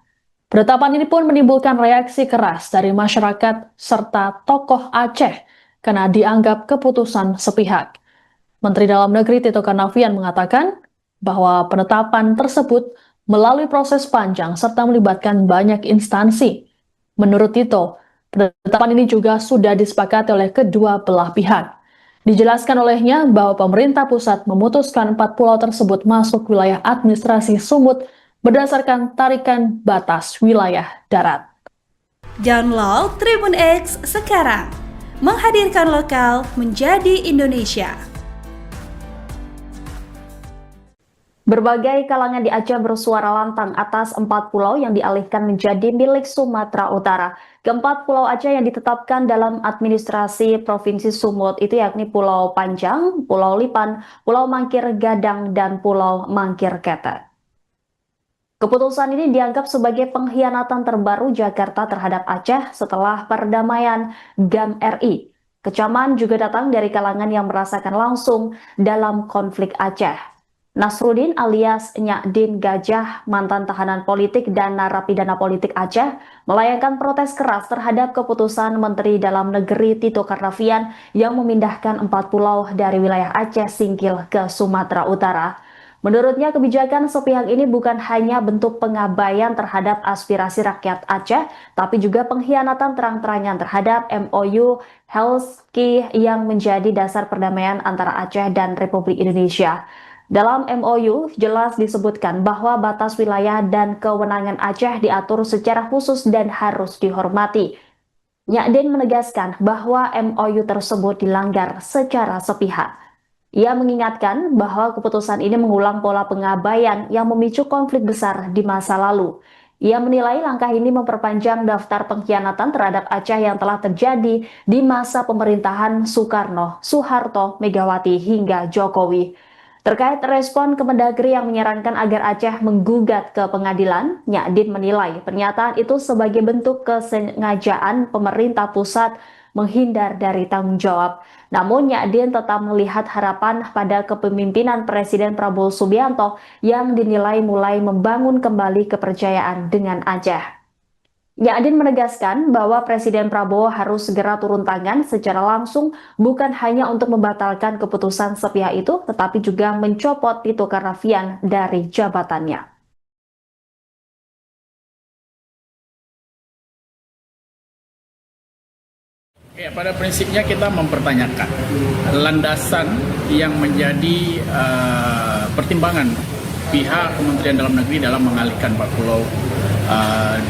Penetapan ini pun menimbulkan reaksi keras dari masyarakat serta tokoh Aceh karena dianggap keputusan sepihak. Menteri Dalam Negeri Tito Karnavian mengatakan bahwa penetapan tersebut melalui proses panjang serta melibatkan banyak instansi. Menurut Tito, penetapan ini juga sudah disepakati oleh kedua belah pihak. Dijelaskan olehnya bahwa pemerintah pusat memutuskan 4 pulau tersebut masuk wilayah administrasi Sumut berdasarkan tarikan batas wilayah darat.
Download Tribun X sekarang, menghadirkan lokal menjadi Indonesia.
Berbagai kalangan di Aceh bersuara lantang atas 4 pulau yang dialihkan menjadi milik Sumatera Utara. Keempat pulau Aceh yang ditetapkan dalam administrasi Provinsi Sumut itu yakni Pulau Panjang, Pulau Lipan, Pulau Mangkir Gadang, dan Pulau Mangkir Ketek. Keputusan ini dianggap sebagai pengkhianatan terbaru Jakarta terhadap Aceh setelah perdamaian GAM RI. Kecaman juga datang dari kalangan yang merasakan langsung dalam konflik Aceh. Nasruddin alias Nyakdin Gajah, mantan tahanan politik dan narapidana politik Aceh, melayangkan protes keras terhadap keputusan Menteri Dalam Negeri Tito Karnavian yang memindahkan 4 pulau dari wilayah Aceh Singkil ke Sumatera Utara. Menurutnya, kebijakan sepihak ini bukan hanya bentuk pengabaian terhadap aspirasi rakyat Aceh, tapi juga pengkhianatan terang-terangan terhadap MOU Helsinki yang menjadi dasar perdamaian antara Aceh dan Republik Indonesia. Dalam MOU jelas disebutkan bahwa batas wilayah dan kewenangan Aceh diatur secara khusus dan harus dihormati. Nyakdin menegaskan bahwa MOU tersebut dilanggar secara sepihak. Ia mengingatkan bahwa keputusan ini mengulang pola pengabaian yang memicu konflik besar di masa lalu. Ia menilai langkah ini memperpanjang daftar pengkhianatan terhadap Aceh yang telah terjadi di masa pemerintahan Soekarno, Soeharto, Megawati, hingga Jokowi. Terkait respon Kemendagri yang menyarankan agar Aceh menggugat ke pengadilan, Nyadin menilai pernyataan itu sebagai bentuk kesengajaan pemerintah pusat menghindar dari tanggung jawab. Namun Nyadin tetap melihat harapan pada kepemimpinan Presiden Prabowo Subianto yang dinilai mulai membangun kembali kepercayaan dengan Aceh. Nyadin menegaskan bahwa Presiden Prabowo harus segera turun tangan secara langsung, bukan hanya untuk membatalkan keputusan sepihak itu, tetapi juga mencopot Tito Karnavian dari jabatannya.
Ya, pada prinsipnya kita mempertanyakan landasan yang menjadi pertimbangan pihak Kementerian Dalam Negeri dalam mengalihkan 4 pulau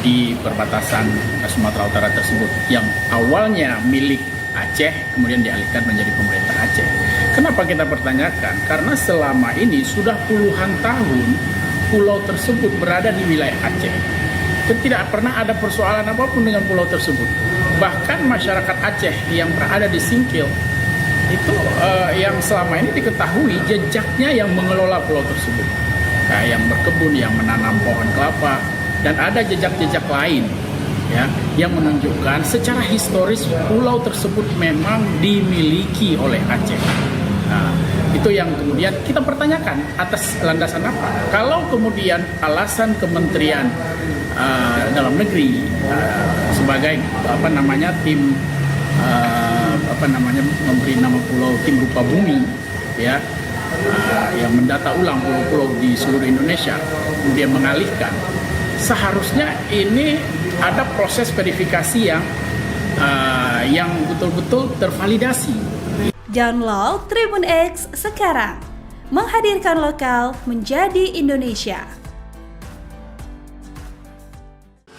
di perbatasan Sumatera Utara tersebut yang awalnya milik Aceh kemudian dialihkan menjadi pemerintah Aceh. Kenapa kita pertanyakan? Karena selama ini sudah puluhan tahun pulau tersebut berada di wilayah Aceh. Dan tidak pernah ada persoalan apapun dengan pulau tersebut. Bahkan masyarakat Aceh yang berada di Singkil itu yang selama ini diketahui jejaknya yang mengelola pulau tersebut. Yang berkebun, yang menanam pohon kelapa, dan ada jejak-jejak lain ya yang menunjukkan secara historis pulau tersebut memang dimiliki oleh Aceh. Nah, itu yang kemudian kita pertanyakan atas landasan apa? Kalau kemudian alasan Kementerian Dalam Negeri sebagai tim memberi nama pulau tim rupa bumi ya yang mendata ulang pulau-pulau di seluruh Indonesia kemudian mengalihkan, seharusnya ini ada proses verifikasi yang betul-betul tervalidasi.
Download Tribun X sekarang, menghadirkan lokal menjadi Indonesia.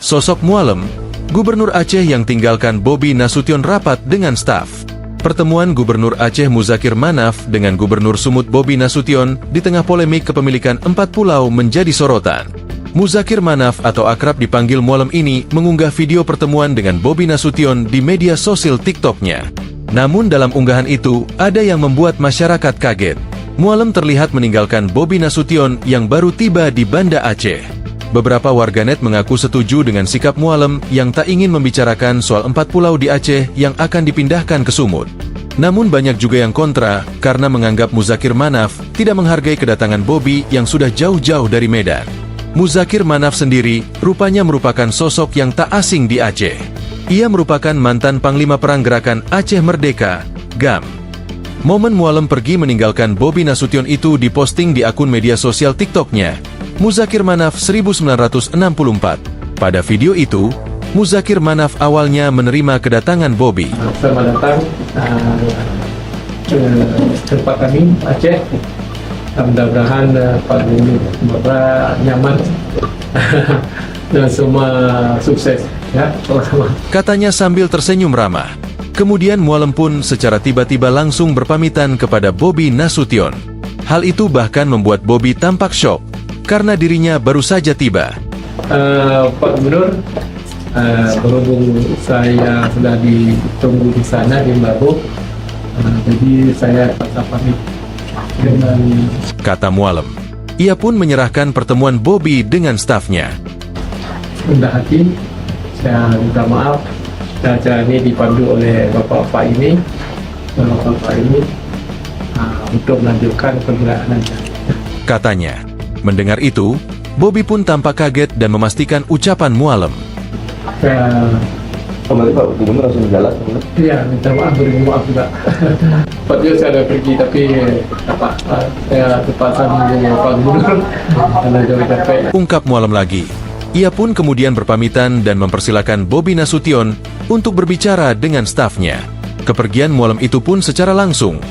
Sosok Mualem, Gubernur Aceh yang tinggalkan Bobi Nasution rapat dengan staf. Pertemuan Gubernur Aceh Muzakir Manaf dengan Gubernur Sumut Bobi Nasution di tengah polemik kepemilikan 4 pulau menjadi sorotan. Muzakir Manaf atau akrab dipanggil Mualem ini mengunggah video pertemuan dengan Bobi Nasution di media sosial TikTok-nya. Namun dalam unggahan itu, ada yang membuat masyarakat kaget. Mualem terlihat meninggalkan Bobi Nasution yang baru tiba di Banda Aceh. Beberapa warganet mengaku setuju dengan sikap Mualem yang tak ingin membicarakan soal 4 pulau di Aceh yang akan dipindahkan ke Sumut. Namun banyak juga yang kontra karena menganggap Muzakir Manaf tidak menghargai kedatangan Bobi yang sudah jauh-jauh dari Medan. Muzakir Manaf sendiri rupanya merupakan sosok yang tak asing di Aceh. Ia merupakan mantan Panglima Perang Gerakan Aceh Merdeka, GAM. Momen Mualem pergi meninggalkan Bobi Nasution itu diposting di akun media sosial TikTok-nya, Muzakir Manaf 1964. Pada video itu, Muzakir Manaf awalnya menerima kedatangan Bobi.
Selamat datang ke tempat kami, Aceh. Mudah-mudahan Pak Gubernur semoga nyaman dan semua sukses ya.
Katanya sambil tersenyum ramah. Kemudian Mualem pun secara tiba-tiba langsung berpamitan kepada Bobi Nasution. Hal itu bahkan membuat Bobi tampak syok karena dirinya baru saja tiba.
Pak Gubernur, berhubung saya sudah ditunggu di sana di Mbabo, jadi saya terpaksa pamit dengan
kata Mualem. Ia pun menyerahkan pertemuan Bobi dengan stafnya.
rendah hati, saya minta maaf. Dan acara ini dipandu oleh bapak-bapak ini untuk melanjutkan pergerakan Anda.
Katanya. Mendengar itu, Bobi pun tampak kaget dan memastikan ucapan Mualem.
Kembali Pak Gubernur langsung jalan.
Iya, minta maaf, beri maaf juga. Tadi saya ada pergi tapi saya terpaksa menunggu Pak Gubernur karena jauh capek.
Ungkap Mualem lagi. Ia pun kemudian berpamitan dan mempersilakan Bobi Nasution untuk berbicara dengan stafnya. Kepergian Mualem itu pun secara langsung.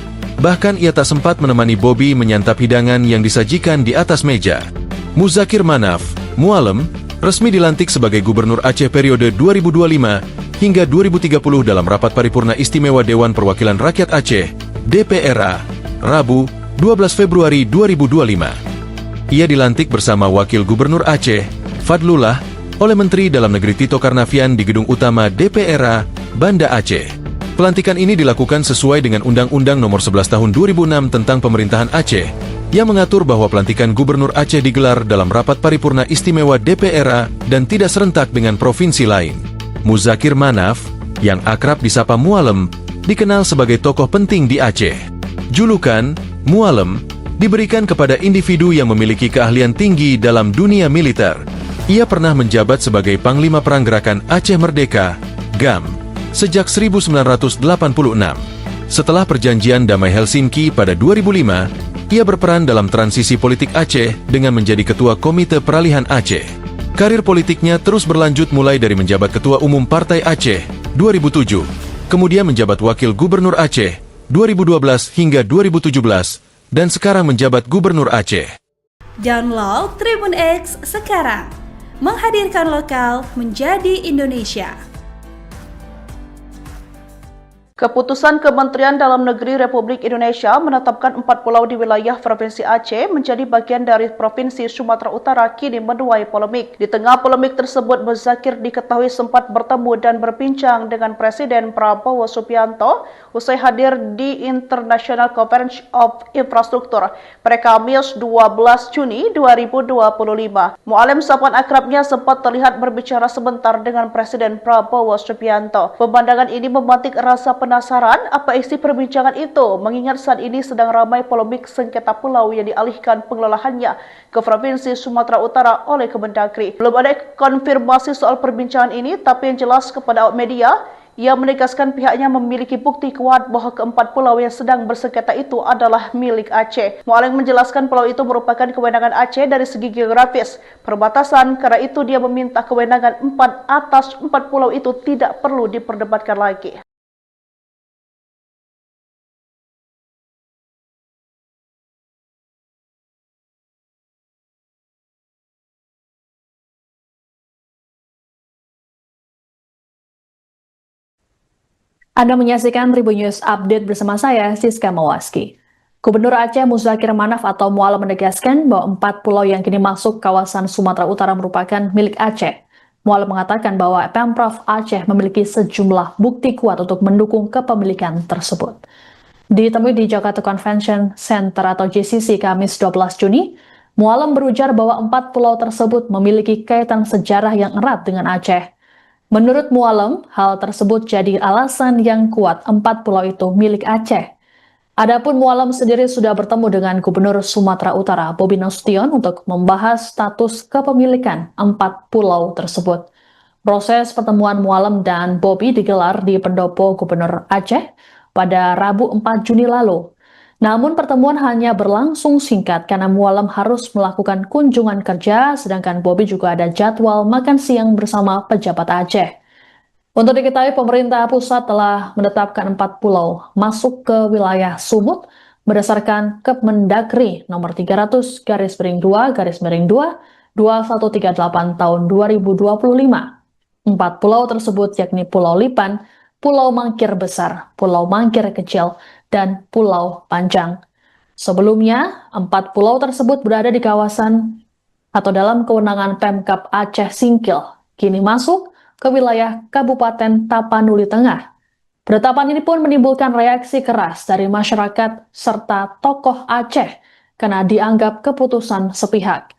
Bahkan ia tak sempat menemani Bobi menyantap hidangan yang disajikan di atas meja. Muzakir Manaf, Mualem, resmi dilantik sebagai Gubernur Aceh periode 2025 hingga 2030 dalam rapat paripurna istimewa Dewan Perwakilan Rakyat Aceh, DPRA, Rabu, 12 Februari 2025. Ia dilantik bersama Wakil Gubernur Aceh, Fadlullah, oleh Menteri Dalam Negeri Tito Karnavian di Gedung Utama DPRA, Banda Aceh. Pelantikan ini dilakukan sesuai dengan Undang-Undang Nomor 11 Tahun 2006 tentang Pemerintahan Aceh, yang mengatur bahwa pelantikan Gubernur Aceh digelar dalam rapat paripurna istimewa DPRA dan tidak serentak dengan provinsi lain. Muzakir Manaf, yang akrab disapa Mualem, dikenal sebagai tokoh penting di Aceh. Julukan Mualem diberikan kepada individu yang memiliki keahlian tinggi dalam dunia militer. Ia pernah menjabat sebagai Panglima Perang Gerakan Aceh Merdeka, GAM, sejak 1986. Setelah perjanjian damai Helsinki pada 2005, ia berperan dalam transisi politik Aceh dengan menjadi Ketua Komite Peralihan Aceh. Karir politiknya terus berlanjut mulai dari menjabat Ketua Umum Partai Aceh 2007, kemudian menjabat Wakil Gubernur Aceh 2012 hingga 2017, dan sekarang menjabat Gubernur Aceh.
Download Tribun X sekarang, menghadirkan lokal menjadi Indonesia.
Keputusan Kementerian Dalam Negeri Republik Indonesia menetapkan 4 pulau di wilayah Provinsi Aceh menjadi bagian dari Provinsi Sumatera Utara kini menuai polemik. Di tengah polemik tersebut, Muzakir diketahui sempat bertemu dan berbincang dengan Presiden Prabowo Subianto usai hadir di International Conference of Infrastructure pada Kamis 12 Juni 2025. Mualem, sapaan akrabnya, sempat terlihat berbicara sebentar dengan Presiden Prabowo Subianto. Pemandangan ini memantik rasa penasaran apa isi perbincangan itu, mengingat saat ini sedang ramai polemik sengketa pulau yang dialihkan pengelolaannya ke Provinsi Sumatera Utara oleh Kemendagri. Belum ada konfirmasi soal perbincangan ini, tapi yang jelas kepada awak media, ia menegaskan pihaknya memiliki bukti kuat bahwa keempat pulau yang sedang bersengketa itu adalah milik Aceh. Mualem menjelaskan pulau itu merupakan kewenangan Aceh dari segi geografis, perbatasan, karena itu dia meminta kewenangan 4 atas 4 pulau itu tidak perlu diperdebatkan lagi.
Anda menyaksikan Tribun News Update bersama saya, Siska Mawaski. Gubernur Aceh Muzakir Manaf atau Mualem menegaskan bahwa 4 pulau yang kini masuk kawasan Sumatera Utara merupakan milik Aceh. Mualem mengatakan bahwa Pemprov Aceh memiliki sejumlah bukti kuat untuk mendukung kepemilikan tersebut. Ditemui di Jakarta Convention Center atau JCC Kamis 12 Juni, Mualem berujar bahwa 4 pulau tersebut memiliki kaitan sejarah yang erat dengan Aceh. Menurut Mualem, hal tersebut jadi alasan yang kuat 4 pulau itu milik Aceh. Adapun Mualem sendiri sudah bertemu dengan Gubernur Sumatera Utara, Bobi Nasution, untuk membahas status kepemilikan 4 pulau tersebut. Proses pertemuan Mualem dan Bobi digelar di Pendopo Gubernur Aceh pada Rabu 4 Juni lalu. Namun pertemuan hanya berlangsung singkat karena Mualem harus melakukan kunjungan kerja, sedangkan Bobi juga ada jadwal makan siang bersama pejabat Aceh. Untuk diketahui, pemerintah pusat telah menetapkan 4 pulau masuk ke wilayah Sumut berdasarkan Kemendagri nomor 300/2/2/2138 tahun 2025. 4 pulau tersebut yakni Pulau Lipan, Pulau Mangkir Besar, Pulau Mangkir Kecil, dan Pulau Panjang. Sebelumnya, 4 pulau tersebut berada di kawasan atau dalam kewenangan Pemkab Aceh Singkil, kini masuk ke wilayah Kabupaten Tapanuli Tengah. Penetapan ini pun menimbulkan reaksi keras dari masyarakat serta tokoh Aceh karena dianggap keputusan sepihak.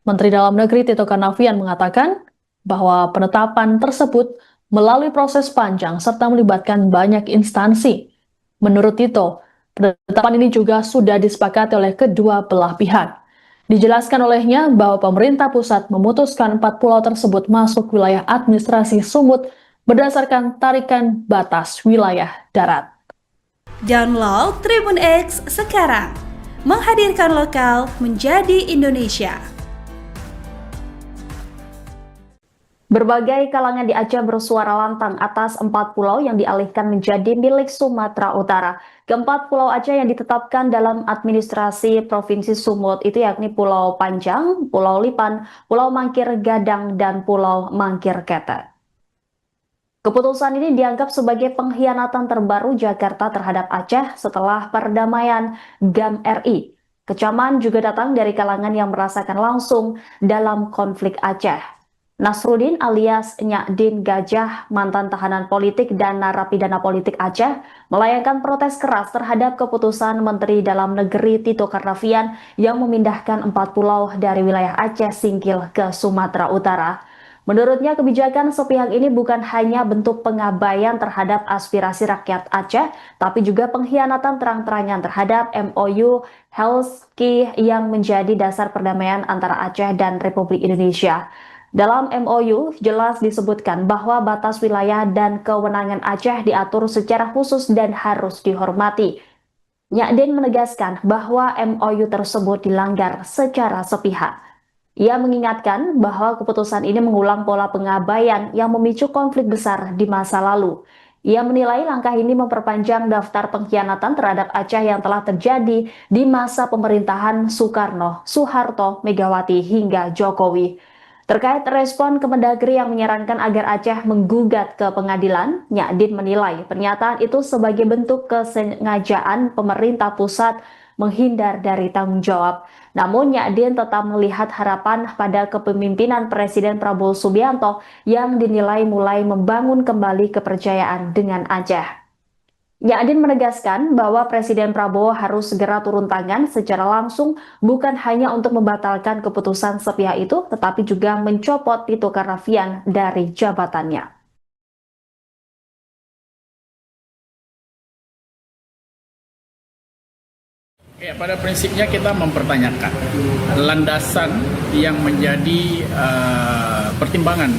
Menteri Dalam Negeri Tito Karnavian mengatakan bahwa penetapan tersebut melalui proses panjang serta melibatkan banyak instansi. Menurut Tito, penetapan ini juga sudah disepakati oleh kedua belah pihak. Dijelaskan olehnya bahwa pemerintah pusat memutuskan 4 pulau tersebut masuk wilayah administrasi Sumut berdasarkan tarikan batas wilayah darat.
Download Tribun X sekarang, menghadirkan lokal menjadi Indonesia.
Berbagai kalangan di Aceh bersuara lantang atas 4 pulau yang dialihkan menjadi milik Sumatera Utara. Keempat pulau Aceh yang ditetapkan dalam administrasi Provinsi Sumut itu yakni Pulau Panjang, Pulau Lipan, Pulau Mangkir Gadang, dan Pulau Mangkir Ketek. Keputusan ini dianggap sebagai pengkhianatan terbaru Jakarta terhadap Aceh setelah perdamaian GAM RI. Kecaman juga datang dari kalangan yang merasakan langsung dalam konflik Aceh. Nasruddin alias Nyakdin Gajah, mantan tahanan politik dan narapidana politik Aceh, melayangkan protes keras terhadap keputusan Menteri Dalam Negeri Tito Karnavian yang memindahkan 4 pulau dari wilayah Aceh Singkil ke Sumatera Utara. Menurutnya, kebijakan sepihak ini bukan hanya bentuk pengabaian terhadap aspirasi rakyat Aceh, tapi juga pengkhianatan terang-terangan terhadap MOU Helsinki yang menjadi dasar perdamaian antara Aceh dan Republik Indonesia. Dalam MOU jelas disebutkan bahwa batas wilayah dan kewenangan Aceh diatur secara khusus dan harus dihormati. Nyakdin menegaskan bahwa MOU tersebut dilanggar secara sepihak. Ia mengingatkan bahwa keputusan ini mengulang pola pengabaian yang memicu konflik besar di masa lalu. Ia menilai langkah ini memperpanjang daftar pengkhianatan terhadap Aceh yang telah terjadi di masa pemerintahan Soekarno, Soeharto, Megawati hingga Jokowi. Terkait respon Kemendagri yang menyarankan agar Aceh menggugat ke pengadilan, Nyakdin menilai pernyataan itu sebagai bentuk kesengajaan pemerintah pusat menghindar dari tanggung jawab. Namun Nyakdin tetap melihat harapan pada kepemimpinan Presiden Prabowo Subianto yang dinilai mulai membangun kembali kepercayaan dengan Aceh. Nyakdin menegaskan bahwa Presiden Prabowo harus segera turun tangan secara langsung, bukan hanya untuk membatalkan keputusan sepihak itu, tetapi juga mencopot Tito Karnavian dari jabatannya.
Ya, pada prinsipnya kita mempertanyakan landasan yang menjadi pertimbangan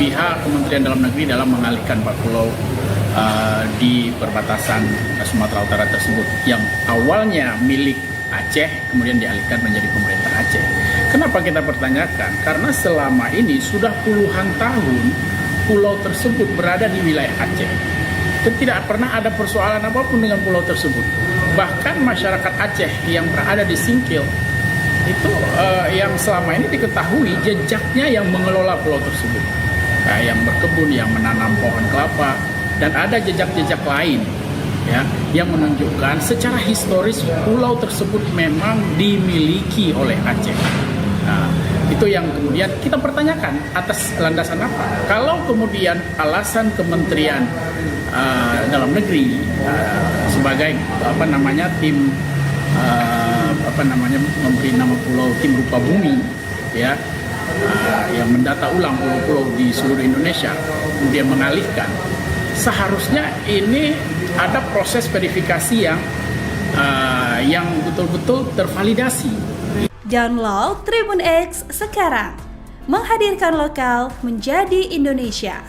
pihak Kementerian Dalam Negeri dalam mengalihkan 4 pulau di perbatasan Sumatera Utara tersebut yang awalnya milik Aceh kemudian dialihkan menjadi pemerintah Aceh. Kenapa kita pertanyakan? Karena selama ini sudah puluhan tahun pulau tersebut berada di wilayah Aceh dan tidak pernah ada persoalan apapun dengan pulau tersebut. Bahkan masyarakat Aceh yang berada di Singkil itu yang selama ini diketahui jejaknya yang mengelola pulau tersebut, yang berkebun, yang menanam pohon kelapa, dan ada jejak-jejak lain ya yang menunjukkan secara historis pulau tersebut memang dimiliki oleh Aceh. Nah, itu yang kemudian kita pertanyakan atas landasan apa? Kalau kemudian alasan Kementerian Dalam Negeri sebagai tim memberi nama pulau tim rupa bumi ya yang mendata ulang pulau-pulau di seluruh Indonesia kemudian mengalihkan, seharusnya ini ada proses verifikasi yang betul-betul tervalidasi.
Download Tribun X sekarang, menghadirkan lokal menjadi Indonesia.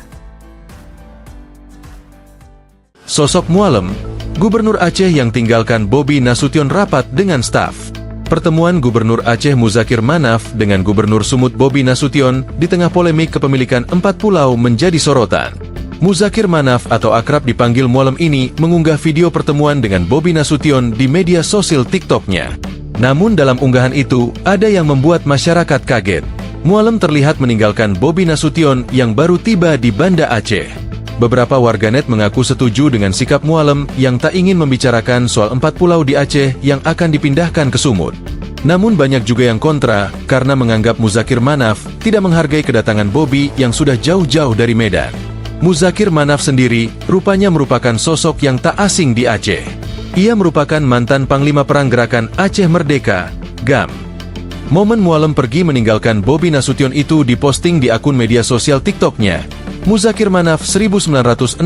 Sosok Mualem, Gubernur Aceh yang tinggalkan Bobi Nasution rapat dengan staf. Pertemuan Gubernur Aceh Muzakir Manaf dengan Gubernur Sumut Bobi Nasution di tengah polemik kepemilikan 4 pulau menjadi sorotan. Muzakir Manaf atau akrab dipanggil Mualem ini mengunggah video pertemuan dengan Bobi Nasution di media sosial TikTok-nya. Namun dalam unggahan itu, ada yang membuat masyarakat kaget. Mualem terlihat meninggalkan Bobi Nasution yang baru tiba di Banda Aceh. Beberapa warganet mengaku setuju dengan sikap Mualem yang tak ingin membicarakan soal 4 pulau di Aceh yang akan dipindahkan ke Sumut. Namun banyak juga yang kontra karena menganggap Muzakir Manaf tidak menghargai kedatangan Bobi yang sudah jauh-jauh dari Medan. Muzakir Manaf sendiri rupanya merupakan sosok yang tak asing di Aceh. Ia merupakan mantan Panglima Perang Gerakan Aceh Merdeka, GAM. Momen Mualem pergi meninggalkan Bobi Nasution itu diposting di akun media sosial TikTok-nya, Muzakir Manaf 1964.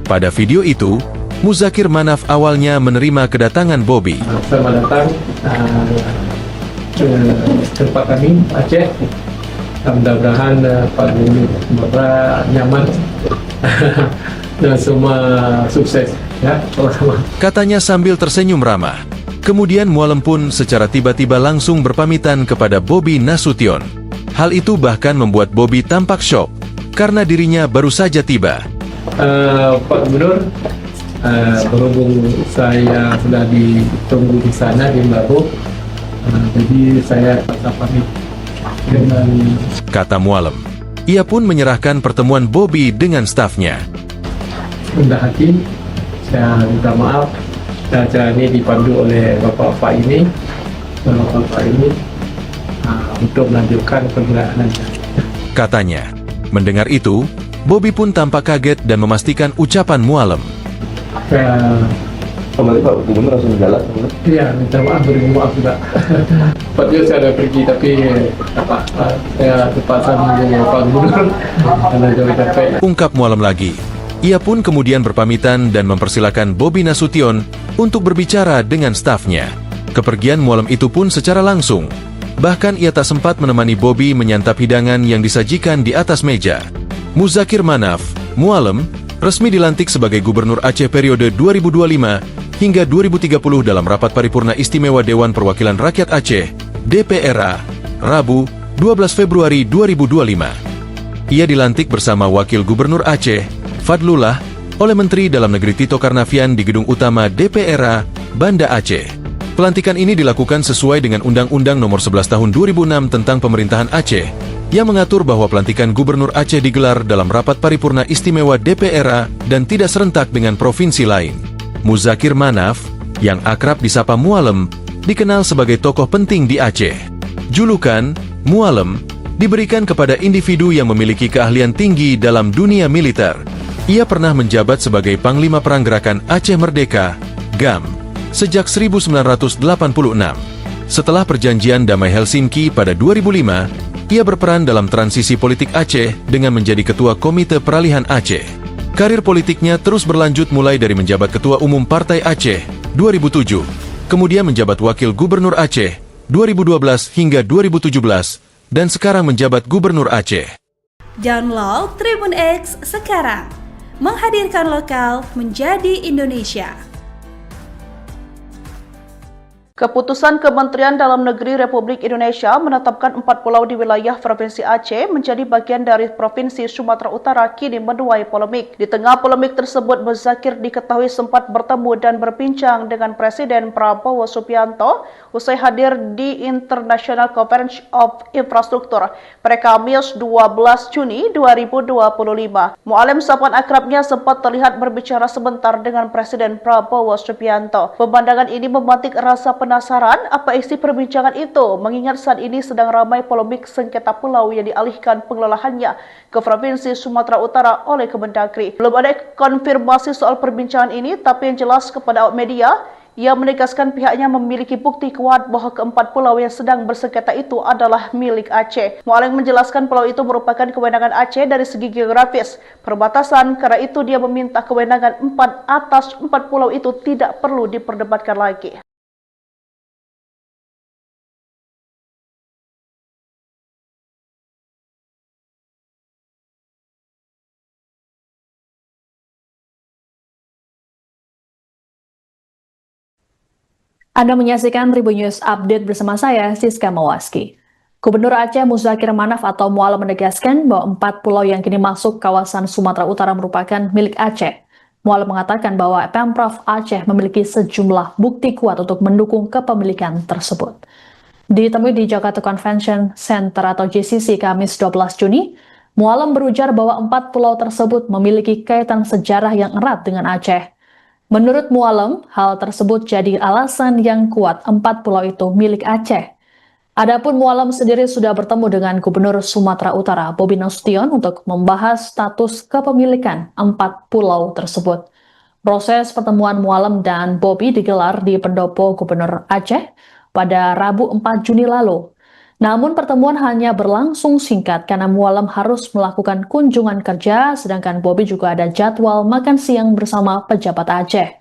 Pada video itu, Muzakir Manaf awalnya menerima kedatangan Bobi.
Selamat datang ke tempat kami, Aceh. Mudah-mudahan Pak Gubernur Sumatera nyaman dan semua sukses ya, sama-sama.
Katanya sambil tersenyum ramah. Kemudian Mualem pun secara tiba-tiba langsung berpamitan kepada Bobi Nasution. Hal itu bahkan membuat Bobi tampak syok karena dirinya baru saja tiba.
Pak Gubernur, berhubung saya sudah ditunggu di sana di Baru, jadi saya pamit dengan
kata Mualem. Ia pun menyerahkan pertemuan Bobi dengan stafnya.
rendah hati, saya minta maaf. Dan acara ini dipandu oleh Bapak-Bapak ini untuk melanjutkan perjalanan.
katanya. Mendengar itu, Bobby pun tampak kaget dan memastikan ucapan Mualem.
Kembali Pak Gubernur langsung jalan.
Iya, minta maaf, beri maaf juga. Tepatnya saya ada pergi, tapi saya terpaksa menunggu Pak Gubernur karena jauh capek.
Ungkap Mualem lagi. Ia pun kemudian berpamitan dan mempersilakan Bobi Nasution untuk berbicara dengan stafnya. Kepergian Mualem itu pun secara langsung. Bahkan ia tak sempat menemani Bobi menyantap hidangan yang disajikan di atas meja. Muzakir Manaf, Mualem, resmi dilantik sebagai Gubernur Aceh periode 2025 hingga 2030 dalam rapat paripurna istimewa Dewan Perwakilan Rakyat Aceh, DPRA, Rabu, 12 Februari 2025. Ia dilantik bersama Wakil Gubernur Aceh, Fadlullah, oleh Menteri Dalam Negeri Tito Karnavian di Gedung Utama DPRA, Banda Aceh. Pelantikan ini dilakukan sesuai dengan Undang-Undang Nomor 11 Tahun 2006 tentang Pemerintahan Aceh, yang mengatur bahwa pelantikan Gubernur Aceh digelar dalam rapat paripurna istimewa DPRA dan tidak serentak dengan provinsi lain. Muzakir Manaf, yang akrab disapa Mualem, dikenal sebagai tokoh penting di Aceh. Julukan Mualem diberikan kepada individu yang memiliki keahlian tinggi dalam dunia militer. Ia pernah menjabat sebagai Panglima Perang Gerakan Aceh Merdeka, GAM, sejak 1986. Setelah perjanjian Damai Helsinki pada 2005, ia berperan dalam transisi politik Aceh dengan menjadi Ketua Komite Peralihan Aceh. Karir politiknya terus berlanjut mulai dari menjabat Ketua Umum Partai Aceh 2007, kemudian menjabat Wakil Gubernur Aceh 2012 hingga 2017, dan sekarang menjabat Gubernur Aceh.
Download Tribun X sekarang, menghadirkan lokal menjadi Indonesia.
Keputusan Kementerian Dalam Negeri Republik Indonesia menetapkan 4 pulau di wilayah Provinsi Aceh menjadi bagian dari Provinsi Sumatera Utara kini menuai polemik. Di tengah polemik tersebut, Muzakir diketahui sempat bertemu dan berbincang dengan Presiden Prabowo Subianto usai hadir di International Conference of Infrastructure pada Kamis 12 Juni 2025. Mualem, sapaan akrabnya, sempat terlihat berbicara sebentar dengan Presiden Prabowo Subianto. Pemandangan ini memantik rasa penasaran apa isi perbincangan itu, mengingat saat ini sedang ramai polemik sengketa pulau yang dialihkan pengelolaannya ke Provinsi Sumatera Utara oleh Kemendagri. Belum ada konfirmasi soal perbincangan ini, tapi yang jelas kepada awak media, ia menegaskan pihaknya memiliki bukti kuat bahwa keempat pulau yang sedang bersengketa itu adalah milik Aceh. Mualem menjelaskan pulau itu merupakan kewenangan Aceh dari segi geografis, perbatasan, karena itu dia meminta kewenangan 4 atas 4 pulau itu tidak perlu diperdebatkan lagi.
Anda menyaksikan Tribun News Update bersama saya, Siska Mawaski. Gubernur Aceh Muzakir Manaf atau Mualem menegaskan bahwa 4 pulau yang kini masuk kawasan Sumatera Utara merupakan milik Aceh. Mualem mengatakan bahwa Pemprov Aceh memiliki sejumlah bukti kuat untuk mendukung kepemilikan tersebut. Ditemui di Jakarta Convention Center atau JCC Kamis 12 Juni, Mualem berujar bahwa 4 pulau tersebut memiliki kaitan sejarah yang erat dengan Aceh. Menurut Mualem, hal tersebut jadi alasan yang kuat 4 pulau itu milik Aceh. Adapun Mualem sendiri sudah bertemu dengan Gubernur Sumatera Utara, Bobi Nasution, untuk membahas status kepemilikan 4 pulau tersebut. Proses pertemuan Mualem dan Bobi digelar di Pendopo Gubernur Aceh pada Rabu 4 Juni lalu. Namun pertemuan hanya berlangsung singkat karena Mualem harus melakukan kunjungan kerja, sedangkan Bobi juga ada jadwal makan siang bersama pejabat Aceh.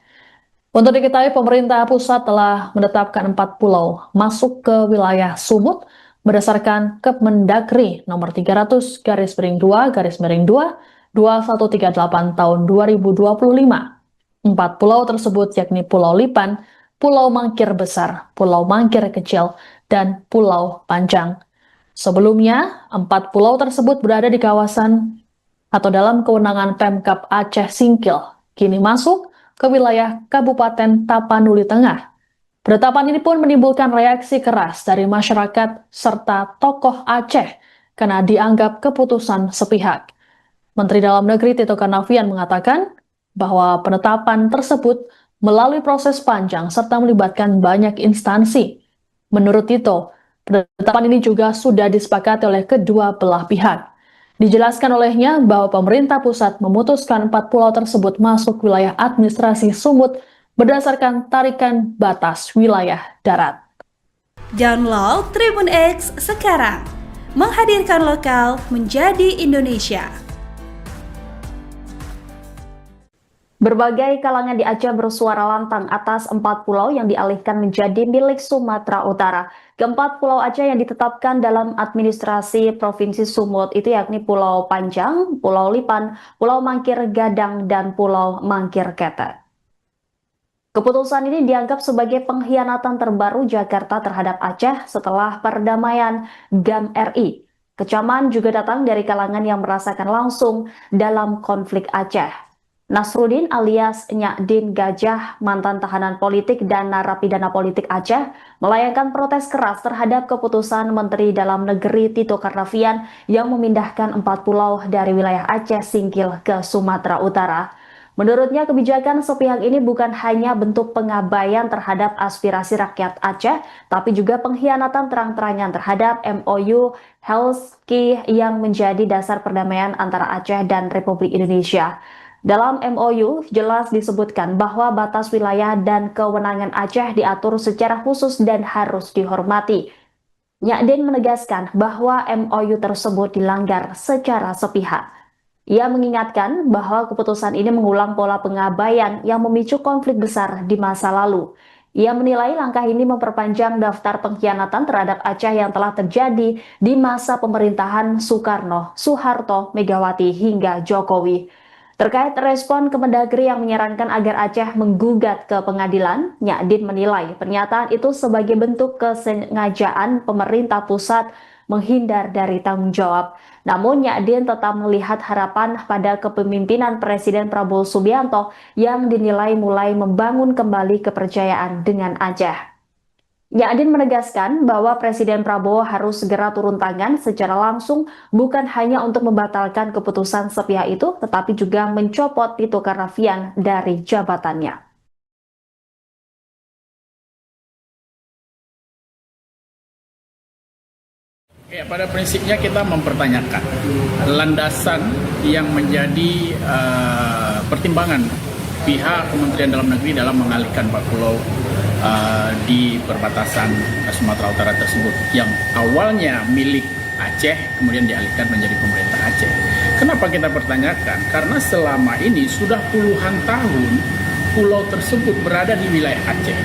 Untuk diketahui, pemerintah pusat telah menetapkan 4 pulau masuk ke wilayah Sumut berdasarkan Kemendagri nomor 300/2/2 2138 tahun 2025. 4 pulau tersebut yakni Pulau Lipan, Pulau Mangkir Besar, Pulau Mangkir Kecil, dan Pulau Panjang. Sebelumnya, 4 pulau tersebut berada di kawasan atau dalam kewenangan Pemkab Aceh Singkil, kini masuk ke wilayah Kabupaten Tapanuli Tengah. Penetapan ini pun menimbulkan reaksi keras dari masyarakat serta tokoh Aceh karena dianggap keputusan sepihak. Menteri Dalam Negeri Tito Karnavian mengatakan bahwa penetapan tersebut melalui proses panjang serta melibatkan banyak instansi. Menurut Tito, penetapan ini juga sudah disepakati oleh kedua belah pihak. Dijelaskan olehnya bahwa pemerintah pusat memutuskan 4 pulau tersebut masuk wilayah administrasi Sumut berdasarkan tarikan batas wilayah darat.
Download Tribun X sekarang, menghadirkan lokal menjadi Indonesia.
Berbagai kalangan di Aceh bersuara lantang atas 4 pulau yang dialihkan menjadi milik Sumatera Utara. Keempat pulau Aceh yang ditetapkan dalam administrasi Provinsi Sumut itu yakni Pulau Panjang, Pulau Lipan, Pulau Mangkir Gadang, dan Pulau Mangkir Ketek. Keputusan ini dianggap sebagai pengkhianatan terbaru Jakarta terhadap Aceh setelah perdamaian GAM RI. Kecaman juga datang dari kalangan yang merasakan langsung dalam konflik Aceh. Nasruddin alias Nyakdin Gajah, mantan tahanan politik dan narapidana politik Aceh, melayangkan protes keras terhadap keputusan Menteri Dalam Negeri Tito Karnavian yang memindahkan 4 pulau dari wilayah Aceh Singkil ke Sumatera Utara. Menurutnya, kebijakan sepihak ini bukan hanya bentuk pengabaian terhadap aspirasi rakyat Aceh, tapi juga pengkhianatan terang-terangan terhadap MOU Helsinki yang menjadi dasar perdamaian antara Aceh dan Republik Indonesia. Dalam MOU jelas disebutkan bahwa batas wilayah dan kewenangan Aceh diatur secara khusus dan harus dihormati. Nyakdin menegaskan bahwa MOU tersebut dilanggar secara sepihak. Ia mengingatkan bahwa keputusan ini mengulang pola pengabaian yang memicu konflik besar di masa lalu. Ia menilai langkah ini memperpanjang daftar pengkhianatan terhadap Aceh yang telah terjadi di masa pemerintahan Soekarno, Soeharto, Megawati hingga Jokowi. Terkait respon Kemendagri yang menyarankan agar Aceh menggugat ke pengadilan, Nyakdin menilai pernyataan itu sebagai bentuk kesengajaan pemerintah pusat menghindar dari tanggung jawab. Namun Nyakdin tetap melihat harapan pada kepemimpinan Presiden Prabowo Subianto yang dinilai mulai membangun kembali kepercayaan dengan Aceh. Nyakdin menegaskan bahwa Presiden Prabowo harus segera turun tangan secara langsung, bukan hanya untuk membatalkan keputusan sepihak itu, tetapi juga mencopot Tito Karnavian dari jabatannya.
Ya, pada prinsipnya kita mempertanyakan landasan yang menjadi pertimbangan pihak Kementerian Dalam Negeri dalam mengalihkan 4 pulau di perbatasan Sumatera Utara tersebut yang awalnya milik Aceh kemudian dialihkan menjadi pemerintah Aceh. Kenapa kita pertanyakan? Karena selama ini sudah puluhan tahun pulau tersebut berada di wilayah Aceh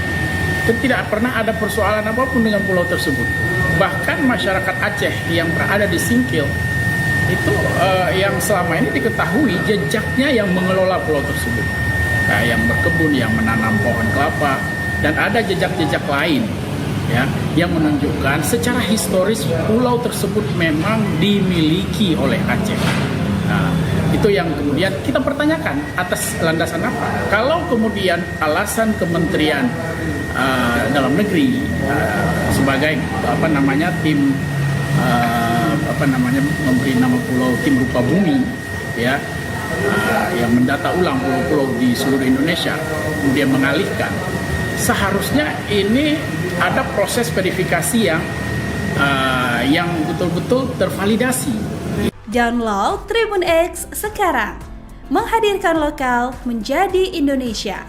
dan tidak pernah ada persoalan apapun dengan pulau tersebut. Bahkan masyarakat Aceh yang berada di Singkil itu yang selama ini diketahui jejaknya yang mengelola pulau tersebut, yang berkebun, yang menanam pohon kelapa, dan ada jejak-jejak lain ya yang menunjukkan secara historis pulau tersebut memang dimiliki oleh Aceh. Nah, itu yang kemudian kita pertanyakan atas landasan apa? Kalau kemudian alasan Kementerian Dalam Negeri sebagai tim memberi nama pulau tim rupa bumi ya yang mendata ulang pulau-pulau di seluruh Indonesia kemudian mengalihkan, seharusnya ini ada proses verifikasi yang betul-betul tervalidasi.
Download Tribun X sekarang, menghadirkan lokal menjadi Indonesia.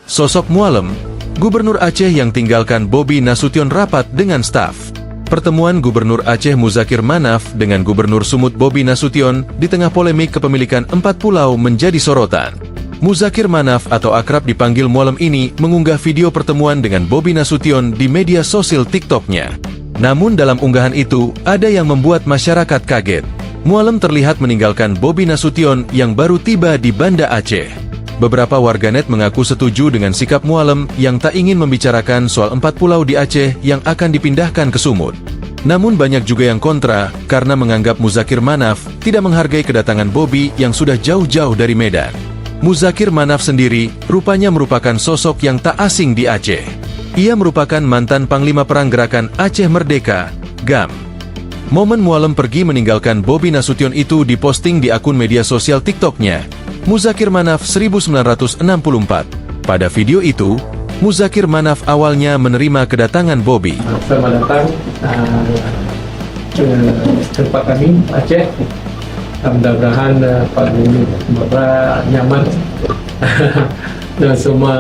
Sosok Mualem, Gubernur Aceh yang tinggalkan Bobi Nasution rapat dengan staf. Pertemuan Gubernur Aceh Muzakir Manaf dengan Gubernur Sumut Bobi Nasution di tengah polemik kepemilikan 4 pulau menjadi sorotan. Muzakir Manaf atau akrab dipanggil Mualem ini mengunggah video pertemuan dengan Bobi Nasution di media sosial TikTok-nya. Namun dalam unggahan itu, ada yang membuat masyarakat kaget. Mualem terlihat meninggalkan Bobi Nasution yang baru tiba di Banda Aceh. Beberapa warganet mengaku setuju dengan sikap Mualem yang tak ingin membicarakan soal 4 pulau di Aceh yang akan dipindahkan ke Sumut. Namun banyak juga yang kontra karena menganggap Muzakir Manaf tidak menghargai kedatangan Bobi yang sudah jauh-jauh dari Medan. Muzakir Manaf sendiri rupanya merupakan sosok yang tak asing di Aceh. Ia merupakan mantan Panglima Perang Gerakan Aceh Merdeka, GAM. Momen Mualem pergi meninggalkan Bobi Nasution itu diposting di akun media sosial TikTok-nya, Muzakir Manaf 1964. Pada video itu, Muzakir Manaf awalnya menerima kedatangan Bobi.
Selamat datang tempat kami Aceh. Mudah-mudahan Pak Gubernur Sumatera nyaman dan semua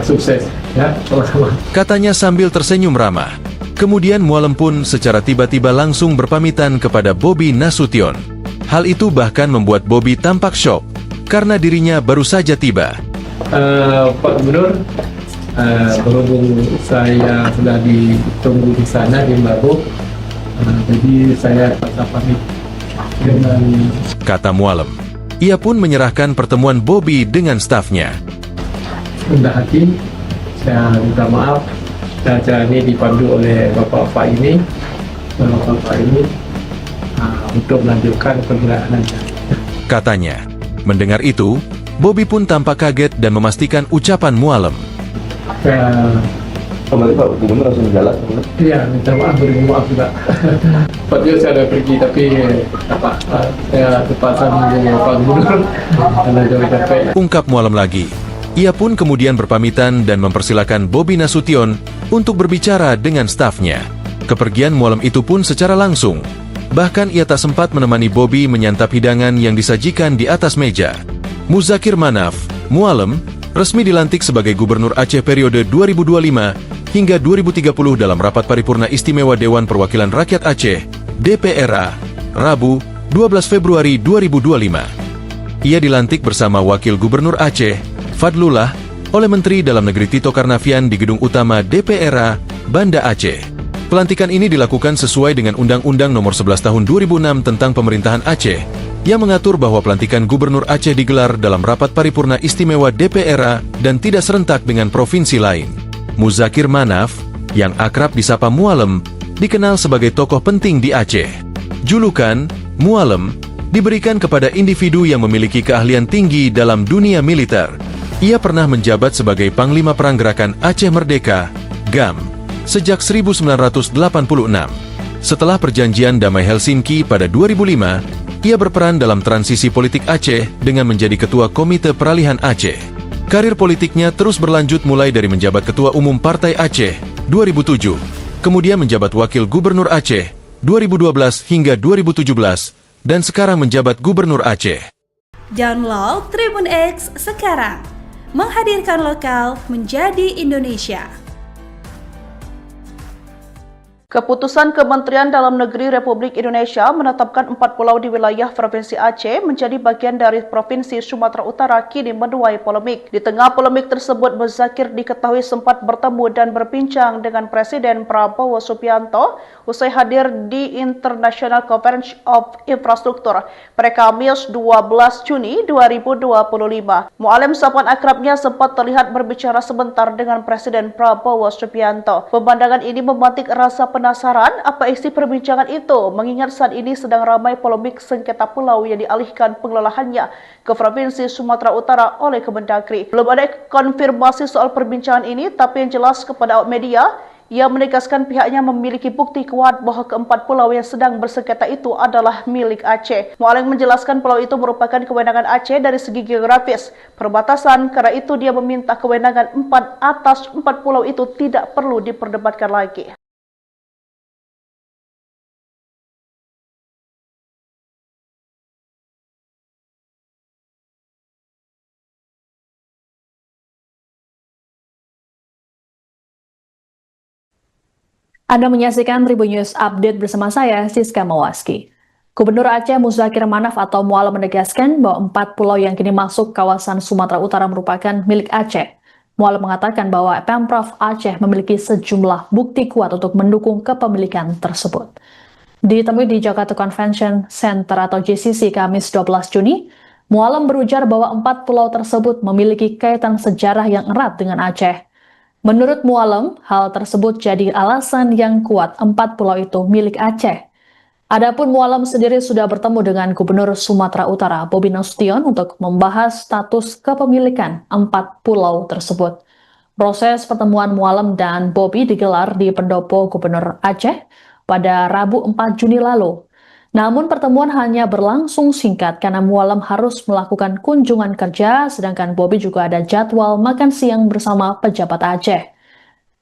sukses ya sama-sama.
Katanya sambil tersenyum ramah. Kemudian Mualem pun secara tiba-tiba langsung berpamitan kepada Bobi Nasution. Hal itu bahkan membuat Bobi tampak shock karena dirinya baru saja tiba.
Pak Gubernur, berhubung saya sudah ditunggu di sana di Mbabo, jadi saya terpaksa pamit dengan
Kata Mualem. Ia pun menyerahkan pertemuan Bobi dengan stafnya.
rendah hati. Saya minta maaf dan acara ini dipandu oleh bapak-bapak ini untuk melanjutkan perjalanannya.
Katanya. Mendengar itu, Bobi pun tampak kaget dan memastikan ucapan Mualem.
Kembali Pak Gubernur langsung jalan.
Iya, minta maaf, beri maaf juga. Tadi saya ada pergi tapi saya terpaksa menunggu Pak Gubernur karena jauh capek.
Ungkap Mualem lagi. Ia pun kemudian berpamitan dan mempersilakan Bobi Nasution untuk berbicara dengan stafnya. Kepergian Mualem itu pun secara langsung. Bahkan ia tak sempat menemani Bobi menyantap hidangan yang disajikan di atas meja. Muzakir Manaf, Mualem, resmi dilantik sebagai Gubernur Aceh periode 2025 hingga 2030 dalam rapat paripurna istimewa Dewan Perwakilan Rakyat Aceh, DPRA, Rabu, 12 Februari 2025. Ia dilantik bersama Wakil Gubernur Aceh, Fadlullah, oleh Menteri Dalam Negeri Tito Karnavian di Gedung Utama DPRA, Banda Aceh. Pelantikan ini dilakukan sesuai dengan Undang-Undang Nomor 11 Tahun 2006 tentang Pemerintahan Aceh, yang mengatur bahwa pelantikan Gubernur Aceh digelar dalam rapat paripurna istimewa DPRA dan tidak serentak dengan provinsi lain. Muzakir Manaf, yang akrab disapa Mualem, dikenal sebagai tokoh penting di Aceh. Julukan Mualem diberikan kepada individu yang memiliki keahlian tinggi dalam dunia militer. Ia pernah menjabat sebagai Panglima Perang Gerakan Aceh Merdeka, GAM, sejak 1986. Setelah perjanjian damai Helsinki pada 2005, ia berperan dalam transisi politik Aceh dengan menjadi Ketua Komite Peralihan Aceh. Karir politiknya terus berlanjut mulai dari menjabat Ketua Umum Partai Aceh 2007, kemudian menjabat Wakil Gubernur Aceh 2012 hingga 2017, dan sekarang menjabat Gubernur Aceh.
Download Tribun X sekarang. Menghadirkan lokal menjadi Indonesia.
Keputusan Kementerian Dalam Negeri Republik Indonesia menetapkan 4 pulau di wilayah Provinsi Aceh menjadi bagian dari Provinsi Sumatera Utara kini menuai polemik. Di tengah polemik tersebut, Muzakir diketahui sempat bertemu dan berbincang dengan Presiden Prabowo Subianto usai hadir di International Conference of Infrastructure pada Kamis 12 Juni 2025. Mualem sapaan akrabnya sempat terlihat berbicara sebentar dengan Presiden Prabowo Subianto. Pemandangan ini memantik rasa penasaran apa isi perbincangan itu, mengingat saat ini sedang ramai polemik sengketa pulau yang dialihkan pengelolaannya ke Provinsi Sumatera Utara oleh Kemendagri. Belum ada konfirmasi soal perbincangan ini, tapi yang jelas kepada awak media, ia menegaskan pihaknya memiliki bukti kuat bahwa keempat pulau yang sedang bersengketa itu adalah milik Aceh. Mualem menjelaskan pulau itu merupakan kewenangan Aceh dari segi geografis, perbatasan, karena itu dia meminta kewenangan 4 atas 4 pulau itu tidak perlu diperdebatkan lagi.
Anda menyaksikan Tribun News Update bersama saya, Siska Mawaski. Gubernur Aceh Muzakir Manaf atau Mualem menegaskan bahwa 4 pulau yang kini masuk kawasan Sumatera Utara merupakan milik Aceh. Mualem mengatakan bahwa Pemprov Aceh memiliki sejumlah bukti kuat untuk mendukung kepemilikan tersebut. Ditemui di Jakarta Convention Center atau JCC Kamis 12 Juni, Mualem berujar bahwa 4 pulau tersebut memiliki kaitan sejarah yang erat dengan Aceh. Menurut Mualem, hal tersebut jadi alasan yang kuat 4 pulau itu milik Aceh. Adapun Mualem sendiri sudah bertemu dengan Gubernur Sumatera Utara, Bobi Nasution, untuk membahas status kepemilikan 4 pulau tersebut. Proses pertemuan Mualem dan Bobi digelar di Pendopo Gubernur Aceh pada Rabu 4 Juni lalu. Namun pertemuan hanya berlangsung singkat karena Mualem harus melakukan kunjungan kerja, sedangkan Bobi juga ada jadwal makan siang bersama pejabat Aceh.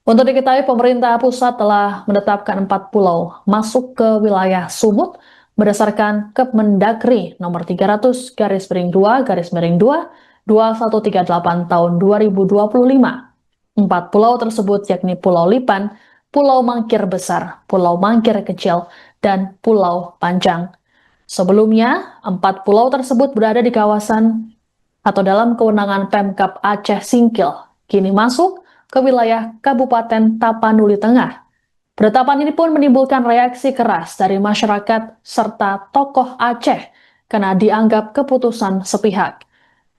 Untuk diketahui, pemerintah pusat telah menetapkan 4 pulau masuk ke wilayah Sumut berdasarkan Kemendagri nomor 300/2/2 2138 tahun 2025. 4 pulau tersebut yakni Pulau Lipan, Pulau Mangkir Besar, Pulau Mangkir Kecil, dan Pulau Panjang. Sebelumnya, 4 pulau tersebut berada di kawasan atau dalam kewenangan Pemkab Aceh Singkil, kini masuk ke wilayah Kabupaten Tapanuli Tengah. Penetapan ini pun menimbulkan reaksi keras dari masyarakat serta tokoh Aceh karena dianggap keputusan sepihak.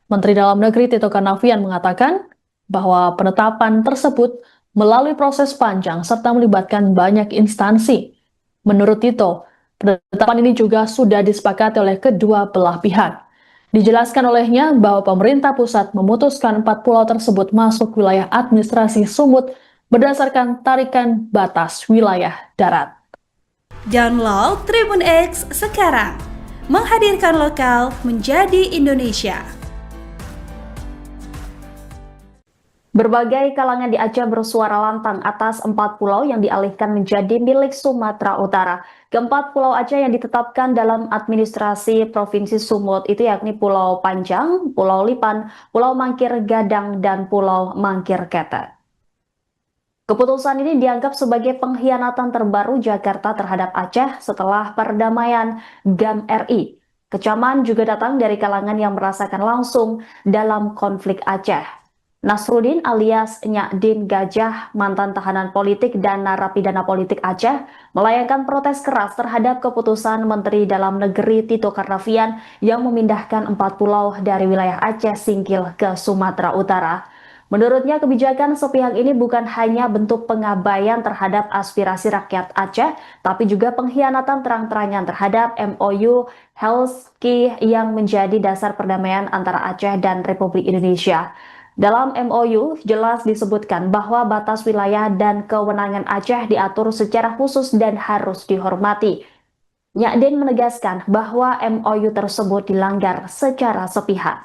Menteri Dalam Negeri Tito Karnavian mengatakan bahwa penetapan tersebut melalui proses panjang serta melibatkan banyak instansi. Menurut Tito, penetapan ini juga sudah disepakati oleh kedua belah pihak. Dijelaskan olehnya bahwa pemerintah pusat memutuskan 4 pulau tersebut masuk wilayah administrasi Sumut berdasarkan tarikan batas wilayah darat.
Download Tribun X sekarang, menghadirkan lokal menjadi Indonesia.
Berbagai kalangan di Aceh bersuara lantang atas 4 pulau yang dialihkan menjadi milik Sumatera Utara. Keempat pulau Aceh yang ditetapkan dalam administrasi Provinsi Sumut itu yakni Pulau Panjang, Pulau Lipan, Pulau Mangkir Gadang, dan Pulau Mangkir Ketek. Keputusan ini dianggap sebagai pengkhianatan terbaru Jakarta terhadap Aceh setelah perdamaian GAM RI. Kecaman juga datang dari kalangan yang merasakan langsung dalam konflik Aceh. Nasruddin alias Nyadin Gajah, mantan tahanan politik dan narapidana politik Aceh, melayangkan protes keras terhadap keputusan Menteri Dalam Negeri Tito Karnavian yang memindahkan 4 pulau dari wilayah Aceh Singkil ke Sumatera Utara. Menurutnya, kebijakan sepihak ini bukan hanya bentuk pengabaian terhadap aspirasi rakyat Aceh, tapi juga pengkhianatan terang-terangan terhadap MOU Helsinki yang menjadi dasar perdamaian antara Aceh dan Republik Indonesia. Dalam MOU jelas disebutkan bahwa batas wilayah dan kewenangan Aceh diatur secara khusus dan harus dihormati. Nyadin menegaskan bahwa MOU tersebut dilanggar secara sepihak.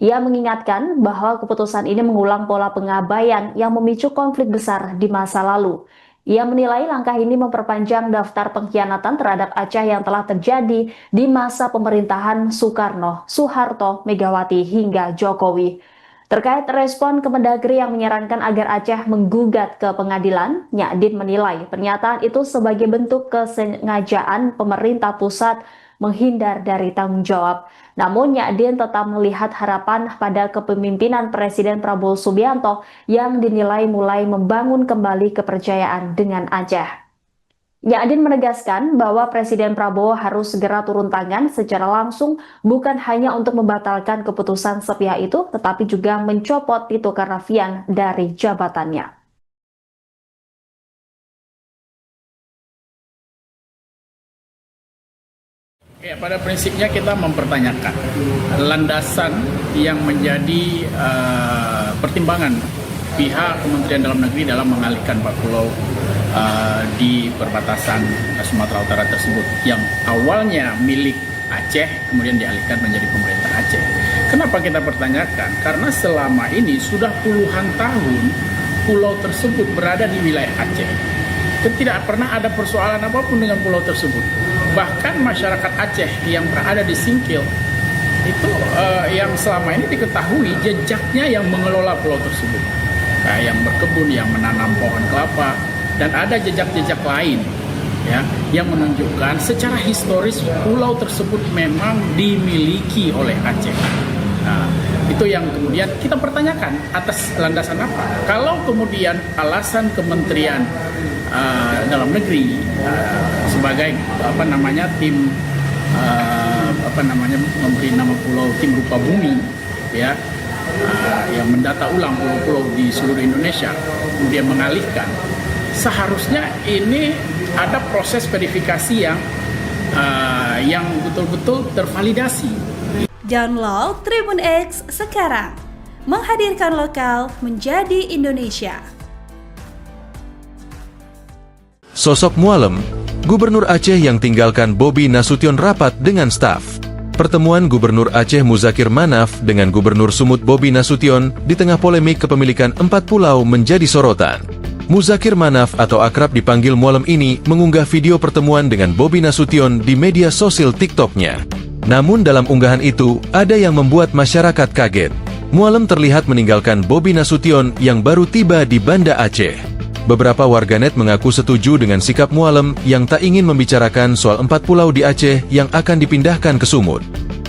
Ia mengingatkan bahwa keputusan ini mengulang pola pengabaian yang memicu konflik besar di masa lalu. Ia menilai langkah ini memperpanjang daftar pengkhianatan terhadap Aceh yang telah terjadi di masa pemerintahan Soekarno, Soeharto, Megawati, hingga Jokowi. Terkait respon Kemendagri yang menyarankan agar Aceh menggugat ke pengadilan, Nyadin menilai pernyataan itu sebagai bentuk kesengajaan pemerintah pusat menghindar dari tanggung jawab. Namun Nyadin tetap melihat harapan pada kepemimpinan Presiden Prabowo Subianto yang dinilai mulai membangun kembali kepercayaan dengan Aceh. Nyadin menegaskan bahwa Presiden Prabowo harus segera turun tangan secara langsung, bukan hanya untuk membatalkan keputusan sepihak itu, tetapi juga mencopot Tito Karnavian dari jabatannya.
Ya, pada prinsipnya kita mempertanyakan landasan yang menjadi pertimbangan pihak Kementerian Dalam Negeri dalam mengalihkan 4 pulau di perbatasan Sumatera Utara tersebut yang awalnya milik Aceh kemudian dialihkan menjadi pemerintah Aceh. Kenapa kita pertanyakan? Karena selama ini sudah puluhan tahun pulau tersebut berada di wilayah Aceh. Tidak pernah ada persoalan apapun dengan pulau tersebut. Bahkan masyarakat Aceh yang berada di Singkil itu yang selama ini diketahui jejaknya yang mengelola pulau tersebut. Yang berkebun, yang menanam pohon kelapa, dan ada jejak-jejak lain ya yang menunjukkan secara historis pulau tersebut memang dimiliki oleh Aceh. Nah, itu yang kemudian kita pertanyakan atas landasan apa? Kalau kemudian alasan Kementerian Dalam Negeri sebagai tim memberi nama pulau tim rupa bumi ya yang mendata ulang pulau-pulau di seluruh Indonesia kemudian mengalihkan, seharusnya ini ada proses verifikasi yang betul-betul tervalidasi.
Download Tribun X sekarang, menghadirkan lokal menjadi Indonesia.
Sosok Mualem, Gubernur Aceh yang tinggalkan Bobi Nasution rapat dengan staf. Pertemuan Gubernur Aceh Muzakir Manaf dengan Gubernur Sumut Bobi Nasution di tengah polemik kepemilikan 4 pulau menjadi sorotan. Muzakir Manaf atau akrab dipanggil Mualem ini mengunggah video pertemuan dengan Bobi Nasution di media sosial TikTok-nya. Namun dalam unggahan itu, ada yang membuat masyarakat kaget. Mualem terlihat meninggalkan Bobi Nasution yang baru tiba di Banda Aceh. Beberapa warganet mengaku setuju dengan sikap Mualem yang tak ingin membicarakan soal 4 pulau di Aceh yang akan dipindahkan ke Sumut.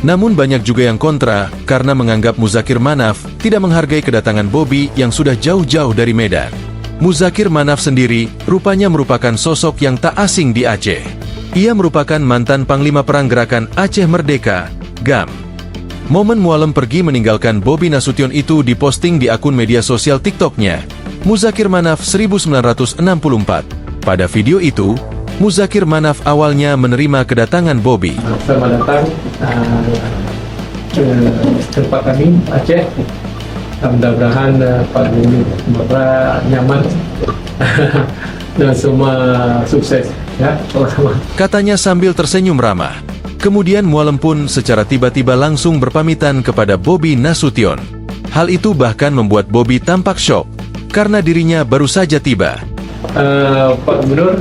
Namun banyak juga yang kontra karena menganggap Muzakir Manaf tidak menghargai kedatangan Bobi yang sudah jauh-jauh dari Medan. Muzakir Manaf sendiri rupanya merupakan sosok yang tak asing di Aceh. Ia merupakan mantan Panglima Perang Gerakan Aceh Merdeka, GAM. Momen Mualem pergi meninggalkan Bobi Nasution itu diposting di akun media sosial TikTok-nya, Muzakir Manaf 1964. Pada video itu, Muzakir Manaf awalnya menerima kedatangan Bobi.
Selamat datang ke tempat kami, Aceh. Mudah-mudahan Pak Gubernur Sumatera nyaman dan semua sukses. Ya, sama-sama.
Katanya sambil tersenyum ramah. Kemudian Mualem pun secara tiba-tiba langsung berpamitan kepada Bobi Nasution. Hal itu bahkan membuat Bobi tampak syok, karena dirinya baru saja tiba.
Pak Gubernur,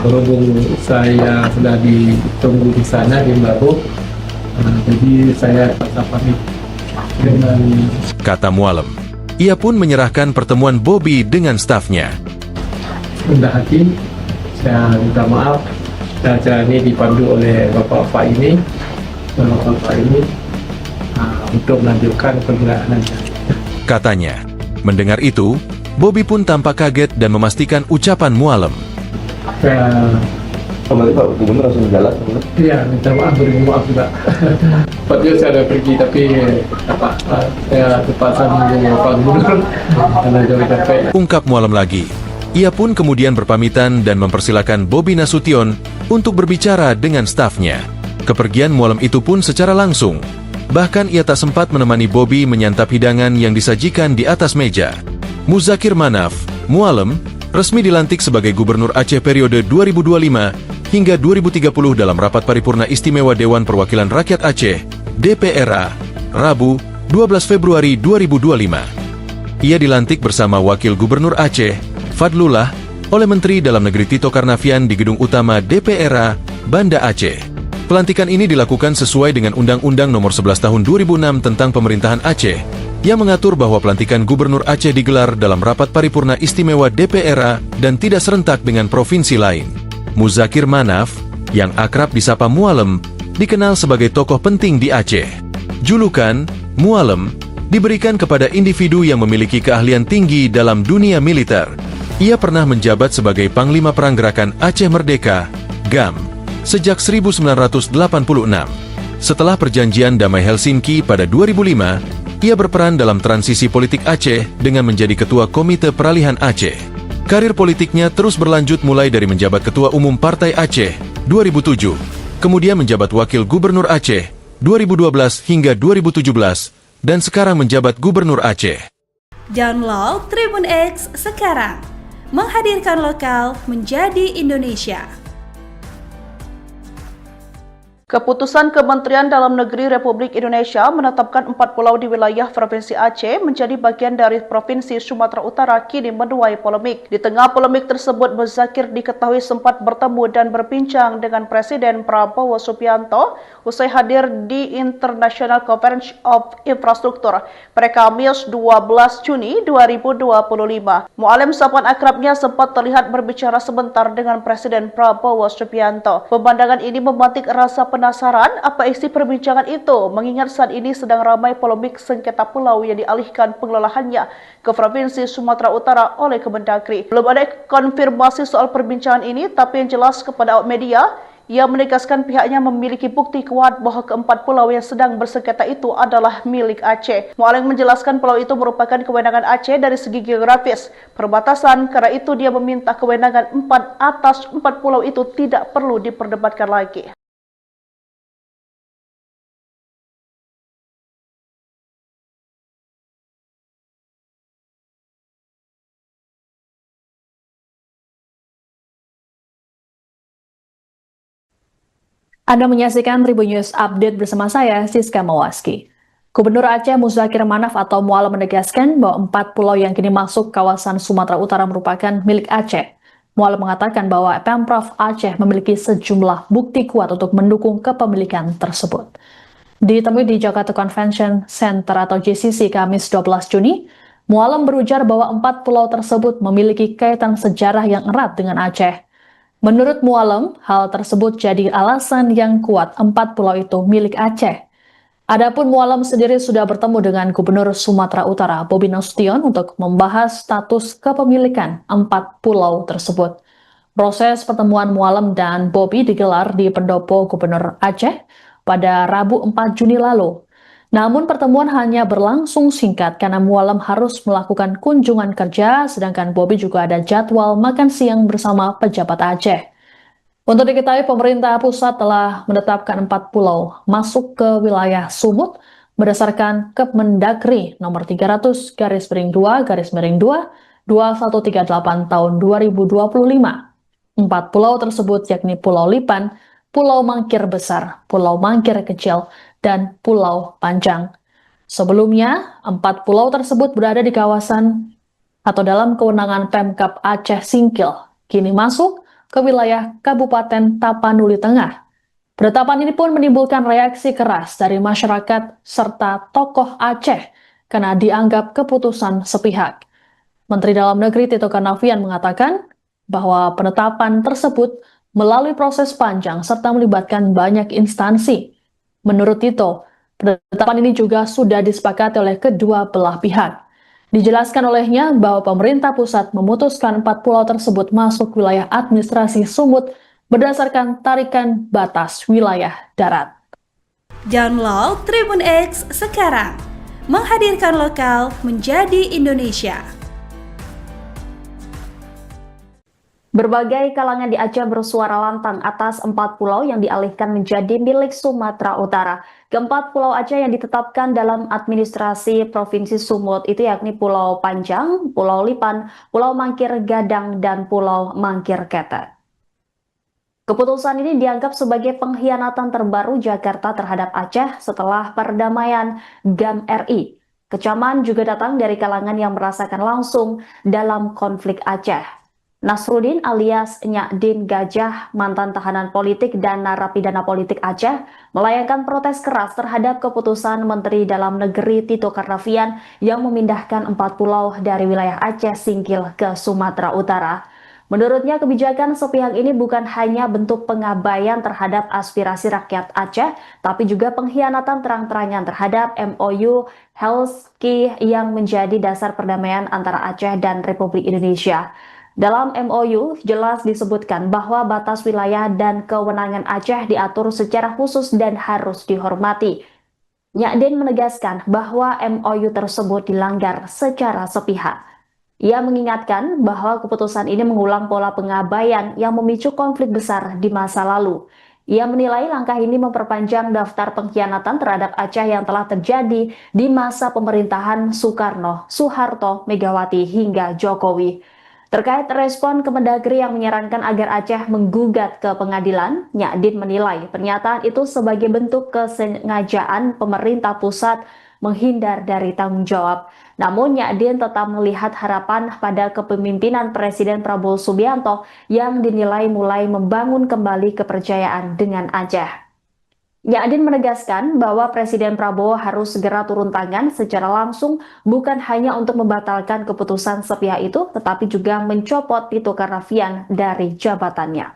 berhubung saya sudah ditunggu di sana di Melabu, jadi saya tak pamit dengan
Kata Mualem. Ia pun menyerahkan pertemuan Bobi dengan stafnya.
rendah hati. Saya minta maaf dan acara ini dipandu oleh bapak-bapak ini untuk melanjutkan perjalanannya.
Katanya. Mendengar itu, Bobi pun tampak kaget dan memastikan ucapan Mualem.
Kembali Pak Gubernur langsung jalan.
Iya, minta maaf, beri maaf juga. Tepatnya saya ada pergi tapi saya terpaksa menunggu Pak Gubernur karena jauh capek.
Ungkap Mualem lagi. Ia pun kemudian berpamitan dan mempersilakan Bobi Nasution untuk berbicara dengan stafnya. Kepergian Mualem itu pun secara langsung. Bahkan ia tak sempat menemani Bobi menyantap hidangan yang disajikan di atas meja. Muzakir Manaf, Mualem, resmi dilantik sebagai Gubernur Aceh periode 2025 hingga 2030 dalam rapat paripurna istimewa Dewan Perwakilan Rakyat Aceh, DPRA, Rabu, 12 Februari 2025. Ia dilantik bersama Wakil Gubernur Aceh, Fadlullah, oleh Menteri Dalam Negeri Tito Karnavian di Gedung Utama DPRA, Banda Aceh. Pelantikan ini dilakukan sesuai dengan Undang-Undang Nomor 11 Tahun 2006 tentang Pemerintahan Aceh, yang mengatur bahwa pelantikan Gubernur Aceh digelar dalam rapat paripurna istimewa DPRA dan tidak serentak dengan provinsi lain. Muzakir Manaf, yang akrab disapa Mualem, dikenal sebagai tokoh penting di Aceh. Julukan Mualem diberikan kepada individu yang memiliki keahlian tinggi dalam dunia militer. Ia pernah menjabat sebagai Panglima Perang Gerakan Aceh Merdeka, GAM, sejak 1986. Setelah perjanjian Damai Helsinki pada 2005, ia berperan dalam transisi politik Aceh dengan menjadi Ketua Komite Peralihan Aceh. Karir politiknya terus berlanjut mulai dari menjabat Ketua Umum Partai Aceh 2007, kemudian menjabat Wakil Gubernur Aceh 2012 hingga 2017, dan sekarang menjabat Gubernur Aceh.
Download Tribun X sekarang. Menghadirkan lokal menjadi Indonesia.
Keputusan Kementerian Dalam Negeri Republik Indonesia menetapkan 4 pulau di wilayah Provinsi Aceh menjadi bagian dari Provinsi Sumatera Utara kini menuai polemik. Di tengah polemik tersebut, Muzakir diketahui sempat bertemu dan berbincang dengan Presiden Prabowo Subianto usai hadir di International Conference of Infrastructure pada Kamis 12 Juni 2025. Mualem, sapaan akrabnya, sempat terlihat berbicara sebentar dengan Presiden Prabowo Subianto. Pemandangan ini memantik rasa penasaran apa isi perbincangan itu, mengingat saat ini sedang ramai polemik sengketa pulau yang dialihkan pengelolaannya ke Provinsi Sumatera Utara oleh Kemendagri. Belum ada konfirmasi soal perbincangan ini, tapi yang jelas kepada awak media, ia menegaskan pihaknya memiliki bukti kuat bahwa keempat pulau yang sedang bersengketa itu adalah milik Aceh. Mualem menjelaskan pulau itu merupakan kewenangan Aceh dari segi geografis, perbatasan, karena itu dia meminta kewenangan 4 atas 4 pulau itu tidak perlu diperdebatkan lagi.
Anda menyaksikan Tribun News Update bersama saya, Siska Mawaski. Gubernur Aceh Muzakir Manaf atau Mualam menegaskan bahwa 4 pulau yang kini masuk kawasan Sumatera Utara merupakan milik Aceh. Mualam mengatakan bahwa Pemprov Aceh memiliki sejumlah bukti kuat untuk mendukung kepemilikan tersebut. Ditemui di Jakarta Convention Center atau JCC Kamis 12 Juni, Mualam berujar bahwa 4 pulau tersebut memiliki kaitan sejarah yang erat dengan Aceh. Menurut Mualam, hal tersebut jadi alasan yang kuat 4 pulau itu milik Aceh. Adapun Mualam sendiri sudah bertemu dengan Gubernur Sumatera Utara Bobi Nasution untuk membahas status kepemilikan 4 pulau tersebut. Proses pertemuan Mualam dan Bobi digelar di Pendopo Gubernur Aceh pada Rabu 4 Juni lalu. Namun pertemuan hanya berlangsung singkat karena Mualam harus melakukan kunjungan kerja, sedangkan Bobi juga ada jadwal makan siang bersama pejabat Aceh. Untuk diketahui, pemerintah pusat telah menetapkan 4 pulau masuk ke wilayah Sumut berdasarkan Kemendagri nomor 300/2/2 2138 tahun 2025. 4 pulau tersebut yakni Pulau Lipan, Pulau Mangkir Besar, Pulau Mangkir Kecil, dan Pulau Panjang. Sebelumnya, 4 pulau tersebut berada di kawasan atau dalam kewenangan Pemkab Aceh Singkil, kini masuk ke wilayah Kabupaten Tapanuli Tengah. Penetapan ini pun menimbulkan reaksi keras dari masyarakat serta tokoh Aceh karena dianggap keputusan sepihak. Menteri Dalam Negeri Tito Karnavian mengatakan bahwa penetapan tersebut melalui proses panjang serta melibatkan banyak instansi. Menurut Tito, penetapan ini juga sudah disepakati oleh kedua belah pihak. Dijelaskan olehnya bahwa pemerintah pusat memutuskan 4 pulau tersebut masuk wilayah administrasi Sumut berdasarkan tarikan batas wilayah darat.
Download Tribun X sekarang, menghadirkan lokal menjadi Indonesia.
Berbagai kalangan di Aceh bersuara lantang atas 4 pulau yang dialihkan menjadi milik Sumatera Utara. Keempat pulau Aceh yang ditetapkan dalam administrasi Provinsi Sumut itu yakni Pulau Panjang, Pulau Lipan, Pulau Mangkir Gadang, dan Pulau Mangkir Ketek. Keputusan ini dianggap sebagai pengkhianatan terbaru Jakarta terhadap Aceh setelah perdamaian GAM RI. Kecaman juga datang dari kalangan yang merasakan langsung dalam konflik Aceh. Nasruddin alias Nyakdin Gajah, mantan tahanan politik dan narapidana politik Aceh, melayangkan protes keras terhadap keputusan Menteri Dalam Negeri Tito Karnavian yang memindahkan 4 pulau dari wilayah Aceh Singkil ke Sumatera Utara. Menurutnya, kebijakan sepihak ini bukan hanya bentuk pengabaian terhadap aspirasi rakyat Aceh, tapi juga pengkhianatan terang-terangan terhadap MOU Helsinki yang menjadi dasar perdamaian antara Aceh dan Republik Indonesia. Dalam MOU jelas disebutkan bahwa batas wilayah dan kewenangan Aceh diatur secara khusus dan harus dihormati. Nyakdin menegaskan bahwa MOU tersebut dilanggar secara sepihak. Ia mengingatkan bahwa keputusan ini mengulang pola pengabaian yang memicu konflik besar di masa lalu. Ia menilai langkah ini memperpanjang daftar pengkhianatan terhadap Aceh yang telah terjadi di masa pemerintahan Soekarno, Soeharto, Megawati, hingga Jokowi. Terkait respon Kemendagri yang menyarankan agar Aceh menggugat ke pengadilan, Nyakdin menilai pernyataan itu sebagai bentuk kesengajaan pemerintah pusat menghindar dari tanggung jawab. Namun Nyakdin tetap melihat harapan pada kepemimpinan Presiden Prabowo Subianto yang dinilai mulai membangun kembali kepercayaan dengan Aceh. Nyakdin menegaskan bahwa Presiden Prabowo harus segera turun tangan secara langsung, bukan hanya untuk membatalkan keputusan sepihak itu, tetapi juga mencopot Tito Karnavian dari jabatannya.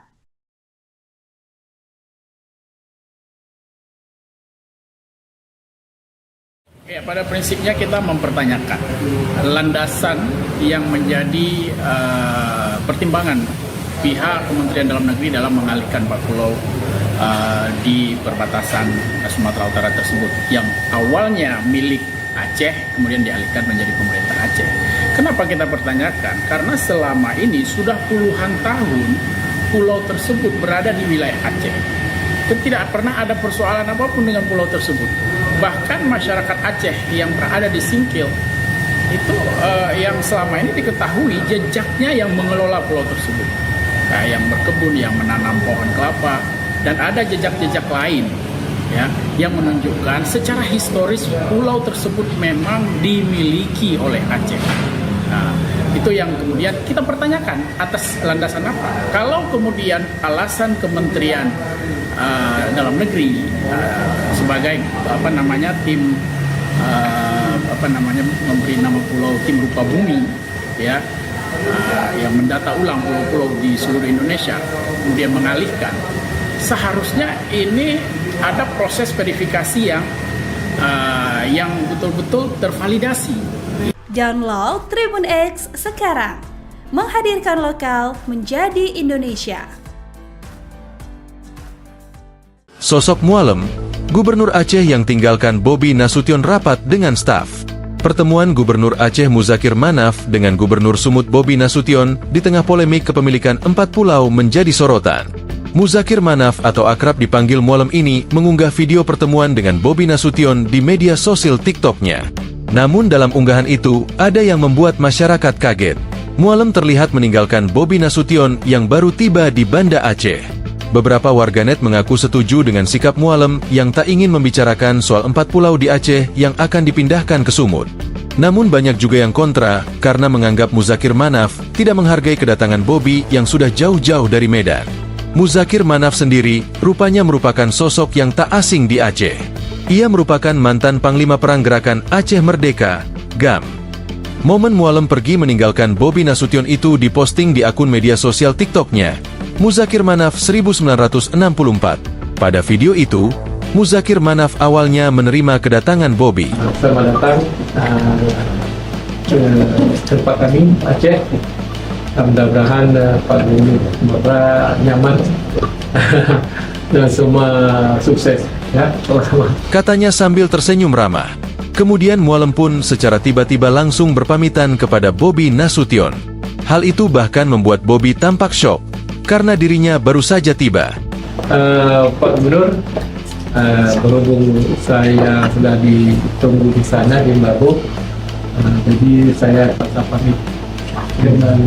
Ya, pada prinsipnya kita mempertanyakan landasan yang menjadi pertimbangan pihak Kementerian Dalam Negeri dalam mengalihkan 4 pulau di perbatasan Sumatera Utara tersebut yang awalnya milik Aceh kemudian dialihkan menjadi pemerintah Aceh. Kenapa kita pertanyakan? Karena selama ini sudah puluhan tahun pulau tersebut berada di wilayah Aceh. Tidak pernah ada persoalan apapun dengan pulau tersebut. Bahkan masyarakat Aceh yang berada di Singkil itu yang selama ini diketahui jejaknya yang mengelola pulau tersebut. Yang berkebun, yang menanam pohon kelapa, dan ada jejak-jejak lain ya, yang menunjukkan secara historis pulau tersebut memang dimiliki oleh Aceh. Nah, itu yang kemudian kita pertanyakan atas landasan apa? Kalau kemudian alasan Kementerian Dalam Negeri sebagai tim memberi nama pulau tim rupa bumi, ya, yang mendata ulang pulau-pulau di seluruh Indonesia, kemudian mengalihkan, seharusnya ini ada proses verifikasi yang betul-betul tervalidasi.
Download Tribun X sekarang, menghadirkan lokal menjadi Indonesia.
Sosok Mualem, Gubernur Aceh yang tinggalkan Bobi Nasution rapat dengan staf. Pertemuan Gubernur Aceh Muzakir Manaf dengan Gubernur Sumut Bobi Nasution di tengah polemik kepemilikan 4 pulau menjadi sorotan. Muzakir Manaf atau akrab dipanggil Mualem ini mengunggah video pertemuan dengan Bobi Nasution di media sosial TikTok-nya. Namun dalam unggahan itu, ada yang membuat masyarakat kaget. Mualem terlihat meninggalkan Bobi Nasution yang baru tiba di Banda Aceh. Beberapa warganet mengaku setuju dengan sikap Mualem yang tak ingin membicarakan soal 4 pulau di Aceh yang akan dipindahkan ke Sumut. Namun banyak juga yang kontra karena menganggap Muzakir Manaf tidak menghargai kedatangan Bobi yang sudah jauh-jauh dari Medan. Muzakir Manaf sendiri rupanya merupakan sosok yang tak asing di Aceh. Ia merupakan mantan Panglima Perang Gerakan Aceh Merdeka, GAM. Momen Mualem pergi meninggalkan Bobi Nasution itu diposting di akun media sosial TikTok-nya, Muzakir Manaf 1964. Pada video itu, Muzakir Manaf awalnya menerima kedatangan Bobi.
Selamat datang ke tempat kami, Aceh. Mudah-mudahan Pak Gubernur semoga nyaman dan semua sukses. Ya, sama-sama.
Katanya sambil tersenyum ramah. Kemudian Mualem pun secara tiba-tiba langsung berpamitan kepada Bobi Nasution. Hal itu bahkan membuat Bobi tampak syok karena dirinya baru saja tiba.
Pak Gubernur, berhubung saya sudah ditunggu di sana di Mbabo, jadi saya terpaksa pamit dengan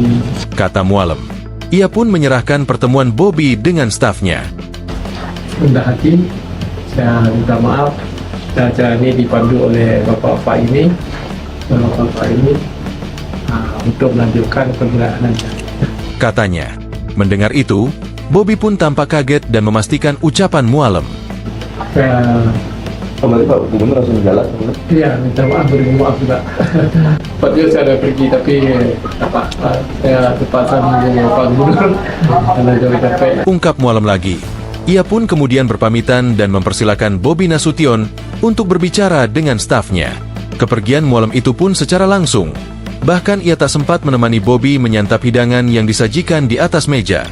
kata Mualem. Ia pun menyerahkan pertemuan Bobi dengan stafnya.
rendah hati. Saya minta maaf. Acara ini dipandu oleh bapak-bapak ini untuk melanjutkan pergerakan Anda.
Katanya. Mendengar itu, Bobi pun tampak kaget dan memastikan ucapan Mualem.
Kembali Pak Gubernur langsung jalan.
Iya, minta maaf, beri maaf juga. Padahal saya ada pergi, tapi saya terpaksa menunggu Pak Gubernur karena jauh capek.
Ungkap Mualem lagi. Ia pun kemudian berpamitan dan mempersilakan Bobi Nasution untuk berbicara dengan stafnya. Kepergian Mualem itu pun secara langsung. Bahkan ia tak sempat menemani Bobi menyantap hidangan yang disajikan di atas meja.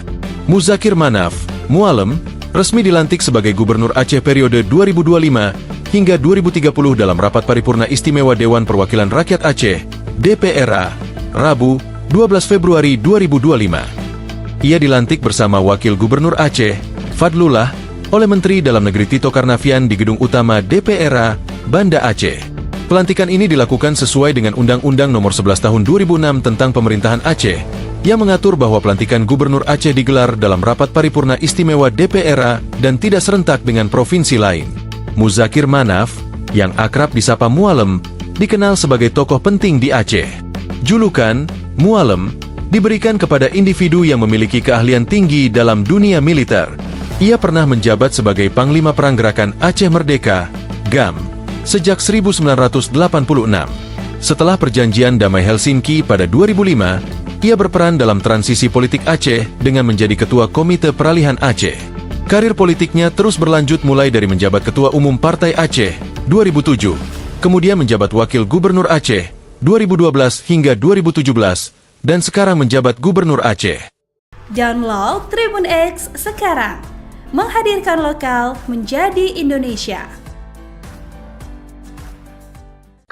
Muzakir Manaf, Mualem, resmi dilantik sebagai Gubernur Aceh periode 2025 hingga 2030 dalam rapat paripurna istimewa Dewan Perwakilan Rakyat Aceh, DPRA, Rabu, 12 Februari 2025. Ia dilantik bersama Wakil Gubernur Aceh, Fadlullah, oleh Menteri Dalam Negeri Tito Karnavian di Gedung Utama DPRA, Banda Aceh. Pelantikan ini dilakukan sesuai dengan Undang-Undang Nomor 11 Tahun 2006 tentang Pemerintahan Aceh, yang mengatur bahwa pelantikan Gubernur Aceh digelar dalam rapat paripurna istimewa DPRA dan tidak serentak dengan provinsi lain. Muzakir Manaf, yang akrab disapa Mualem, dikenal sebagai tokoh penting di Aceh. Julukan Mualem diberikan kepada individu yang memiliki keahlian tinggi dalam dunia militer. Ia pernah menjabat sebagai Panglima Perang Gerakan Aceh Merdeka, GAM, sejak 1986. Setelah perjanjian Damai Helsinki pada 2005, ia berperan dalam transisi politik Aceh dengan menjadi Ketua Komite Peralihan Aceh. Karir politiknya terus berlanjut mulai dari menjabat Ketua Umum Partai Aceh 2007, kemudian menjabat Wakil Gubernur Aceh 2012 hingga 2017, dan sekarang menjabat Gubernur Aceh.
Download Tribun X sekarang, menghadirkan lokal menjadi Indonesia.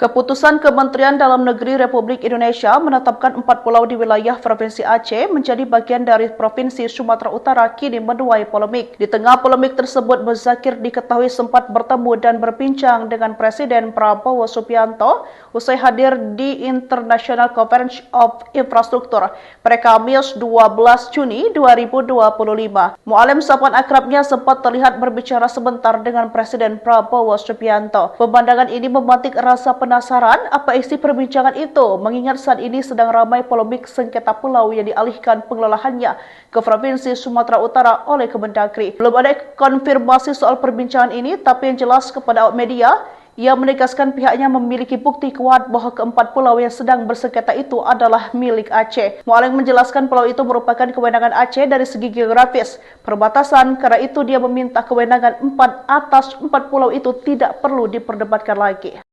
Keputusan Kementerian Dalam Negeri Republik Indonesia menetapkan 4 pulau di wilayah Provinsi Aceh menjadi bagian dari Provinsi Sumatera Utara kini menuai polemik. Di tengah polemik tersebut, Muzakir diketahui sempat bertemu dan berbincang dengan Presiden Prabowo Subianto usai hadir di International Conference of Infrastructure pada Kamis 12 Juni 2025. Mu'alim sapaan akrabnya sempat terlihat berbicara sebentar dengan Presiden Prabowo Subianto. Pemandangan ini memantik rasa penasaran apa isi perbincangan itu, mengingat saat ini sedang ramai polemik sengketa pulau yang dialihkan pengelolaannya ke Provinsi Sumatera Utara oleh Kemendagri. Belum ada konfirmasi soal perbincangan ini, tapi yang jelas kepada awak media, ia menegaskan pihaknya memiliki bukti kuat bahwa keempat pulau yang sedang bersengketa itu adalah milik Aceh. Mu'alim menjelaskan pulau itu merupakan kewenangan Aceh dari segi geografis, perbatasan, karena itu dia meminta kewenangan 4 atas 4 pulau itu tidak perlu diperdebatkan lagi.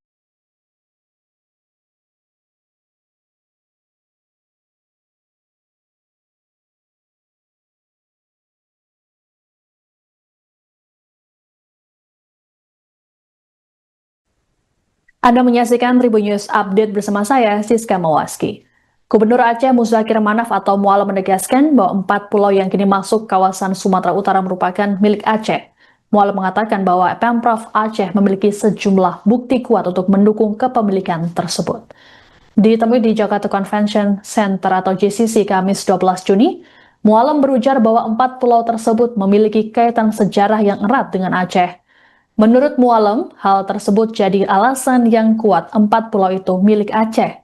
Anda menyaksikan Tribun News Update bersama saya, Siska Mawaski. Gubernur Aceh Muzakir Manaf atau Mu'alim menegaskan bahwa 4 pulau yang kini masuk kawasan Sumatera Utara merupakan milik Aceh. Mu'alim mengatakan bahwa Pemprov Aceh memiliki sejumlah bukti kuat untuk mendukung kepemilikan tersebut. Ditemui di Jakarta Convention Center atau JCC Kamis 12 Juni, Mu'alim berujar bahwa 4 pulau tersebut memiliki kaitan sejarah yang erat dengan Aceh. Menurut Mu'alim, hal tersebut jadi alasan yang kuat 4 pulau itu milik Aceh.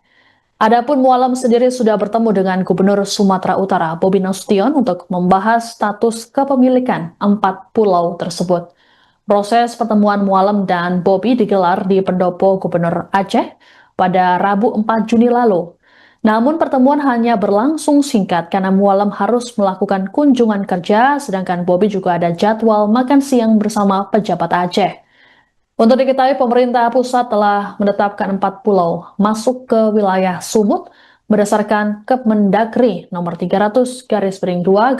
Adapun Mu'alim sendiri sudah bertemu dengan Gubernur Sumatera Utara, Bobi Nasution, untuk membahas status kepemilikan 4 pulau tersebut. Proses pertemuan Mu'alim dan Bobi digelar di Pendopo Gubernur Aceh pada Rabu 4 Juni lalu. Namun pertemuan hanya berlangsung singkat karena Mu'alim harus melakukan kunjungan kerja, sedangkan Bobi juga ada jadwal makan siang bersama pejabat Aceh. Untuk diketahui, pemerintah pusat telah menetapkan 4 pulau masuk ke wilayah Sumut berdasarkan Kemendagri nomor 300/2/2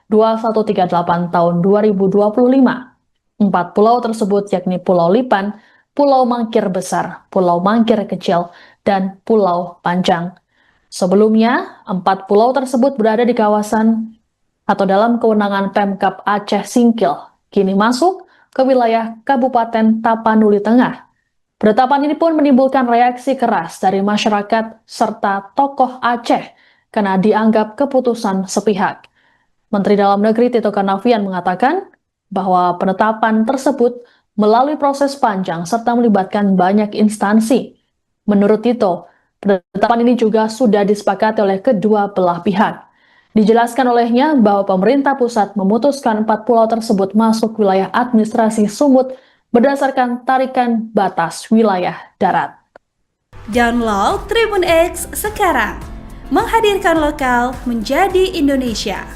2138 tahun 2025. 4 pulau tersebut yakni Pulau Lipan, Pulau Mangkir Besar, Pulau Mangkir Kecil, dan Pulau Panjang. Sebelumnya, 4 pulau tersebut berada di kawasan atau dalam kewenangan Pemkab Aceh Singkil, kini masuk ke wilayah Kabupaten Tapanuli Tengah. Penetapan ini pun menimbulkan reaksi keras dari masyarakat serta tokoh Aceh karena dianggap keputusan sepihak. Menteri Dalam Negeri Tito Karnavian mengatakan bahwa penetapan tersebut melalui proses panjang serta melibatkan banyak instansi. Menurut Tito, penetapan ini juga sudah disepakati oleh kedua belah pihak. Dijelaskan olehnya bahwa pemerintah pusat memutuskan 4 pulau tersebut masuk wilayah administrasi Sumut berdasarkan tarikan batas wilayah darat.
Download Tribun X sekarang, menghadirkan lokal menjadi Indonesia.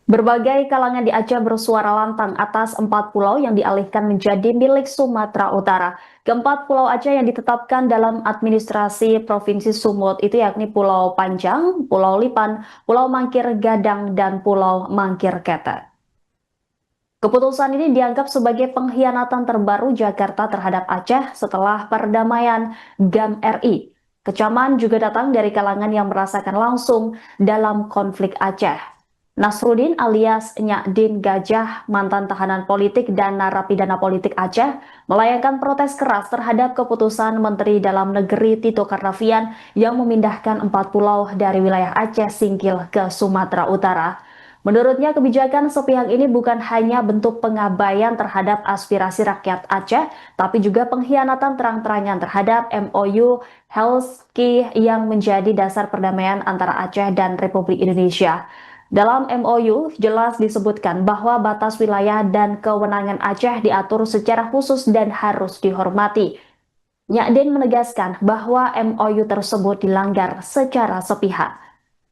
Berbagai kalangan di Aceh bersuara lantang atas 4 pulau yang dialihkan menjadi milik Sumatera Utara. Keempat pulau Aceh yang ditetapkan dalam administrasi Provinsi Sumut itu yakni Pulau Panjang, Pulau Lipan, Pulau Mangkir Gadang, dan Pulau Mangkir Ketek. Keputusan ini dianggap sebagai pengkhianatan terbaru Jakarta terhadap Aceh setelah perdamaian GAM RI. Kecaman juga datang dari kalangan yang merasakan langsung dalam konflik Aceh. Nasruddin alias Nyakdin Gajah, mantan tahanan politik dan narapidana politik Aceh, melayangkan protes keras terhadap keputusan Menteri Dalam Negeri Tito Karnavian yang memindahkan 4 pulau dari wilayah Aceh Singkil ke Sumatera Utara. Menurutnya, kebijakan sepihak ini bukan hanya bentuk pengabaian terhadap aspirasi rakyat Aceh, tapi juga pengkhianatan terang-terangan terhadap MOU Helsinki yang menjadi dasar perdamaian antara Aceh dan Republik Indonesia. Dalam MOU jelas disebutkan bahwa batas wilayah dan kewenangan Aceh diatur secara khusus dan harus dihormati. Nyakdin menegaskan bahwa MOU tersebut dilanggar secara sepihak.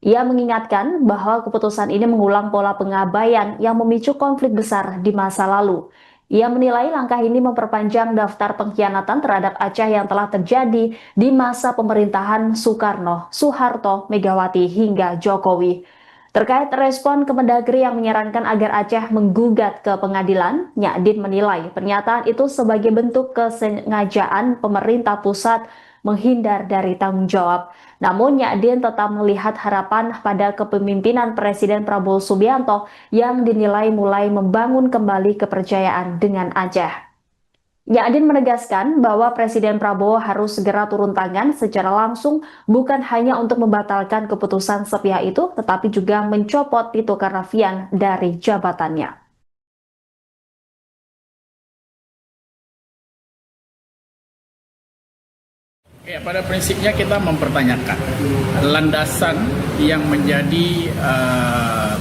Ia mengingatkan bahwa keputusan ini mengulang pola pengabaian yang memicu konflik besar di masa lalu. Ia menilai langkah ini memperpanjang daftar pengkhianatan terhadap Aceh yang telah terjadi di masa pemerintahan Soekarno, Soeharto, Megawati, hingga Jokowi. Terkait respon Kemendagri yang menyarankan agar Aceh menggugat ke pengadilan, Nyadin menilai pernyataan itu sebagai bentuk kesengajaan pemerintah pusat menghindar dari tanggung jawab. Namun Nyadin tetap melihat harapan pada kepemimpinan Presiden Prabowo Subianto yang dinilai mulai membangun kembali kepercayaan dengan Aceh. Nyadin menegaskan bahwa Presiden Prabowo harus segera turun tangan secara langsung bukan hanya untuk membatalkan keputusan sepihak itu, tetapi juga mencopot Tito Karnavian dari jabatannya.
Ya, pada prinsipnya kita mempertanyakan landasan yang menjadi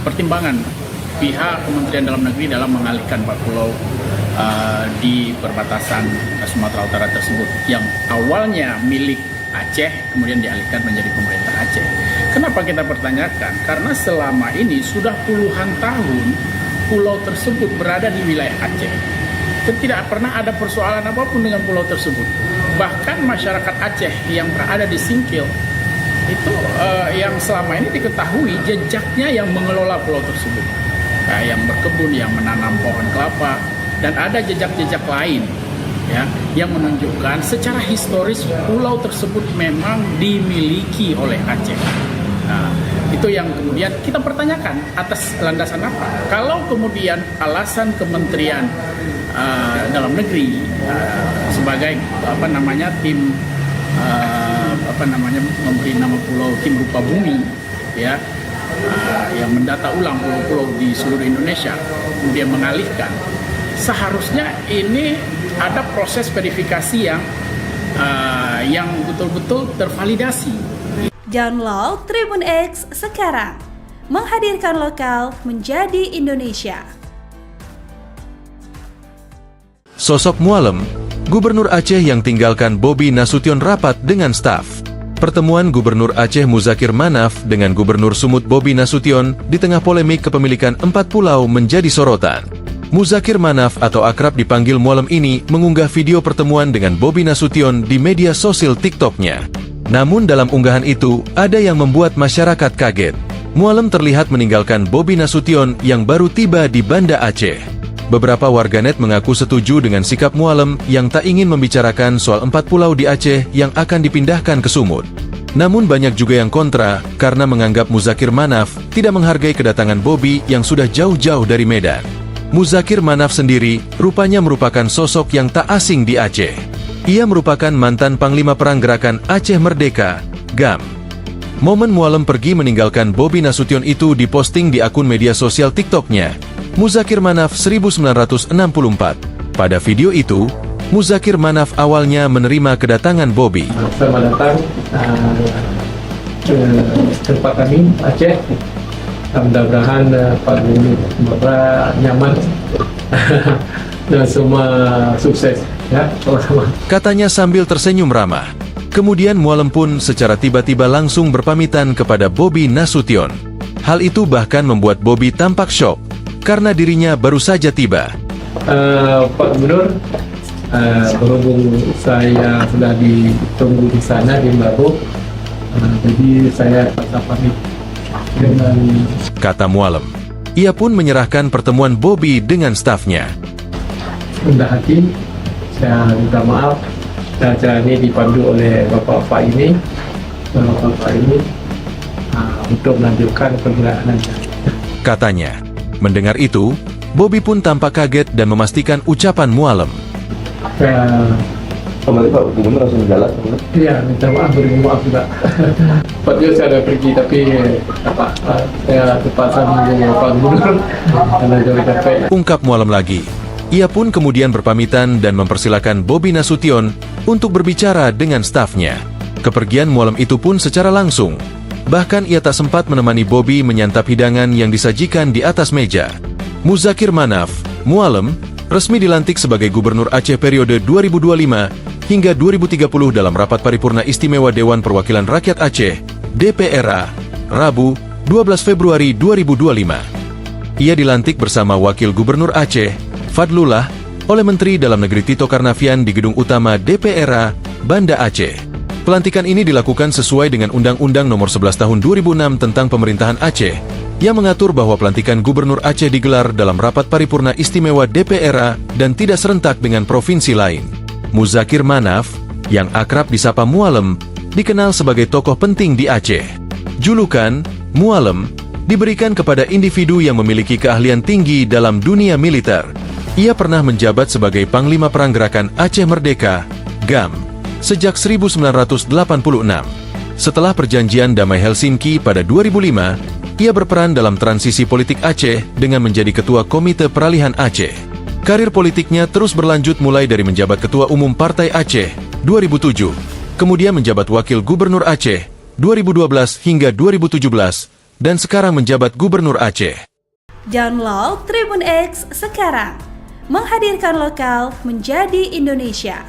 pertimbangan pihak Kementerian Dalam Negeri dalam mengalihkan 4 pulau di perbatasan Sumatera Utara tersebut yang awalnya milik Aceh kemudian dialihkan menjadi pemerintah Aceh. Kenapa kita pertanyakan? Karena selama ini sudah puluhan tahun pulau tersebut berada di wilayah Aceh. Tidak pernah ada persoalan apapun dengan pulau tersebut. Bahkan masyarakat Aceh yang berada di Singkil itu yang selama ini diketahui jejaknya yang mengelola pulau tersebut, yang berkebun, yang menanam pohon kelapa, dan ada jejak-jejak lain ya yang menunjukkan secara historis pulau tersebut memang dimiliki oleh Aceh. Nah, itu yang kemudian kita pertanyakan atas landasan apa? Kalau kemudian alasan Kementerian Dalam Negeri sebagai tim memberi nama pulau tim rupa bumi ya yang mendata ulang pulau-pulau di seluruh Indonesia kemudian mengalihkan, seharusnya ini ada proses verifikasi yang betul-betul tervalidasi.
Download Tribun X sekarang, menghadirkan lokal menjadi Indonesia.
Sosok Mualem, Gubernur Aceh yang tinggalkan Bobi Nasution rapat dengan staf. Pertemuan Gubernur Aceh Muzakir Manaf dengan Gubernur Sumut Bobi Nasution di tengah polemik kepemilikan 4 pulau menjadi sorotan. Muzakir Manaf atau akrab dipanggil Mualem ini mengunggah video pertemuan dengan Bobi Nasution di media sosial TikTok-nya. Namun dalam unggahan itu, ada yang membuat masyarakat kaget. Mualem terlihat meninggalkan Bobi Nasution yang baru tiba di Banda Aceh. Beberapa warganet mengaku setuju dengan sikap Mualem yang tak ingin membicarakan soal 4 pulau di Aceh yang akan dipindahkan ke Sumut. Namun banyak juga yang kontra karena menganggap Muzakir Manaf tidak menghargai kedatangan Bobi yang sudah jauh-jauh dari Medan. Muzakir Manaf sendiri rupanya merupakan sosok yang tak asing di Aceh. Ia merupakan mantan Panglima Perang Gerakan Aceh Merdeka, GAM. Momen Mualem pergi meninggalkan Bobi Nasution itu diposting di akun media sosial TikTok-nya, Muzakir Manaf 1964. Pada video itu, Muzakir Manaf awalnya menerima kedatangan Bobi.
Selamat datang ke tempat kami, Aceh. Mudah-mudahan Pak Gubernur Sumatera nyaman dan semua sukses. Ya, sama-sama.
Katanya sambil tersenyum ramah. Kemudian Mualem pun secara tiba-tiba langsung berpamitan kepada Bobi Nasution. Hal itu bahkan membuat Bobi tampak syok karena dirinya baru saja tiba.
Pak Gubernur, berhubung saya sudah ditunggu di sana di Mbabo, jadi saya pamit dengan
kata Mualem. Ia pun menyerahkan pertemuan Bobi dengan stafnya.
rendah hati, saya minta maaf. Dan acara ini dipandu oleh bapak-bapak ini untuk melanjutkan perjalanannya.
Katanya. Mendengar itu, Bobi pun tampak kaget dan memastikan ucapan Mualem.
Kembali Pak Gubernur langsung jalan?
Iya, minta maaf, beri maaf juga. Padahal saya ada pergi, tapi saya terpaksa menunggu Pak Gubernur karena jauh capek.
Ungkap Mualem lagi. Ia pun kemudian berpamitan dan mempersilakan Bobi Nasution untuk berbicara dengan stafnya. Kepergian Mualem itu pun secara langsung. Bahkan ia tak sempat menemani Bobi menyantap hidangan yang disajikan di atas meja. Muzakir Manaf, Mualem, resmi dilantik sebagai Gubernur Aceh periode 2025 hingga 2030 dalam rapat paripurna istimewa Dewan Perwakilan Rakyat Aceh, DPRA, Rabu, 12 Februari 2025. Ia dilantik bersama Wakil Gubernur Aceh, Fadlullah, oleh Menteri Dalam Negeri Tito Karnavian di Gedung Utama DPRA, Banda Aceh. Pelantikan ini dilakukan sesuai dengan Undang-Undang Nomor 11 Tahun 2006 tentang Pemerintahan Aceh yang mengatur bahwa pelantikan Gubernur Aceh digelar dalam rapat paripurna istimewa DPRA dan tidak serentak dengan provinsi lain. Muzakir Manaf, yang akrab disapa Mualem, dikenal sebagai tokoh penting di Aceh. Julukan Mualem diberikan kepada individu yang memiliki keahlian tinggi dalam dunia militer. Ia pernah menjabat sebagai Panglima Perang Gerakan Aceh Merdeka, GAM, sejak 1986. Setelah perjanjian damai Helsinki pada 2005, ia berperan dalam transisi politik Aceh dengan menjadi Ketua Komite Peralihan Aceh. Karir politiknya terus berlanjut mulai dari menjabat Ketua Umum Partai Aceh 2007, kemudian menjabat Wakil Gubernur Aceh 2012 hingga 2017, dan sekarang menjabat Gubernur Aceh.
Download Tribun X sekarang, menghadirkan lokal menjadi Indonesia.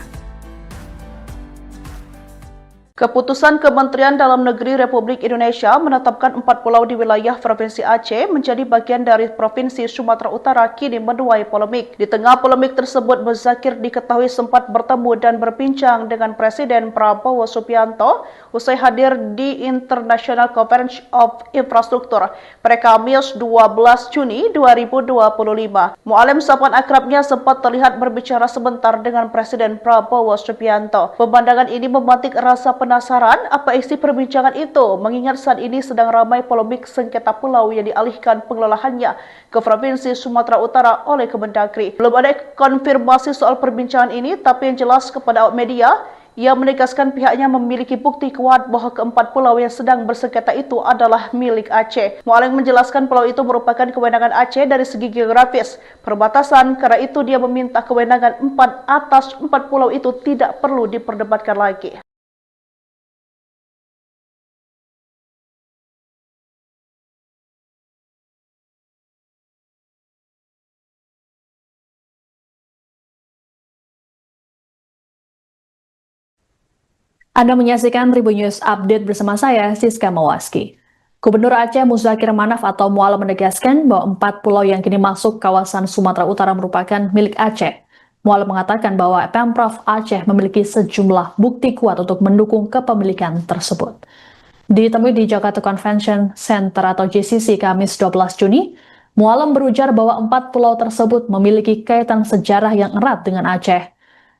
Keputusan Kementerian Dalam Negeri Republik Indonesia menetapkan 4 pulau di wilayah Provinsi Aceh menjadi bagian dari Provinsi Sumatera Utara kini menuai polemik. Di tengah polemik tersebut, Muzakir diketahui sempat bertemu dan berbincang dengan Presiden Prabowo Subianto usai hadir di International Conference of Infrastructure pada Kamis 12 Juni 2025. Mualem, sapaan akrabnya, sempat terlihat berbicara sebentar dengan Presiden Prabowo Subianto. Pemandangan ini memantik rasa penasaran apa isi perbincangan itu, mengingat saat ini sedang ramai polemik sengketa pulau yang dialihkan pengelolaannya ke Provinsi Sumatera Utara oleh Kemendagri. Belum ada konfirmasi soal perbincangan ini, tapi yang jelas kepada awak media, ia menegaskan pihaknya memiliki bukti kuat bahwa keempat pulau yang sedang bersengketa itu adalah milik Aceh. Mualem menjelaskan pulau itu merupakan kewenangan Aceh dari segi geografis, perbatasan, karena itu dia meminta kewenangan 4 atas 4 pulau itu tidak perlu diperdebatkan lagi.
Anda menyaksikan Tribun News Update bersama saya, Siska Mawaski. Gubernur Aceh Muzakir Manaf atau Mualem menegaskan bahwa 4 pulau yang kini masuk kawasan Sumatera Utara merupakan milik Aceh. Mualem mengatakan bahwa Pemprov Aceh memiliki sejumlah bukti kuat untuk mendukung kepemilikan tersebut. Ditemui di Jakarta Convention Center atau JCC Kamis 12 Juni, Mualem berujar bahwa 4 pulau tersebut memiliki kaitan sejarah yang erat dengan Aceh.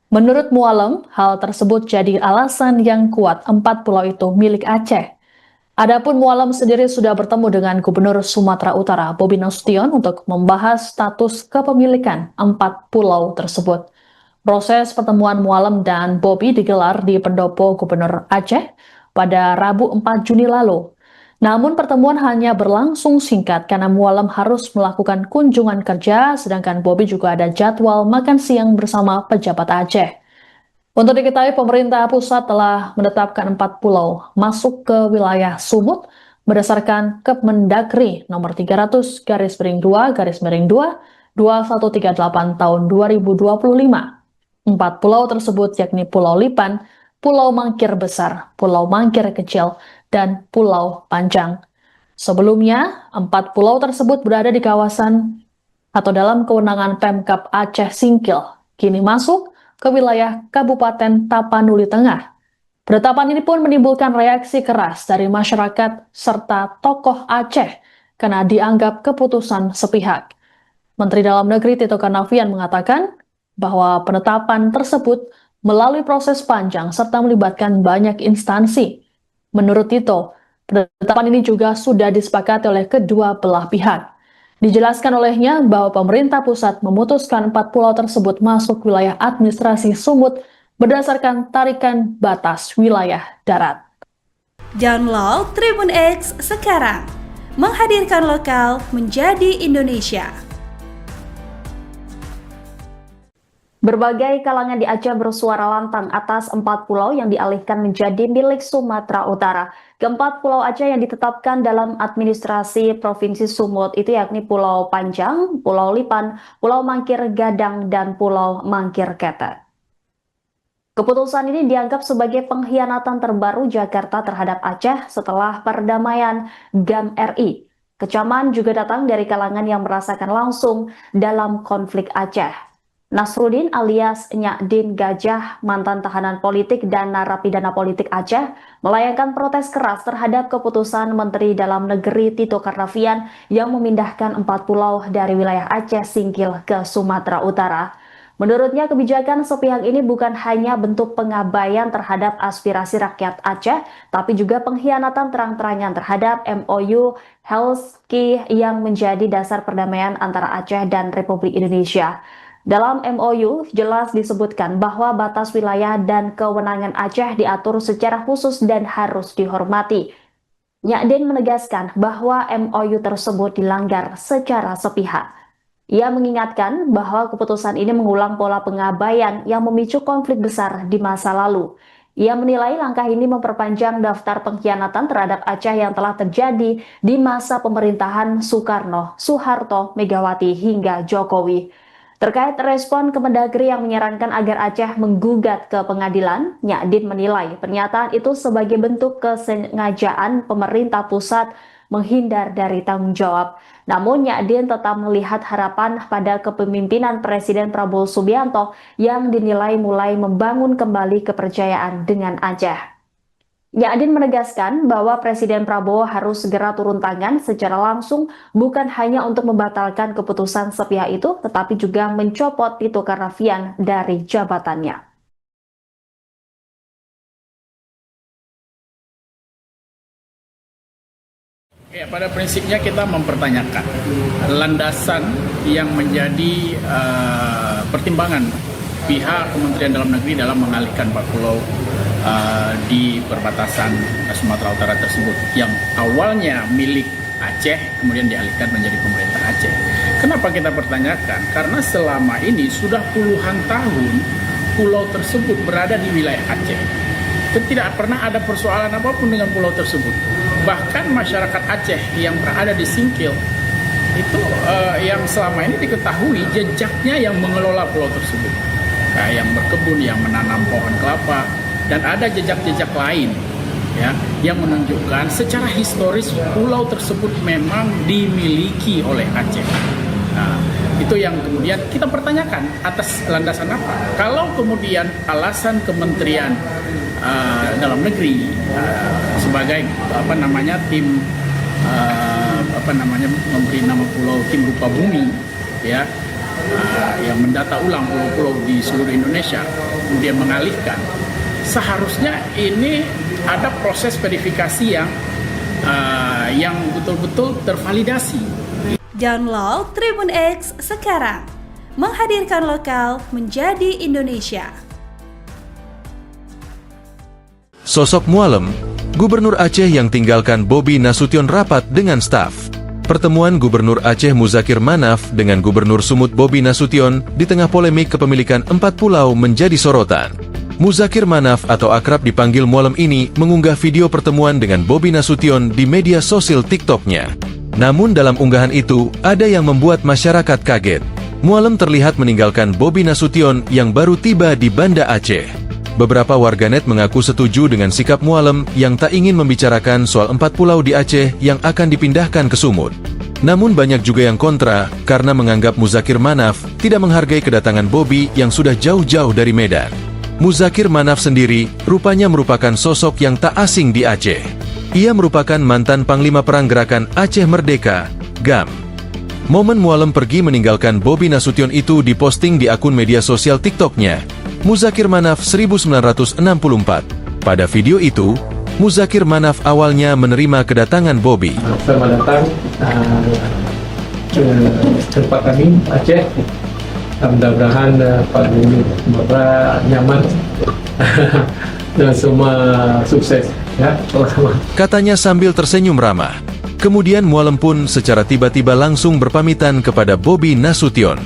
Menurut Mualem, hal tersebut jadi alasan yang kuat 4 pulau itu milik Aceh. Adapun Mualem sendiri sudah bertemu dengan Gubernur Sumatera Utara, Bobi Nasution, untuk membahas status kepemilikan 4 pulau tersebut. Proses pertemuan Mualem dan Bobi digelar di Pendopo Gubernur Aceh pada Rabu 4 Juni lalu. Namun pertemuan hanya berlangsung singkat karena Mualem harus melakukan kunjungan kerja, sedangkan Bobi juga ada jadwal makan siang bersama pejabat Aceh. Untuk diketahui, pemerintah pusat telah menetapkan 4 pulau masuk ke wilayah Sumut berdasarkan Kemendagri nomor 300-2-2138 tahun 2025. 4 pulau tersebut yakni Pulau Lipan, Pulau Mangkir Besar, Pulau Mangkir Kecil, dan Pulau Panjang. Sebelumnya, 4 pulau tersebut berada di kawasan atau dalam kewenangan Pemkab Aceh Singkil, kini masuk ke wilayah Kabupaten Tapanuli Tengah. Penetapan ini pun menimbulkan reaksi keras dari masyarakat serta tokoh Aceh karena dianggap keputusan sepihak. Menteri Dalam Negeri Tito Karnavian mengatakan bahwa penetapan tersebut melalui proses panjang serta melibatkan banyak instansi. Menurut Tito, penetapan ini juga sudah disepakati oleh kedua belah pihak. Dijelaskan olehnya bahwa pemerintah pusat memutuskan 4 pulau tersebut masuk wilayah administrasi Sumut berdasarkan tarikan batas wilayah darat.
Download Tribun X sekarang, menghadirkan lokal menjadi Indonesia.
Berbagai kalangan di Aceh bersuara lantang atas 4 pulau yang dialihkan menjadi milik Sumatera Utara. Keempat pulau Aceh yang ditetapkan dalam administrasi Provinsi Sumut itu yakni Pulau Panjang, Pulau Lipan, Pulau Mangkir Gadang, dan Pulau Mangkir Ketek. Keputusan ini dianggap sebagai pengkhianatan terbaru Jakarta terhadap Aceh setelah perdamaian GAM RI. Kecaman juga datang dari kalangan yang merasakan langsung dalam konflik Aceh. Nasruddin alias Nyakdin Gajah, mantan tahanan politik dan narapidana politik Aceh, melayangkan protes keras terhadap keputusan Menteri Dalam Negeri Tito Karnavian yang memindahkan 4 pulau dari wilayah Aceh Singkil ke Sumatera Utara. Menurutnya, kebijakan sepihak ini bukan hanya bentuk pengabaian terhadap aspirasi rakyat Aceh, tapi juga pengkhianatan terang-terangan terhadap MOU Helsinki yang menjadi dasar perdamaian antara Aceh dan Republik Indonesia. Dalam MOU jelas disebutkan bahwa batas wilayah dan kewenangan Aceh diatur secara khusus dan harus dihormati. Nyakdin menegaskan bahwa MOU tersebut dilanggar secara sepihak. Ia mengingatkan bahwa keputusan ini mengulang pola pengabaian yang memicu konflik besar di masa lalu. Ia menilai langkah ini memperpanjang daftar pengkhianatan terhadap Aceh yang telah terjadi di masa pemerintahan Soekarno, Soeharto, Megawati hingga Jokowi. Terkait respon Kemendagri yang menyarankan agar Aceh menggugat ke pengadilan, Nyakdin menilai pernyataan itu sebagai bentuk kesengajaan pemerintah pusat menghindar dari tanggung jawab. Namun Nyakdin tetap melihat harapan pada kepemimpinan Presiden Prabowo Subianto yang dinilai mulai membangun kembali kepercayaan dengan Aceh. Nyakdin menegaskan bahwa Presiden Prabowo harus segera turun tangan secara langsung, bukan hanya untuk membatalkan keputusan sepihak itu, tetapi juga mencopot Tito Karnavian dari jabatannya.
Ya, pada prinsipnya kita mempertanyakan landasan yang menjadi pertimbangan pihak Kementerian Dalam Negeri dalam mengalihkan 4 pulau di perbatasan Sumatera Utara tersebut yang awalnya milik Aceh kemudian dialihkan menjadi pemerintah Aceh. Kenapa kita pertanyakan? Karena selama ini sudah puluhan tahun pulau tersebut berada di wilayah Aceh. Dan tidak pernah ada persoalan apapun dengan pulau tersebut. Bahkan masyarakat Aceh yang berada di Singkil itu yang selama ini diketahui jejaknya yang mengelola pulau tersebut. Yang berkebun, yang menanam pohon kelapa, dan ada jejak-jejak lain ya yang menunjukkan secara historis pulau tersebut memang dimiliki oleh Aceh. Nah, itu yang kemudian kita pertanyakan atas landasan apa? Kalau kemudian alasan Kementerian Dalam Negeri sebagai tim memberi nama pulau tim rupa bumi ya yang mendata ulang pulau-pulau di seluruh Indonesia kemudian mengalihkan, seharusnya ini ada proses verifikasi yang betul-betul tervalidasi.
Download Tribun X sekarang, menghadirkan lokal menjadi Indonesia.
Sosok Mualem, Gubernur Aceh yang tinggalkan Bobi Nasution rapat dengan staf. Pertemuan Gubernur Aceh Muzakir Manaf dengan Gubernur Sumut Bobi Nasution di tengah polemik kepemilikan 4 pulau menjadi sorotan. Muzakir Manaf atau akrab dipanggil Mualem ini mengunggah video pertemuan dengan Bobi Nasution di media sosial TikTok-nya. Namun dalam unggahan itu, ada yang membuat masyarakat kaget. Mualem terlihat meninggalkan Bobi Nasution yang baru tiba di Banda Aceh. Beberapa warganet mengaku setuju dengan sikap Mualem yang tak ingin membicarakan soal 4 pulau di Aceh yang akan dipindahkan ke Sumut. Namun banyak juga yang kontra karena menganggap Muzakir Manaf tidak menghargai kedatangan Bobi yang sudah jauh-jauh dari Medan. Muzakir Manaf sendiri rupanya merupakan sosok yang tak asing di Aceh. Ia merupakan mantan Panglima Perang Gerakan Aceh Merdeka, GAM. Momen Mualem pergi meninggalkan Bobi Nasution itu diposting di akun media sosial TikTok-nya, Muzakir Manaf 1964. Pada video itu, Muzakir Manaf awalnya menerima kedatangan Bobi.
Selamat datang ke tempat kami, Aceh. Mudah-mudahan Pak Gubernur Sumatera nyaman dan semua sukses ya.
Katanya sambil tersenyum ramah. Kemudian Mualem pun secara tiba-tiba langsung berpamitan kepada Bobi Nasution.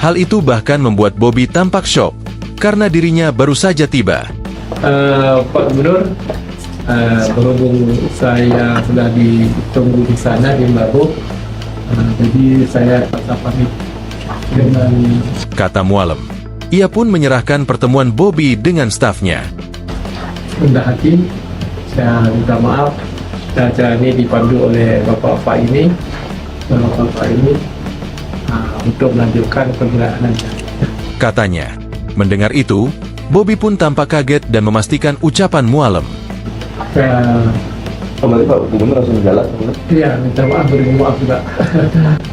Hal itu bahkan membuat Bobi tampak syok karena dirinya baru saja tiba.
Pak Gubernur, berhubung saya sudah ditunggu di sana di Baru, jadi saya terpaksa pamit dengan,
kata Mualem. Ia pun menyerahkan pertemuan Bobi dengan stafnya.
rendah hati, saya minta maaf. Acara ini dipandu oleh bapak-bapak ini untuk melanjutkan pergerakan.
katanya. Mendengar itu, Bobby pun tampak kaget dan memastikan ucapan Mualem.
Oh, berarti Pak Gubernur langsung jalan?
Iya, minta maaf, beri maaf juga.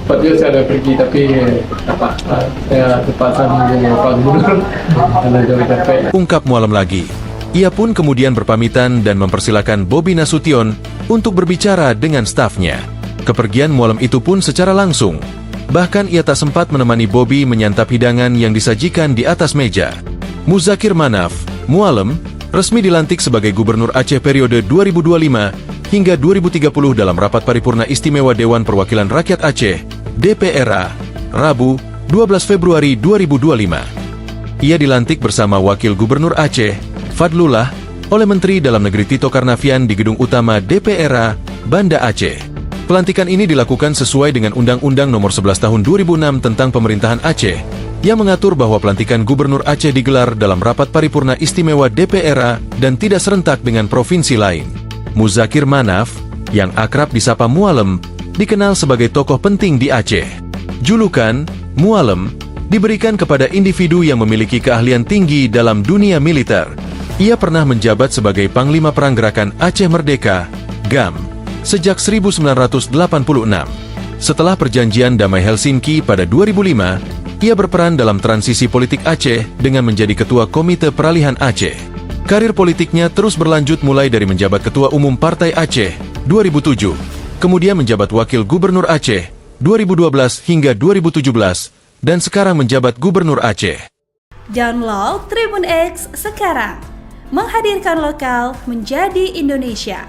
Padahal saya ada pergi, tapi saya terpaksa menunggu Pak Gubernur karena jauh capek.
Ungkap Mualem lagi. Ia pun kemudian berpamitan dan mempersilakan Bobby Nasution untuk berbicara dengan stafnya. Kepergian Mualem itu pun secara langsung. Bahkan ia tak sempat menemani Bobby menyantap hidangan yang disajikan di atas meja. Muzakir Manaf, Mualem, resmi dilantik sebagai Gubernur Aceh periode 2025 hingga 2030 dalam rapat paripurna istimewa Dewan Perwakilan Rakyat Aceh, DPRA, Rabu, 12 Februari 2025. Ia dilantik bersama Wakil Gubernur Aceh, Fadlullah, oleh Menteri Dalam Negeri Tito Karnavian di Gedung Utama DPRA, Banda Aceh. Pelantikan ini dilakukan sesuai dengan Undang-Undang Nomor 11 Tahun 2006 tentang Pemerintahan Aceh, yang mengatur bahwa pelantikan Gubernur Aceh digelar dalam rapat paripurna istimewa DPRA dan tidak serentak dengan provinsi lain. Muzakir Manaf, yang akrab disapa Mualem, dikenal sebagai tokoh penting di Aceh. Julukan Mualem diberikan kepada individu yang memiliki keahlian tinggi dalam dunia militer. Ia pernah menjabat sebagai Panglima Perang Gerakan Aceh Merdeka, GAM, sejak 1986. Setelah perjanjian Damai Helsinki pada 2005, ia berperan dalam transisi politik Aceh dengan menjadi Ketua Komite Peralihan Aceh. Karir politiknya terus berlanjut mulai dari menjabat Ketua Umum Partai Aceh 2007, kemudian menjabat Wakil Gubernur Aceh 2012 hingga 2017, dan sekarang menjabat Gubernur Aceh.
Download Tribun X sekarang, menghadirkan lokal menjadi Indonesia.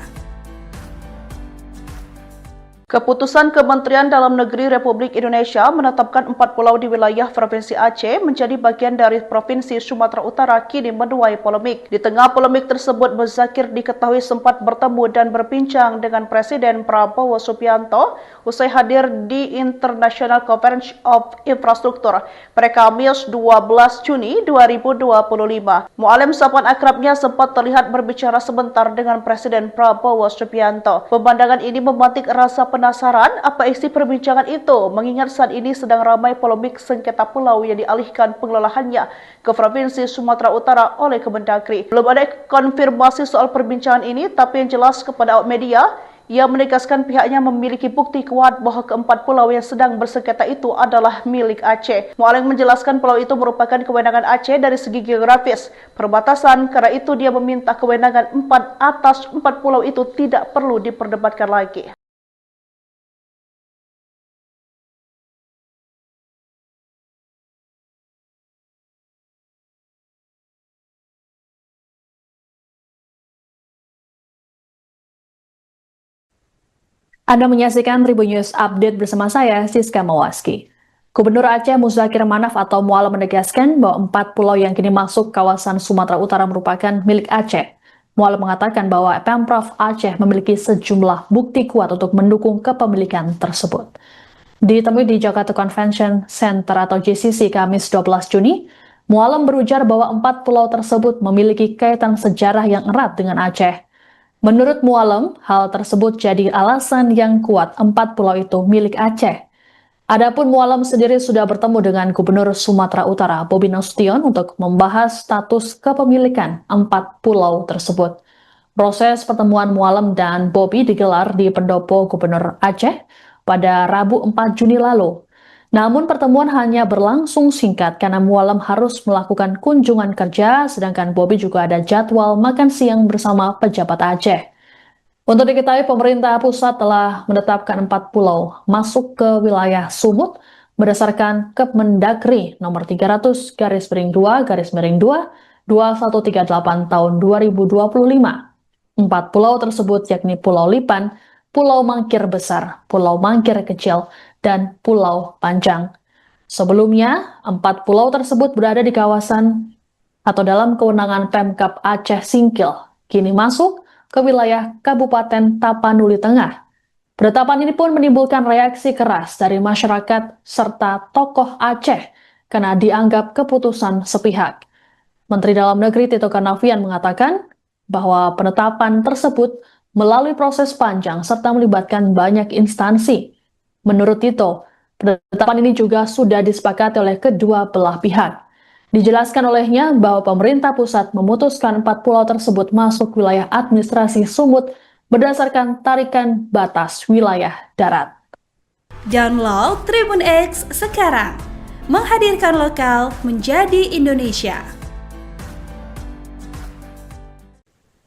Keputusan Kementerian Dalam Negeri Republik Indonesia menetapkan 4 pulau di wilayah Provinsi Aceh menjadi bagian dari Provinsi Sumatera Utara kini menuai polemik. Di tengah polemik tersebut, Muzakir diketahui sempat bertemu dan berbincang dengan Presiden Prabowo Subianto usai hadir di International Conference of Infrastructure pada Kamis 12 Juni 2025. Mualem, sapaan akrabnya, sempat terlihat berbicara sebentar dengan Presiden Prabowo Subianto. Pemandangan ini memantik rasa penasaran apa isi perbincangan itu, mengingat saat ini sedang ramai polemik sengketa pulau yang dialihkan pengelolaannya ke Provinsi Sumatera Utara oleh Kemendagri. Belum ada konfirmasi soal perbincangan ini, tapi yang jelas kepada awak media, ia menegaskan pihaknya memiliki bukti kuat bahwa keempat pulau yang sedang bersengketa itu adalah milik Aceh. Mualem menjelaskan pulau itu merupakan kewenangan Aceh dari segi geografis, perbatasan, karena itu dia meminta kewenangan 4 atas 4 pulau itu tidak perlu diperdebatkan lagi.
Anda menyaksikan Tribun News Update bersama saya, Siska Mawaski. Gubernur Aceh Muzakir Manaf atau Mualem menegaskan bahwa 4 pulau yang kini masuk kawasan Sumatera Utara merupakan milik Aceh. Mualem mengatakan bahwa Pemprov Aceh memiliki sejumlah bukti kuat untuk mendukung kepemilikan tersebut. Ditemui di Jakarta Convention Center atau JCC Kamis 12 Juni, Mualem berujar bahwa 4 pulau tersebut memiliki kaitan sejarah yang erat dengan Aceh. Menurut Mualem, hal tersebut jadi alasan yang kuat 4 pulau itu milik Aceh. Adapun Mualem sendiri sudah bertemu dengan Gubernur Sumatera Utara, Bobby Nasution, untuk membahas status kepemilikan 4 pulau tersebut. Proses pertemuan Mualem dan Bobby digelar di Pendopo Gubernur Aceh pada Rabu 4 Juni lalu. Namun pertemuan hanya berlangsung singkat karena Mualem harus melakukan kunjungan kerja, sedangkan Bobby juga ada jadwal makan siang bersama pejabat Aceh. Untuk diketahui, pemerintah pusat telah menetapkan 4 pulau masuk ke wilayah Sumut berdasarkan Kemendagri nomor 300/2/2 2138 tahun 2025. 4 pulau tersebut yakni Pulau Lipan, Pulau Mangkir Besar, Pulau Mangkir Kecil, dan Pulau Panjang. Sebelumnya, 4 pulau tersebut berada di kawasan atau dalam kewenangan Pemkab Aceh Singkil, kini masuk ke wilayah Kabupaten Tapanuli Tengah. Penetapan ini pun menimbulkan reaksi keras dari masyarakat serta tokoh Aceh karena dianggap keputusan sepihak. Menteri Dalam Negeri Tito Karnavian mengatakan bahwa penetapan tersebut melalui proses panjang serta melibatkan banyak instansi. Menurut Tito, penetapan ini juga sudah disepakati oleh kedua belah pihak. Dijelaskan olehnya bahwa pemerintah pusat memutuskan 4 pulau tersebut masuk wilayah administrasi Sumut berdasarkan tarikan batas wilayah darat.
Download Tribun X sekarang, menghadirkan lokal menjadi Indonesia.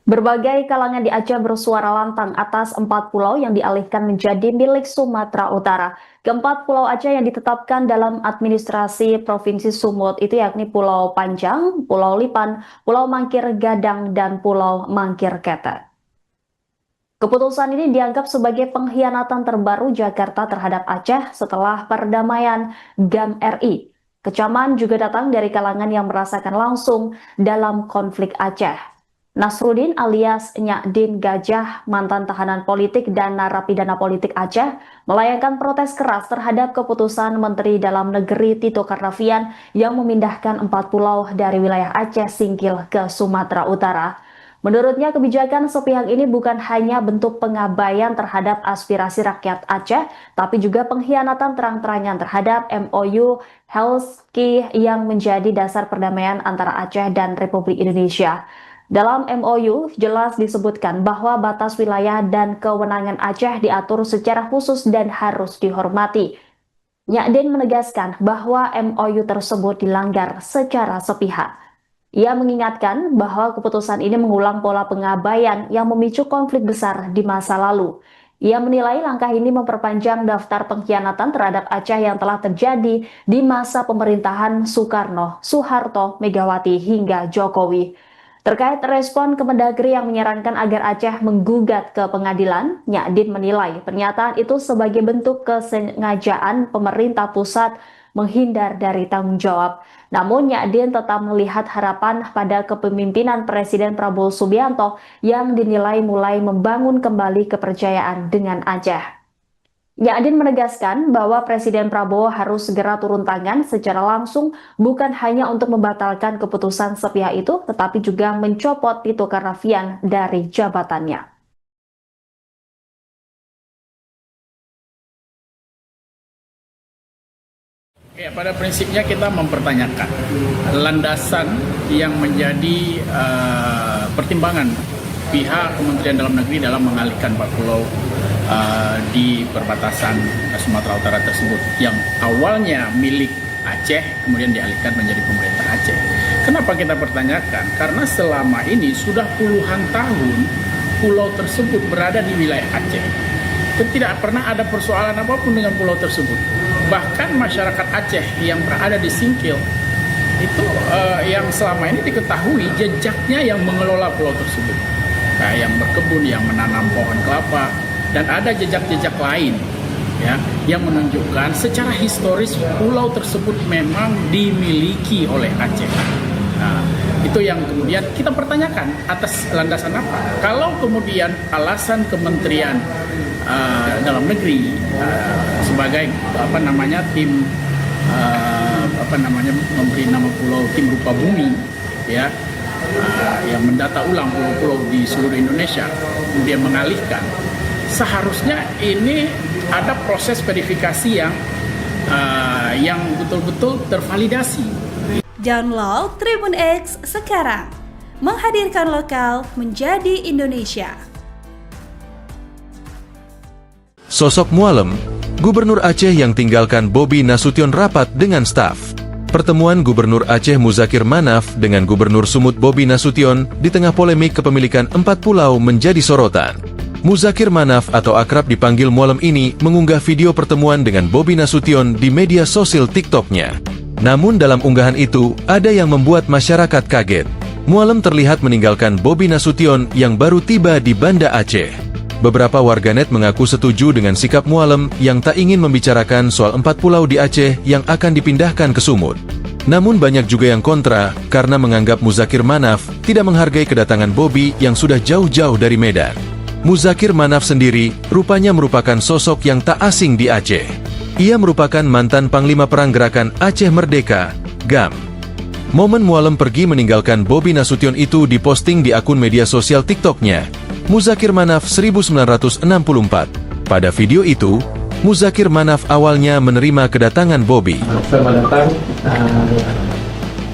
Berbagai kalangan di Aceh bersuara lantang atas 4 pulau yang dialihkan menjadi milik Sumatera Utara. Keempat pulau Aceh yang ditetapkan dalam administrasi Provinsi Sumut itu yakni Pulau Panjang, Pulau Lipan, Pulau Mangkir Gadang, dan Pulau Mangkir Ketek. Keputusan ini dianggap sebagai pengkhianatan terbaru Jakarta terhadap Aceh setelah perdamaian GAM RI. Kecaman juga datang dari kalangan yang merasakan langsung dalam konflik Aceh. Nasruddin alias Nyakdin Gajah, mantan tahanan politik dan narapidana politik Aceh, melayangkan protes keras terhadap keputusan Menteri Dalam Negeri Tito Karnavian yang memindahkan 4 pulau dari wilayah Aceh Singkil ke Sumatera Utara. Menurutnya, kebijakan sepihak ini bukan hanya bentuk pengabaian terhadap aspirasi rakyat Aceh, tapi juga pengkhianatan terang-terangan terhadap MOU Helsinki yang menjadi dasar perdamaian antara Aceh dan Republik Indonesia. Dalam MOU jelas disebutkan bahwa batas wilayah dan kewenangan Aceh diatur secara khusus dan harus dihormati. Nyakdin menegaskan bahwa MOU tersebut dilanggar secara sepihak. Ia mengingatkan bahwa keputusan ini mengulang pola pengabaian yang memicu konflik besar di masa lalu. Ia menilai langkah ini memperpanjang daftar pengkhianatan terhadap Aceh yang telah terjadi di masa pemerintahan Soekarno, Soeharto, Megawati hingga Jokowi. Terkait respon Kemendagri yang menyarankan agar Aceh menggugat ke pengadilan, Nyakdin menilai pernyataan itu sebagai bentuk kesengajaan pemerintah pusat menghindar dari tanggung jawab. Namun Nyakdin tetap melihat harapan pada kepemimpinan Presiden Prabowo Subianto yang dinilai mulai membangun kembali kepercayaan dengan Aceh. Nyakdin menegaskan bahwa Presiden Prabowo harus segera turun tangan secara langsung bukan hanya untuk membatalkan keputusan sepihak itu, tetapi juga mencopot Tito Karnavian dari jabatannya.
Ya, pada prinsipnya kita mempertanyakan landasan yang menjadi pertimbangan pihak Kementerian Dalam Negeri dalam mengalihkan 4 pulau di perbatasan Sumatera Utara tersebut yang awalnya milik Aceh kemudian dialihkan menjadi pemerintah Aceh. Kenapa kita pertanyakan? Karena selama ini sudah puluhan tahun pulau tersebut berada di wilayah Aceh. Tidak pernah ada persoalan apapun dengan pulau tersebut. Bahkan masyarakat Aceh yang berada di Singkil itu yang selama ini diketahui jejaknya yang mengelola pulau tersebut. Yang berkebun, yang menanam pohon kelapa, dan ada jejak-jejak lain ya yang menunjukkan secara historis pulau tersebut memang dimiliki oleh Aceh. Nah, itu yang kemudian kita pertanyakan atas landasan apa? Kalau kemudian alasan Kementerian Dalam Negeri sebagai tim memberi nama pulau tim rupa bumi ya yang mendata ulang pulau-pulau di seluruh Indonesia kemudian mengalihkan, seharusnya ini ada proses verifikasi yang betul-betul tervalidasi.
Download Tribun X sekarang, menghadirkan lokal menjadi Indonesia.
Sosok Mualem, Gubernur Aceh yang tinggalkan Bobi Nasution rapat dengan staf. Pertemuan Gubernur Aceh Muzakir Manaf dengan Gubernur Sumut Bobi Nasution di tengah polemik kepemilikan 4 pulau menjadi sorotan. Muzakir Manaf atau akrab dipanggil Mualem ini mengunggah video pertemuan dengan Bobi Nasution di media sosial TikTok-nya. Namun dalam unggahan itu, ada yang membuat masyarakat kaget. Mualem terlihat meninggalkan Bobi Nasution yang baru tiba di Banda Aceh. Beberapa warganet mengaku setuju dengan sikap Mualem yang tak ingin membicarakan soal 4 pulau di Aceh yang akan dipindahkan ke Sumut. Namun banyak juga yang kontra karena menganggap Muzakir Manaf tidak menghargai kedatangan Bobi yang sudah jauh-jauh dari Medan. Muzakir Manaf sendiri rupanya merupakan sosok yang tak asing di Aceh. Ia merupakan mantan Panglima Perang Gerakan Aceh Merdeka, GAM. Momen Mualem pergi meninggalkan Bobi Nasution itu diposting di akun media sosial TikTok-nya, Muzakir Manaf 1964. Pada video itu, Muzakir Manaf awalnya menerima kedatangan Bobi.
Selamat datang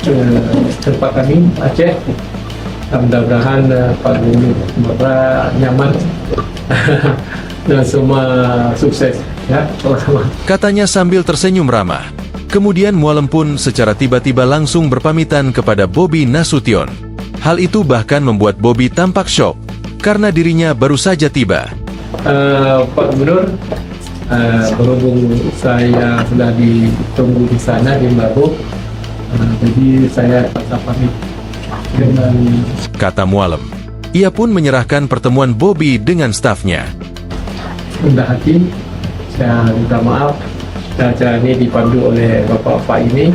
ke tempat kami Aceh. Mudah-mudahan Pak Gubernur Sumatera nyaman dan semua sukses ya sama-sama.
Katanya sambil tersenyum ramah. Kemudian Mualem pun secara tiba-tiba langsung berpamitan kepada Bobi Nasution. Hal itu bahkan membuat Bobi tampak syok karena dirinya baru saja tiba.
Pak Gubernur, berhubung saya sudah ditunggu di sana di Mabuk, jadi saya terpaksa pamit dengan
Kata Mualem. Ia pun menyerahkan pertemuan Bobi dengan stafnya.
rendah hati. Saya minta maaf. Acara ini dipandu oleh bapak-bapak ini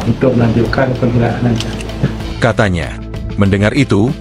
untuk melanjutkan perjalanan.
Katanya. Mendengar itu,